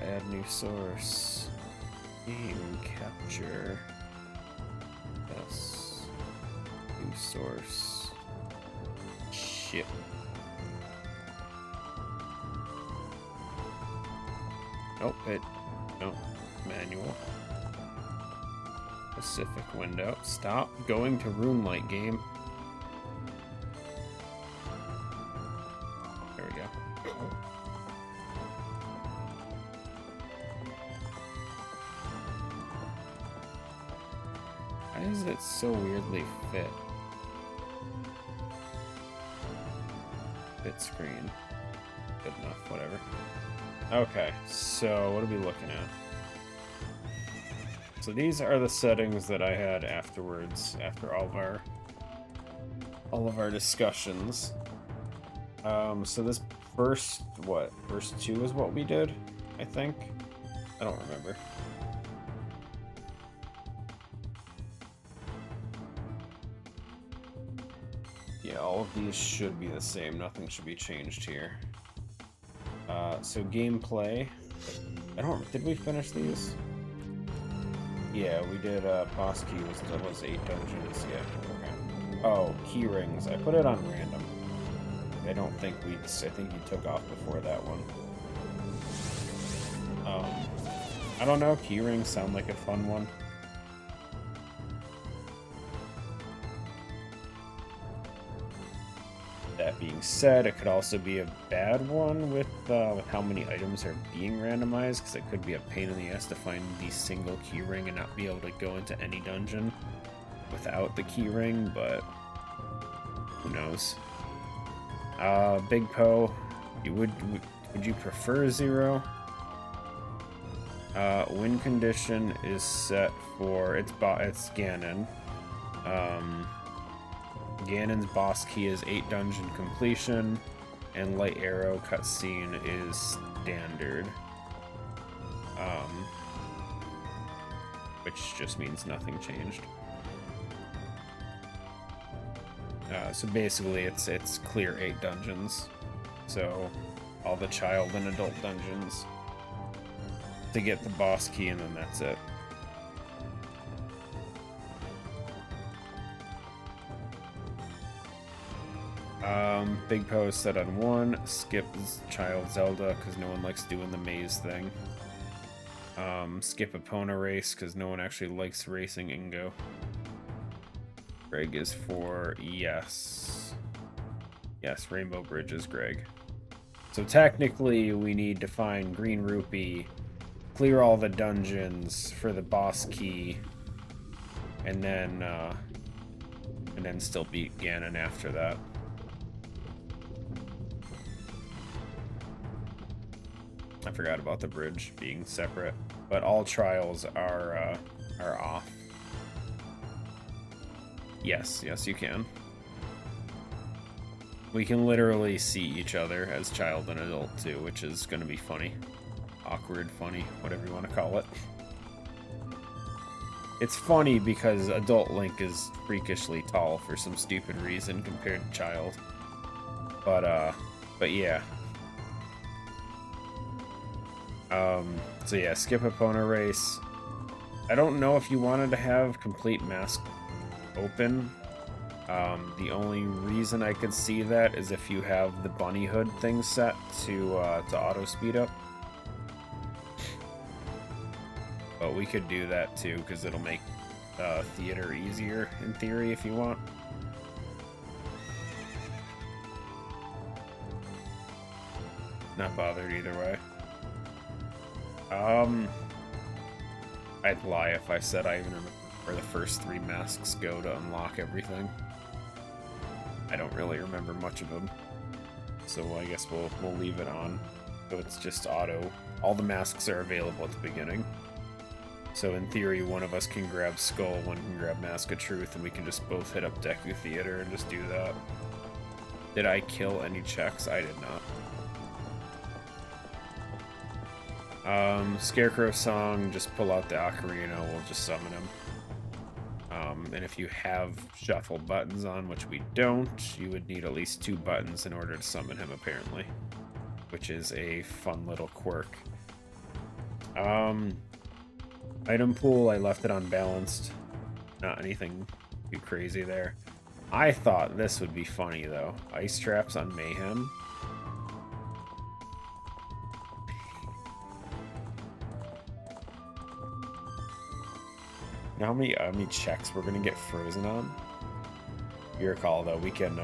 Add new source. Game capture. Yes. New source. Ship. Oh, no. Manual. Specific window. Stop going to RuneLite game. There we go. Why is it so weirdly fit? Fit screen. Good enough, whatever. Okay, so what are we looking at? So these are the settings that I had afterwards, after all of our discussions. So this first two is what we did, I think. I don't remember. Yeah, all of these should be the same. Nothing should be changed here. So gameplay. Did we finish these? Yeah, we did, boss key was 8 dungeons, yeah. Okay. Oh, key rings. I put it on random. I don't think I think you took off before that one. I don't know, keyrings sound like a fun one. That being said, it could also be a bad one with how many items are being randomized, because it could be a pain in the ass to find the single keyring and not be able to go into any dungeon without the keyring, but who knows. Big Poe, would you prefer 0? Win condition is set for it's Ganon. Ganon's boss key is 8 dungeon completion, and light arrow cutscene is standard. Which just means nothing changed. So basically it's clear 8 dungeons. So all the child and adult dungeons to get the boss key, and then that's it. Big Poe set on 1. Skip Child Zelda because no one likes doing the maze thing. Skip Epona race because no one actually likes racing Ingo. Greg is for yes. Yes, Rainbow Bridge is Greg. So technically we need to find Green Rupee, clear all the dungeons for the boss key, and then still beat Ganon after that. I forgot about the bridge being separate, but all trials are off. Yes, you can. We can literally see each other as child and adult too, which is going to be funny. Awkward, funny, whatever you want to call it. It's funny because adult Link is freakishly tall for some stupid reason compared to child. But yeah. So yeah, skip Epona race. I don't know if you wanted to have complete mask open. The only reason I could see that is if you have the bunny hood thing set to auto speed up. But we could do that too, because it'll make theater easier in theory if you want. Not bothered either way. I'd lie if I said I even remember where the first 3 masks go to unlock everything. I don't really remember much of them, so I guess we'll leave it on. So it's just auto. All the masks are available at the beginning. So in theory, one of us can grab Skull, one can grab Mask of Truth, and we can just both hit up Deku Theater and just do that. Did I kill any checks? I did not. Scarecrow Song, just pull out the Ocarina, we'll just summon him. And if you have shuffle buttons on, which we don't, you would need at least 2 buttons in order to summon him, apparently. Which is a fun little quirk. Item pool, I left it unbalanced. Not anything too crazy there. I thought this would be funny, though. Ice traps on Mayhem. You know how many checks we're gonna get frozen on? You recall, though, we can,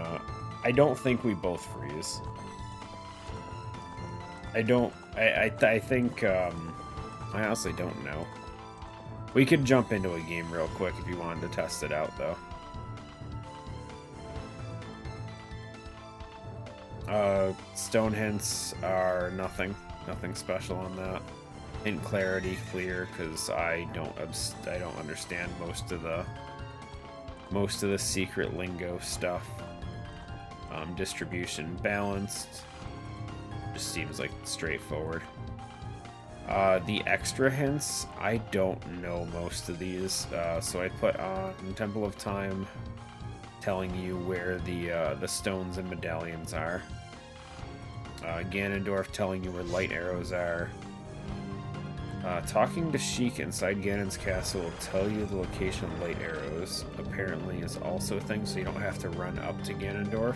I don't think we both freeze. I think, I honestly don't know. We could jump into a game real quick if you wanted to test it out, though. Stone hints are nothing special on that. Hint clarity clear, because I don't understand most of the secret lingo stuff. Distribution balanced, just seems like straightforward. The extra hints, I don't know most of these, so I put on Temple of Time, telling you where the stones and medallions are. Ganondorf telling you where light arrows are. Talking to Sheik inside Ganon's castle will tell you the location of light arrows. Apparently is also a thing, so you don't have to run up to Ganondorf.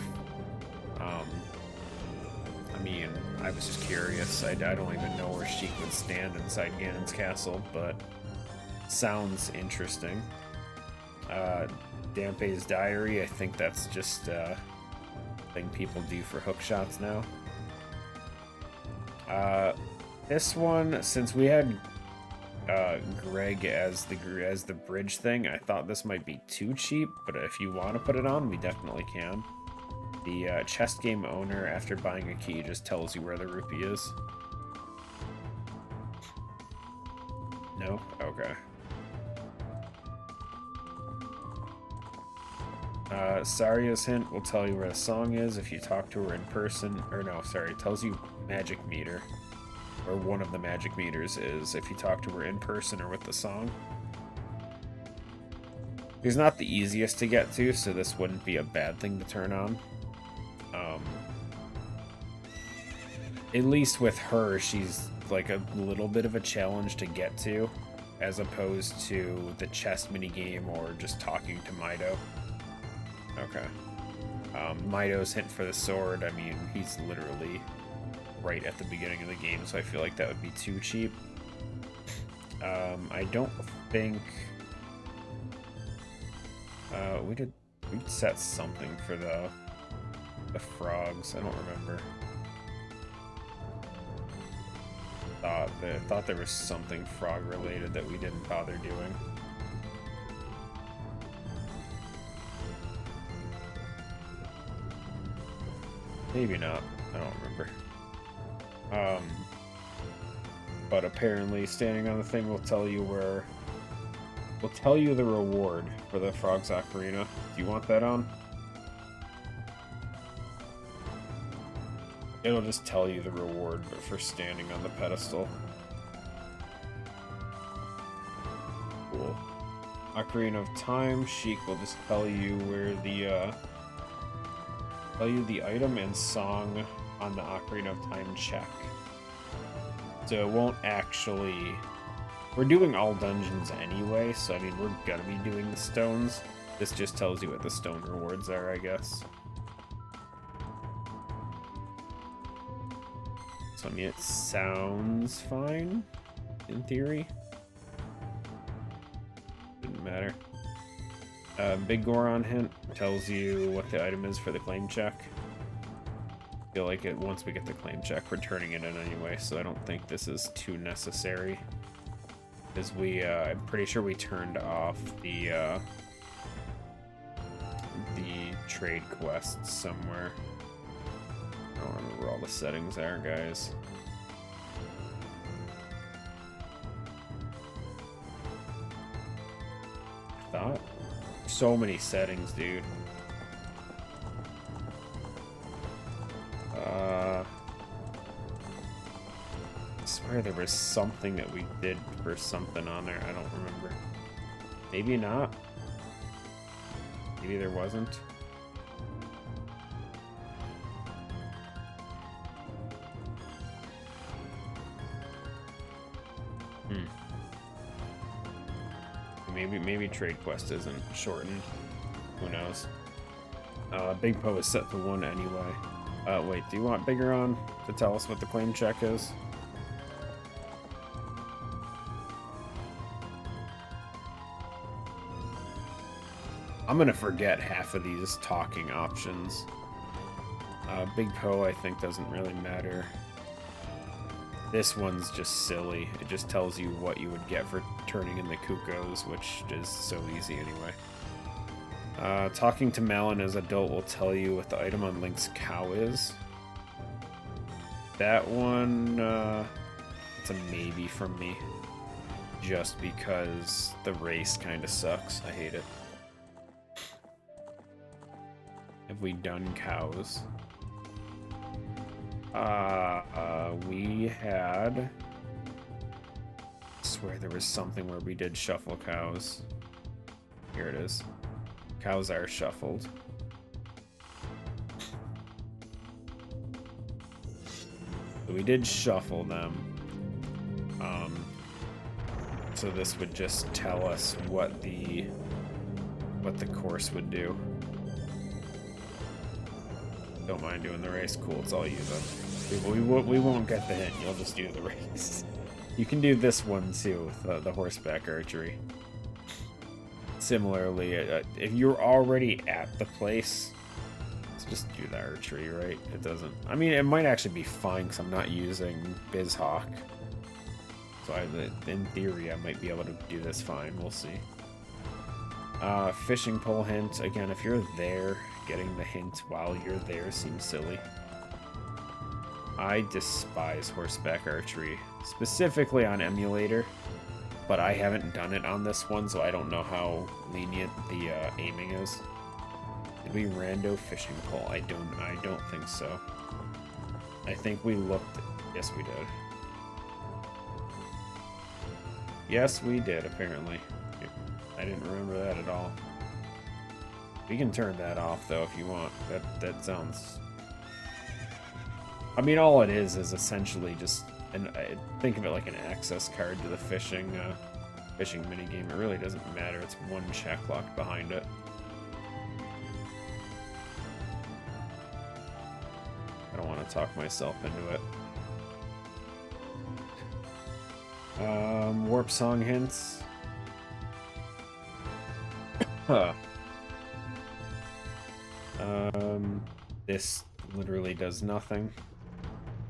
I mean, I was just curious. I don't even know where Sheik would stand inside Ganon's castle, but sounds interesting. Dampé's Diary, I think that's just a thing people do for hook shots now. This one, since we had Greg as the bridge thing, I thought this might be too cheap, but if you want to put it on, we definitely can. The chest game owner, after buying a key, just tells you where the rupee is. No? Okay. Saria's hint will tell you where the song is if you talk to her in person. Or no, sorry, it tells you magic meter. Or one of the magic meters is if you talk to her in person or with the song. It's not the easiest to get to, so this wouldn't be a bad thing to turn on. At least with her, she's like a little bit of a challenge to get to, as opposed to the chess minigame or just talking to Mido. Okay. Mido's hint for the sword, I mean, he's literally right at the beginning of the game, so I feel like that would be too cheap. I don't think... we'd set something for the frogs, I don't remember. I thought there was something frog related that we didn't bother doing. Maybe not. I don't remember. But apparently standing on the thing will tell you where... will tell you the reward for the Frog's Ocarina. Do you want that on? It'll just tell you the reward, but for standing on the pedestal. Cool. Ocarina of Time, Sheik will just tell you where the, tell you the item and song on the Ocarina of Time check. So it won't actually... We're doing all dungeons anyway, so I mean, we're gonna be doing the stones. This just tells you what the stone rewards are, I guess. So I mean, it sounds fine, in theory. Didn't matter. Big Goron hint tells you what the item is for the claim check. I feel like once we get the claim check, we're turning it in anyway, so I don't think this is too necessary. Because I'm pretty sure we turned off the trade quests somewhere. I don't remember where all the settings are, guys. I thought so many settings, dude. I swear there was something that we did for something on there. I don't remember. Maybe not. Maybe there wasn't. Maybe trade quest isn't shortened. Who knows? Big Po is set to 1 anyway. Wait, do you want Bigger on to tell us what the claim check is? I'm gonna forget half of these talking options. Big Po, I think, doesn't really matter. This one's just silly. It just tells you what you would get for turning in the Kukos, which is so easy anyway. Talking to Malin as adult will tell you what the item on Link's cow is. That one, it's a maybe from me. Just because the race kind of sucks. I hate it. Have we done cows? We had... I swear there was something where we did shuffle cows. Here it is. Cows are shuffled. So we did shuffle them. So this would just tell us what the course would do. Don't mind doing the race. Cool, it's all you then. We won't get the hint. You'll just do the race. You can do this one too with the horseback archery. Similarly, if you're already at the place, let's just do the archery, right? It doesn't... I mean, it might actually be fine because I'm not using BizHawk. So in theory, I might be able to do this fine. We'll see. Fishing pole hint. Again, if you're there, getting the hint while you're there seems silly. I despise horseback archery, specifically on emulator, but I haven't done it on this one, so I don't know how lenient the aiming is. Did we rando fishing pole? I don't think so. I think we looked... Yes, we did. Yes, we did, apparently. I didn't remember that at all. We can turn that off, though, if you want. That sounds... I mean, all it is essentially just... And I think of it like an access card to the fishing minigame. It really doesn't matter. It's one check lock behind it. I don't want to talk myself into it. Warp song hints. Huh. This literally does nothing.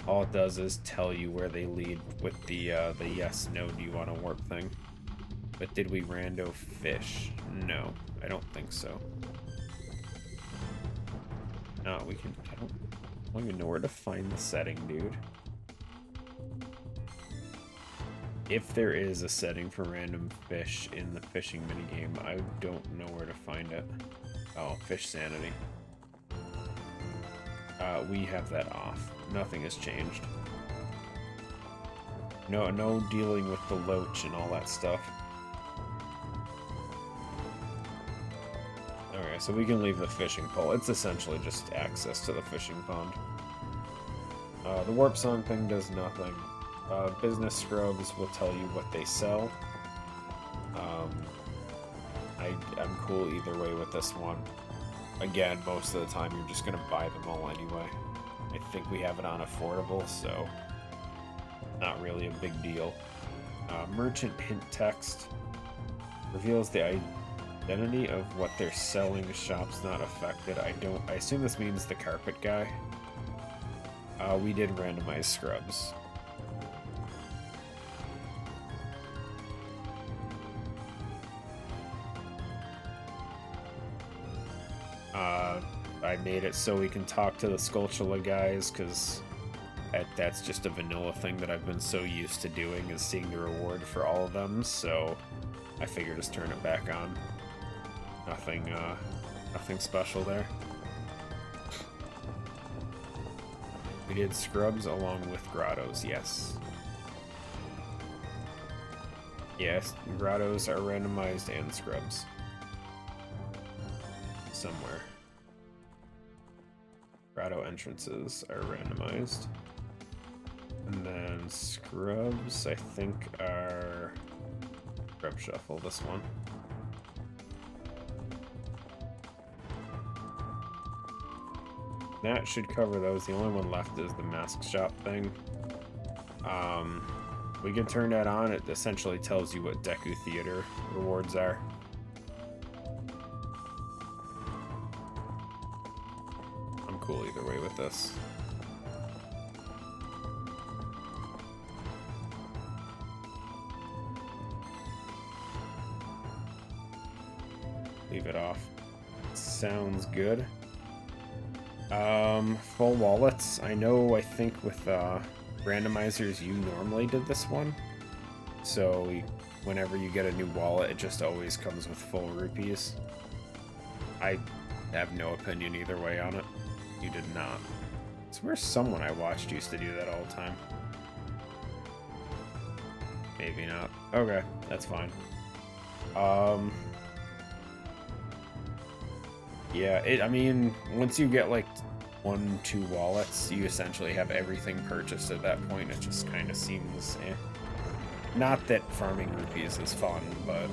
All it does is tell you where they lead with the yes, no, do you want to warp thing. But did we rando fish? No, I don't think so. No, we can... I don't even know where to find the setting, dude. If there is a setting for random fish in the fishing minigame, I don't know where to find it. Oh, fish sanity. We have that off. Nothing has changed. No dealing with the loach and all that stuff. Okay, so we can leave the fishing pole. It's essentially just access to the fishing pond. The warp song thing does nothing. Business scrubs will tell you what they sell. I'm cool either way with this one. Again, most of the time you're just gonna buy them all anyway. I think we have it on affordable, so not really a big deal. Merchant hint text reveals the identity of what they're selling. Shop's not affected. I assume this means the carpet guy. We did randomize scrubs. I made it so we can talk to the Skulltula guys, because that's just a vanilla thing that I've been so used to doing, is seeing the reward for all of them, so I figured just turn it back on. Nothing special there. We did scrubs along with grottos, yes. Yes, grottos are randomized and scrubs. Somewhere. Grotto entrances are randomized. And then scrubs, I think, are scrub shuffle, this one. That should cover those. The only one left is the mask shop thing. We can turn that on. It essentially tells you what Deku Theater rewards are. I'm cool either way with this. Leave it off. Sounds good. Full wallets. I think with randomizers you normally did this one. So whenever you get a new wallet, it just always comes with full rupees. I have no opinion either way on it. You did not. I swear someone I watched used to do that all the time. Maybe not. Okay, that's fine. Yeah, I mean, once you get like 1-2 wallets, you essentially have everything purchased at that point. It just kind of seems eh. Not that farming rupees is fun, but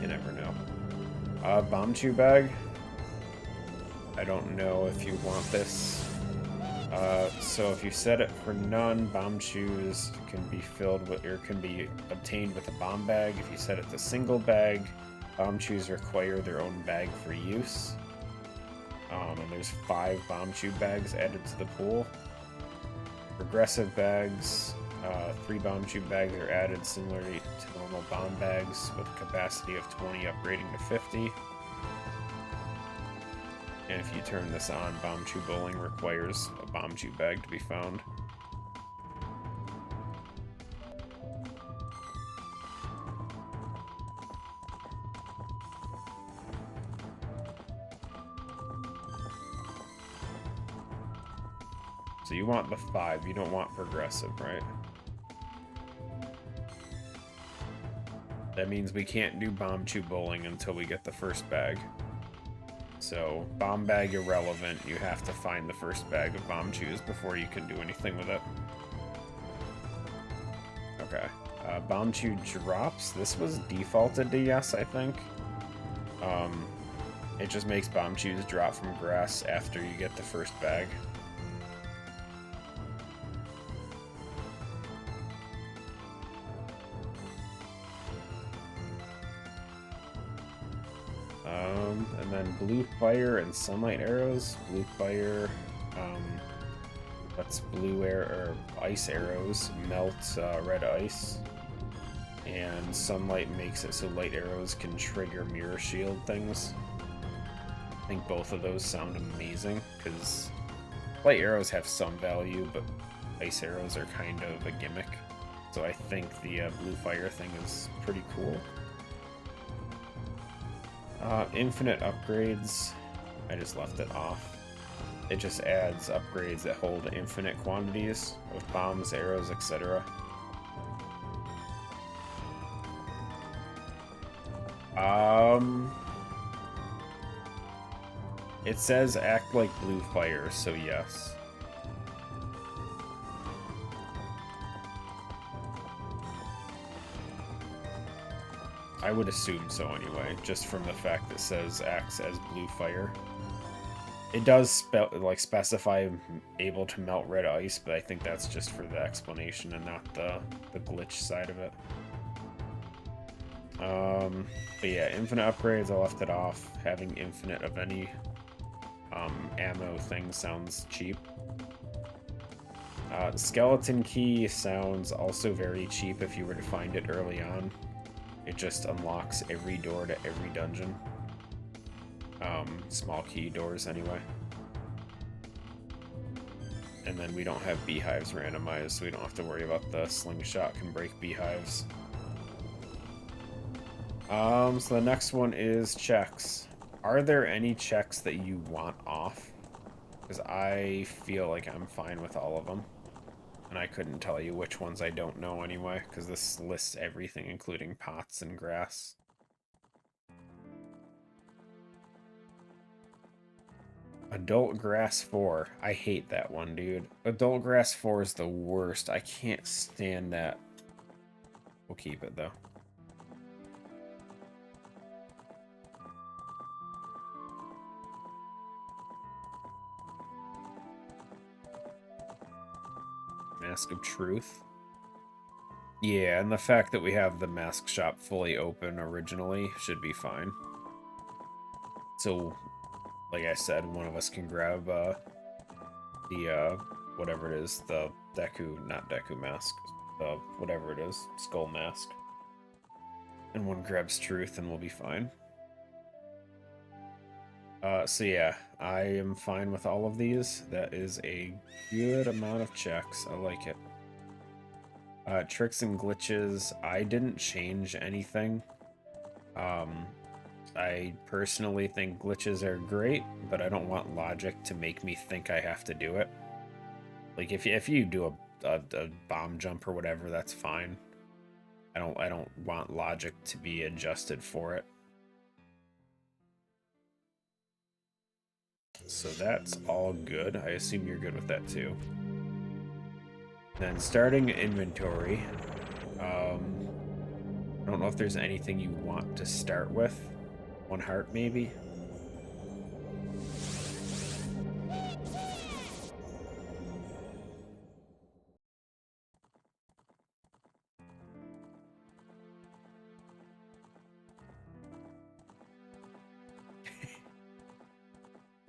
you never know. Bomb chew bag. I don't know if you want this. So if you set it for none, bomb chews can be filled with, or can be obtained with a bomb bag. If you set it to single bag, bomb chews require their own bag for use. And there's 5 bomb chew bags added to the pool. Progressive bags, 3 bomb chew bags are added similarly to normal bomb bags with a capacity of 20 upgrading to 50. And if you turn this on, bomb chew bowling requires a bomb chew bag to be found. So you want the 5, you don't want progressive, right? That means we can't do bomb chew bowling until we get the first bag. So, bomb bag irrelevant, you have to find the first bag of bomb chews before you can do anything with it. Okay. Bomb chew drops. This was defaulted to yes, I think. It just makes bomb chews drop from grass after you get the first bag. And then blue fire and sunlight arrows. Blue fire, lets blue air or ice arrows melt red ice, and sunlight makes it so light arrows can trigger mirror shield things. I think both of those sound amazing because light arrows have some value, but ice arrows are kind of a gimmick. So I think the blue fire thing is pretty cool. Infinite upgrades, I just left it off. It just adds upgrades that hold infinite quantities of bombs, arrows, etc. It says act like blue fire, so yes. I would assume so anyway, just from the fact that it says acts as blue fire. It does specify able to melt red ice, but I think that's just for the explanation and not the glitch side of it. But yeah, infinite upgrades, I left it off. Having infinite of any ammo thing sounds cheap. Skeleton key sounds also very cheap if you were to find it early on. It just unlocks every door to every dungeon. Small key doors anyway. And then we don't have beehives randomized, so we don't have to worry about the slingshot can break beehives. So the next one is checks. Are there any checks that you want off? Because I feel like I'm fine with all of them. And I couldn't tell you which ones I don't know anyway, because this lists everything, including pots and grass. Adult Grass 4. I hate that one, dude. Adult Grass 4 is the worst. I can't stand that. We'll keep it, though. Mask of Truth. Yeah, and the fact that we have the mask shop fully open originally should be fine. So, like I said, one of us can grab the whatever it is, the not Deku mask, the whatever it is, skull mask. And one grabs Truth and we'll be fine. So yeah, I am fine with all of these. That is a good amount of checks. I like it. Tricks and glitches, I didn't change anything. I personally think glitches are great, but I don't want logic to make me think I have to do it. Like if you do a bomb jump or whatever, that's fine. I don't want logic to be adjusted for it. So that's all good. I assume you're good with that too. Then starting inventory. I don't know if there's anything you want to start with. 1 heart maybe?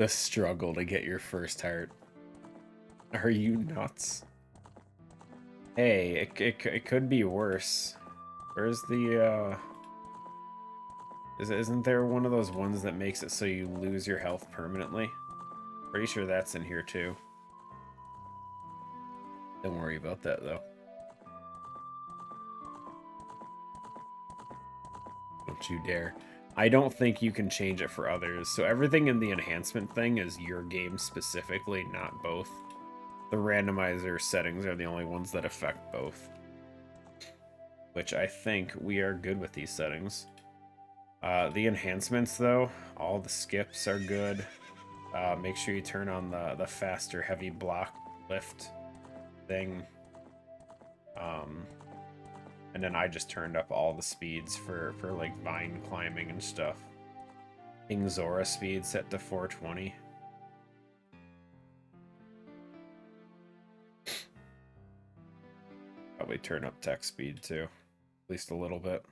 The struggle to get your first heart. Are you nuts? Hey, it could be worse. Where's the, Isn't there one of those ones that makes it so you lose your health permanently? Pretty sure that's in here too. Don't worry about that though. Don't you dare. I don't think you can change it for others. So everything in the enhancement thing is your game specifically, not both. The randomizer settings are the only ones that affect both. Which I think we are good with these settings. The enhancements though, all the skips are good. Make sure you turn on the faster heavy block lift thing. And then I just turned up all the speeds for like vine climbing and stuff. King Zora speed set to 420. Probably turn up tech speed too, at least a little bit.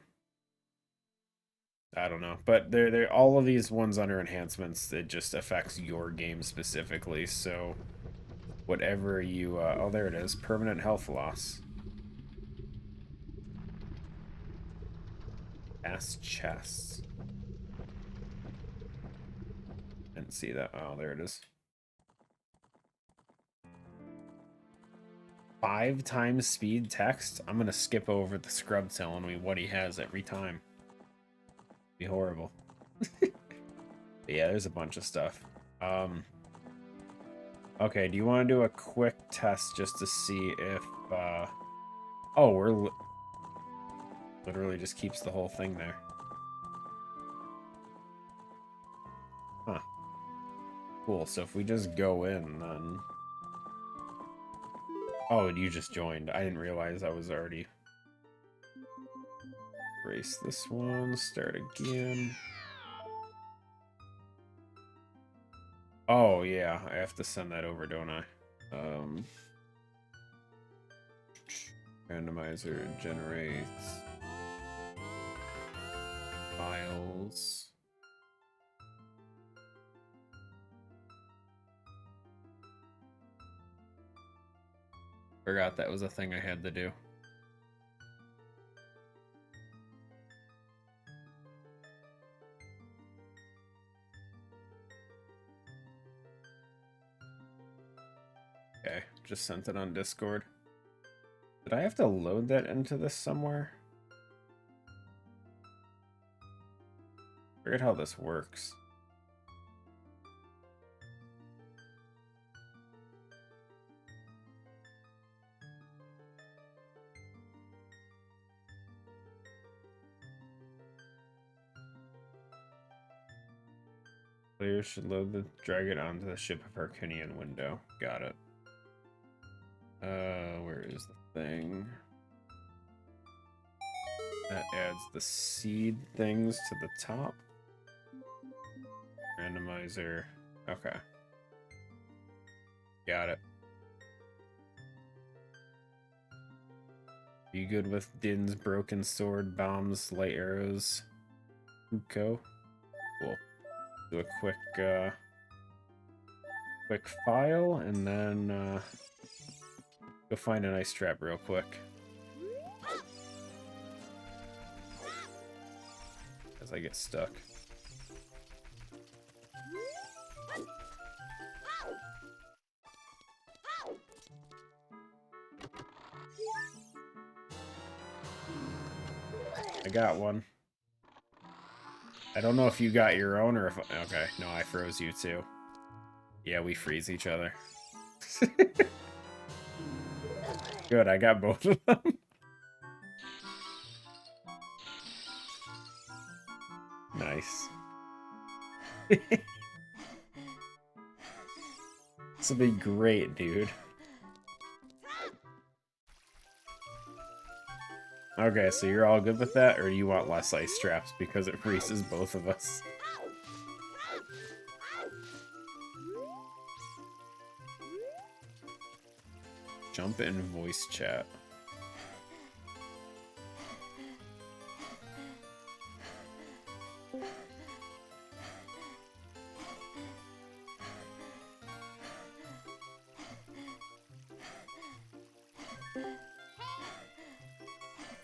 I don't know, but they're all of these ones under enhancements. It just affects your game specifically. So whatever you oh, there it is, permanent health loss. Past chests. Didn't see that. Oh, there it is. 5 times speed text. I'm gonna skip over the scrub telling me what he has every time. Be horrible. Yeah, there's a bunch of stuff. Okay, do you want to do a quick test just to see if oh, we're literally just keeps the whole thing there. Huh. Cool, so if we just go in, then... Oh, you just joined. I didn't realize I was already... Erase this one, start again. Oh, yeah, I have to send that over, don't I? Randomizer generates files. Forgot that was a thing I had to do. Okay, just sent it on Discord. Did I have to load that into this somewhere? Forget how this works. Players should load the drag it onto the Ship of Harkinian window. Got it. Where is the thing? That adds the seed things to the top. Randomizer. Okay. Got it. You good with Din's broken sword, bombs, light arrows? Uko? Cool. Do a quick file, and then go find an ice trap real quick. As I get stuck. I got one. I don't know if you got your own or if... Okay, no, I froze you too. Yeah, we freeze each other. Good, I got both of them. Nice. This will be great, dude. Okay, so you're all good with that, or you want less ice traps because it freezes both of us? Jump in voice chat.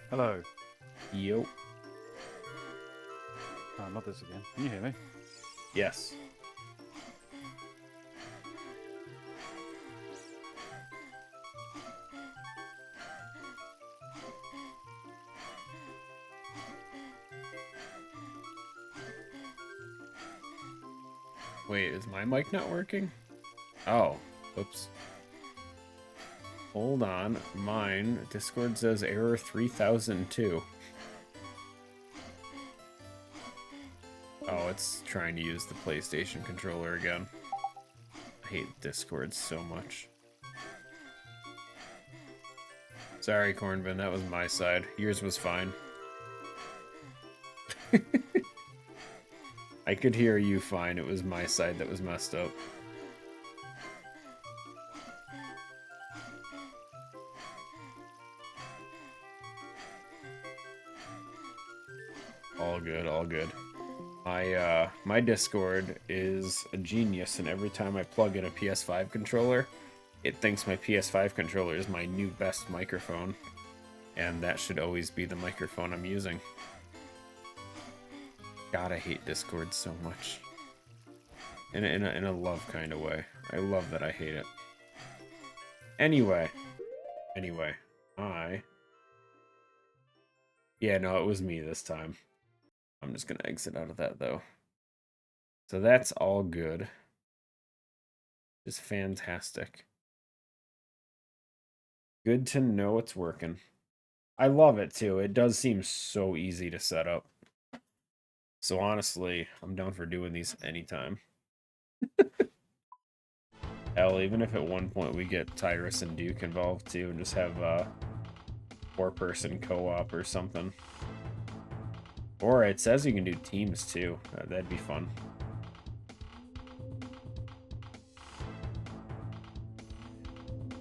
Hello. Yo. Oh, not this again. Can you hear me? Yes. Wait, is my mic not working? Oh, oops. Hold on, mine, Discord says error 3002. Oh, it's trying to use the PlayStation controller again. I hate Discord so much. Sorry, Cornbin, that was my side. Yours was fine. I could hear you fine, it was my side that was messed up. All good, all good. My Discord is a genius, and every time I plug in a PS5 controller, it thinks my PS5 controller is my new best microphone, and that should always be the microphone I'm using. God, I hate Discord so much. In a love kind of way. I love that I hate it. Anyway, yeah, no, it was me this time. I'm just gonna exit out of that though. So that's all good. Just fantastic. Good to know it's working. I love it too. It does seem so easy to set up. So honestly, I'm down for doing these anytime. Hell, even if at one point we get Tyrus and Duke involved too, and just have a 4-person co-op or something. Or it says you can do teams too. That'd be fun.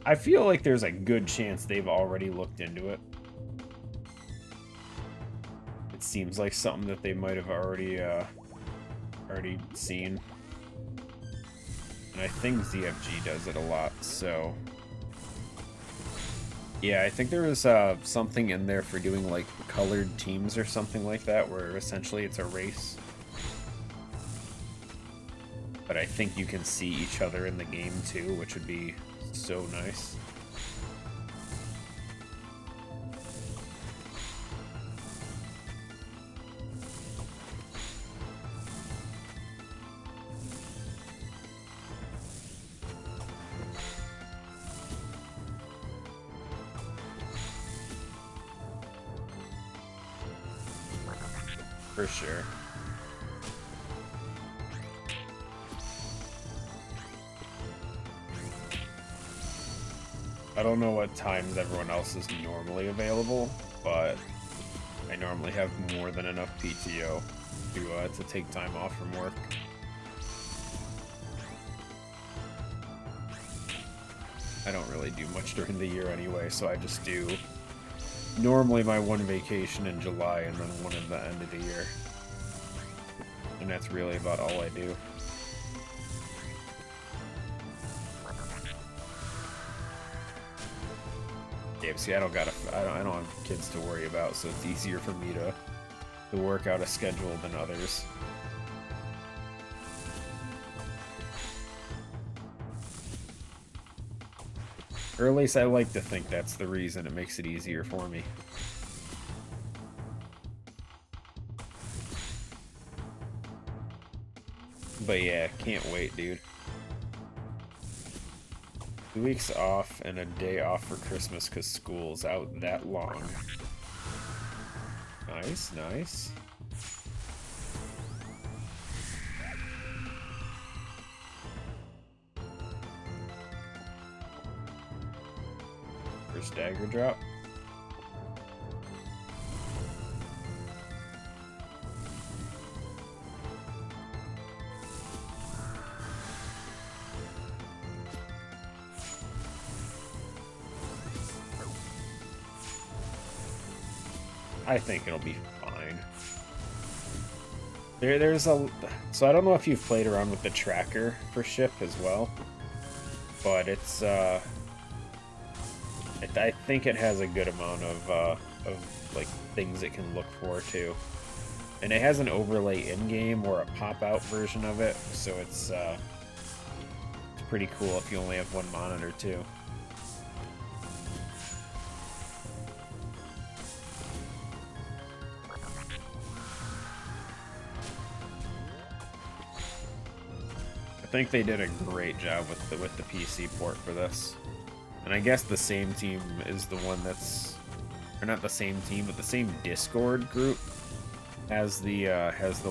I feel like there's a good chance they've already looked into it. It seems like something that they might have already seen. And I think ZFG does it a lot, so... Yeah, I think there was something in there for doing, like, colored teams or something like that, where essentially it's a race. But I think you can see each other in the game, too, which would be so nice. For sure. I don't know what times everyone else is normally available, but I normally have more than enough PTO to take time off from work. I don't really do much during the year anyway, so I just do normally my one vacation in July and then one at the end of the year. And that's really about all I do. Yeah, but see, I don't have kids to worry about, so it's easier for me to work out a schedule than others. Or at least I like to think that's the reason. It makes it easier for me. But yeah, can't wait, dude. 2 weeks off and a day off for Christmas because school's out that long. Nice, nice. First dagger drop. I think it'll be fine. So I don't know if you've played around with the tracker for ship as well, but it's I think it has a good amount of like things it can look for too, and it has an overlay in game or a pop out version of it, so it's pretty cool if you only have one monitor too. I think they did a great job with the PC port for this. And I guess the same team is the one that's, or not the same team, but the same Discord group has the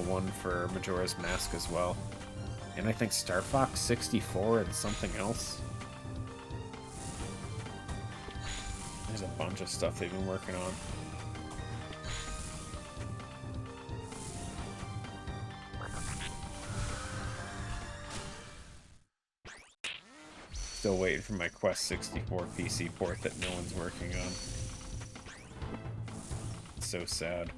one for Majora's Mask as well. And I think Star Fox 64 and something else. There's a bunch of stuff they've been working on. Still waiting for my Quest 64 PC port that no one's working on. It's so sad.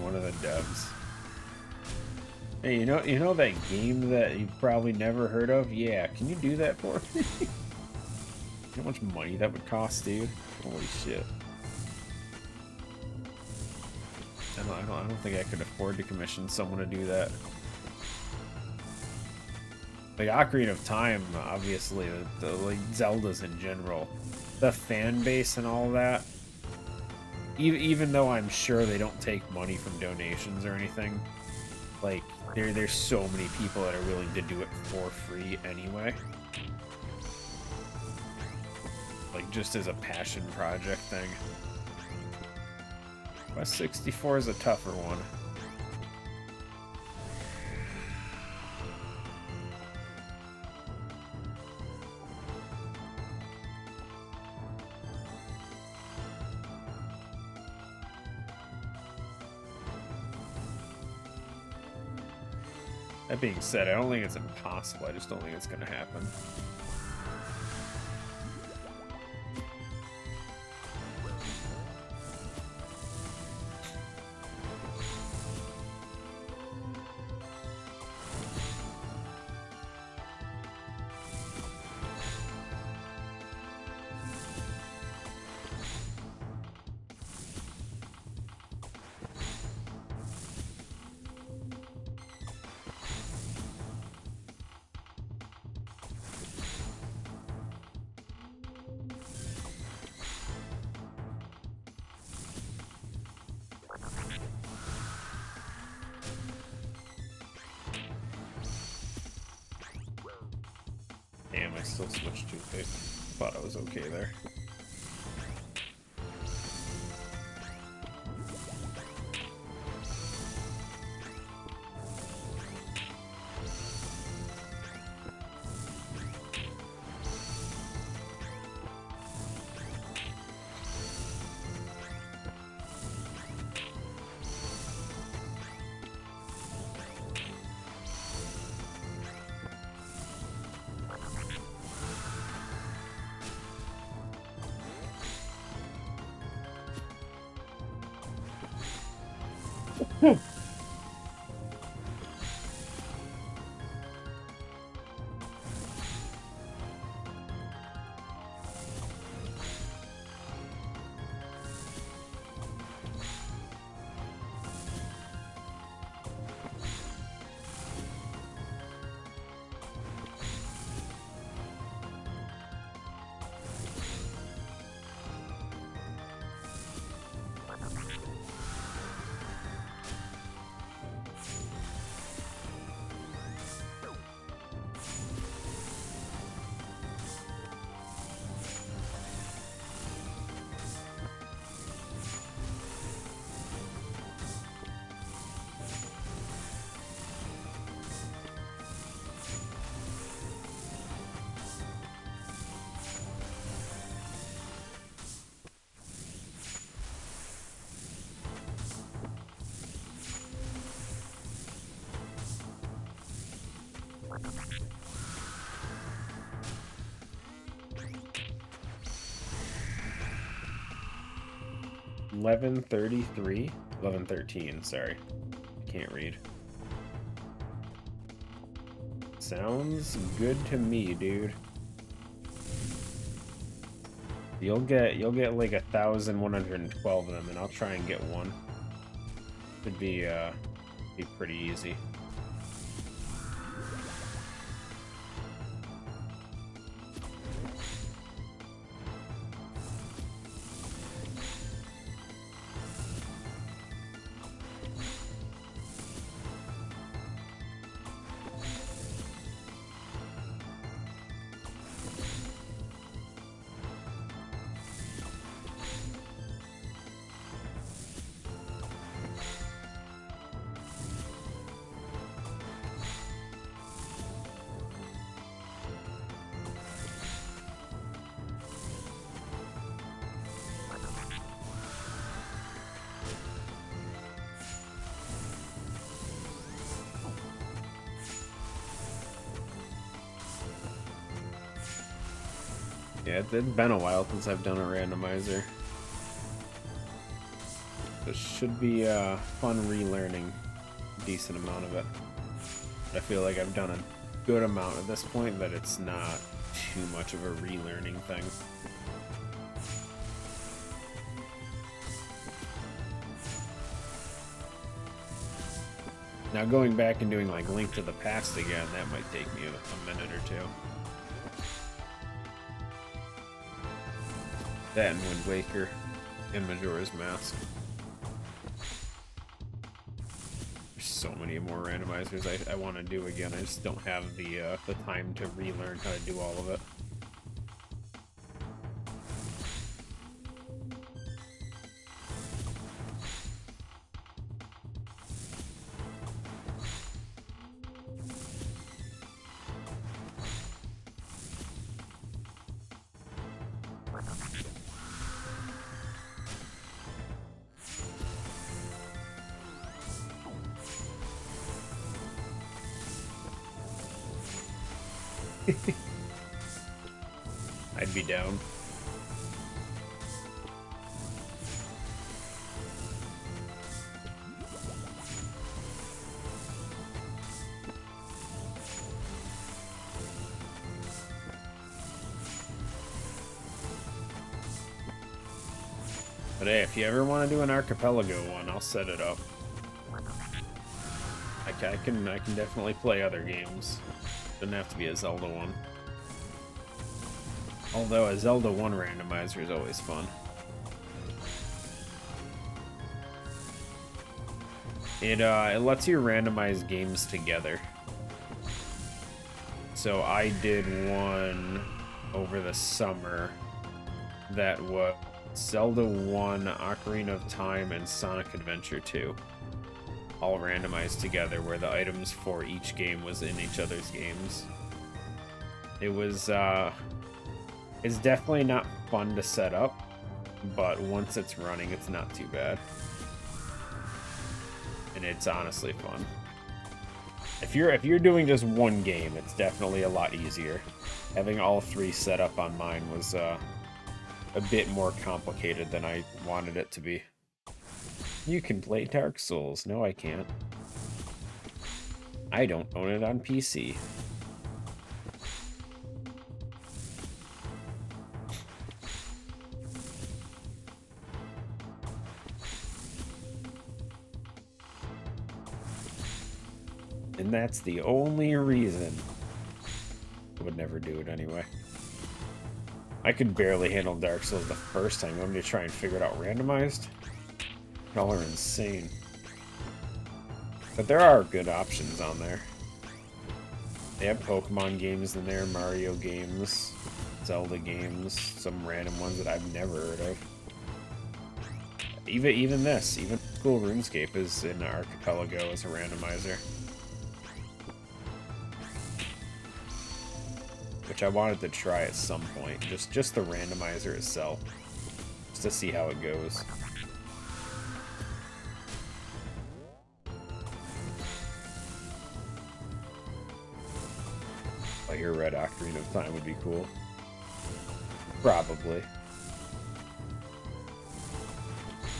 One of the devs. Hey, you know that game that you've probably never heard of? Yeah, can you do that for me? You know how much money that would cost, dude? Holy shit! I don't think I could afford to commission someone to do that. Like Ocarina of Time, obviously, the like Zeldas in general, the fan base and all that. Even though I'm sure they don't take money from donations or anything, like there's so many people that are willing to do it for free anyway. Like just as a passion project thing. Quest 64 is a tougher one. That being said, I don't think it's impossible, I just don't think it's gonna happen. Damn, I still switched too late. Thought I was okay there. 11:33? 11:13, sorry. Can't read. Sounds good to me, dude. You'll get like 1,112 of them, and I'll try and get one. Should be pretty easy. Yeah, it's been a while since I've done a randomizer. This should be fun relearning a decent amount of it. I feel like I've done a good amount at this point, but it's not too much of a relearning thing. Now going back and doing like Link to the Past again, that might take me a minute or two. That and Wind Waker and Majora's Mask. There's so many more randomizers I want to do again. I just don't have the time to relearn how to do all of it. I'd be down. But hey, if you ever want to do an archipelago one, I'll set it up. I can definitely play other games. Doesn't have to be a Zelda one. Although a Zelda 1 randomizer is always fun. It lets you randomize games together. So I did one over the summer that was Zelda 1, Ocarina of Time, and Sonic Adventure 2. All randomized together, where the items for each game was in each other's games. It was, it's definitely not fun to set up, but once it's running, it's not too bad. And it's honestly fun. If you're doing just one game, it's definitely a lot easier. Having all three set up on mine was a bit more complicated than I wanted it to be. You can play Dark Souls. No, I can't. I don't own it on PC. And that's the only reason. I would never do it anyway. I could barely handle Dark Souls the first time. You want me to try and figure it out randomized? Y'all are insane. But there are good options on there. They have Pokemon games in there, Mario games, Zelda games, some random ones that I've never heard of. Even this, even cool RuneScape is in Archipelago as a randomizer. Which I wanted to try at some point, just the randomizer itself, just to see how it goes. I hear Red Ocarina of Time would be cool.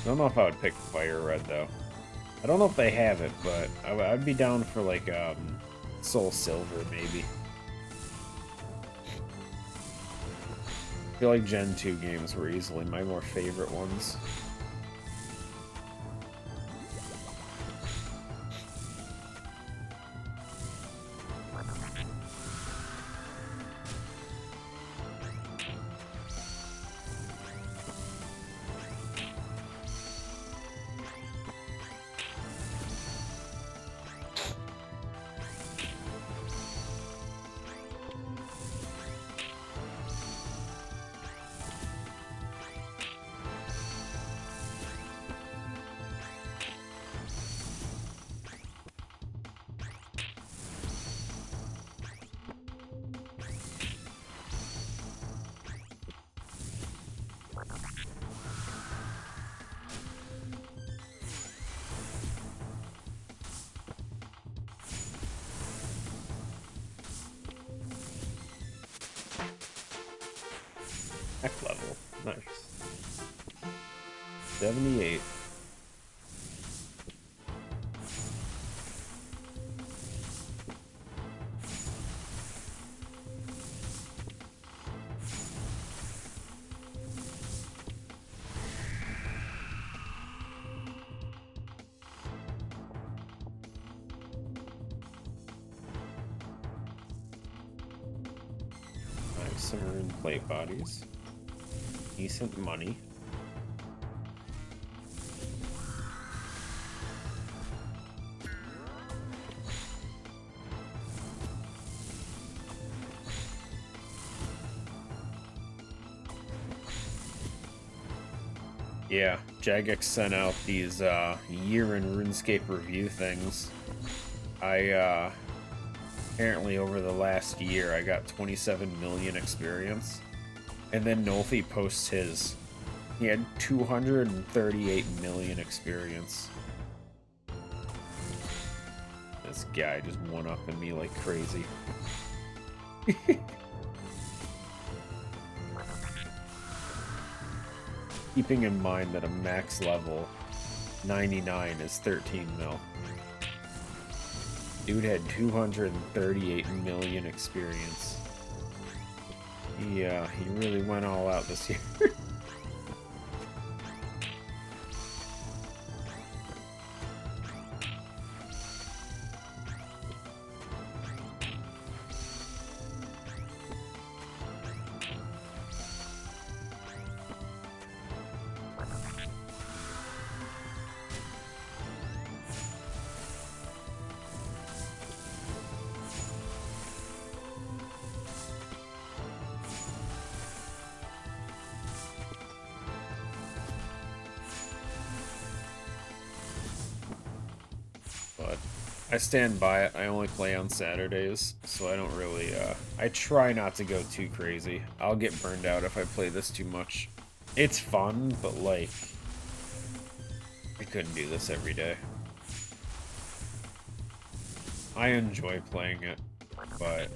I don't know if I would pick Fire Red, though. I don't know if they have it, but I'd be down for, like, Soul Silver, maybe. I feel like Gen 2 games were easily my more favorite ones. Heck level. Nice. 78. Nice, and plate bodies. Decent money. Yeah, Jagex sent out these year in RuneScape review things. Apparently over the last year I got 27 million experience. And then Nolfi posts his. He had 238 million experience. This guy just one-upping me like crazy. Keeping in mind that a max level 99 is 13 mil. Dude had 238 million experience. Yeah, he really went all out this year. But I stand by it. I only play on Saturdays, so I don't really, I try not to go too crazy. I'll get burned out if I play this too much. It's fun, but, like, I couldn't do this every day. I enjoy playing it, but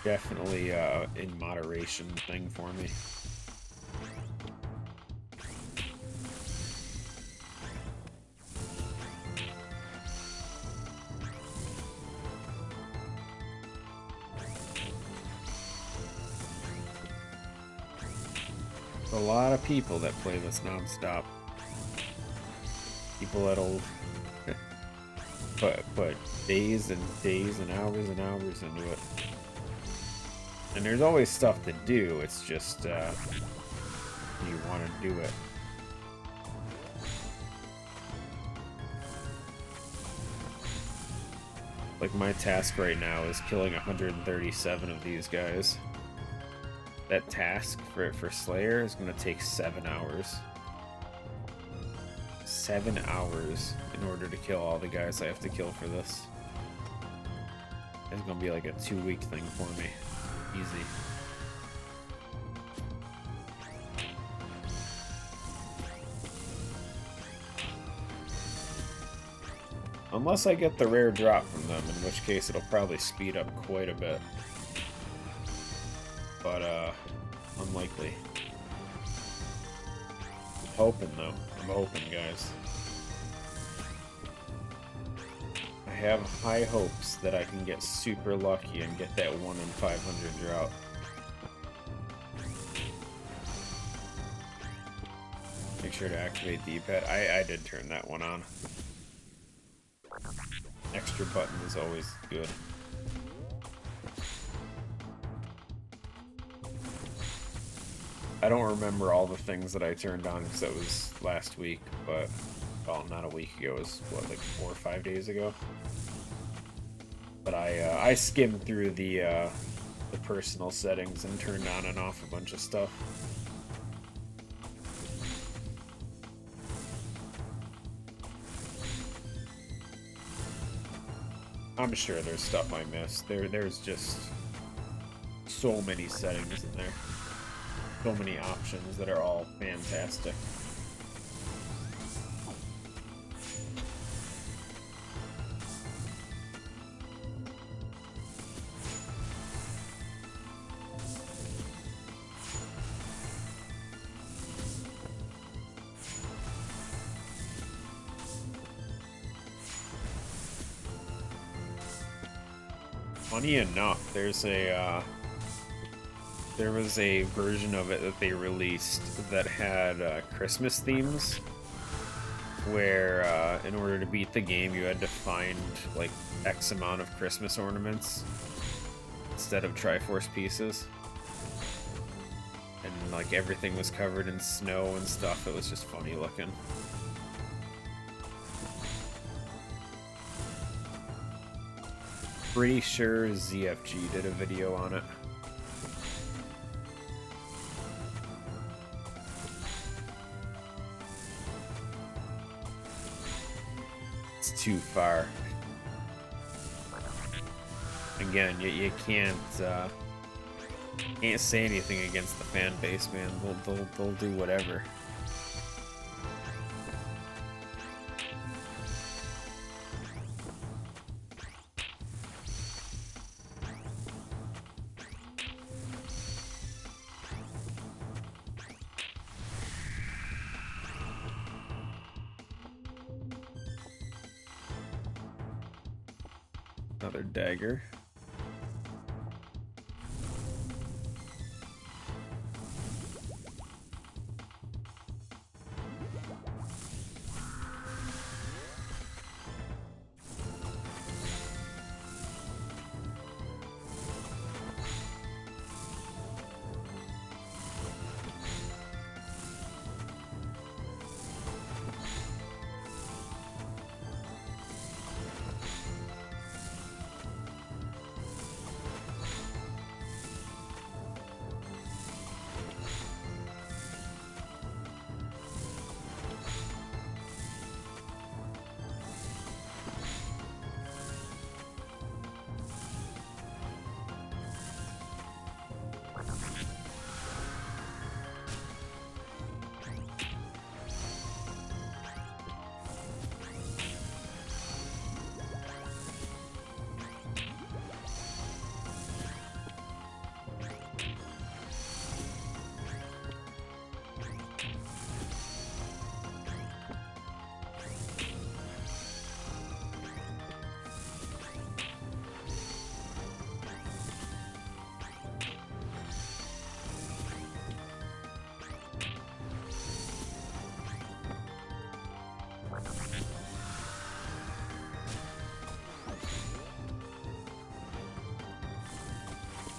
definitely, in moderation thing for me. A lot of people that play this non-stop. People that'll put days and days and hours into it. And there's always stuff to do, it's just, you want to do it. Like, my task right now is killing 137 of these guys. That task for Slayer is going to take 7 hours. 7 hours in order to kill all the guys I have to kill for this. It's going to be like a 2-week thing for me. Easy. Unless I get the rare drop from them, in which case it'll probably speed up quite a bit. But, unlikely. Hoping though. I'm hoping, guys. I have high hopes that I can get super lucky and get that 1 in 500 drought. Make sure to activate the E-pad. I did turn that one on. Extra button is always good. I don't remember all the things that I turned on because that was last week, but, well, not a week ago. It was, what, like 4 or 5 days ago? But I skimmed through the personal settings and turned on and off a bunch of stuff. I'm sure there's stuff I missed. There's just so many settings in there. So many options that are all fantastic. Funny enough, there was a version of it that they released that had Christmas themes, where in order to beat the game you had to find like X amount of Christmas ornaments instead of Triforce pieces. And like everything was covered in snow and stuff. It was just funny looking. Pretty sure ZFG did a video on it. It's too far. Again, you can't say anything against the fan base, man. They'll do whatever. Another dagger.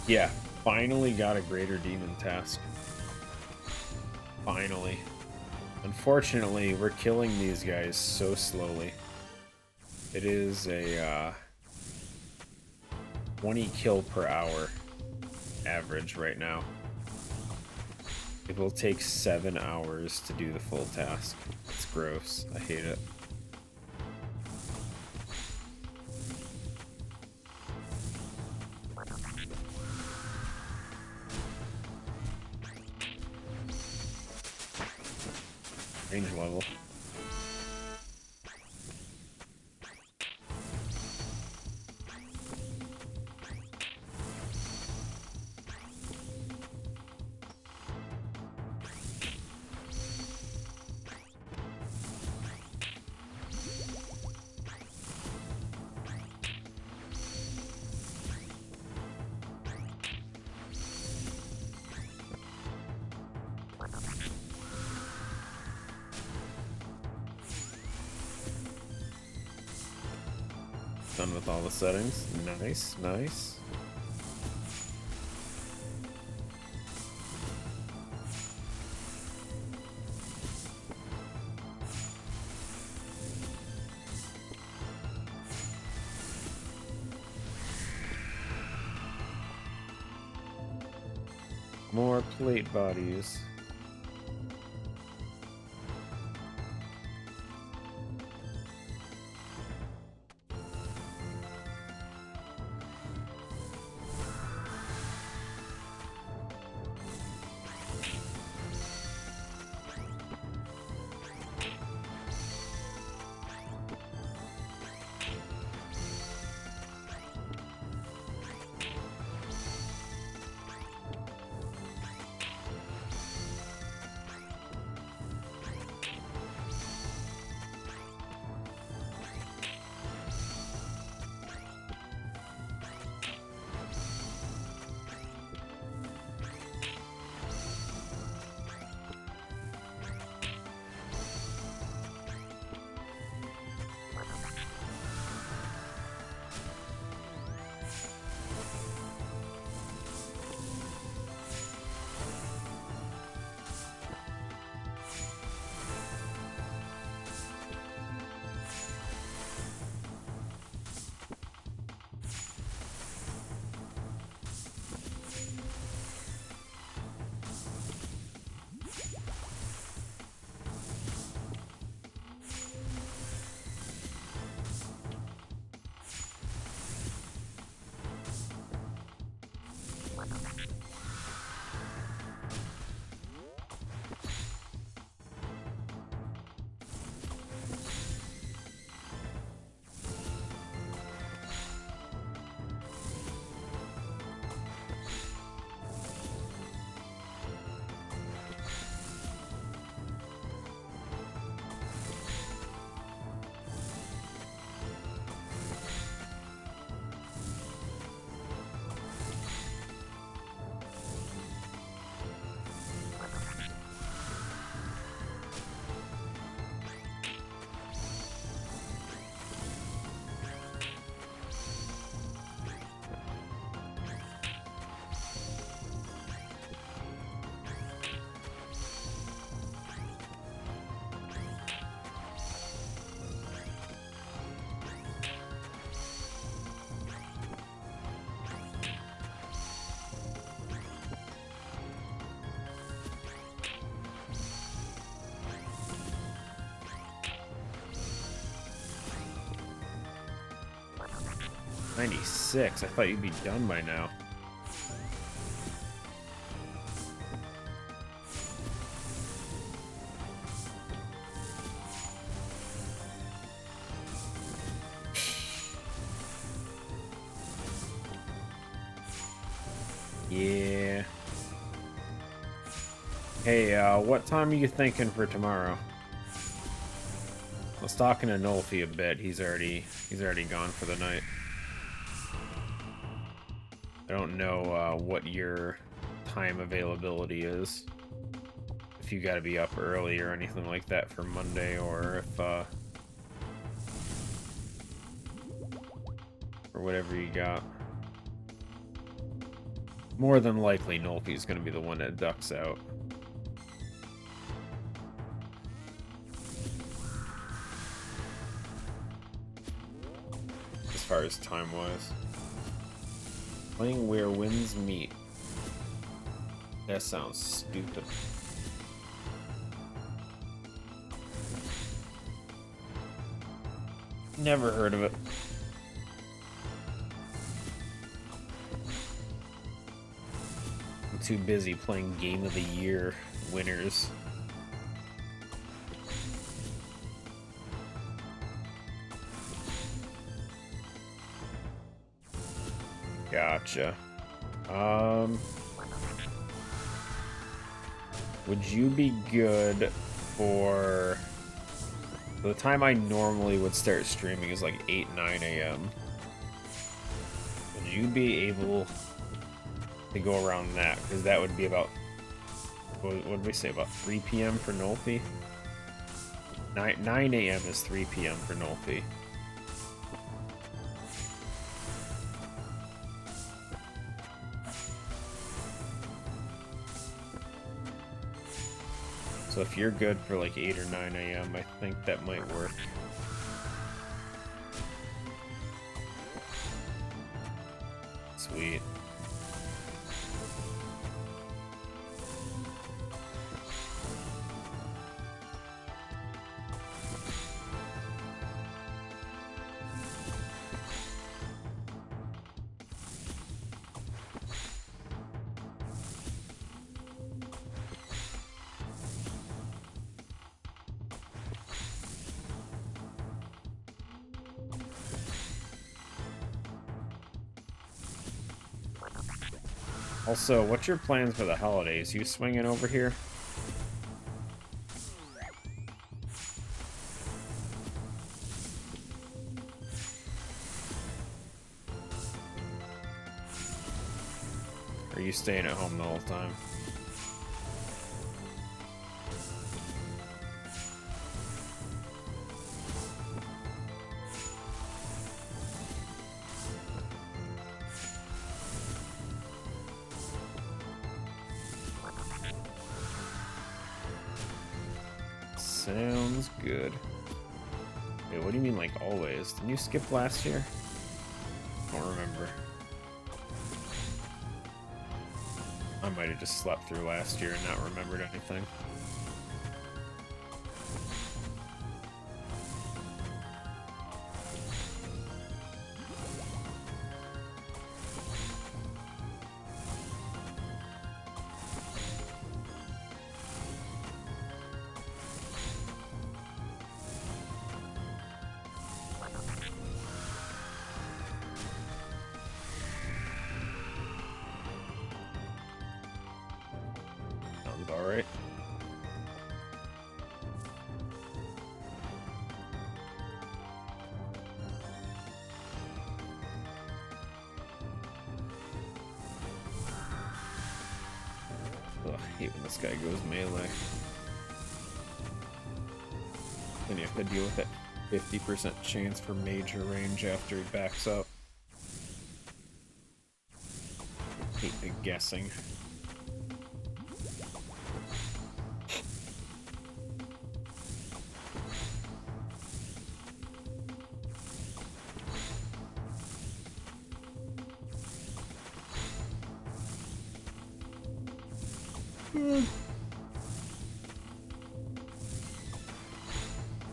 Yeah, finally got a greater demon task. Finally. Unfortunately, we're killing these guys so slowly. It is a 20 kill per hour average right now. It will take 7 hours to do the full task. It's gross. I hate it. Range level. Done with all the settings. Nice, nice. More plate bodies. $96. I thought you'd be done by now. Yeah. Hey, what time are you thinking for tomorrow? I was talking to Nolfi a bit. He's already gone for the night. I don't know what your time availability is. If you gotta be up early or anything like that for Monday, or if or whatever you got. More than likely, Nolfi's gonna be the one that ducks out. As far as time-wise. Playing where winds meet. That sounds stupid. Never heard of it. I'm too busy playing Game of the Year winners. Gotcha. Would you be good for... The time I normally would start streaming is like 8, 9 a.m. Would you be able to go around that? Because that would be about... What did we say? About 3 p.m. for Nolfi? 9 a.m. is 3 p.m. for Nolfi. So if you're good for like 8 or 9 a.m., I think that might work. Sweet. Also, what's your plans for the holidays? You swinging over here? Or are you staying at home the whole time? Sounds good. Wait, what do you mean like always? Didn't you skip last year? I don't remember. I might have just slept through last year and not remembered anything. Alright. Ugh, I hate when this guy goes melee. Then you have to deal with that 50% chance for major range after he backs up. Hate the guessing.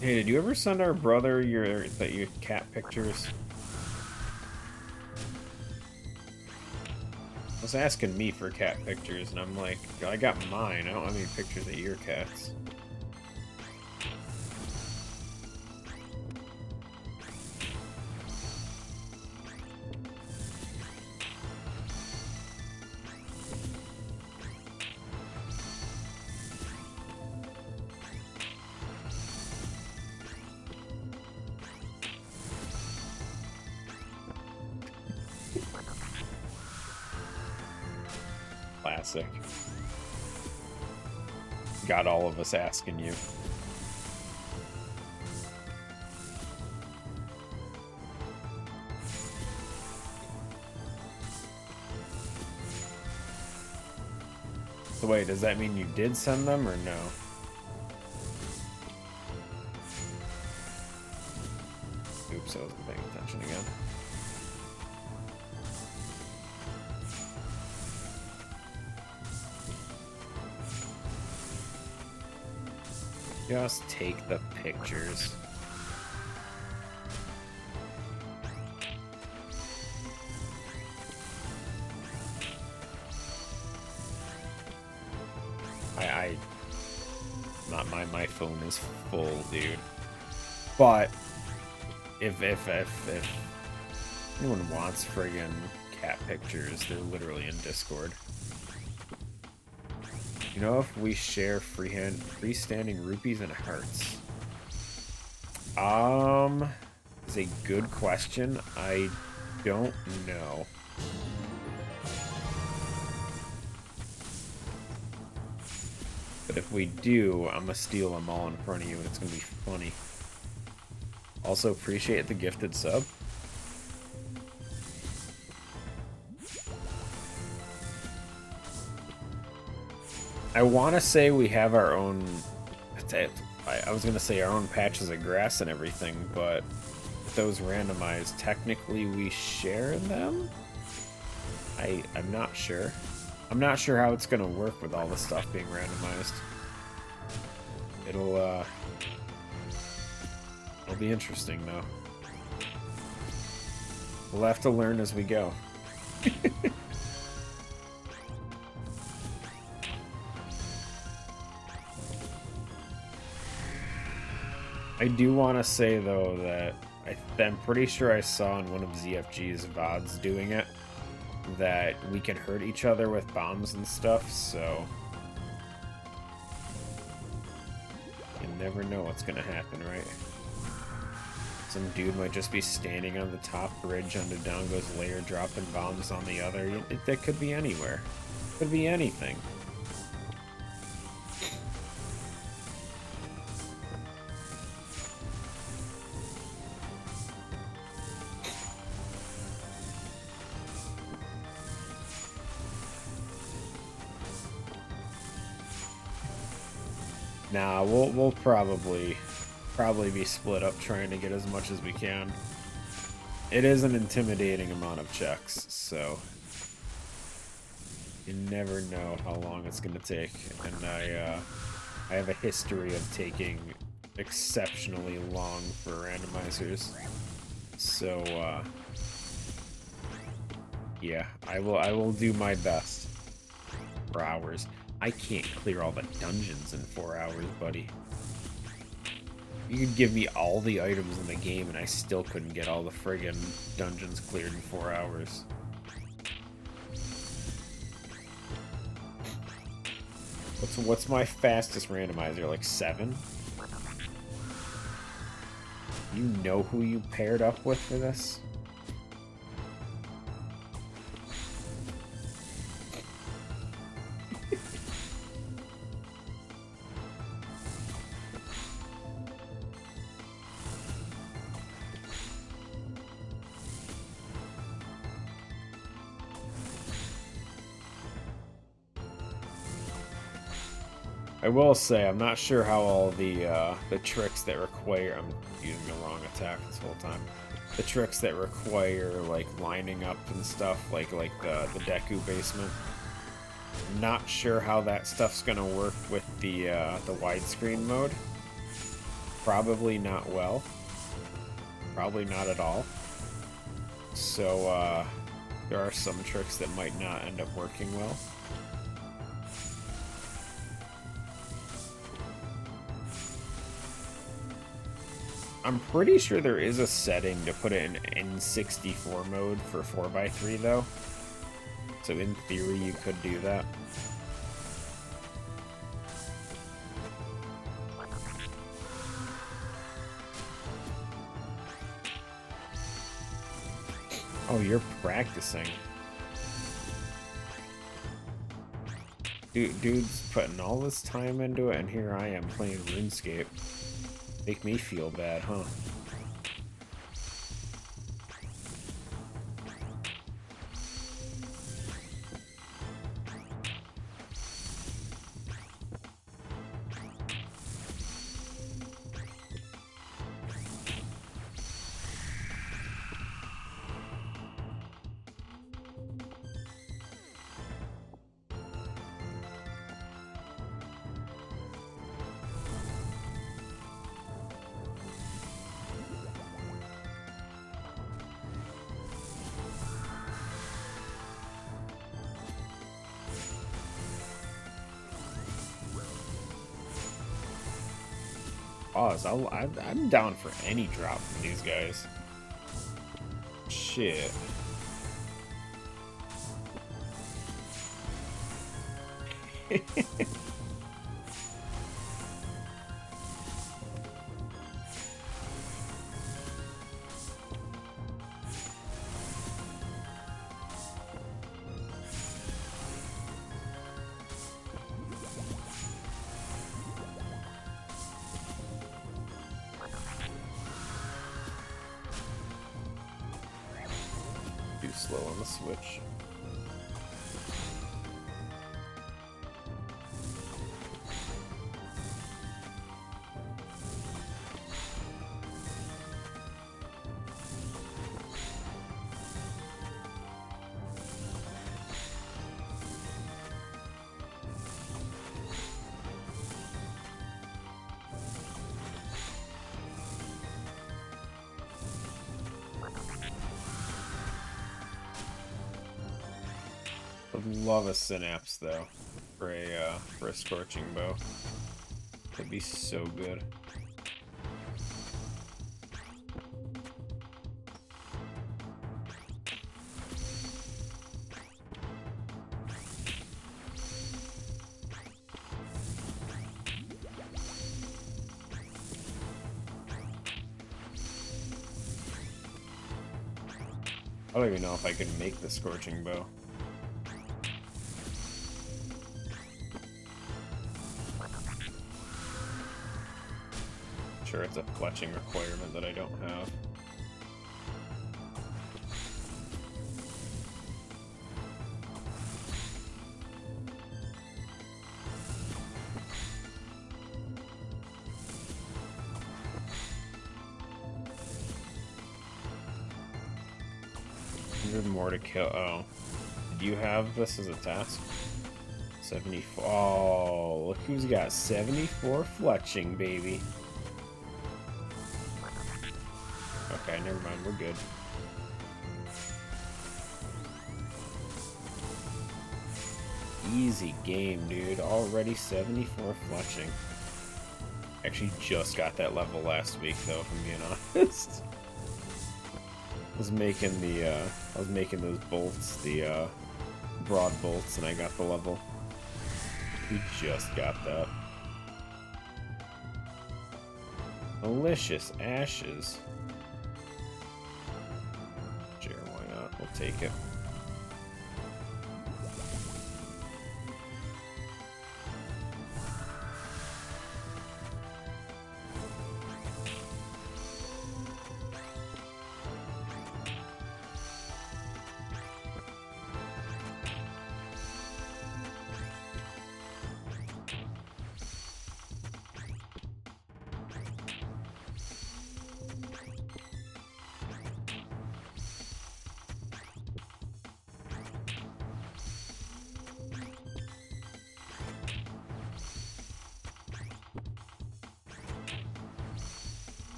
Hey, did you ever send our brother your cat pictures? I was asking me for cat pictures, and I'm like, I got mine. I don't have any pictures of your cats. Classic. Got all of us asking you. So wait, does that mean you did send them or no? Oops, I wasn't paying attention again. Just take the pictures. My phone is full, dude. But if anyone wants friggin' cat pictures, they're literally in Discord. You know, if we share freestanding rupees and hearts? Is a good question. I don't know. But if we do, I'm gonna steal them all in front of you, and it's gonna be funny. Also, appreciate the gifted sub. I want to say we have our own. I was gonna say our own patches of grass and everything, but with those randomized, technically we share them. I'm not sure. I'm not sure how it's gonna work with all the stuff being randomized. It'll be interesting though. We'll have to learn as we go. I do want to say though that I'm pretty sure I saw in one of ZFG's VODs doing it that we can hurt each other with bombs and stuff, so you never know what's gonna happen, right? Some dude might just be standing on the top bridge on Dodongo's lair dropping bombs on the other. That could be anywhere. Could be anything. Nah, we'll probably be split up trying to get as much as we can. It is an intimidating amount of checks, so you never know how long it's gonna take. And I have a history of taking exceptionally long for randomizers, so yeah, I will do my best for hours. I can't clear all the dungeons in 4 hours, buddy. You could give me all the items in the game and I still couldn't get all the friggin' dungeons cleared in 4 hours. What's my fastest randomizer? Like 7? You know who you paired up with for this? I will say, I'm not sure how all the tricks that require... I'm using the wrong attack this whole time. The tricks that require, like, lining up and stuff, like the Deku basement. I'm not sure how that stuff's gonna work with the widescreen mode. Probably not well. Probably not at all. So, there are some tricks that might not end up working well. I'm pretty sure there is a setting to put it in N64 mode for 4x3 though. So in theory you could do that. Oh, you're practicing. Dude's putting all this time into it and here I am playing RuneScape. Make me feel bad, huh? Pause. I'm down for any drop from these guys. Shit. Too slow on the switch. love a synapse though for a scorching bow. That'd be so good. I don't even know if I could make the scorching bow. Sure, it's a fletching requirement that I don't have. More to kill. Oh, did you have this as a task? 74. Oh, look who's got 74 fletching, baby. Okay, never mind. We're good. Easy game, dude. Already 74 fletching. Actually, just got that level last week, though, if I'm being honest. I was making those bolts, the broad bolts, and I got the level. We just got that. Malicious ashes. Sure, why not? We'll take it.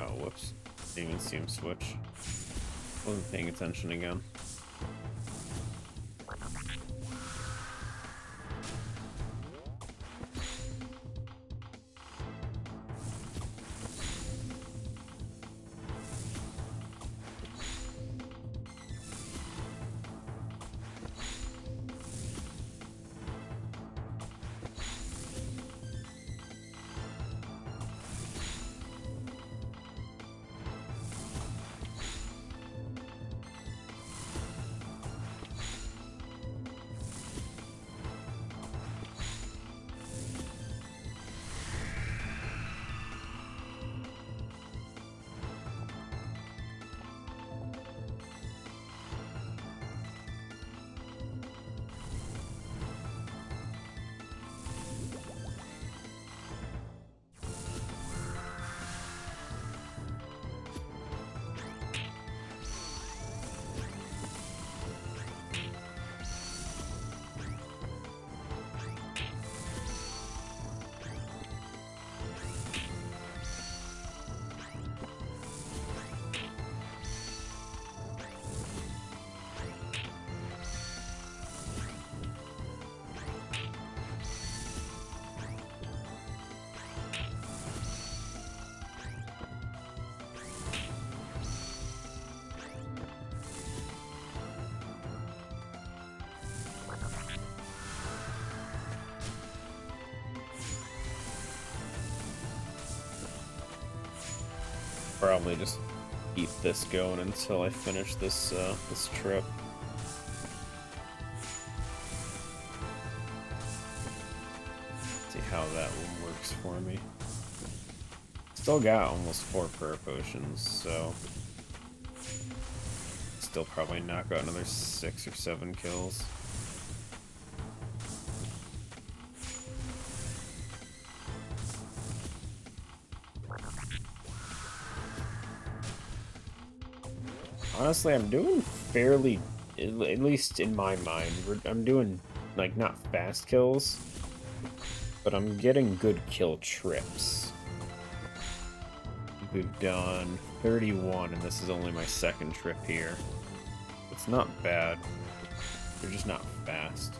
Oh, whoops. Didn't even see him switch. Wasn't paying attention again. probably just keep this going until I finish this this trip. See how that one works for me. Still got almost 4 prayer potions, so still probably knock out another 6 or 7 kills. Honestly, I'm doing fairly, at least in my mind, I'm doing, like, not fast kills, but I'm getting good kill trips. We've done 31, and this is only my 2nd trip here. It's not bad. They're just not fast.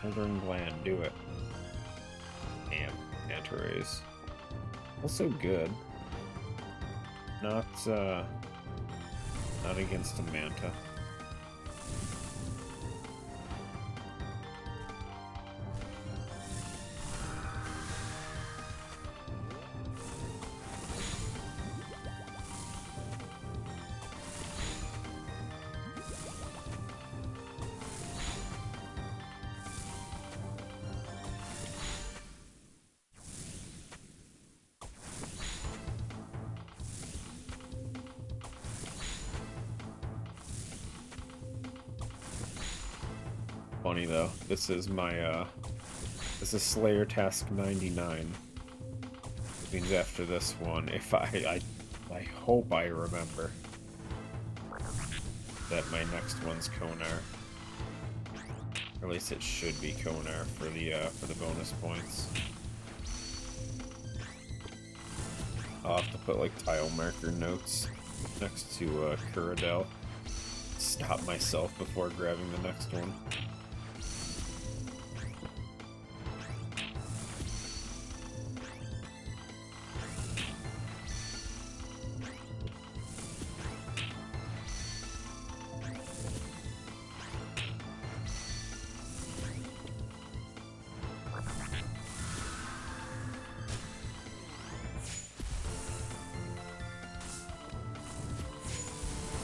Northern Gland, do it. Damn, manta rays. Also good. Not against a manta. Funny though, this is my this is Slayer Task 99. Means after this one, if I hope I remember that my next one's Konar. Or at least it should be Konar for the bonus points. I'll have to put like tile marker notes next to Kuradel. Stop myself before grabbing the next one.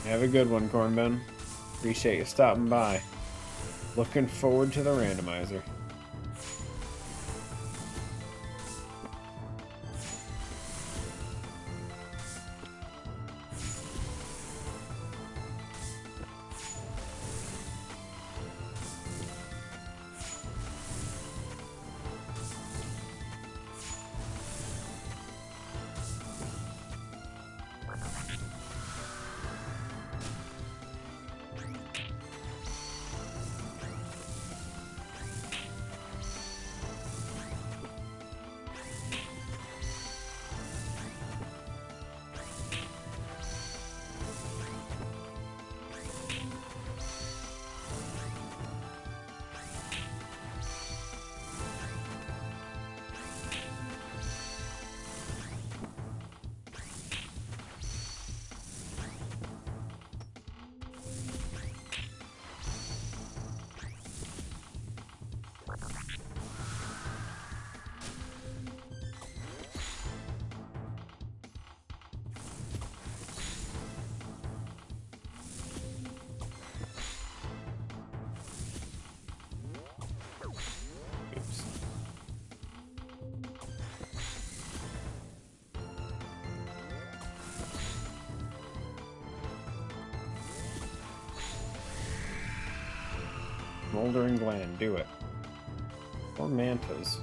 Have a good one, Cornben. Appreciate you stopping by. Looking forward to the randomizer. Smoldering Gland, do it. Or mantas.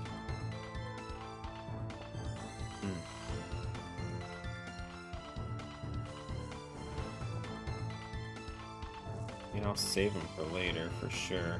Yeah, I'll save them for later, for sure.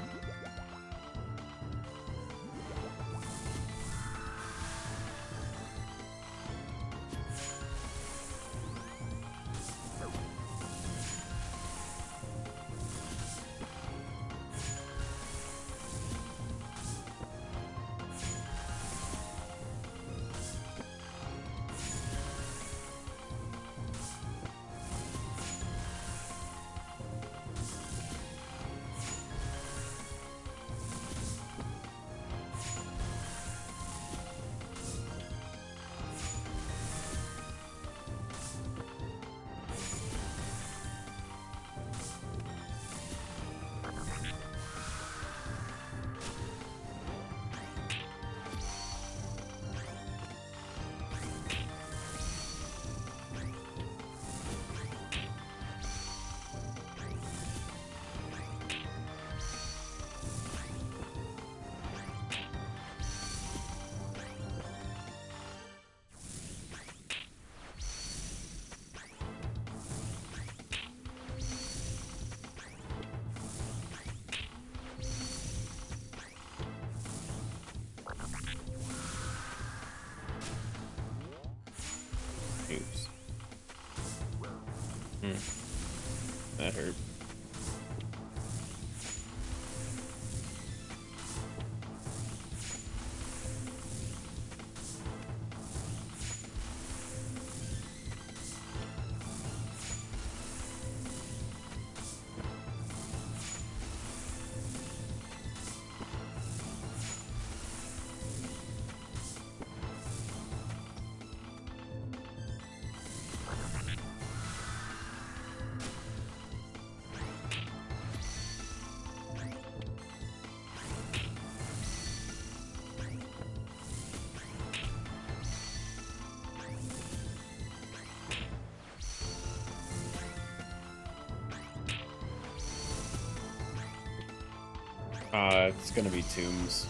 Oops. That hurt. It's gonna be tombs.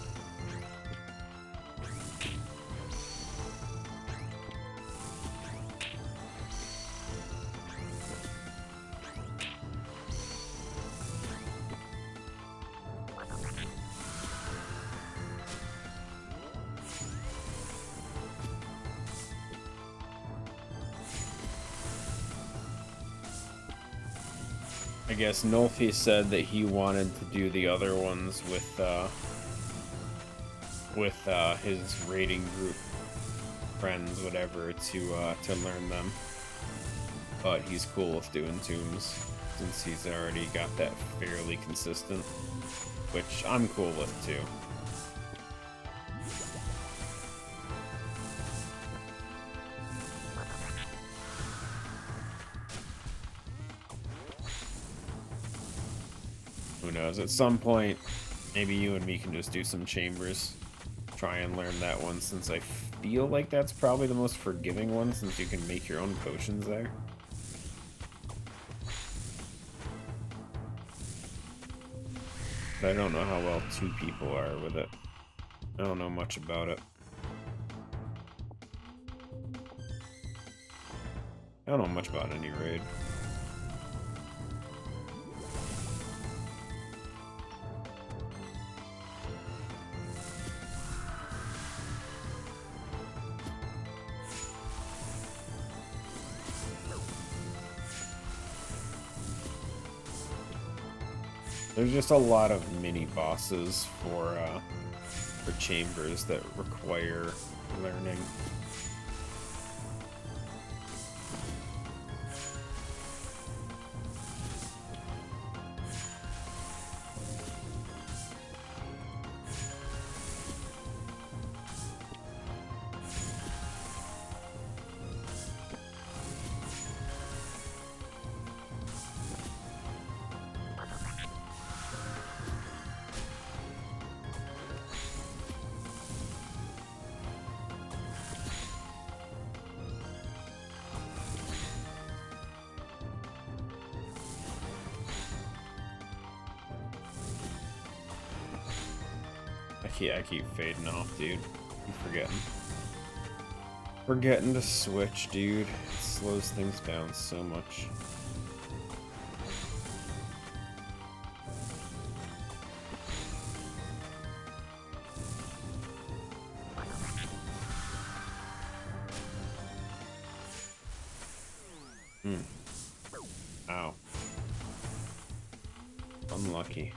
I guess Nolfi said that he wanted to do the other ones with his raiding group friends, whatever, to learn them. But he's cool with doing tombs since he's already got that fairly consistent, which I'm cool with too. Who knows? At some point, maybe you and me can just do some chambers. Try and learn that one, since I feel like that's probably the most forgiving one, since you can make your own potions there. But I don't know how well two people are with it. I don't know much about it. I don't know much about any raid. There's just a lot of mini bosses for chambers that require learning. I keep fading off, dude. I'm forgetting to switch, dude. It slows things down so much. Hmm. Ow. Unlucky.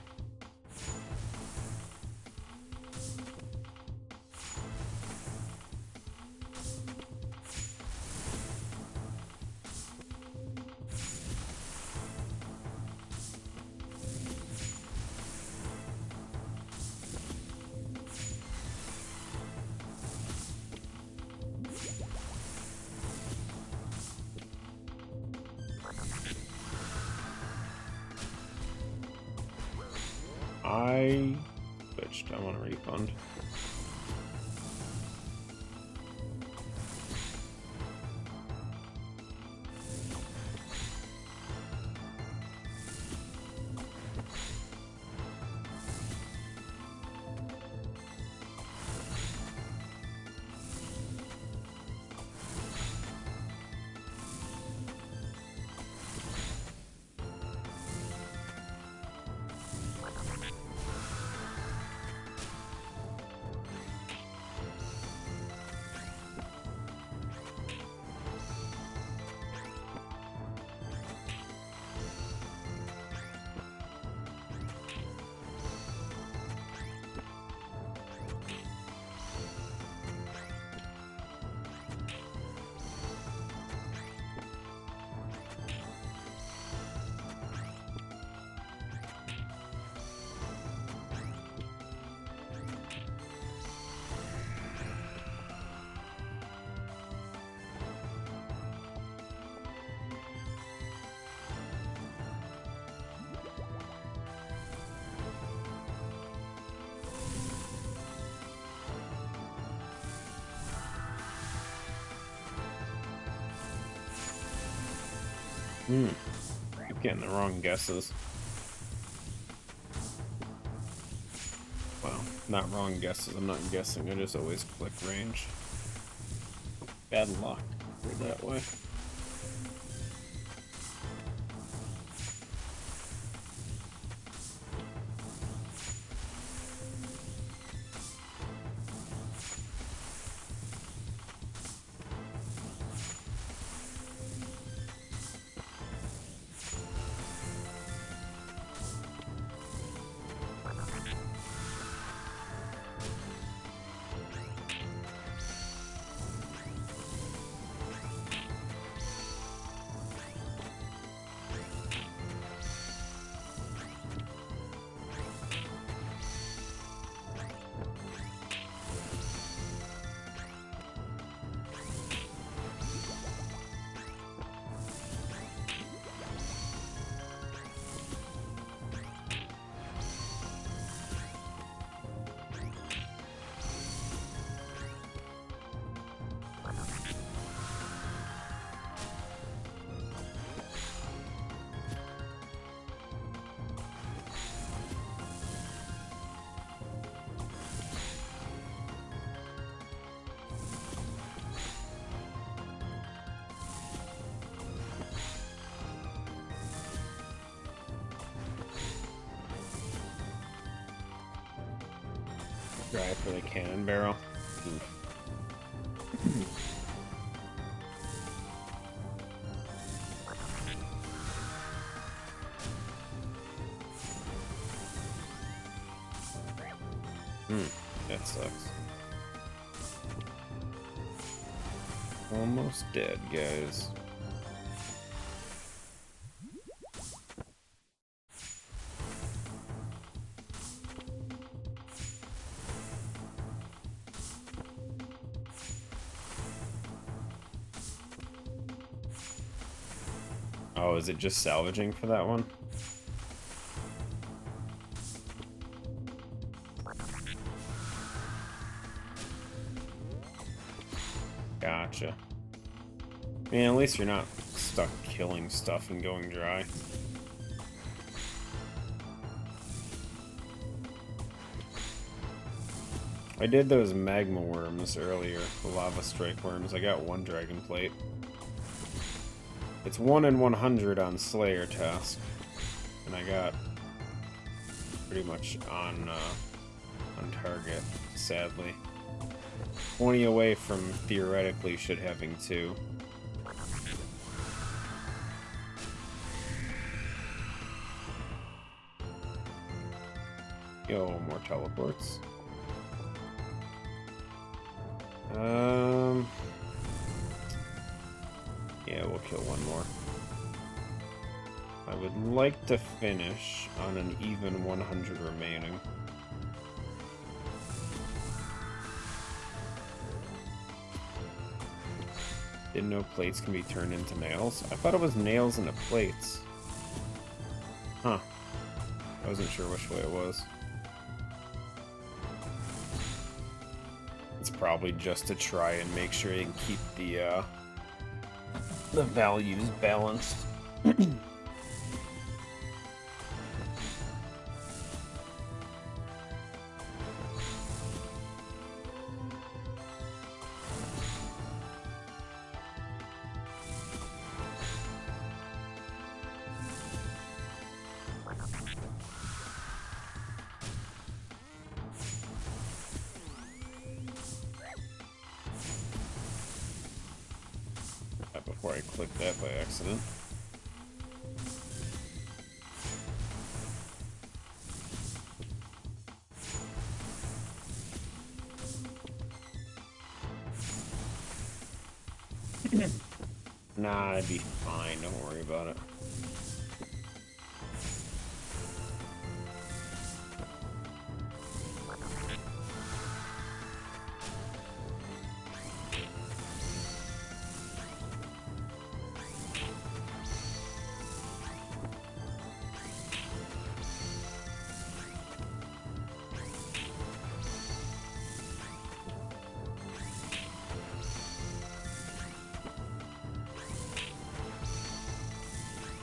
I switched. I want a refund. Keep getting the wrong guesses. Well, not wrong guesses. I'm not guessing. I just always click range. Bad luck. Put it that way. Try for the cannon barrel. That sucks. Almost dead, guys. Oh, is it just salvaging for that one? Gotcha. Man, at least you're not stuck killing stuff and going dry. I did those magma worms earlier, the lava strike worms. I got one dragon plate. It's 1 in 100 on Slayer task, and I got pretty much on target, sadly. 20 away from theoretically should having 2. Yo, more teleports. Yeah, we'll kill one more. I would like to finish on an even 100 remaining. Didn't know plates can be turned into nails. I thought it was nails into plates. Huh. I wasn't sure which way it was. It's probably just to try and make sure you can keep the values balanced. Before I clicked that by accident. Nah, I'd be fine. Don't worry about it.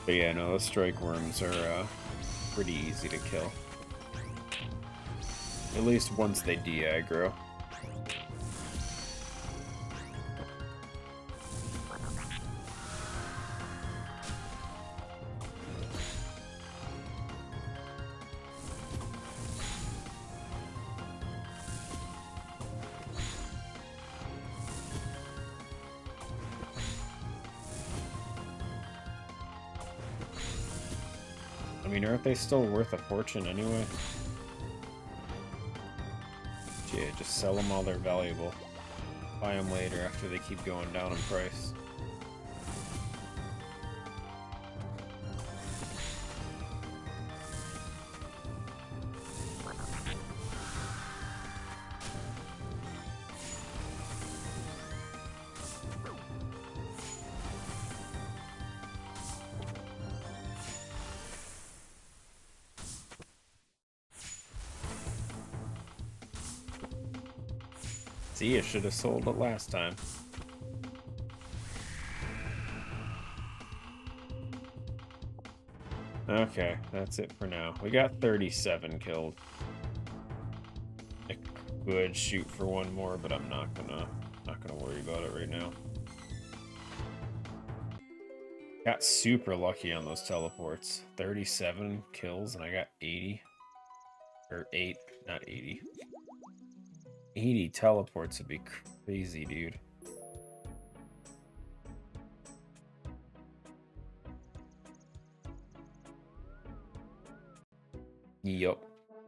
But yeah, no, the strike worms are pretty easy to kill. At least once they de-aggro. I mean, aren't they still worth a fortune anyway? Yeah, just sell them while they're valuable. Buy them later after they keep going down in price. See, I should have sold it last time. Okay, that's it for now. We got 37 killed. I could shoot for one more, but I'm not gonna worry about it right now. Got super lucky on those teleports. 37 kills and I got 80. Or 8, not 80. 80 teleports would be crazy, dude. Yup,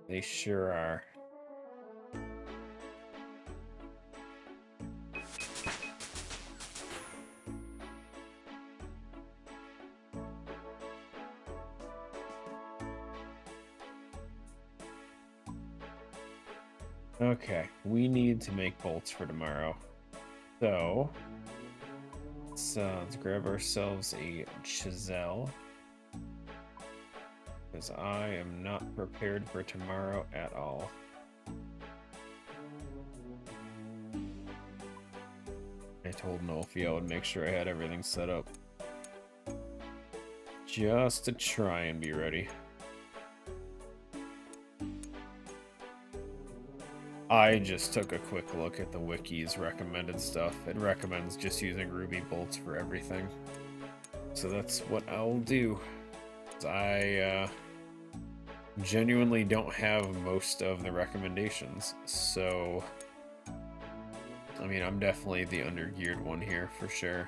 they sure are. Okay, we need to make bolts for tomorrow. So, let's grab ourselves a chisel. Because I am not prepared for tomorrow at all. I told Nolfie I would make sure I had everything set up. Just to try and be ready. I just took a quick look at the wiki's recommended stuff. It recommends just using ruby bolts for everything. So that's what I'll do. I genuinely don't have most of the recommendations, so I mean, I'm definitely the undergeared one here for sure.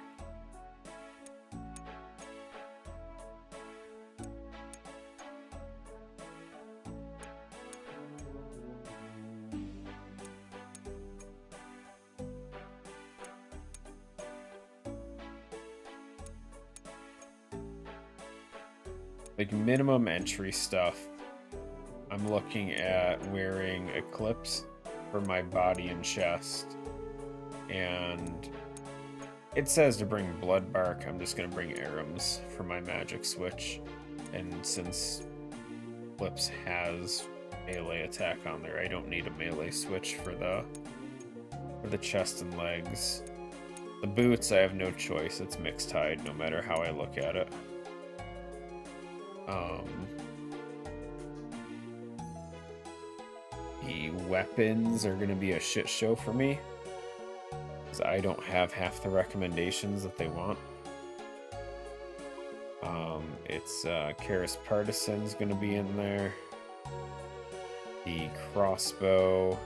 Like minimum entry stuff, I'm looking at wearing Eclipse for my body and chest. And it says to bring Blood Bark. I'm just going to bring Arums for my magic switch. And since Eclipse has melee attack on there, I don't need a melee switch for the chest and legs. The boots, I have no choice. It's mixed hide no matter how I look at it. The weapons are going to be a shit show for me, because I don't have half the recommendations that they want. It's Karis Partisan's going to be in there. The crossbow.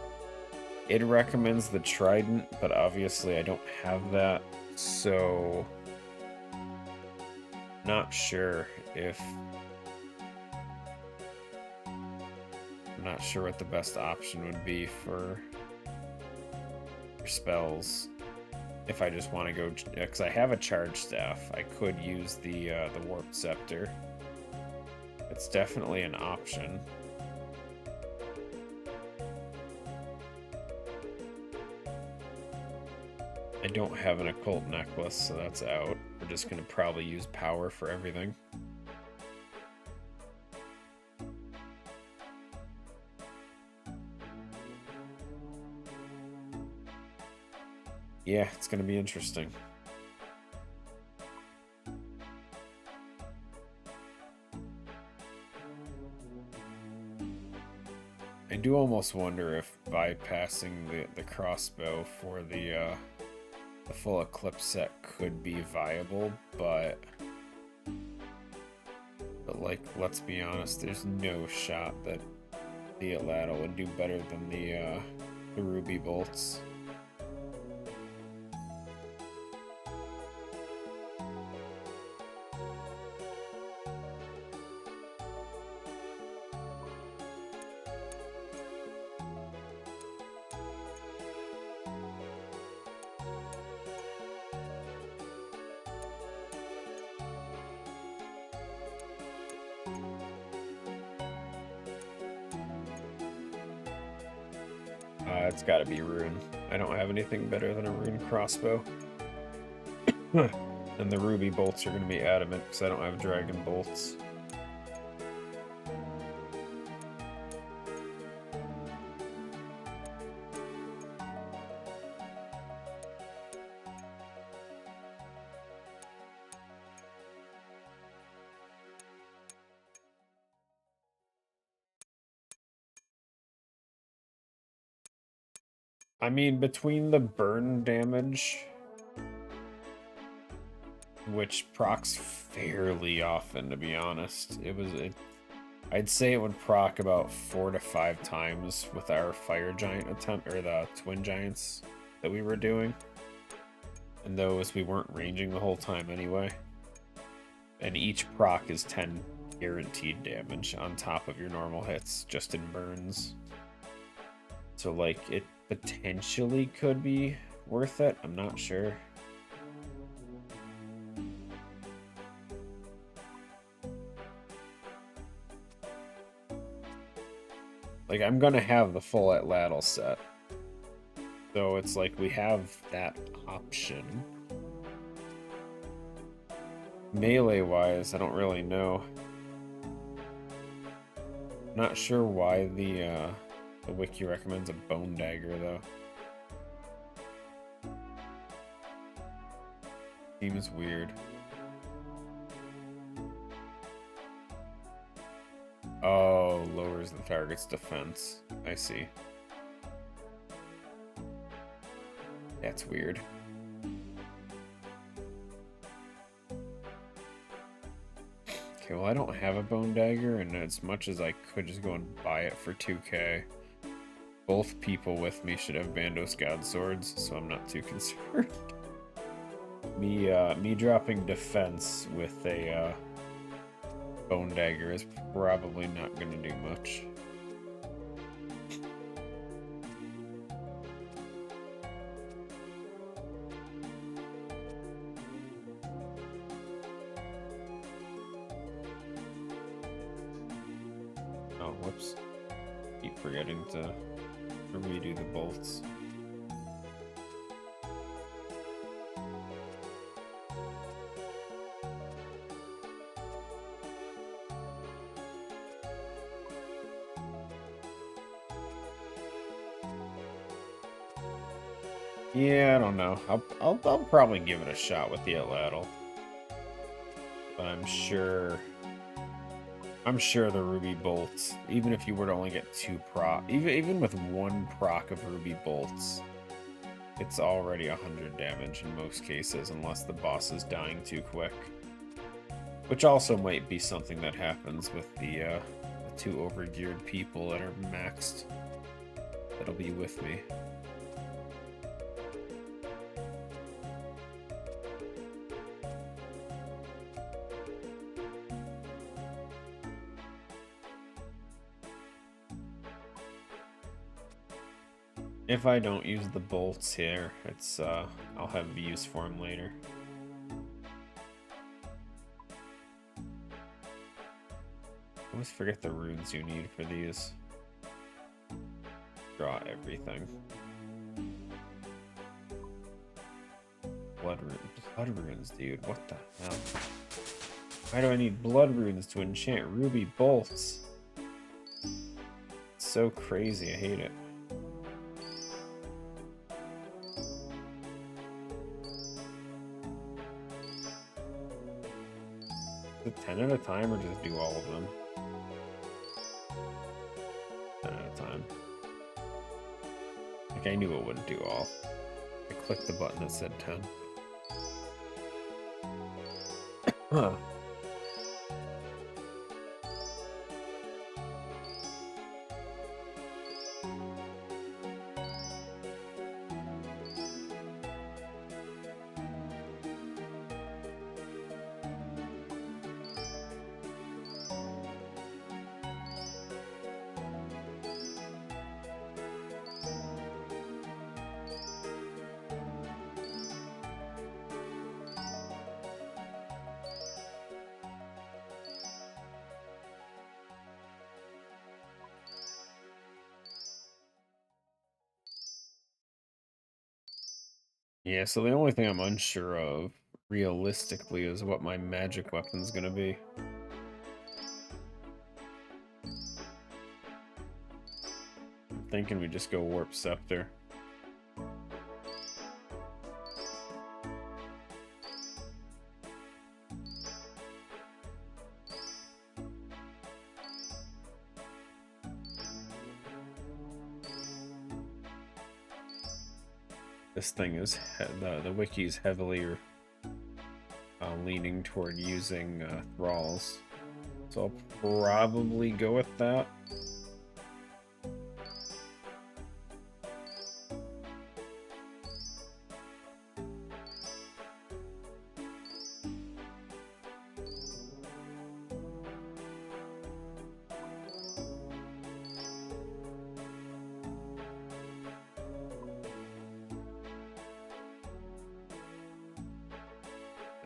It recommends the trident, but obviously I don't have that, so not sure if... I'm not sure what the best option would be for spells. If I just want to go, because I have a charge staff, I could use the warp scepter. It's definitely an option. I don't have an occult necklace, so that's out. We're just gonna probably use power for everything. Yeah, it's gonna be interesting. I do almost wonder if bypassing the crossbow for the full Eclipse set could be viable, but like, let's be honest, there's no shot that the Atlatl would do better than the Ruby bolts. It's gotta be Rune. I don't have anything better than a Rune crossbow. And the Ruby bolts are gonna be adamant because I don't have Dragon bolts. I mean, between the burn damage, which procs fairly often, to be honest, I'd say it would proc about 4 to 5 times with our fire giant attempt, or the twin giants that we were doing. And those we weren't ranging the whole time anyway. And each proc is 10 guaranteed damage on top of your normal hits, just in burns. So like, it potentially could be worth it. I'm not sure. Like, I'm gonna have the full Atlatl set, so it's like we have that option. Melee wise, I don't really know. Not sure why the wiki recommends a bone dagger though. Seems weird. Oh, lowers the target's defense. I see. That's weird. Okay, well, I don't have a bone dagger, and as much as I could just go and buy it for 2k, both people with me should have Bandos God swords, so I'm not too concerned. Me dropping defense with a bone dagger is probably not going to do much. Oh, whoops. Keep forgetting to redo the bolts. Yeah, I don't know. I'll probably give it a shot with the Atlatl. But I'm sure the ruby bolts, even if you were to only get 2 proc, even with 1 proc of ruby bolts, it's already 100 damage in most cases, unless the boss is dying too quick. Which also might be something that happens with the 2 overgeared people that are maxed. That'll be with me. If I don't use the bolts here, it's I'll have use for them later. I always forget the runes you need for these. Draw everything. Blood runes, dude. What the hell? Why do I need blood runes to enchant ruby bolts? It's so crazy. I hate it. Is it 10 at a time or just do all of them? 10 at a time. Like, I knew it wouldn't do all. I clicked the button that said 10. Huh. Yeah, so the only thing I'm unsure of, realistically, is what my magic weapon's gonna be. I'm thinking we just go Warp Scepter. This thing is, the wiki's heavily leaning toward using thralls. So I'll probably go with that.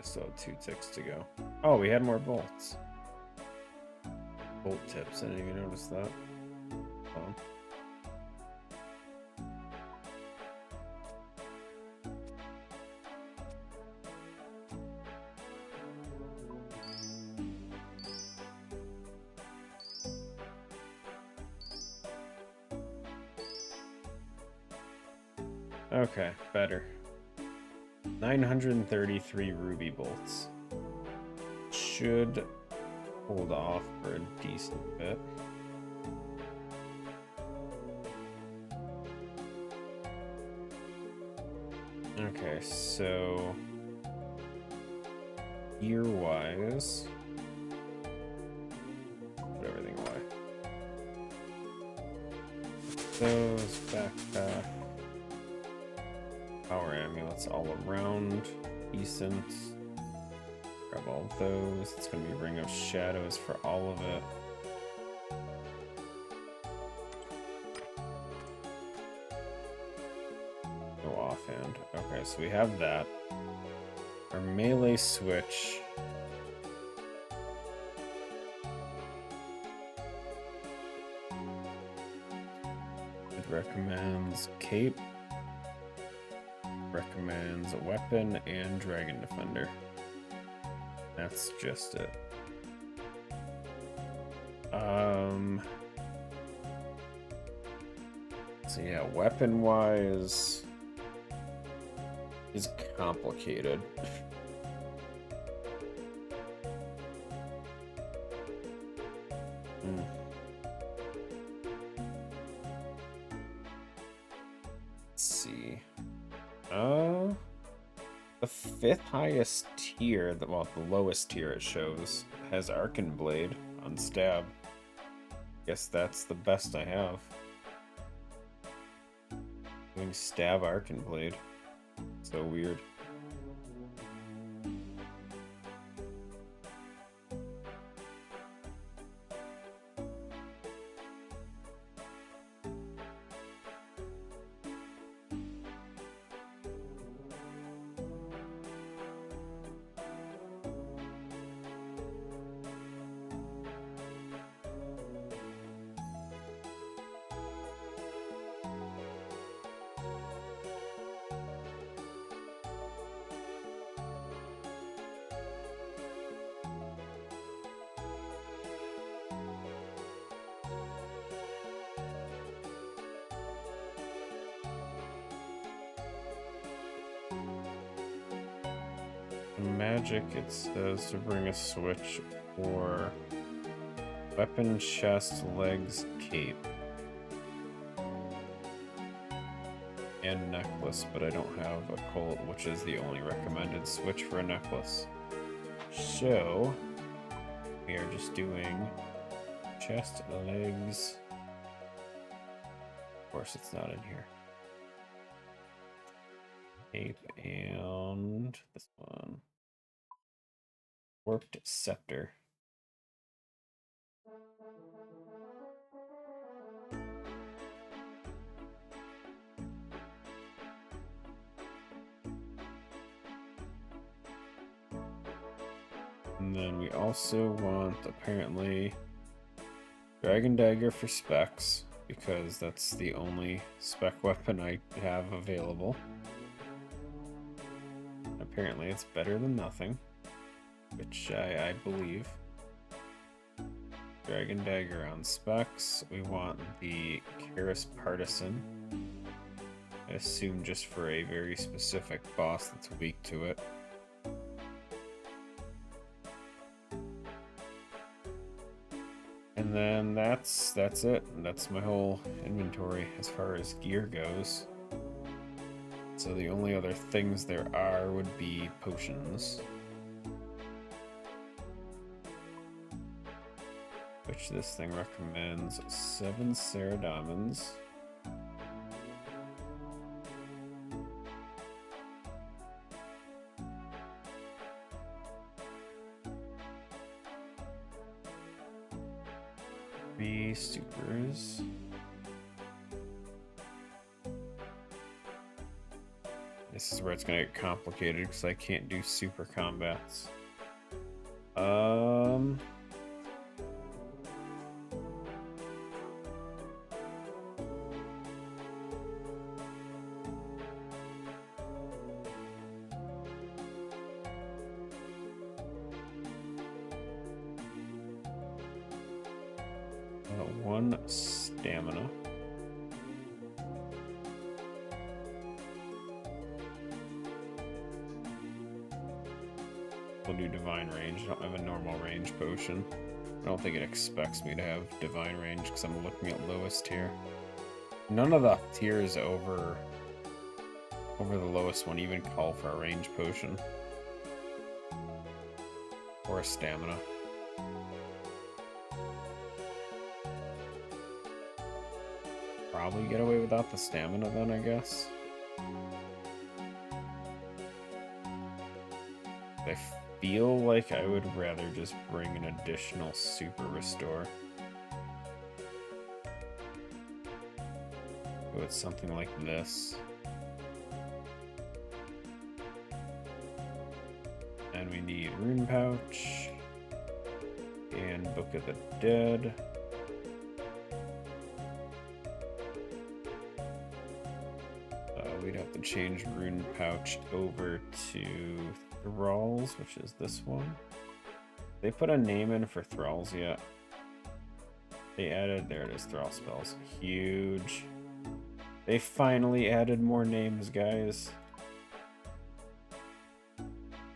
Still have 2 ticks to go. Oh, we had more bolts. Bolt tips, I didn't even notice that. Oh. Okay, better. 933 ruby bolts. Should hold off for a decent bit. Okay, so gear-wise, put everything away. Those backpack. Power amulets all around. Decent. Grab all those. It's going to be Ring of Shadows for all of it. Go offhand. Okay, so we have that. Our melee switch. recommends cape, recommends a weapon, and dragon defender. That's just it. So yeah, weapon wise is complicated. Let's see. The 5th highest tier, the lowest tier it shows, has Arcan Blade on stab. Guess that's the best I have. Doing stab Arcan Blade. So weird. Magic, it says to bring a switch for weapon, chest, legs, cape, and necklace, but I don't have a colt, which is the only recommended switch for a necklace. So we are just doing chest, legs. Of course, it's not in here. Cape and this one. Warped Scepter. And then we also want, apparently, Dragon Dagger for specs, because that's the only spec weapon I have available. Apparently it's better than nothing, which I believe. Dragon Dagger on specs. We want the Karis Partisan. I assume just for a very specific boss that's weak to it. And then that's it. That's my whole inventory as far as gear goes. So the only other things there are would be potions. Which this thing recommends 7 Ceradamins. Three supers. This is where it's gonna get complicated because I can't do super combats. One stamina. We'll do divine range. I don't have a normal range potion. I don't think it expects me to have divine range because I'm looking at lowest tier. None of the tiers over the lowest one even call for a range potion. Or a stamina. Probably get away without the stamina then, I guess. I feel like I would rather just bring an additional super restore. So it's something like this. And we need Rune Pouch and Book of the Dead. to change Rune Pouch over to Thralls, which is this one. They put a name in for Thralls yet? They added, there it is, Thrall spells. Huge. They finally added more names, guys.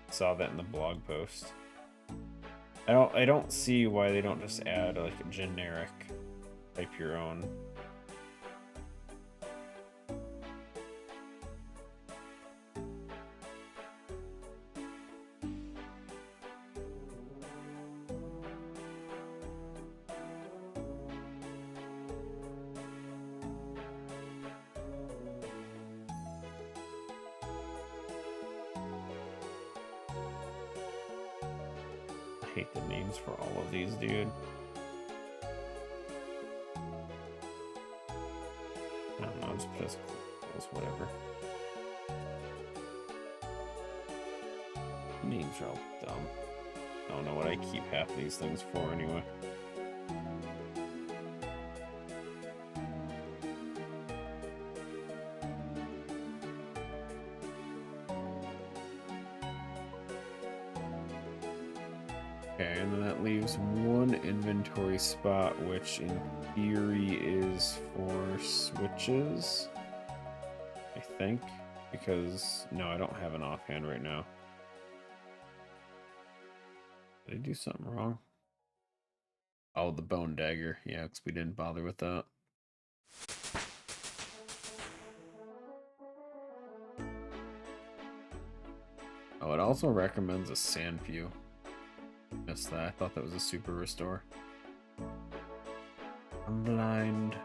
Saw that in the blog post. I don't see why they don't just add like a generic type your own. I hate the names for all of these, dude. I don't know, I'll just put as close, whatever. Names are all dumb. I don't know what I keep half these things for anyway. Okay, and then that leaves one inventory spot, which in theory is for switches, I think, because no, I don't have an offhand right now. Did I do something wrong? Oh, the bone dagger. Yeah, because we didn't bother with that. Oh, it also recommends a sand view. Missed that. I thought that was a super restore. I'm blind.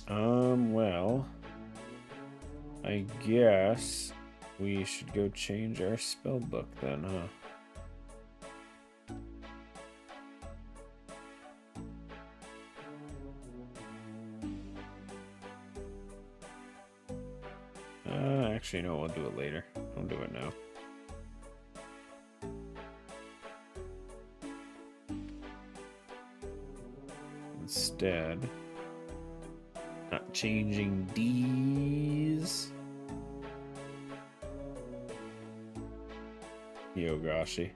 Well, I guess we should go change our spell book then, huh? Actually, no, we'll do it later. Don't do it now. Instead, not changing D's. Yogashi.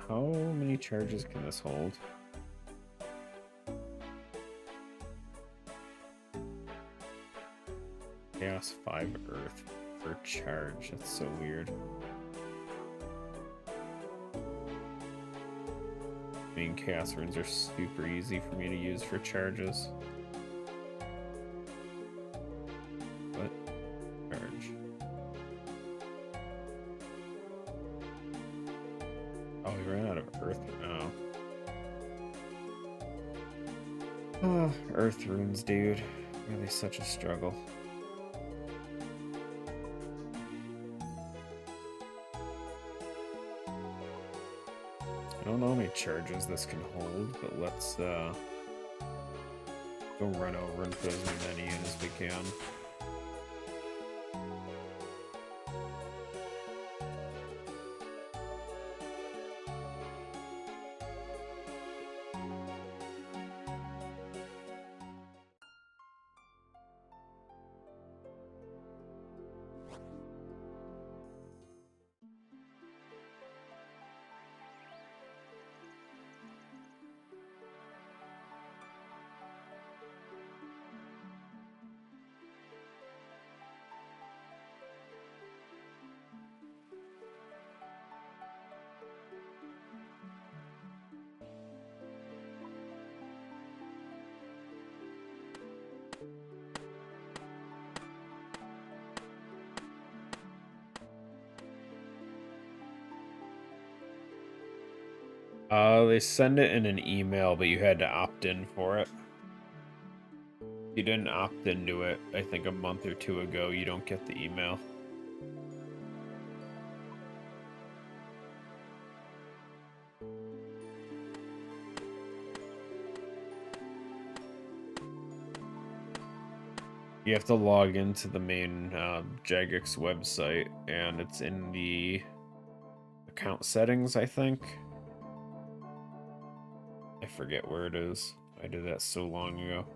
How many charges can this hold? Chaos 5 Earth per charge. That's so weird. I mean, Chaos Runes are super easy for me to use for charges. What? Charge. Oh, we ran out of Earth. Oh. Earth Runes, dude. Really such a struggle. I don't know how many charges this can hold, but let's go run over and put as many in as we can. They send it in an email, but you had to opt in for it. If you didn't opt into it, I think a month or two ago, you don't get the email. You have to log into the main Jagex website, and it's in the account settings, I think. I forget where it is. I did that so long ago.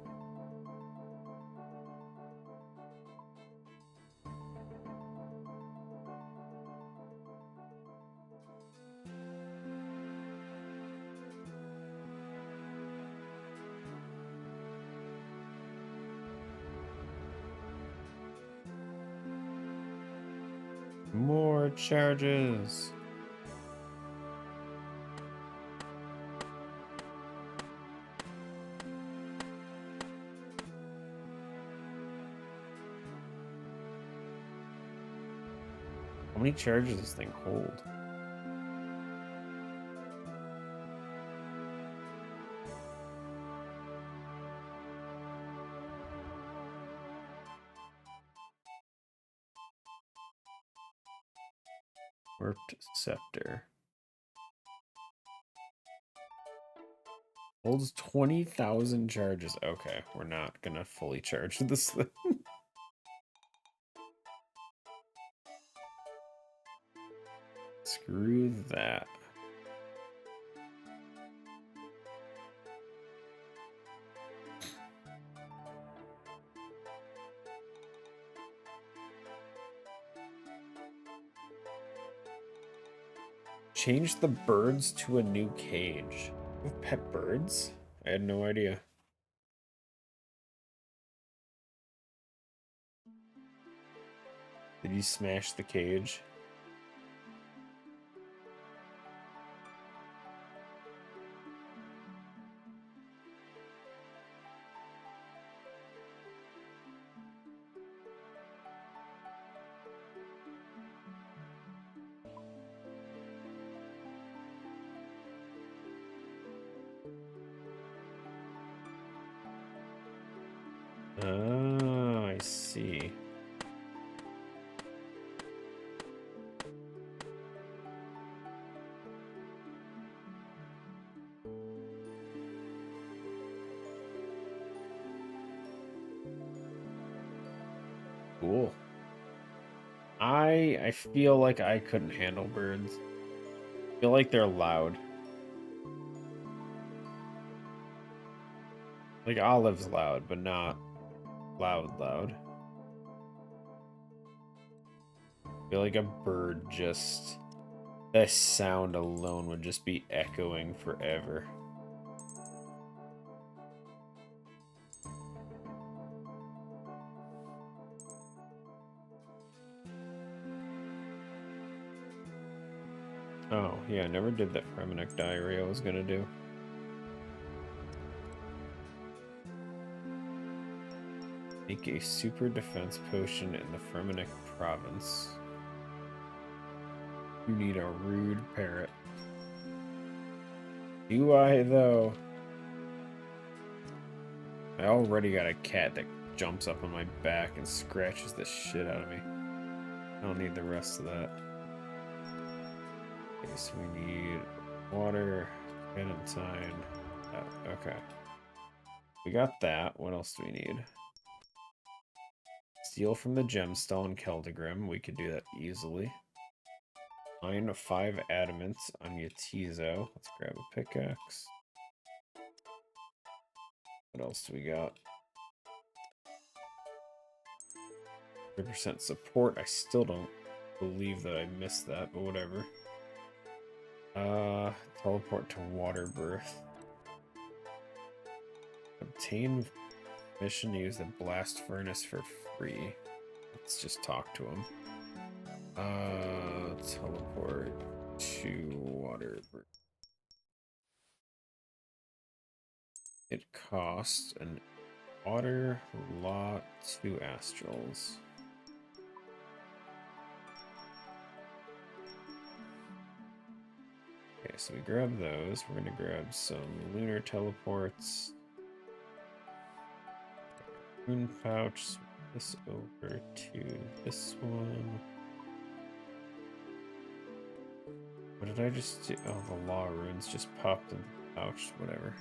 More charges. How many charges does this thing hold? Warped Scepter. Holds 20,000 charges. Okay, we're not gonna fully charge this thing. Screw that. Change the birds to a new cage. You have pet birds? I had no idea. Did you smash the cage? Oh, I see. Cool. I feel like I couldn't handle birds. I feel like they're loud. Like Olive's loud, but not loud. I feel like a bird just... that sound alone would just be echoing forever. Oh, yeah, I never did that Fremenic diary I was gonna do. Make a super defense potion in the Fremenic province. You need a rude parrot. Do I, though? I already got a cat that jumps up on my back and scratches the shit out of me. I don't need the rest of that. Okay, so we need water, Valentine. Okay. We got that. What else do we need? Steal from the gemstone Keldegrim. We could do that easily. Mine 5 adamants on Yatizo. Let's grab a pickaxe. What else do we got? 100% support. I still don't believe that I missed that, but whatever. Teleport to water birth. Obtain mission to use the blast furnace for free. Let's just talk to him. Teleport to water birth. It costs an water lot 2 astrals. Okay, so we grab those. We're gonna grab some lunar teleports. Rune pouch. Swap this over to this one. What did I just do? Oh, the law runes just popped in the pouch. Whatever.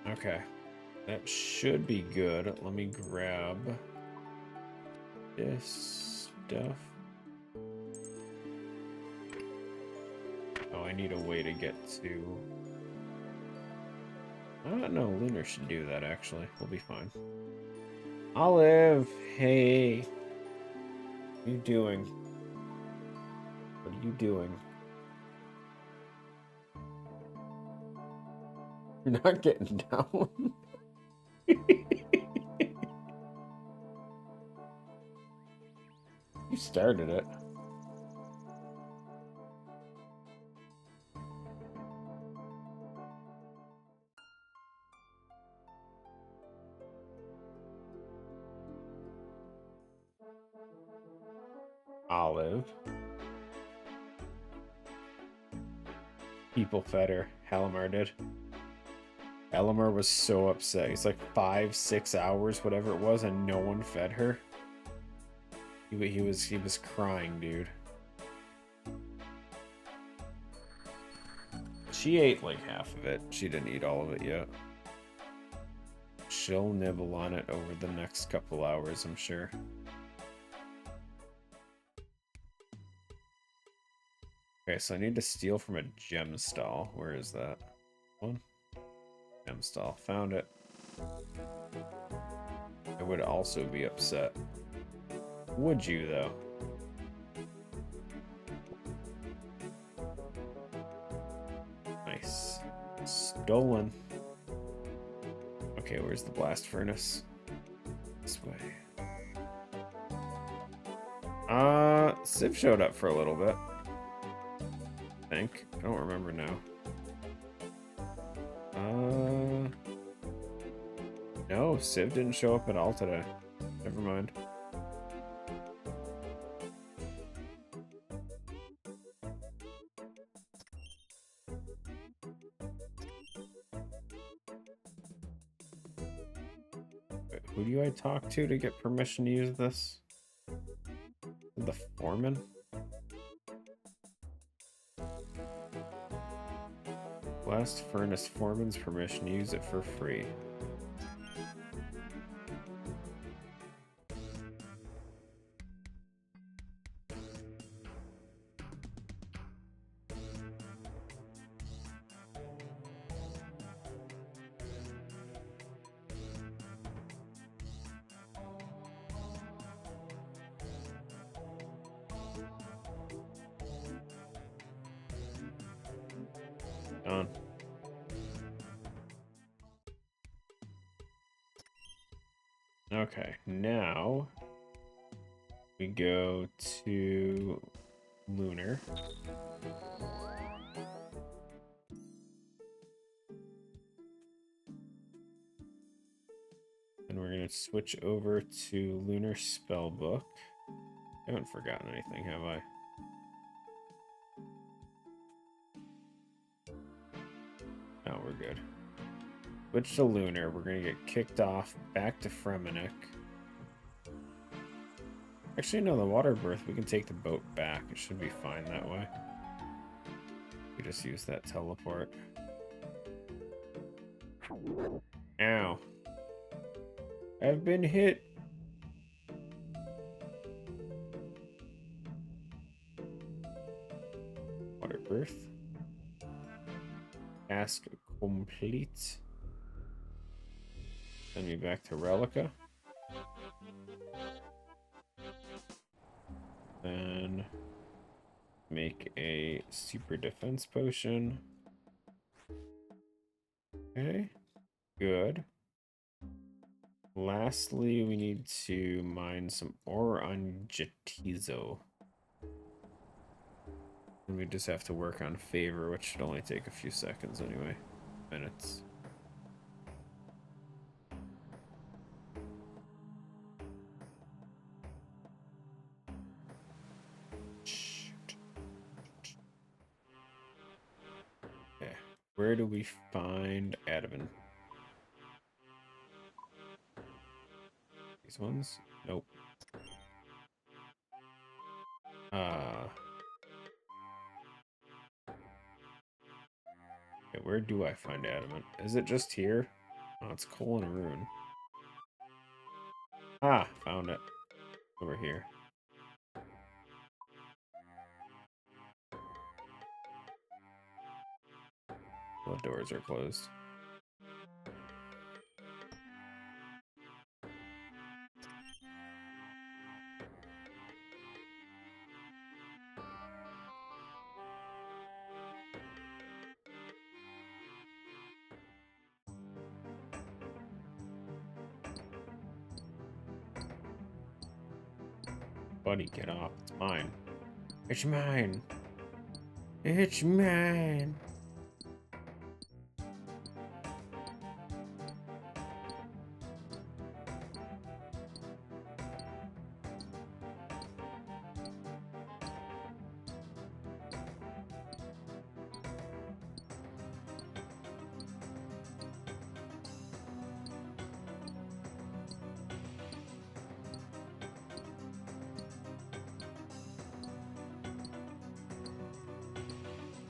Okay. That should be good. Let me grab this stuff. Oh, I need a way to get to... no, Lunar should do that, actually. We'll be fine. Olive! Hey! What are you doing? What are you doing? You're not getting down. You started it. Olive. People fed her. Halimar did. Halimar was so upset. He's like 5-6 hours, whatever it was, and no one fed her. He was crying, dude. She ate like half of it. She didn't eat all of it yet. She'll nibble on it over the next couple hours, I'm sure. Okay, so I need to steal from a gem stall. Where is that? One? Gem stall. Found it. I would also be upset. Would you, though? Nice. Stolen. Okay, where's the blast furnace? This way. Civ showed up for a little bit. I think. I don't remember now. No, Civ didn't show up at all today. Never mind. Wait, who do I talk to get permission to use this? The foreman? Blast furnace foreman's permission to use it for free. Done. Okay, now we go to Lunar. And we're going to switch over to Lunar Spellbook. I haven't forgotten anything, have I? No, we're good. Switch to Lunar. We're going to get kicked off back to Fremennik. Actually, no, the water birth, we can take the boat back. It should be fine that way. We just use that teleport. Ow. I've been hit. Water birth. Task complete. Send me back to Relica. Then make a super defense potion. Okay, good. Lastly, we need to mine some ore on Jetizo. And we just have to work on favor, which should only take a few seconds anyway. Minutes. Okay, where do we find adamant? These ones? Nope. Okay, where do I find adamant? Is it just here? Oh, it's coal and rune. Ah, found it. Over here. The doors are closed. Buddy, get off. It's mine. It's mine. It's mine.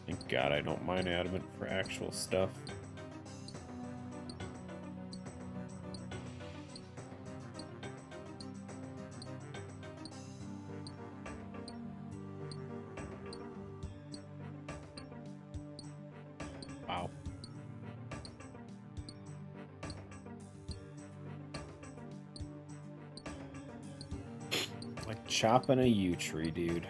Thank God I don't mine adamant for actual stuff. Wow. Like chopping a yew tree, dude.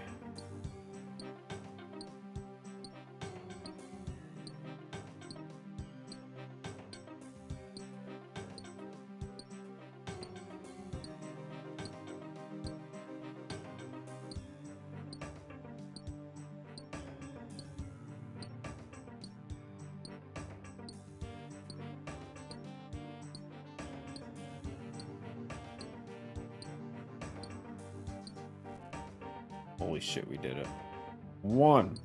Holy shit, we did it. 1.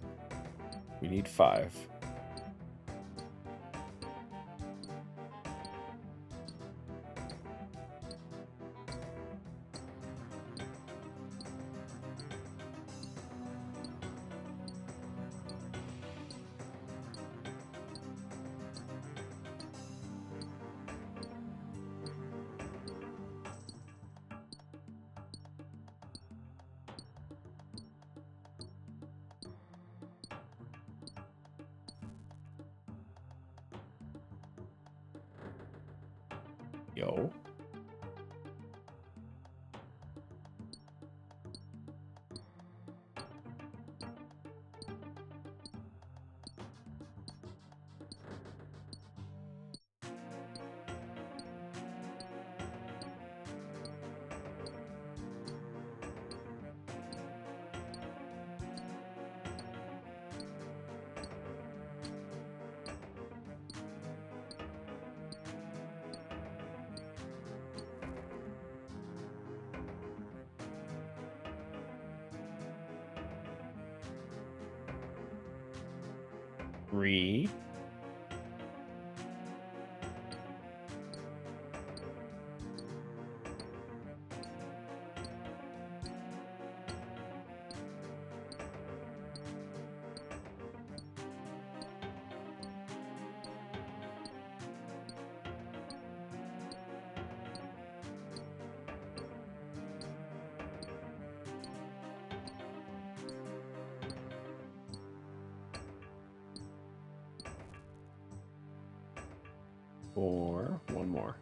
We need 5. Yo. Three. Four. One more.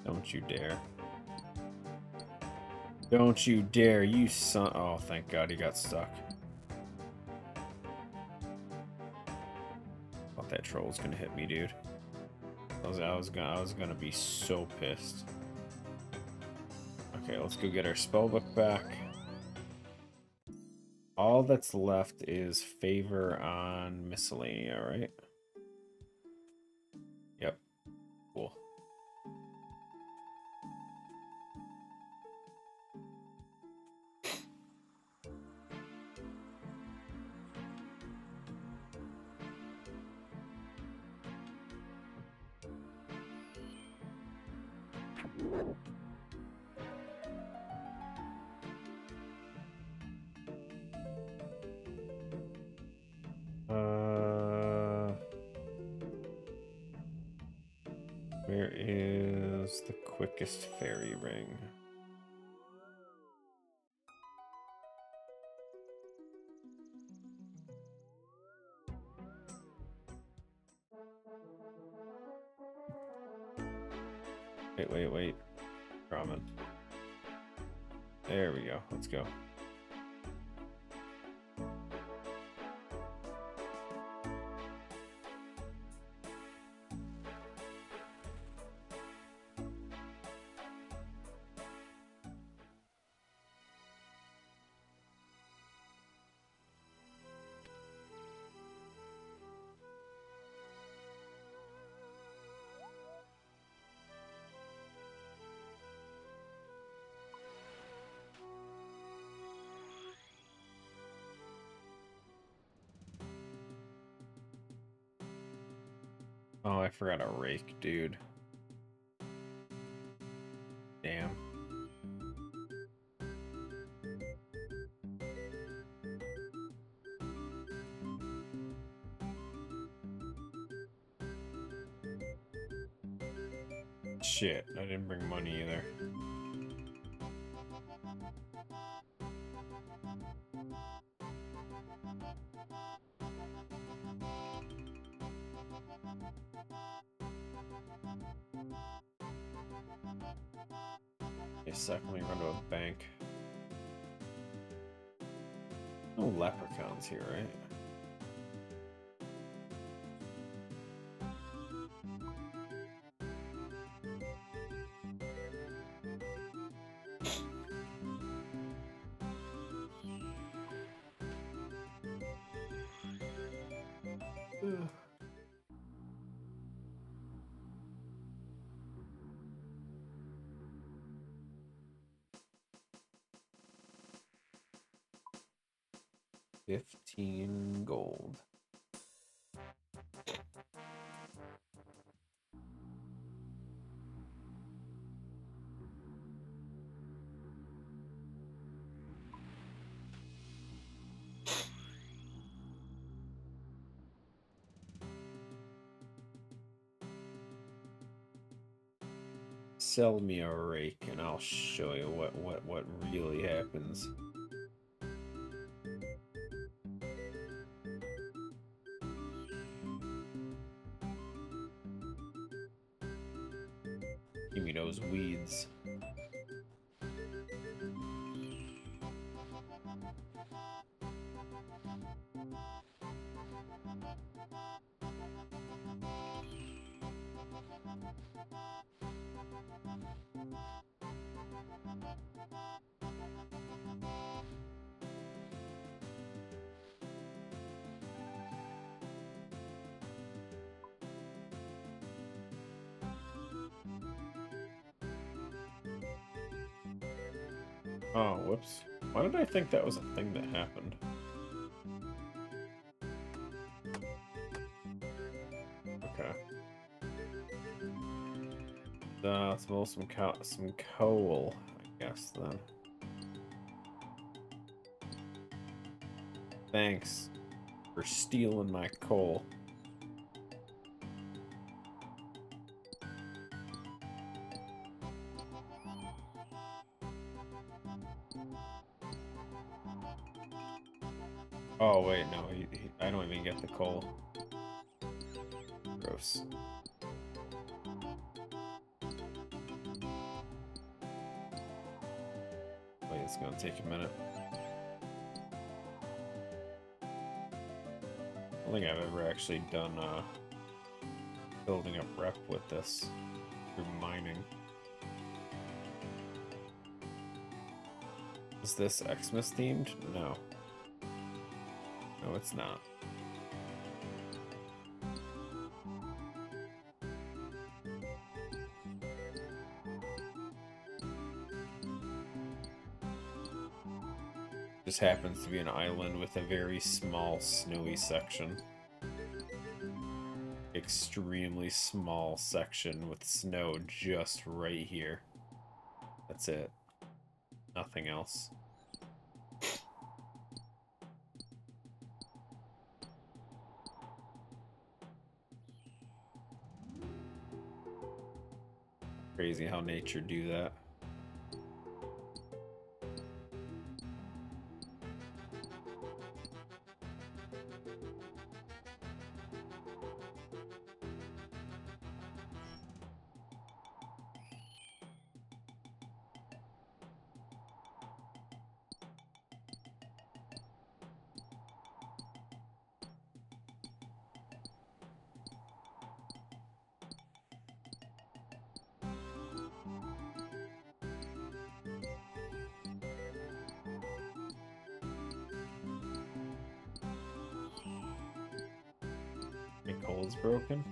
Don't you dare. Don't you dare, you son. Oh, thank God he got stuck. Thought that troll was gonna hit me, dude. I was gonna be so pissed. Okay, let's go get our spellbook back. All that's left is favor on miscellanea, right? Yep. Cool. quickest fairy ring. Wait. Ramen. There we go. Let's go. Oh, I forgot a rake, dude. Damn. Shit, I didn't bring money either. A sec, let me run to a bank. No leprechauns here, right? Ugh. $15 gold. Sell me a rake and I'll show you what really happens. Give me those weeds. Oh, whoops. Why did I think that was a thing that happened? Okay. Let's roll some coal, I guess, then. Thanks for stealing my coal. Oh, wait, no, I don't even get the coal. Gross. Wait, it's gonna take a minute. I don't think I've ever actually done building up rep with this through mining. Is this Xmas themed? No. No, it's not. Just happens to be an island with a very small snowy section. Extremely small section with snow just right here. That's it. Nothing else. Crazy how nature do that. My coal is broken.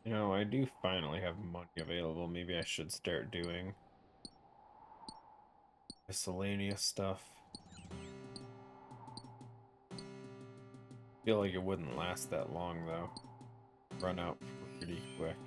You know, I do finally have money available. Maybe I should start doing miscellaneous stuff. Feel like it wouldn't last that long though. Run out pretty quick.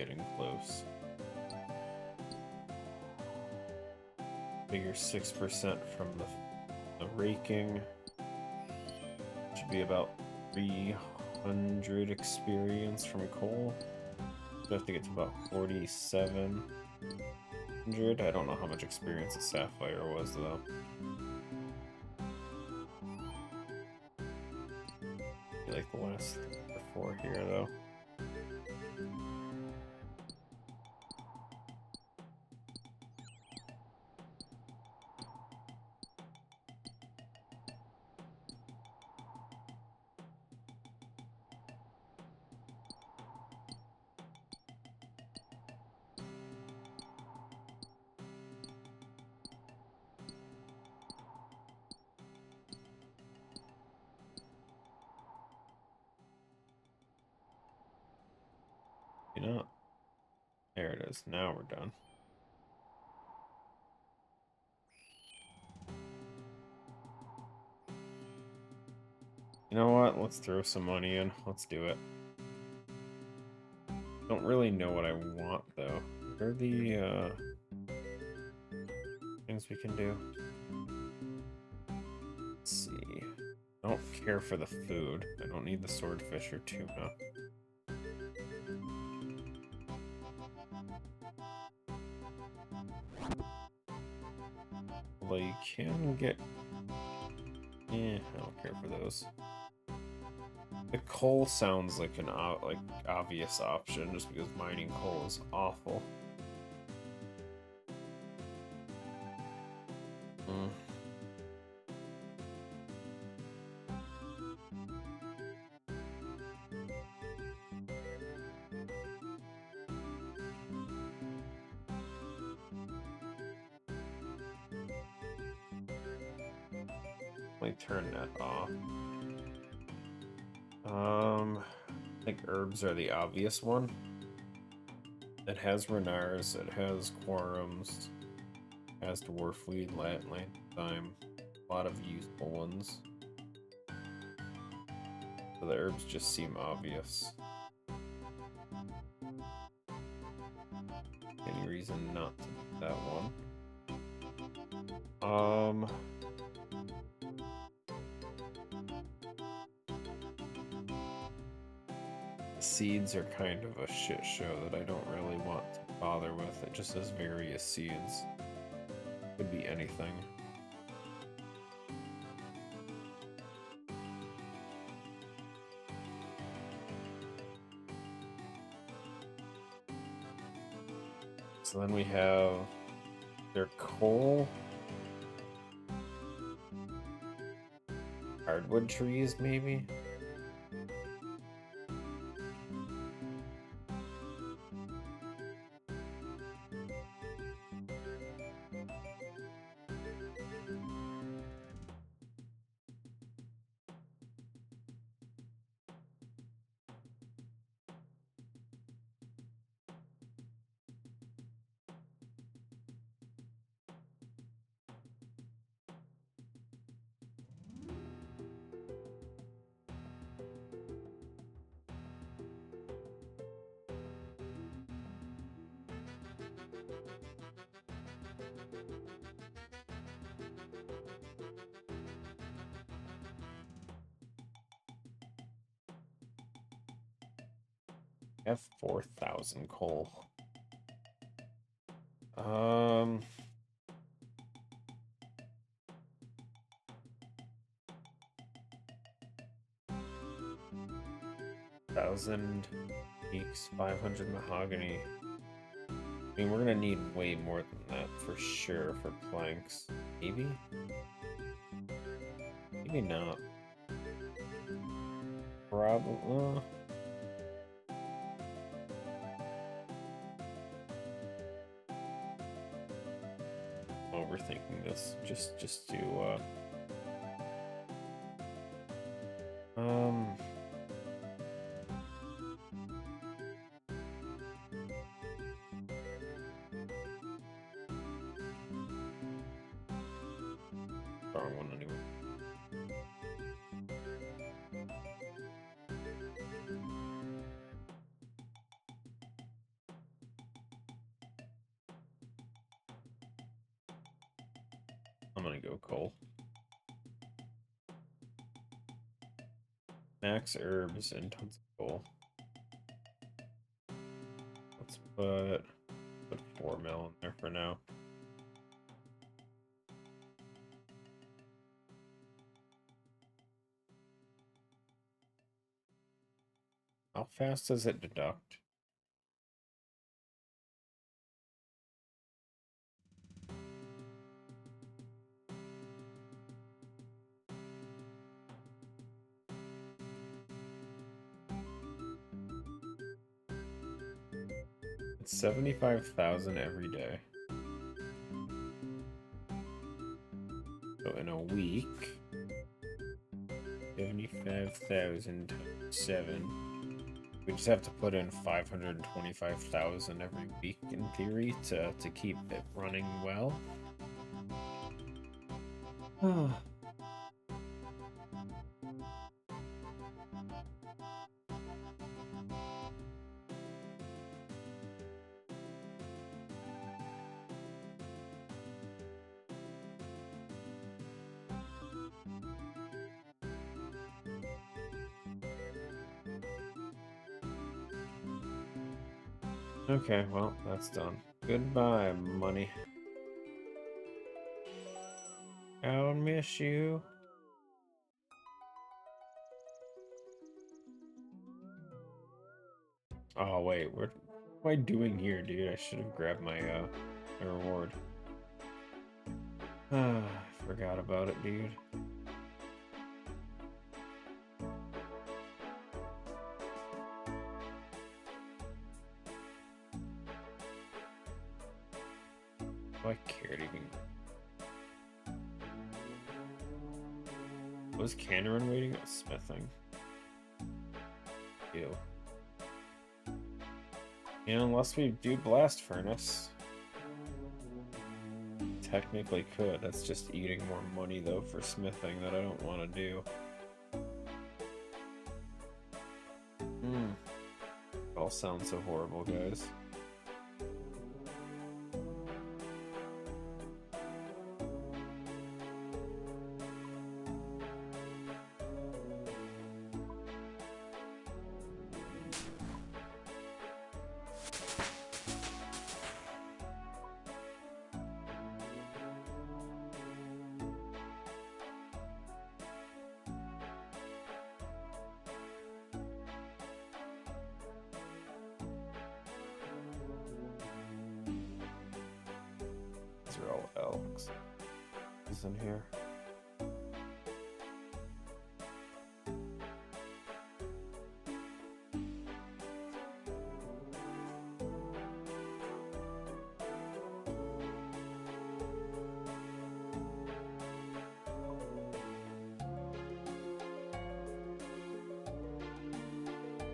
getting close. Figure 6% from the raking. Should be about 300 experience from coal. So I have to get to about 4,700. I don't know how much experience a sapphire was though. I like the last 3 or 4 here though. You know, there it is. Now we're done. You know what? Let's throw some money in. Let's do it. Don't really know what I want though. What are the things we can do? Let's see. I don't care for the food. I don't need the swordfish or tuna. Although you can get... I don't care for those. The coal sounds like an obvious option, just because mining coal is awful. Let me turn that off. I think herbs are the obvious one. It has renars, it has quarums, it has dwarfweed, lantime, a lot of useful ones. So the herbs just seem obvious. Any reason not to do that one? Seeds are kind of a shit show that I don't really want to bother with. It just says various seeds. Could be anything. So then we have their coal. Hardwood trees, maybe? I have 4,000 coal. Thousand teaks, 500 mahogany. I mean, we're gonna need way more than that for sure for planks. Maybe? Maybe not. Probably. Overthinking this. Just do wrong one anyway. I'm gonna go coal. Max herbs and tons of coal. Let's put 4 mil in there for now. How fast does it deduct? It's 75,000 every day. So in a week, 75,000 times 7. We just have to put in 525,000 every week in theory to keep it running well. Okay, well, that's done. Goodbye, money. I'll miss you. Oh, wait, what am I doing here, dude? I should have grabbed my, my reward. I forgot about it, dude. Do I care to even... Was Cannerin waiting at smithing? Ew. Yeah, unless we do blast furnace. Technically could. That's just eating more money though for smithing that I don't want to do. It all sounds so horrible, guys. These are all elks. Who's in here?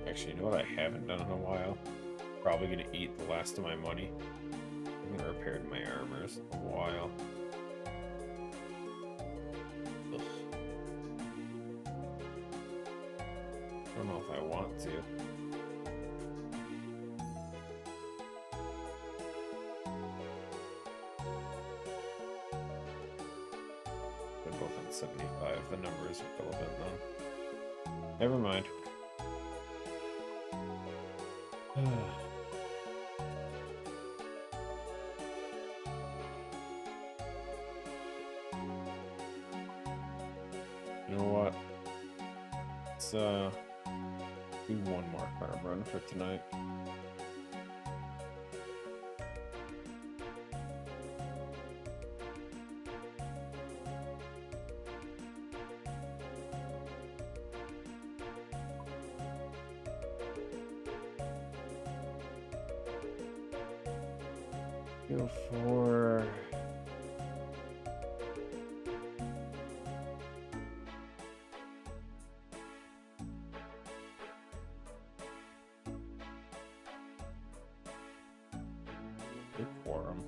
Actually, you know what I haven't done in a while? Probably gonna eat the last of my money. I haven't repaired my armors in a while. Ugh. I don't know if I want to. They're both at 75. The number is relevant though. Never mind. You know what? Let's do one more farm run for tonight. Go for quorum.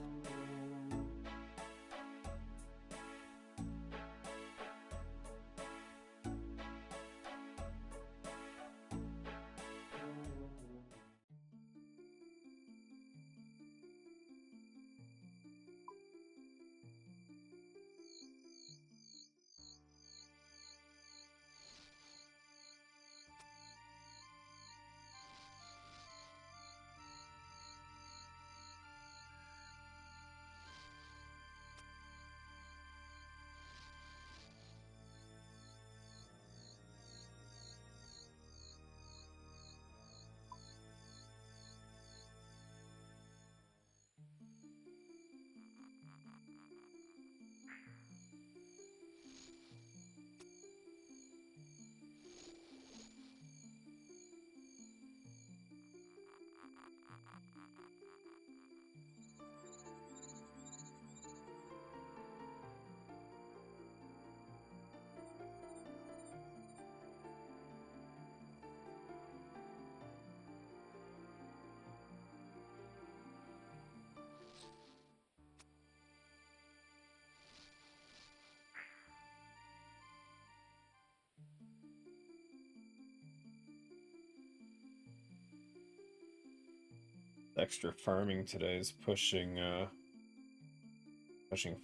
Extra farming today is pushing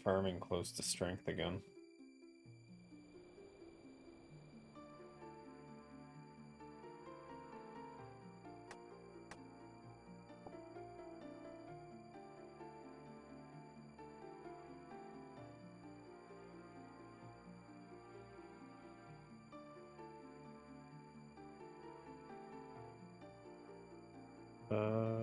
farming close to strength again. Um,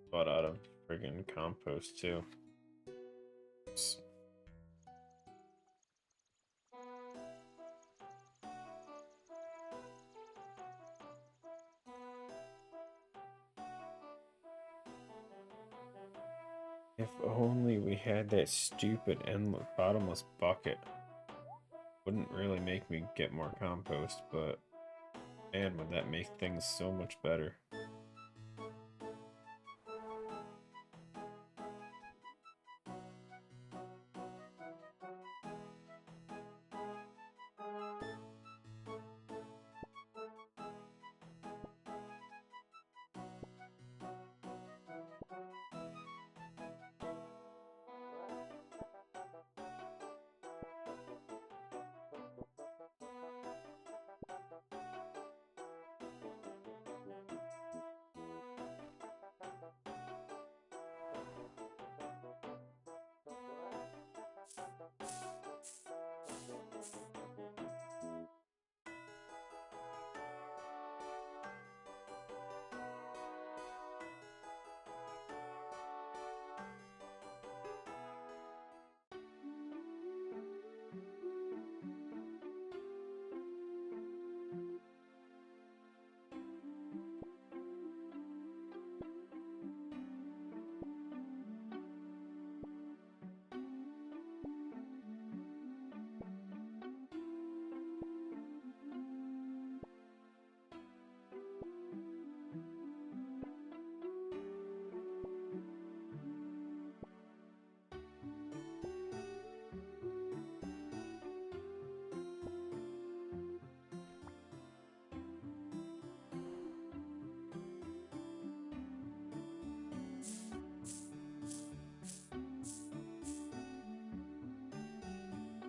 Bought out of friggin' compost too. If only we had that stupid endless bottomless bucket. Wouldn't really make me get more compost, but man, would that make things so much better.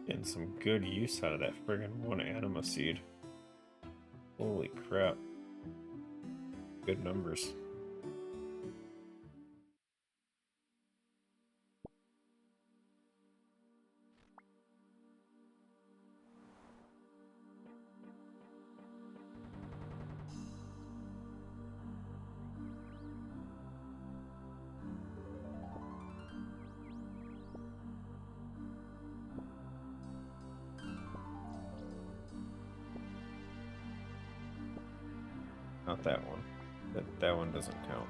Getting some good use out of that friggin' one anima seed. Holy crap. Good numbers. Not that one. That one doesn't count.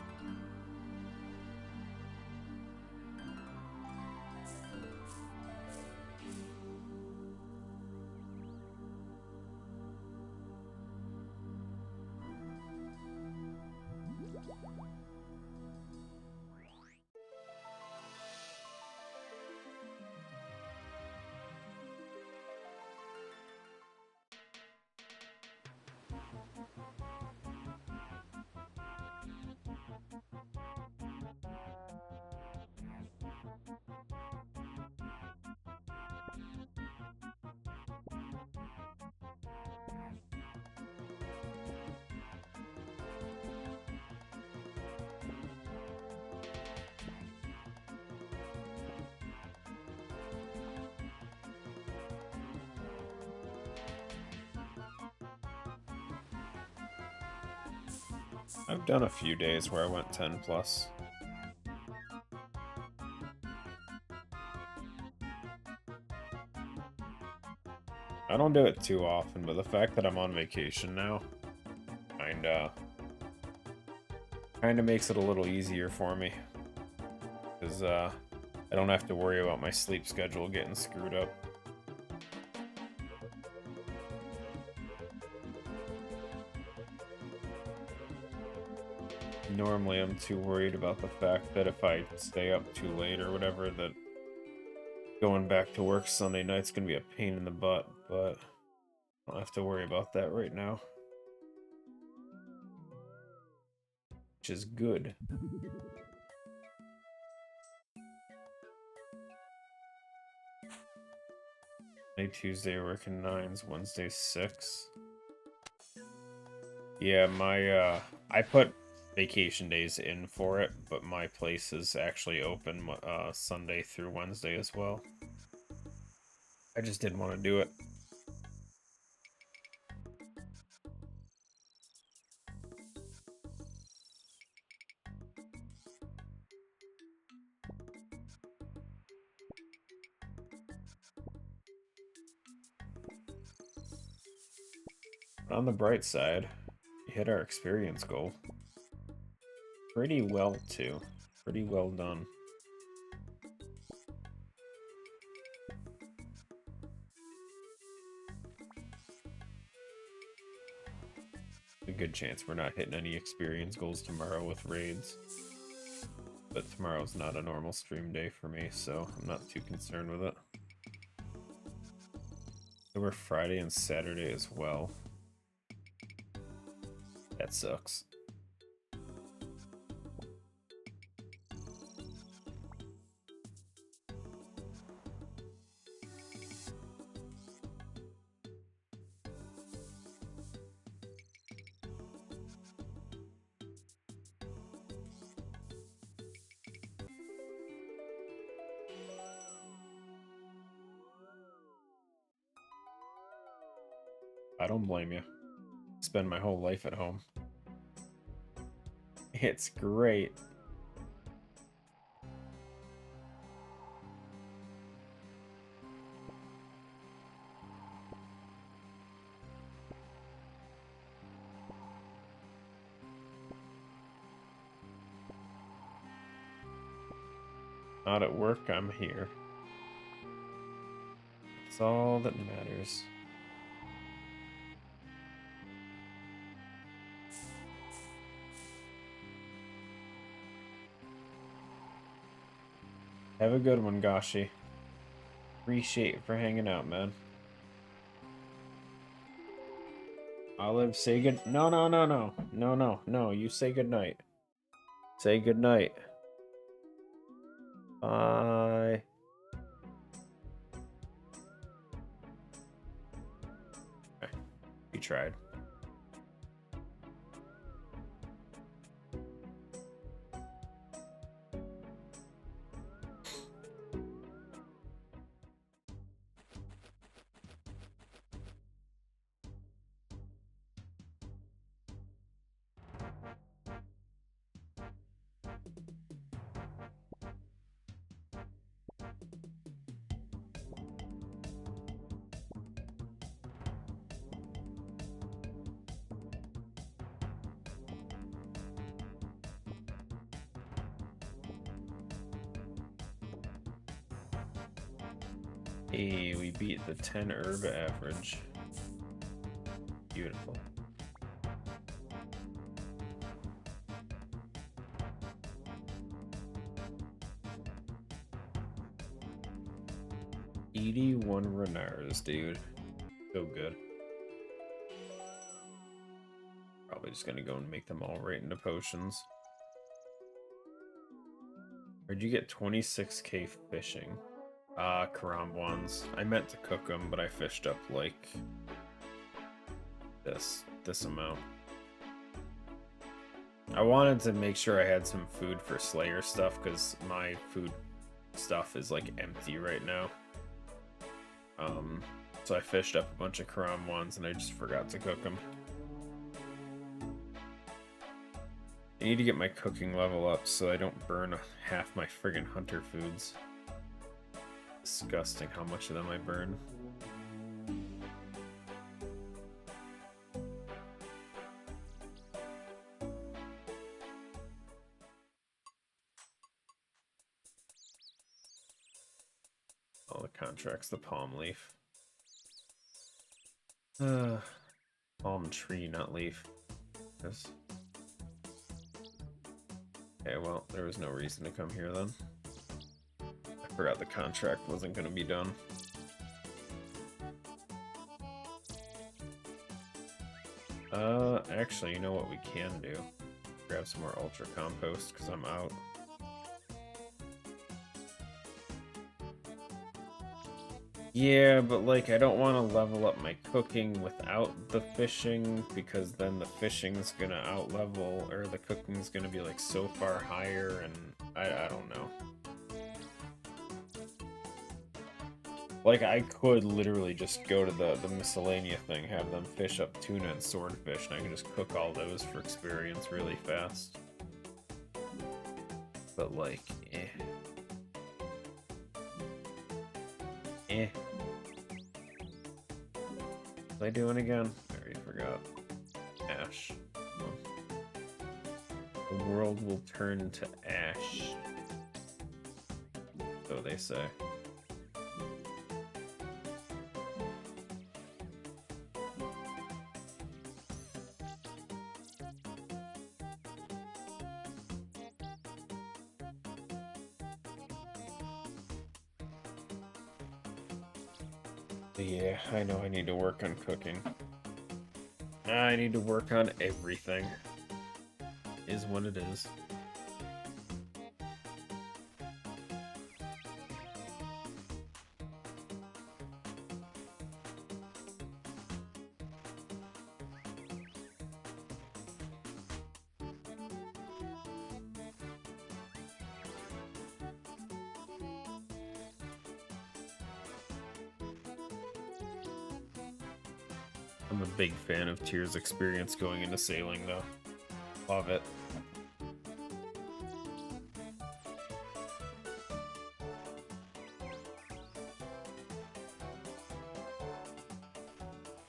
I've done a few days where I went 10 plus. I don't do it too often, but the fact that I'm on vacation now kinda makes it a little easier for me. Because I don't have to worry about my sleep schedule getting screwed up. Normally I'm too worried about the fact that if I stay up too late or whatever, that going back to work Sunday night's gonna be a pain in the butt, but I don't have to worry about that right now. Which is good. Monday, Tuesday working 9s, Wednesday 6. Yeah, I put vacation days in for it, but my place is actually open Sunday through Wednesday as well. I just didn't want to do it. But on the bright side, we hit our experience goal. Pretty well, too. Pretty well done. A good chance we're not hitting any experience goals tomorrow with raids. But tomorrow's not a normal stream day for me, so I'm not too concerned with it. So we're Friday and Saturday as well. That sucks. I don't blame you. Spend my whole life at home. It's great. Not at work, I'm here. It's all that matters. Have a good one, Gashi. Appreciate you for hanging out, man. Olive, say good. No, no, no, no, no, no, no. You say good night. Say good night. Bye. Okay. We tried. Hey, we beat the 10 herb average. Beautiful. $81 Renars, dude. So good. Probably just gonna go and make them all right into potions. Where'd you get 26k fishing? Karam ones. I meant to cook them, but I fished up like this amount. I wanted to make sure I had some food for Slayer stuff because my food stuff is like empty right now. So I fished up a bunch of Karam ones and I just forgot to cook them. I need to get my cooking level up so I don't burn half my friggin' hunter foods. Disgusting how much of them I burn. All the contracts, the palm leaf. Palm tree, not leaf. Yes. Okay, well, there was no reason to come here then. I forgot the contract wasn't going to be done. Actually, you know what we can do? Grab some more ultra compost, because I'm out. Yeah, but like, I don't want to level up my cooking without the fishing, because then the fishing's gonna out-level, or the cooking's gonna be like so far higher, and I don't know. Like, I could literally just go to the miscellanea thing, have them fish up tuna and swordfish, and I can just cook all those for experience really fast. But like, What was I doing again? I already forgot. Ash. The world will turn to ash. So they say. Yeah, I know I need to work on cooking. I need to work on everything. Is what it is. I'm a big fan of Tyr's experience going into sailing, though. Love it.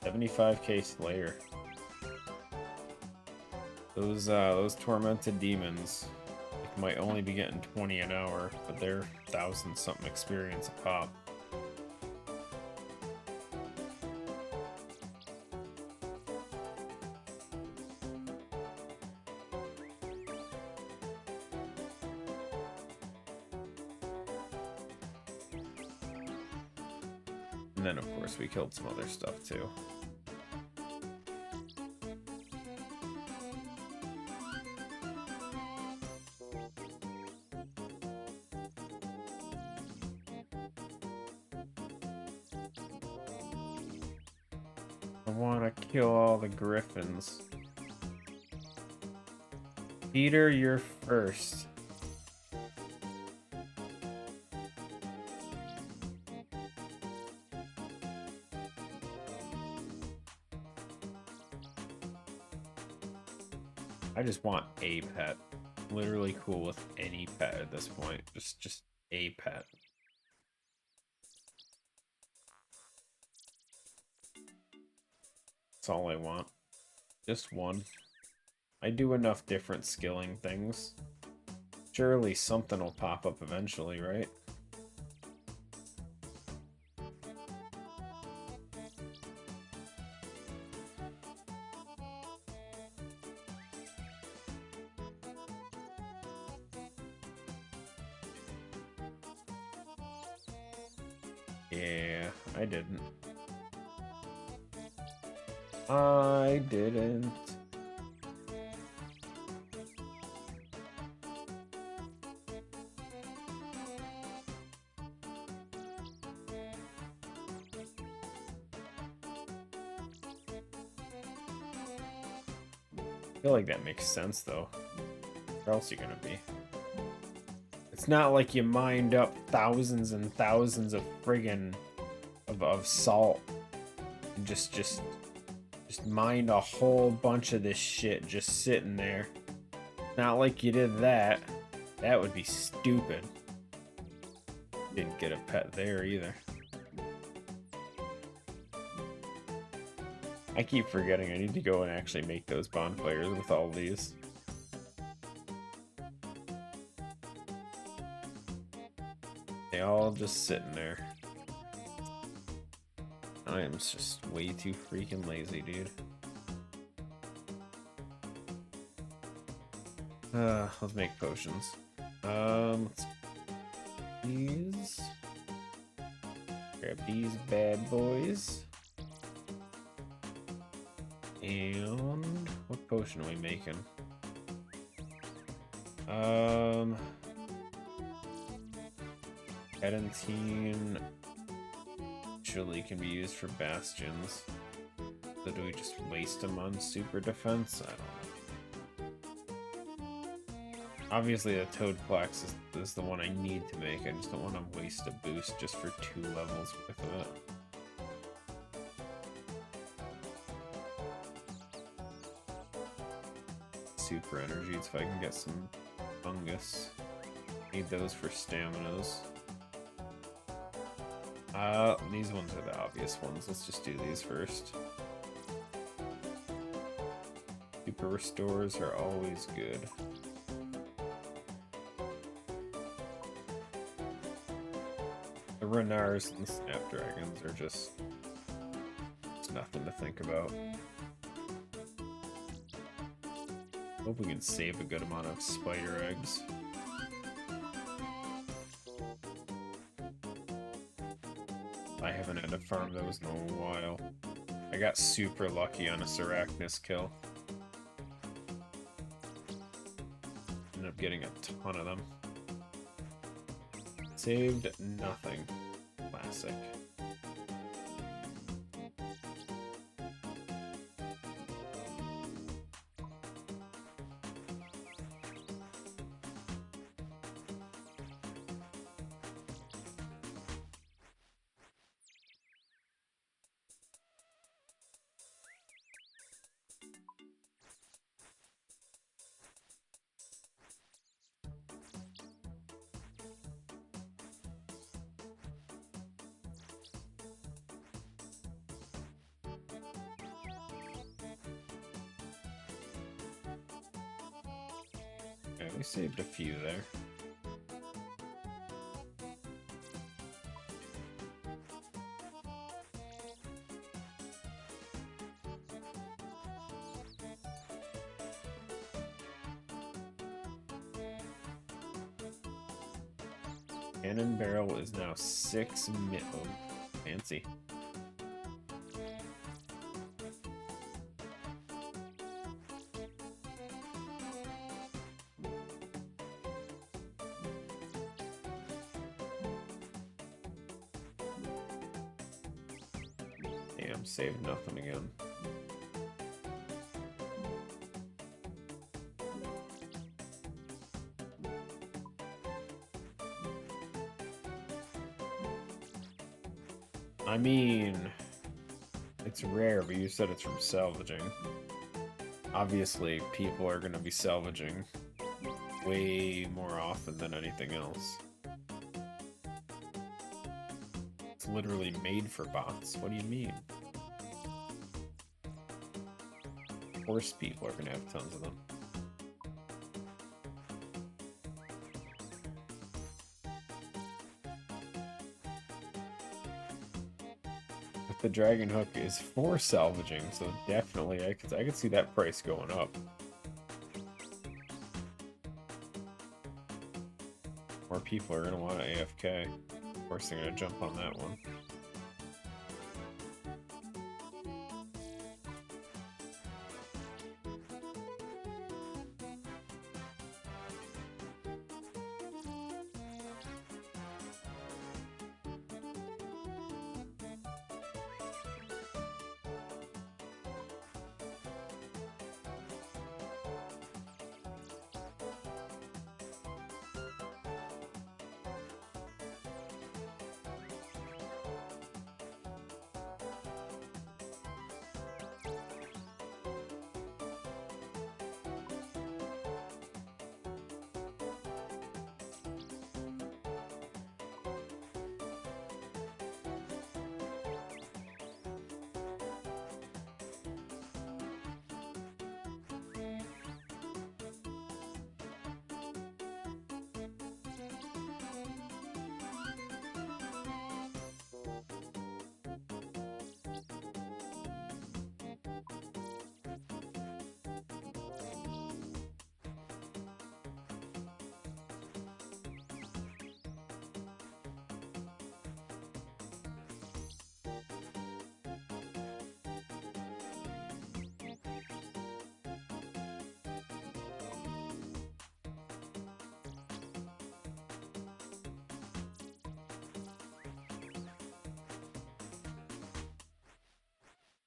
$75K Slayer. Those tormented demons might only be getting 20 an hour, but they're 1,000-something experience a pop. And then, of course, we killed some other stuff, too. I want to kill all the griffins. Peter, you're first. I just want a pet. Literally cool with any pet at this point. Just a pet. That's all I want. Just one. I do enough different skilling things. Surely something will pop up eventually, right? Yeah, I didn't. I didn't. I feel like that makes sense, though. Where else are you gonna be? It's not like you mined up thousands and thousands of friggin' of salt and just mined a whole bunch of this shit just sitting there. Not like you did that. That would be stupid. Didn't get a pet there either. I keep forgetting I need to go and actually make those bonfires with all these. They all just sitting there. I am just way too freaking lazy, dude. Let's make potions. Let's these. Grab these bad boys. And what potion are we making? Adamantine actually can be used for bastions. So do we just waste them on super defense? I don't know. Obviously the Toadflax is the one I need to make. I just don't want to waste a boost just for 2 levels worth of it. Super energies if I can get some fungus. Need those for staminas. These ones are the obvious ones. Let's just do these first. Super restores are always good. The Renars and the Snapdragons are just nothing to think about. Hope we can save a good amount of spider eggs. I haven't had to farm those in a while. I got super lucky on a Serachnus kill. Ended up getting a ton of them. Saved nothing. Classic. Okay, we saved a few there. Cannon barrel is now 6 mil. Oh, fancy. Damn, saved nothing again. I mean, it's rare, but you said it's from salvaging. Obviously, people are going to be salvaging way more often than anything else. It's literally made for bots. What do you mean? Of course people are going to have tons of them. The dragon hook is for salvaging, so definitely I could see that price going up. More people are gonna want to AFK. Of course they're gonna jump on that one.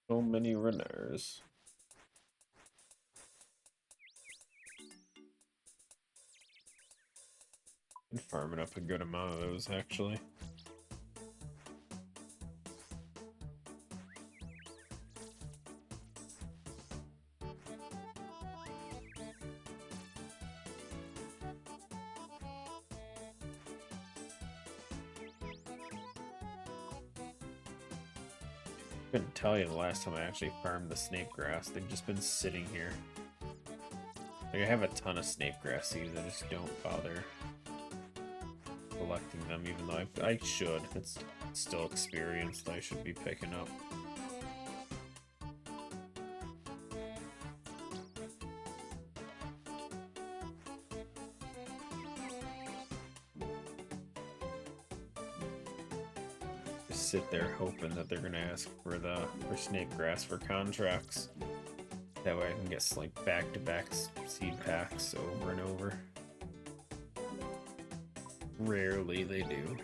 So many runners. Been farming up a good amount of those actually. Couldn't tell you the last time I actually farmed the snape grass. They've just been sitting here. Like I have a ton of snape grass seeds. I just don't bother collecting them, even though I should. It's still experience that I should be picking up. Just sit there hoping that they're gonna ask for snape grass for contracts. That way I can get like back-to-back seed packs over and over. Rarely they do.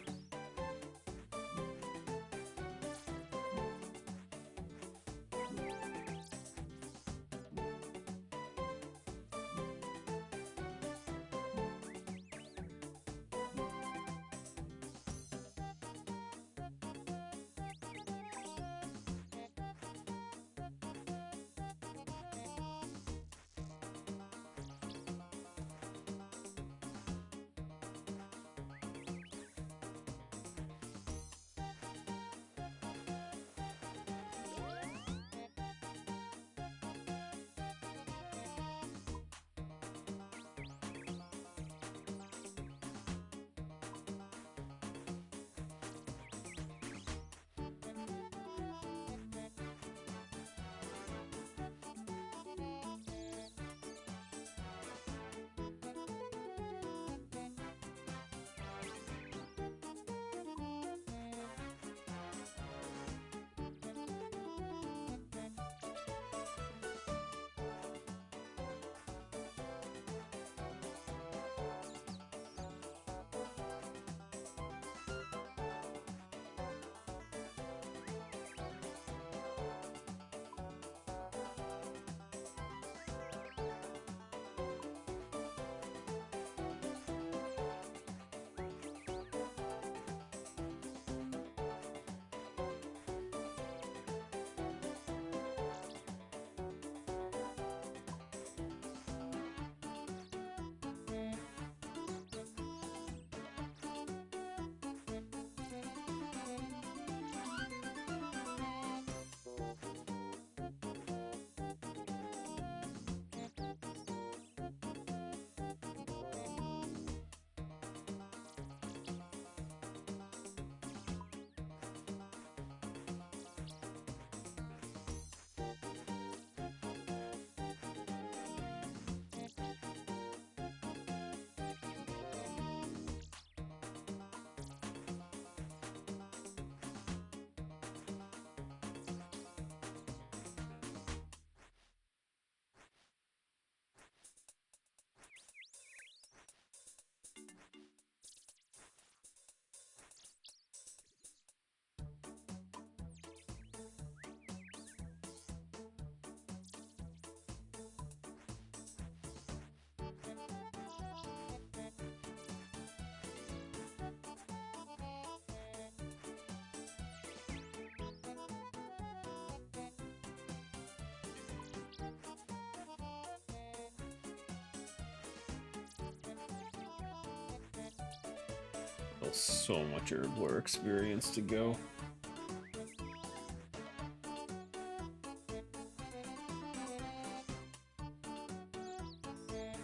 Still so much herblore experience to go.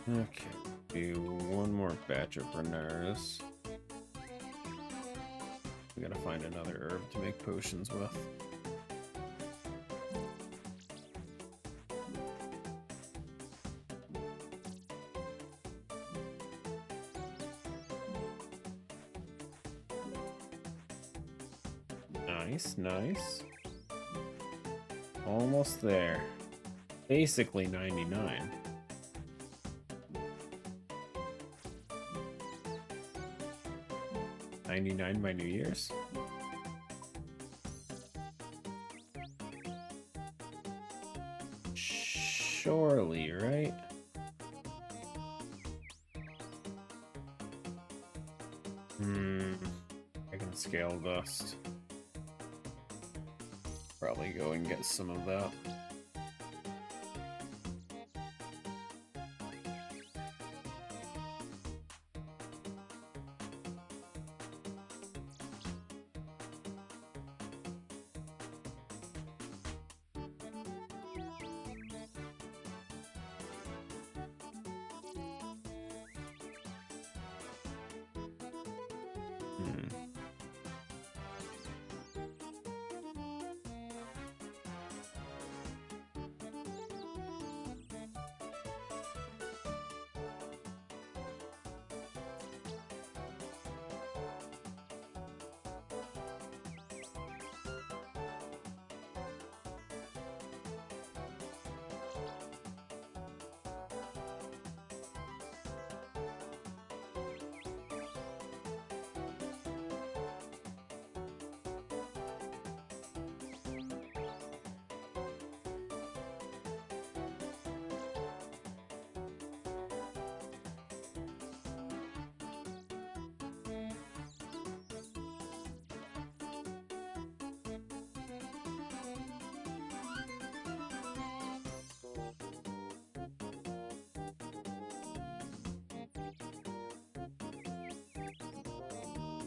Okay, do one more batch of Renars. We gotta find another herb to make potions with. Nice, nice. Almost there. Basically 99. by New Year's. I can scale dust. Probably go and get some of that.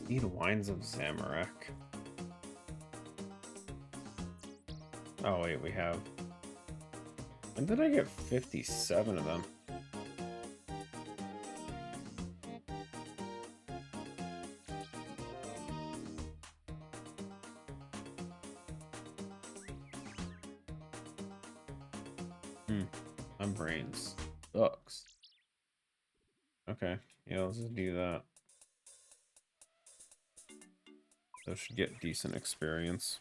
Need wines of Zamorak. Oh wait, we have... When did I get 57 of them? My brain sucks. Okay, yeah, let's just do that. So should get decent experience.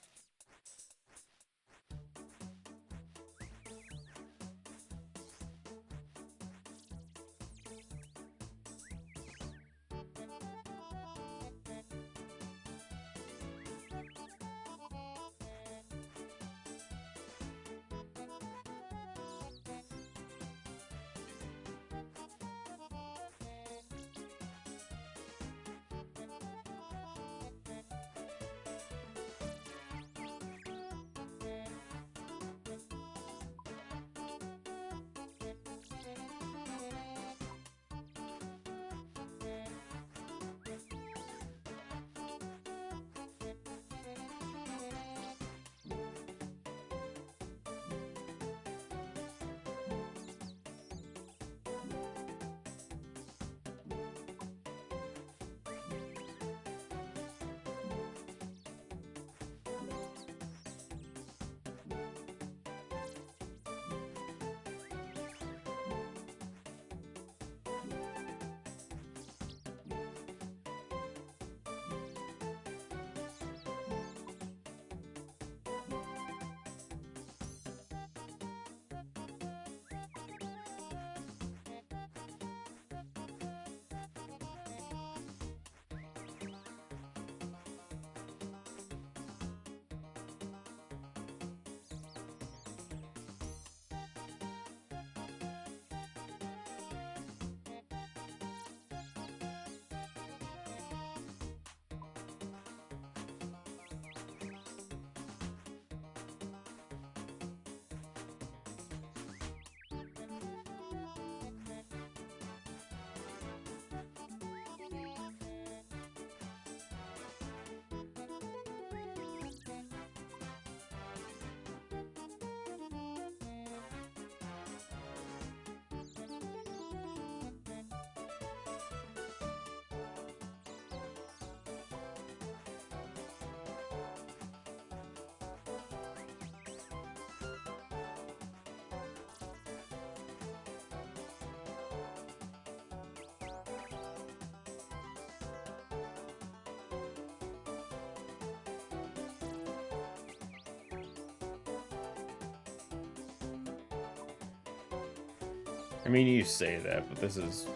I mean, you say that, but this is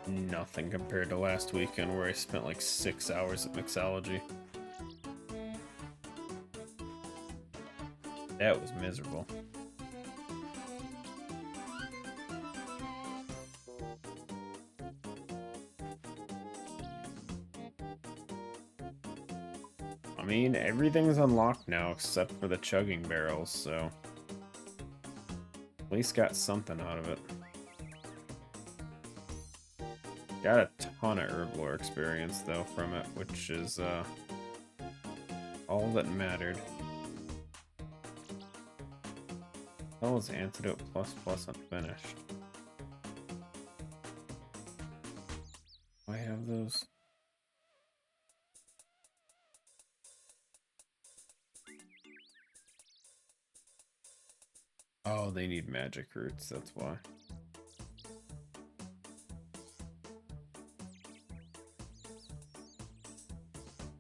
nothing compared to last weekend where I spent like 6 hours at mixology. That was miserable. I mean, everything's unlocked now except for the chugging barrels, so at least got something out of it. Got a ton of herb lore experience though from it, which is all that mattered. That was Antidote plus unfinished. I have those. Oh, they need magic roots, that's why.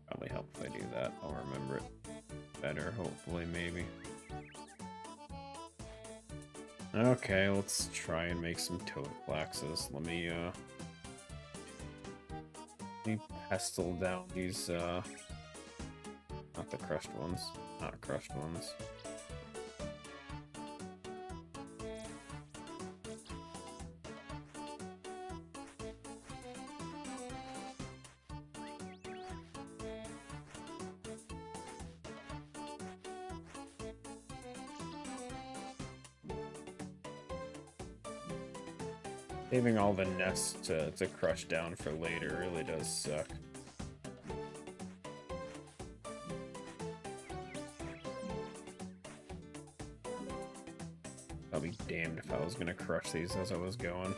Probably help if I do that. I'll remember it better, hopefully, maybe. Okay, let's try and make some toad flaxes. Let me pestle down these, not the crushed ones. Not crushed ones. Saving all the nests to crush down for later really does suck. I'll be damned if I was gonna crush these as I was going.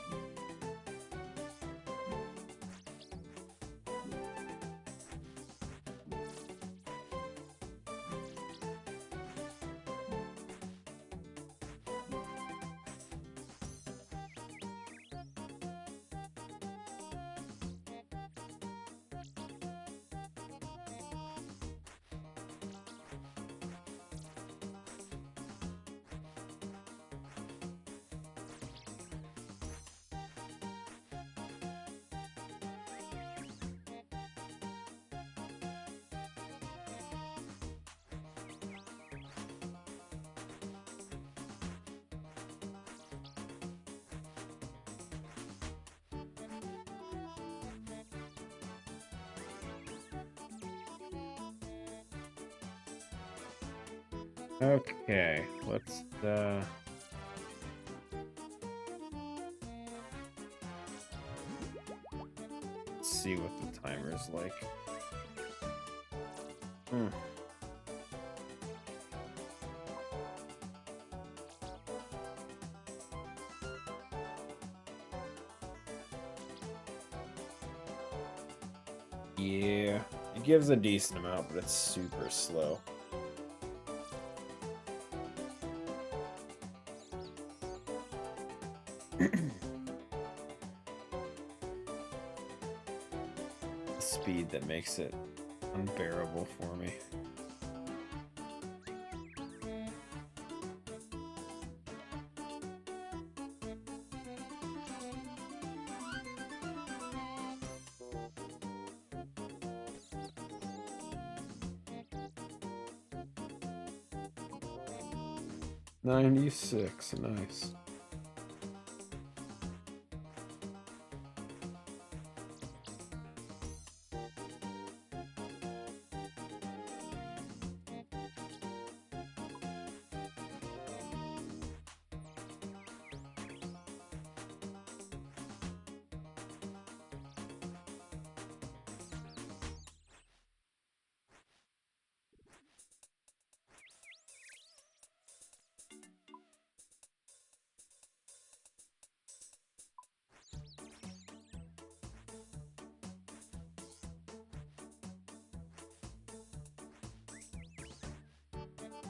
Okay, let's see what the timer's like. Yeah, it gives a decent amount, but it's super slow. Speed that makes it unbearable for me. $96, nice.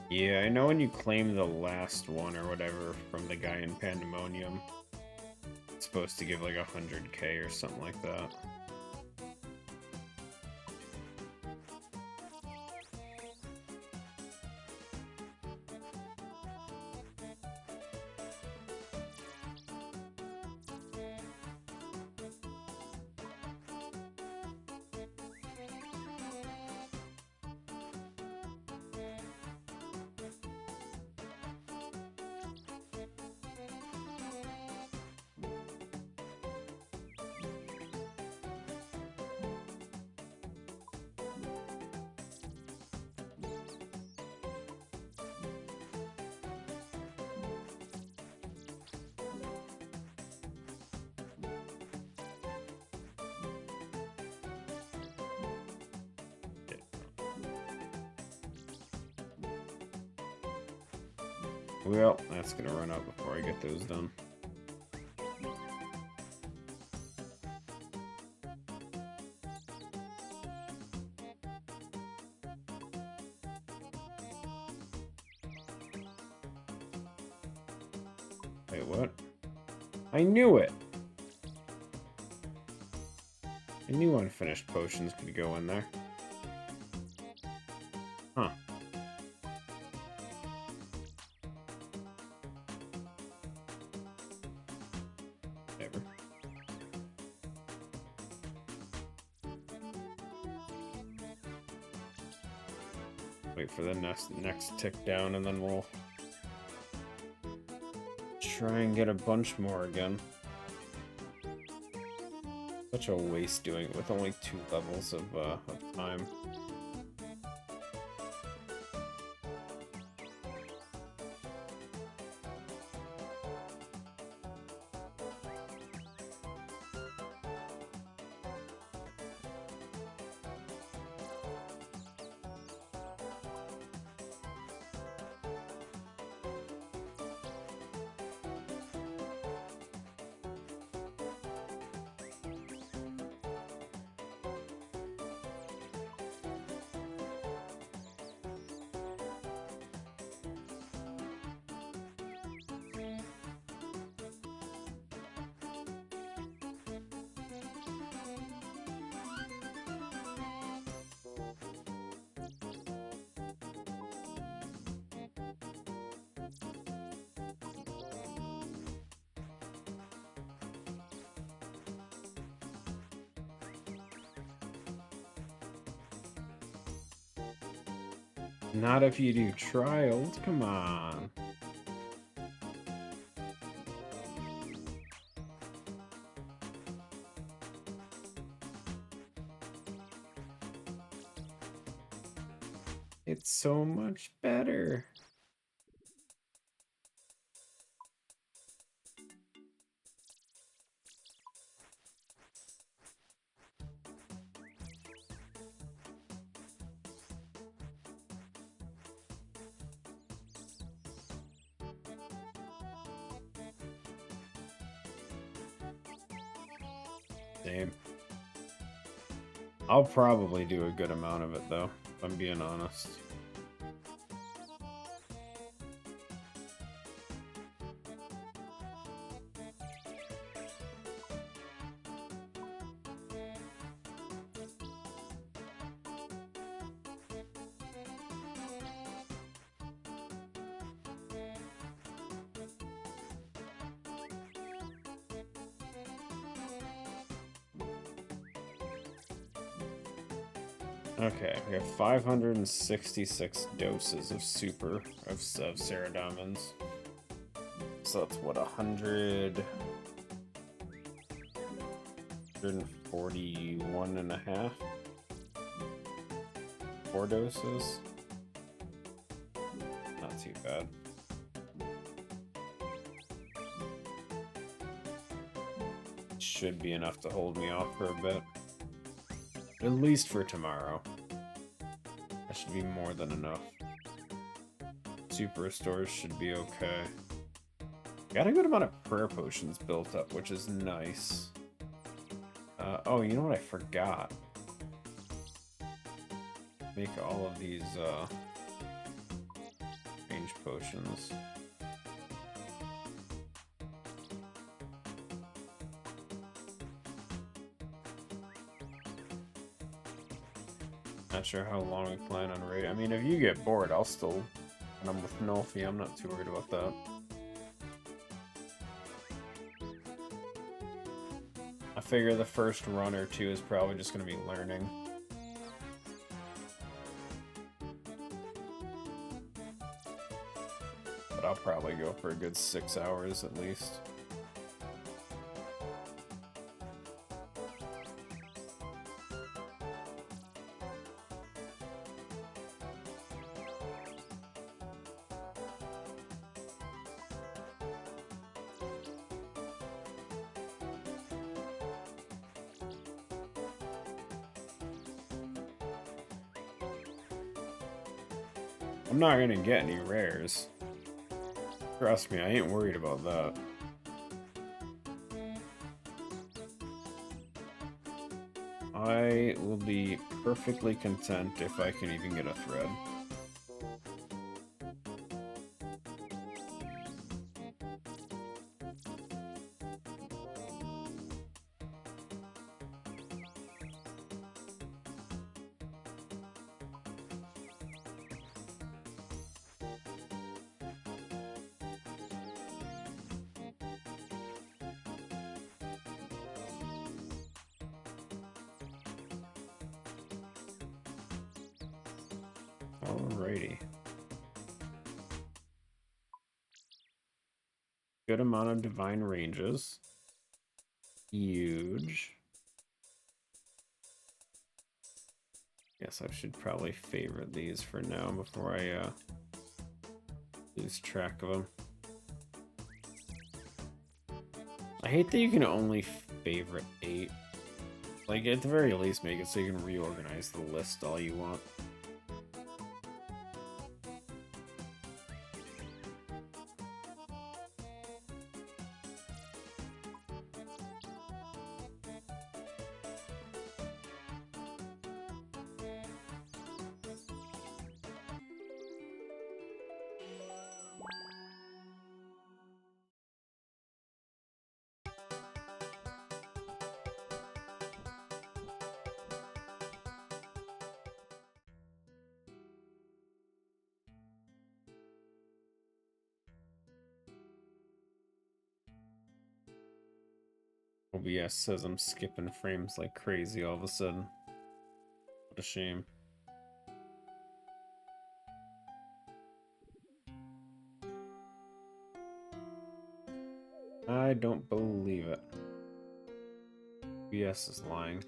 Yeah, I know when you claim the last one or whatever from the guy in Pandemonium, it's supposed to give like 100k or something like that. Well, that's gonna run out before I get those done. Wait, what? I knew it! I knew unfinished potions could go in there. Huh. Whatever. Wait for the next tick down, and then we'll try and get a bunch more again. Such a waste doing it with only 2 levels of time. Not if you do trials, come on. It's so much better. Same. I'll probably do a good amount of it, though, if I'm being honest. Okay, we have 566 doses of Ceradamins. So that's what, 141 and a half? 4 doses? Not too bad. Should be enough to hold me off for a bit. At least for tomorrow. That should be more than enough. Super restores should be okay. Got a good amount of prayer potions built up, which is nice. Oh, you know what I forgot? Make all of these range potions. Not sure how long we plan on raiding. I mean, if you get bored, I'll still... And I'm with Nolfi, I'm not too worried about that. I figure the first run or two is probably just going to be learning. But I'll probably go for a good 6 hours at least. I'm not gonna get any rares. Trust me, I ain't worried about that. I will be perfectly content if I can even get a thread. Alrighty. Good amount of divine ranges. Huge. Guess I should probably favorite these for now before I lose track of them. I hate that you can only favorite 8. Like, at the very least, make it so you can reorganize the list all you want. OBS says I'm skipping frames like crazy all of a sudden. What a shame. I don't believe it. OBS is lying.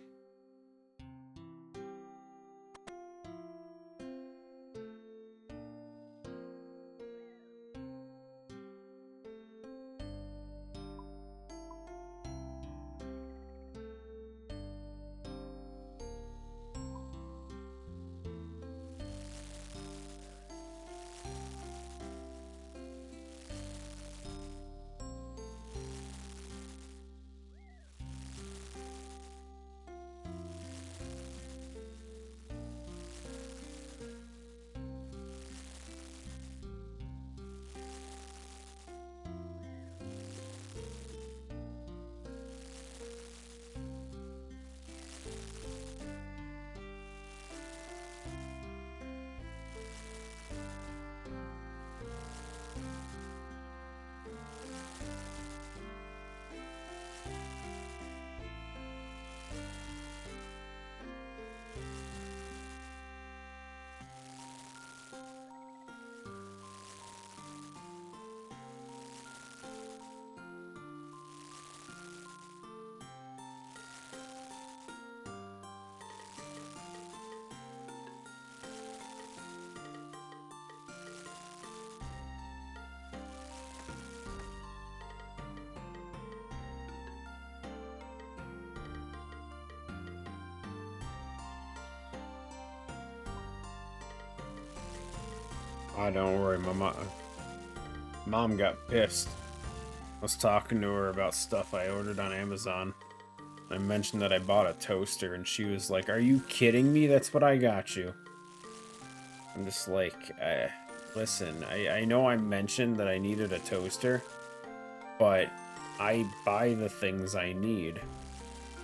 Oh, don't worry, my mom got pissed. I was talking to her about stuff I ordered on Amazon. I mentioned that I bought a toaster, and she was like, "Are you kidding me? That's what I got you." I'm just like, listen, I know I mentioned that I needed a toaster, but I buy the things I need.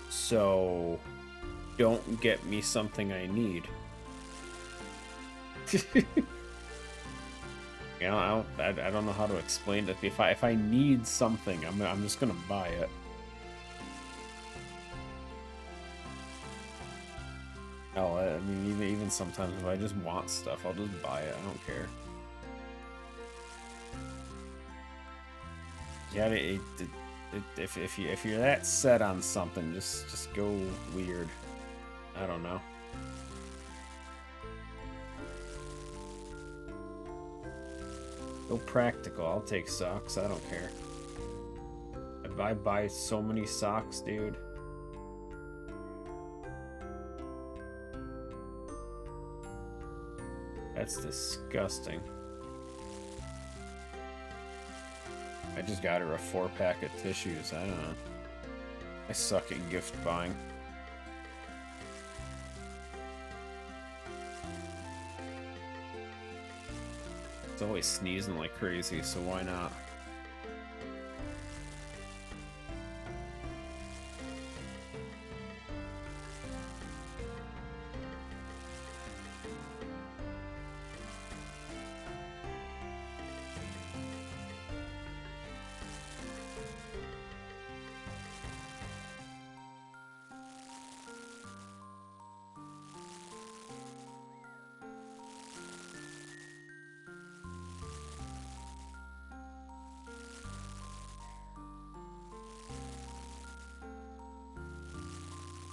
So, don't get me something I need. You know, I don't know how to explain it. If I need something, I'm just gonna buy it. Hell, I mean, even sometimes if I just want stuff, I'll just buy it. I don't care. Yeah, if you're that set on something, just go weird. I don't know. Go practical. I'll take socks. I don't care. I buy so many socks, dude. That's disgusting. I just got her a 4-pack of tissues. I don't know. I suck at gift buying. It's always sneezing like crazy, so why not?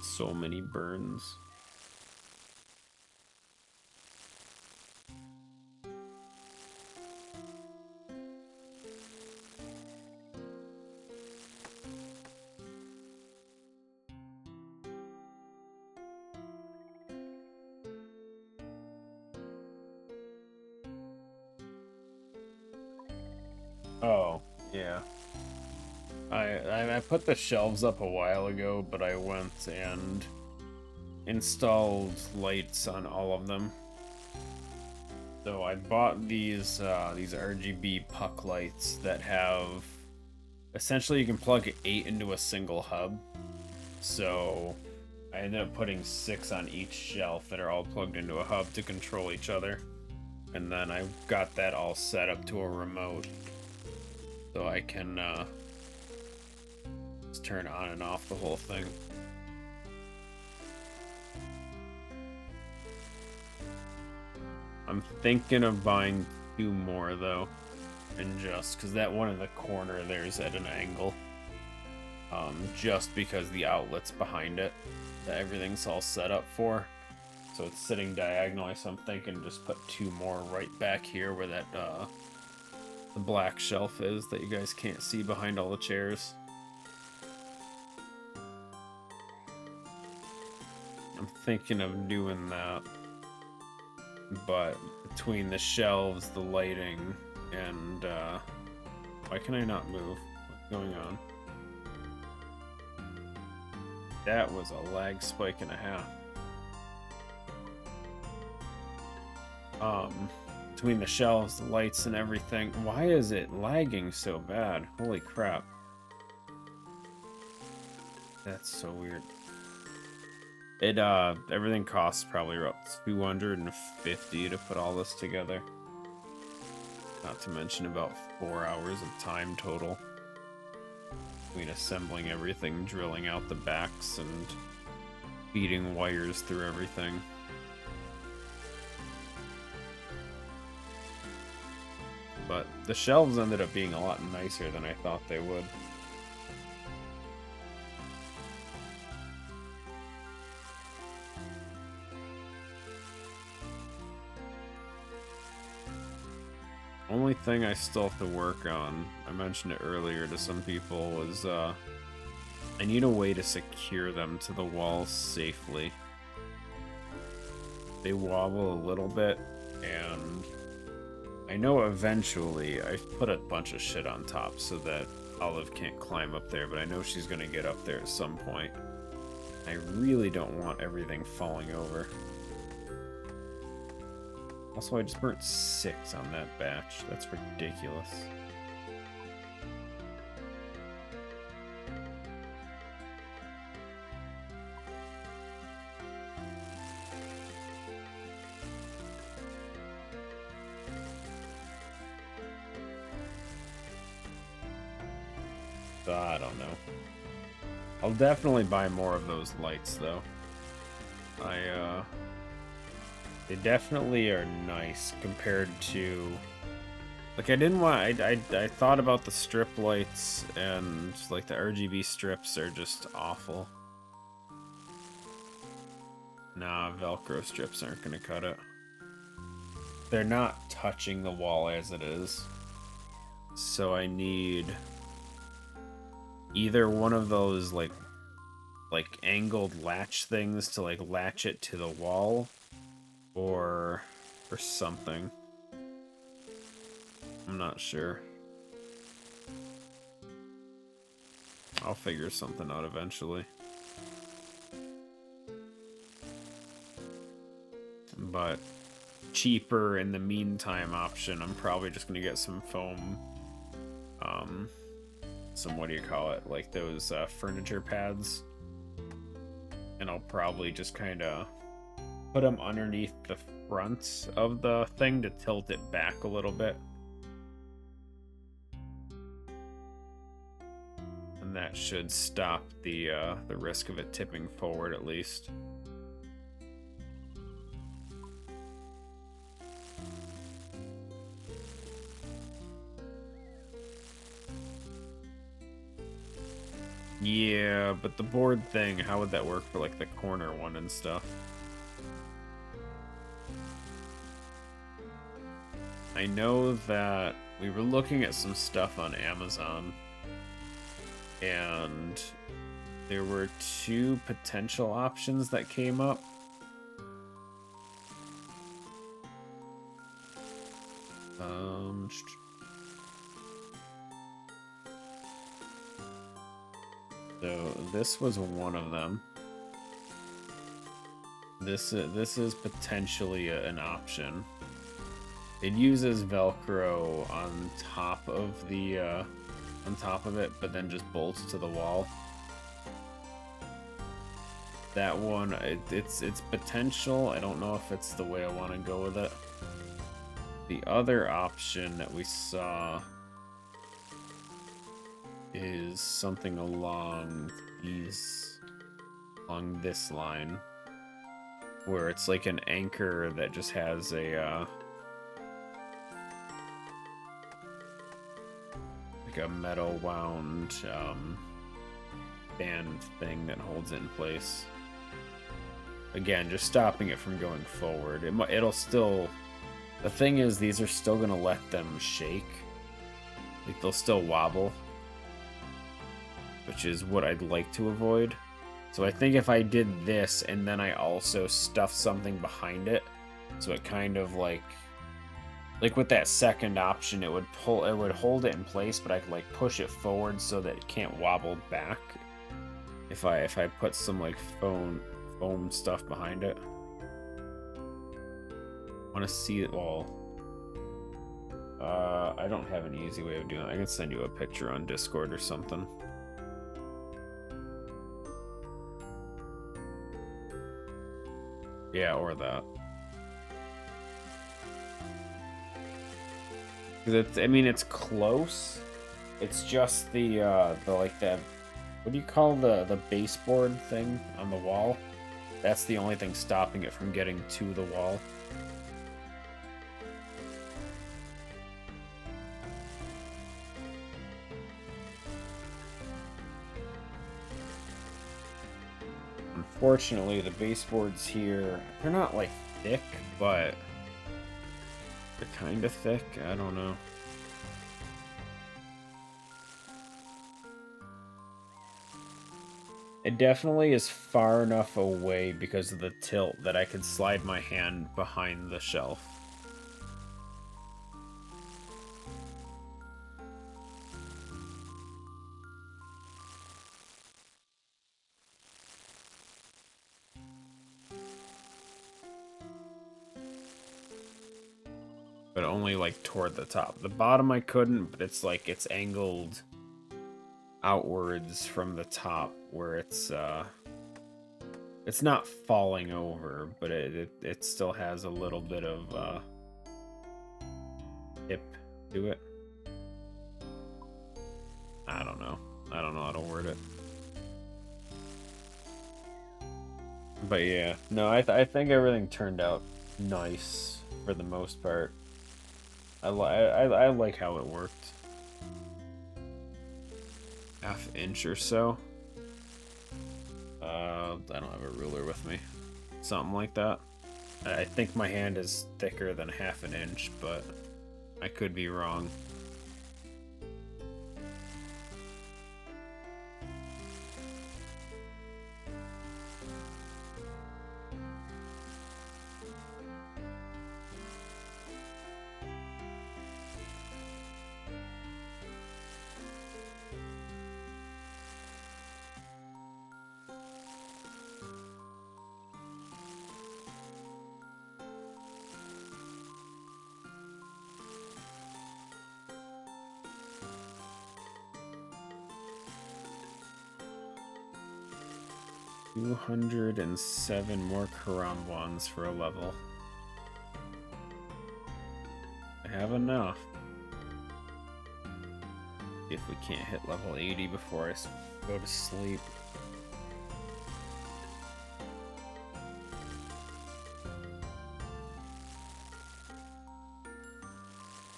So many burns. Oh, yeah. I put the shelves up a while ago, but I went and installed lights on all of them. So I bought these RGB puck lights that have essentially you can plug 8 into a single hub. So I ended up putting 6 on each shelf that are all plugged into a hub to control each other. And then I got that all set up to a remote. So I can just turn on and off the whole thing. I'm thinking of buying 2 more though, and just because that one in the corner there's at an angle. Just because the outlet's behind it, that everything's all set up for. So it's sitting diagonally, so I'm thinking just put 2 more right back here where that the black shelf is that you guys can't see behind all the chairs. I'm thinking of doing that. But between the shelves, the lighting, and why can I not move? What's going on? That was a lag spike and a half. Between the shelves, the lights, and everything. Why is it lagging so bad? Holy crap. That's so weird. It, everything costs probably about $250 to put all this together. Not to mention about 4 hours of time total. Between assembling everything, drilling out the backs, and feeding wires through everything. But the shelves ended up being a lot nicer than I thought they would. Only thing I still have to work on, I mentioned it earlier to some people, was I need a way to secure them to the walls safely. They wobble a little bit, and I know eventually I've put a bunch of shit on top so that Olive can't climb up there, but I know she's gonna get up there at some point. I really don't want everything falling over. Also, I just burnt 6 on that batch. That's ridiculous. So, I don't know. I'll definitely buy more of those lights, though. They definitely are nice compared to... Like, I didn't want... I thought about the strip lights, and, like, the RGB strips are just awful. Nah, Velcro strips aren't gonna cut it. They're not touching the wall as it is. So I need... either one of those, like angled latch things to, like, latch it to the wall, or something. I'm not sure. I'll figure something out eventually. But cheaper in the meantime option, I'm probably just gonna get some foam, some, what do you call it, like those furniture pads, and I'll probably just kind of put them underneath the front of the thing to tilt it back a little bit, and that should stop the risk of it tipping forward at least. Yeah, but the board thing, how would that work for like the corner one and stuff? I know that we were looking at some stuff on Amazon, and there were 2 potential options that came up. So this was one of them. This is potentially an option. It uses Velcro on top of the on top of it, but then just bolts to the wall. That one, it's potential. I don't know if it's the way I want to go with it. The other option that we saw is something along this line, where it's like an anchor that just has a like a metal wound band thing that holds it in place. Again, just stopping it from going forward. It'll still. The thing is, these are still gonna let them shake. Like, they'll still wobble, which is what I'd like to avoid. So I think if I did this and then I also stuffed something behind it, so it kind of like with that second option, it would hold it in place, but I could like push it forward so that it can't wobble back. If I put some like foam stuff behind it. I want to see it all. I don't have an easy way of doing it. I can send you a picture on Discord or something. Yeah, or that. I mean, it's close. It's just the like that. What do you call the baseboard thing on the wall? That's the only thing stopping it from getting to the wall. Unfortunately, the baseboards here, they're not like thick, but they're kind of thick. I don't know. It definitely is far enough away because of the tilt that I could slide my hand behind the shelf. But only like toward the top. The bottom I couldn't, but it's like it's angled outwards from the top where it's not falling over, but it still has a little bit of tip to it. I don't know how to word it. But yeah, no, I think everything turned out nice for the most part. I like how it worked. Half-inch or so. I don't have a ruler with me. Something like that. I think my hand is thicker than half an inch, but I could be wrong. 207 more Quran wands for a level. I have enough. See if we can't hit level 80 before I go to sleep.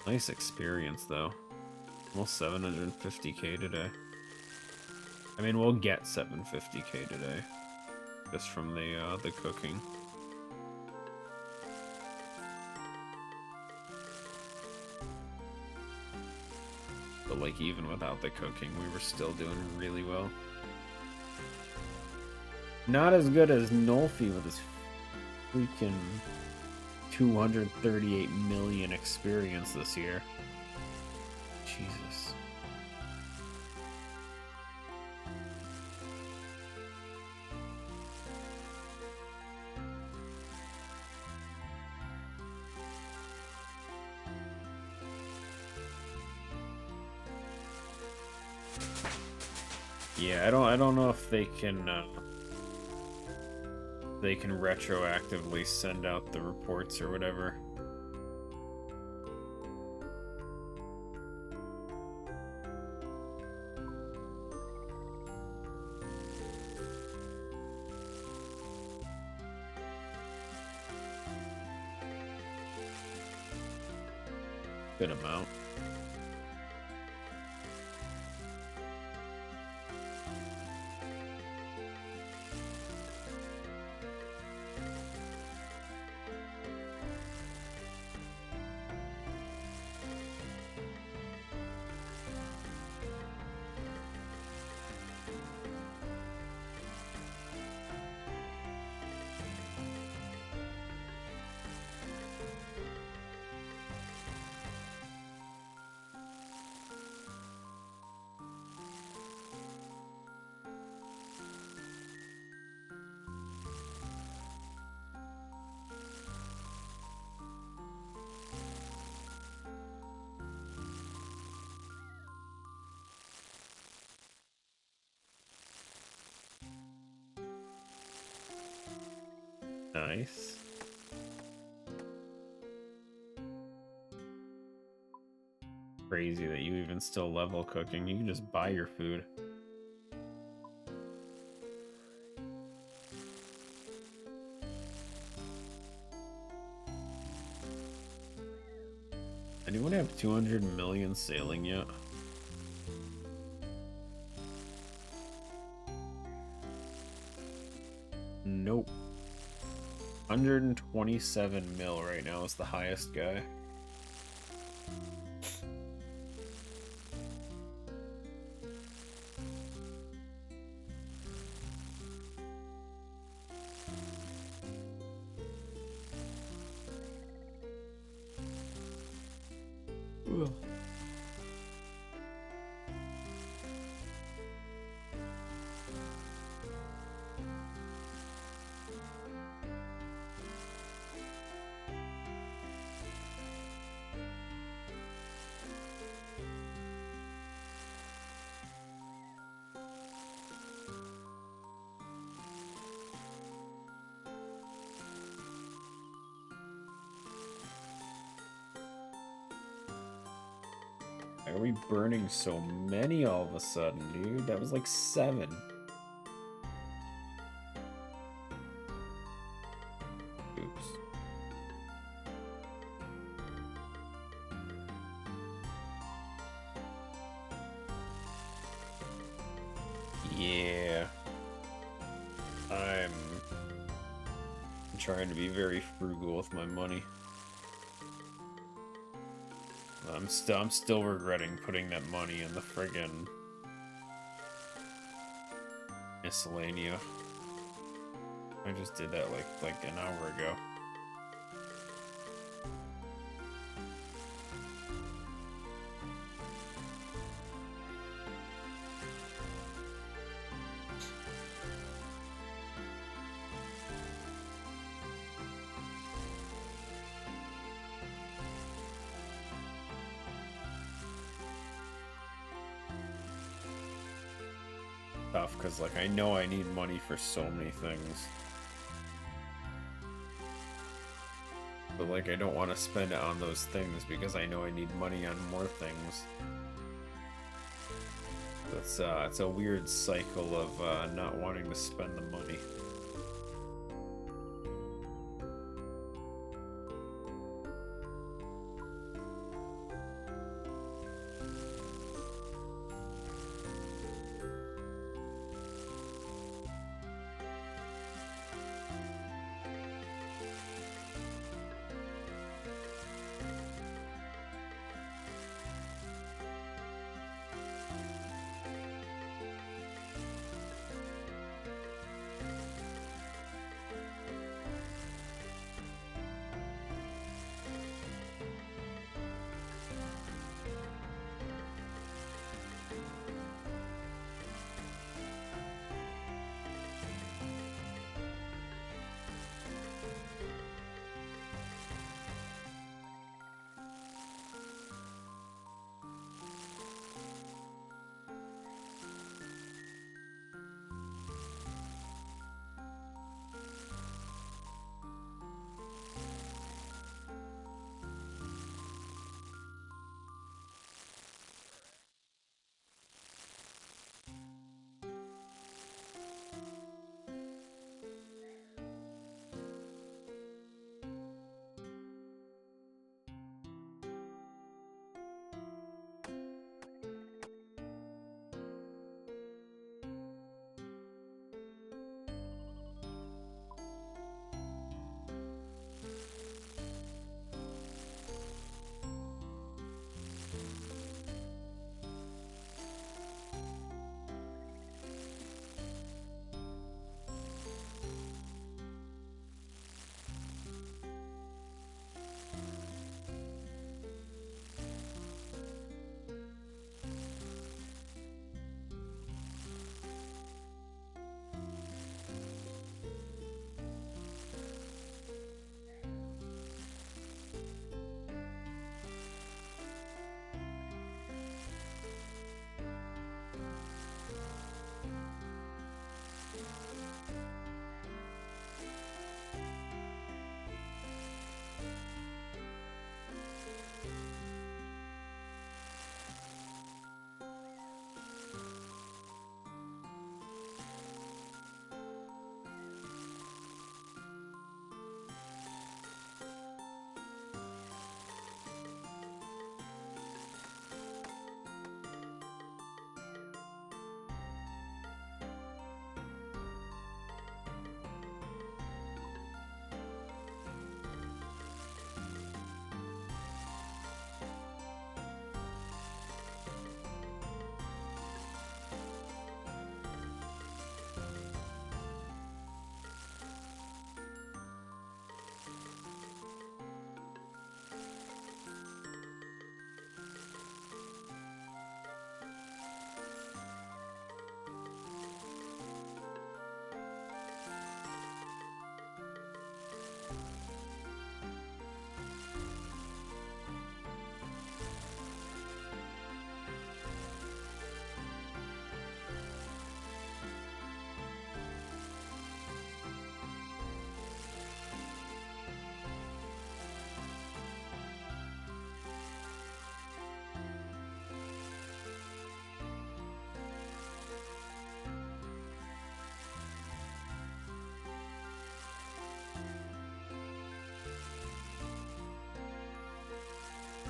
Nice experience though. Almost 750k today. I mean, we'll get 750k today, just from the cooking. But like, even without the cooking, we were still doing really well. Not as good as Nolfi with his freaking 238 million experience this year. Jesus. Yeah, I don't know if they can retroactively send out the reports or whatever. Good amount. Nice. Crazy that you even still level cooking. You can just buy your food. Anyone have 200 million sailing yet? Nope. 127 mil right now is the highest guy. Ugh. Why are we burning so many all of a sudden, dude? That was like 7. Oops. Yeah. I'm trying to be very frugal with my money. I'm still regretting putting that money in the friggin' miscellanea. I just did that like an hour ago. tough because, like, I know I need money for so many things. But, like, I don't want to spend it on those things because I know I need money on more things. It's a weird cycle of not wanting to spend the money.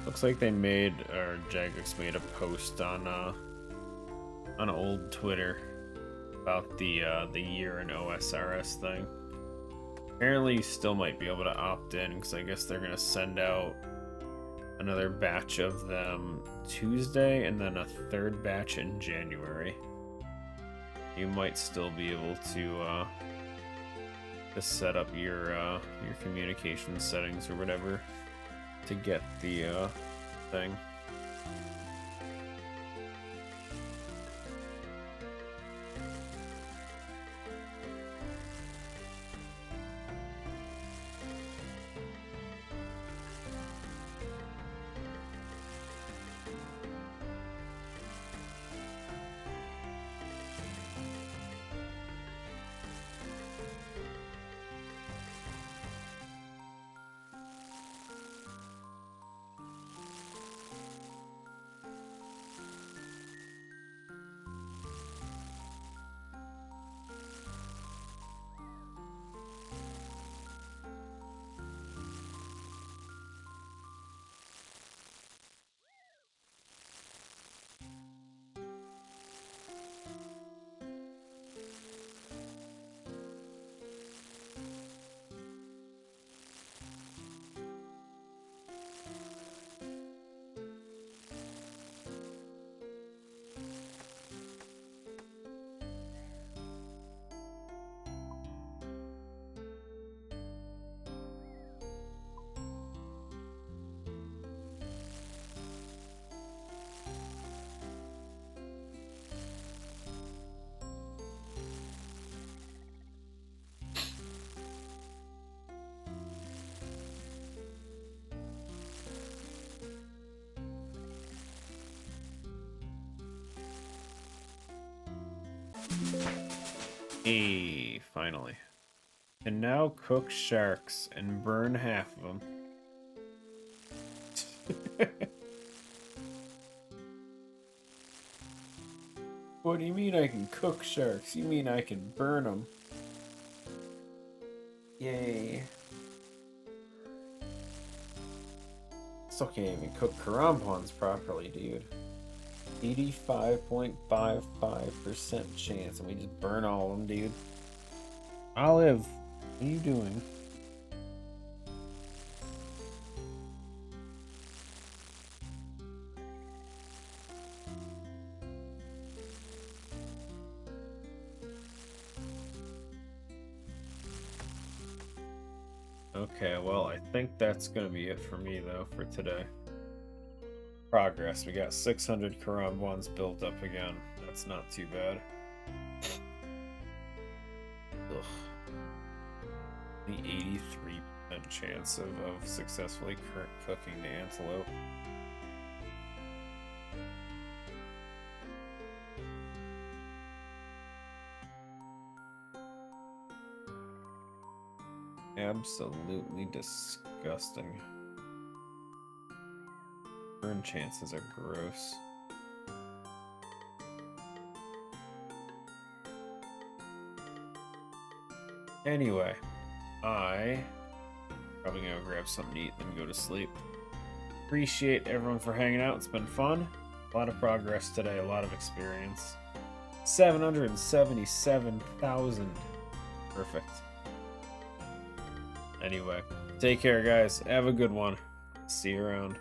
Looks like they made, or Jagex made a post on old Twitter about the year in OSRS thing. Apparently, you still might be able to opt in because I guess they're gonna send out another batch of them Tuesday and then a third batch in January. You might still be able to set up your communication settings or whatever to get the thing. Hey, finally. And now cook sharks and burn half of them. What do you mean I can cook sharks? You mean I can burn them? Yay. Still can't even cook Karampons properly, dude. 85.55% chance, and we just burn all of them, dude. Olive, what are you doing? Okay, well, I think that's gonna be it for me, though, for today. Progress. We got 600 Karambwans built up again. That's not too bad. Ugh. The 83% chance of successfully cooking the antelope. Absolutely disgusting. Burn chances are gross. Anyway, I probably gonna grab something to eat and go to sleep. Appreciate everyone for hanging out. It's been fun. A lot of progress today, a lot of experience. 777,000. Perfect. Anyway, take care, guys. Have a good one. See you around.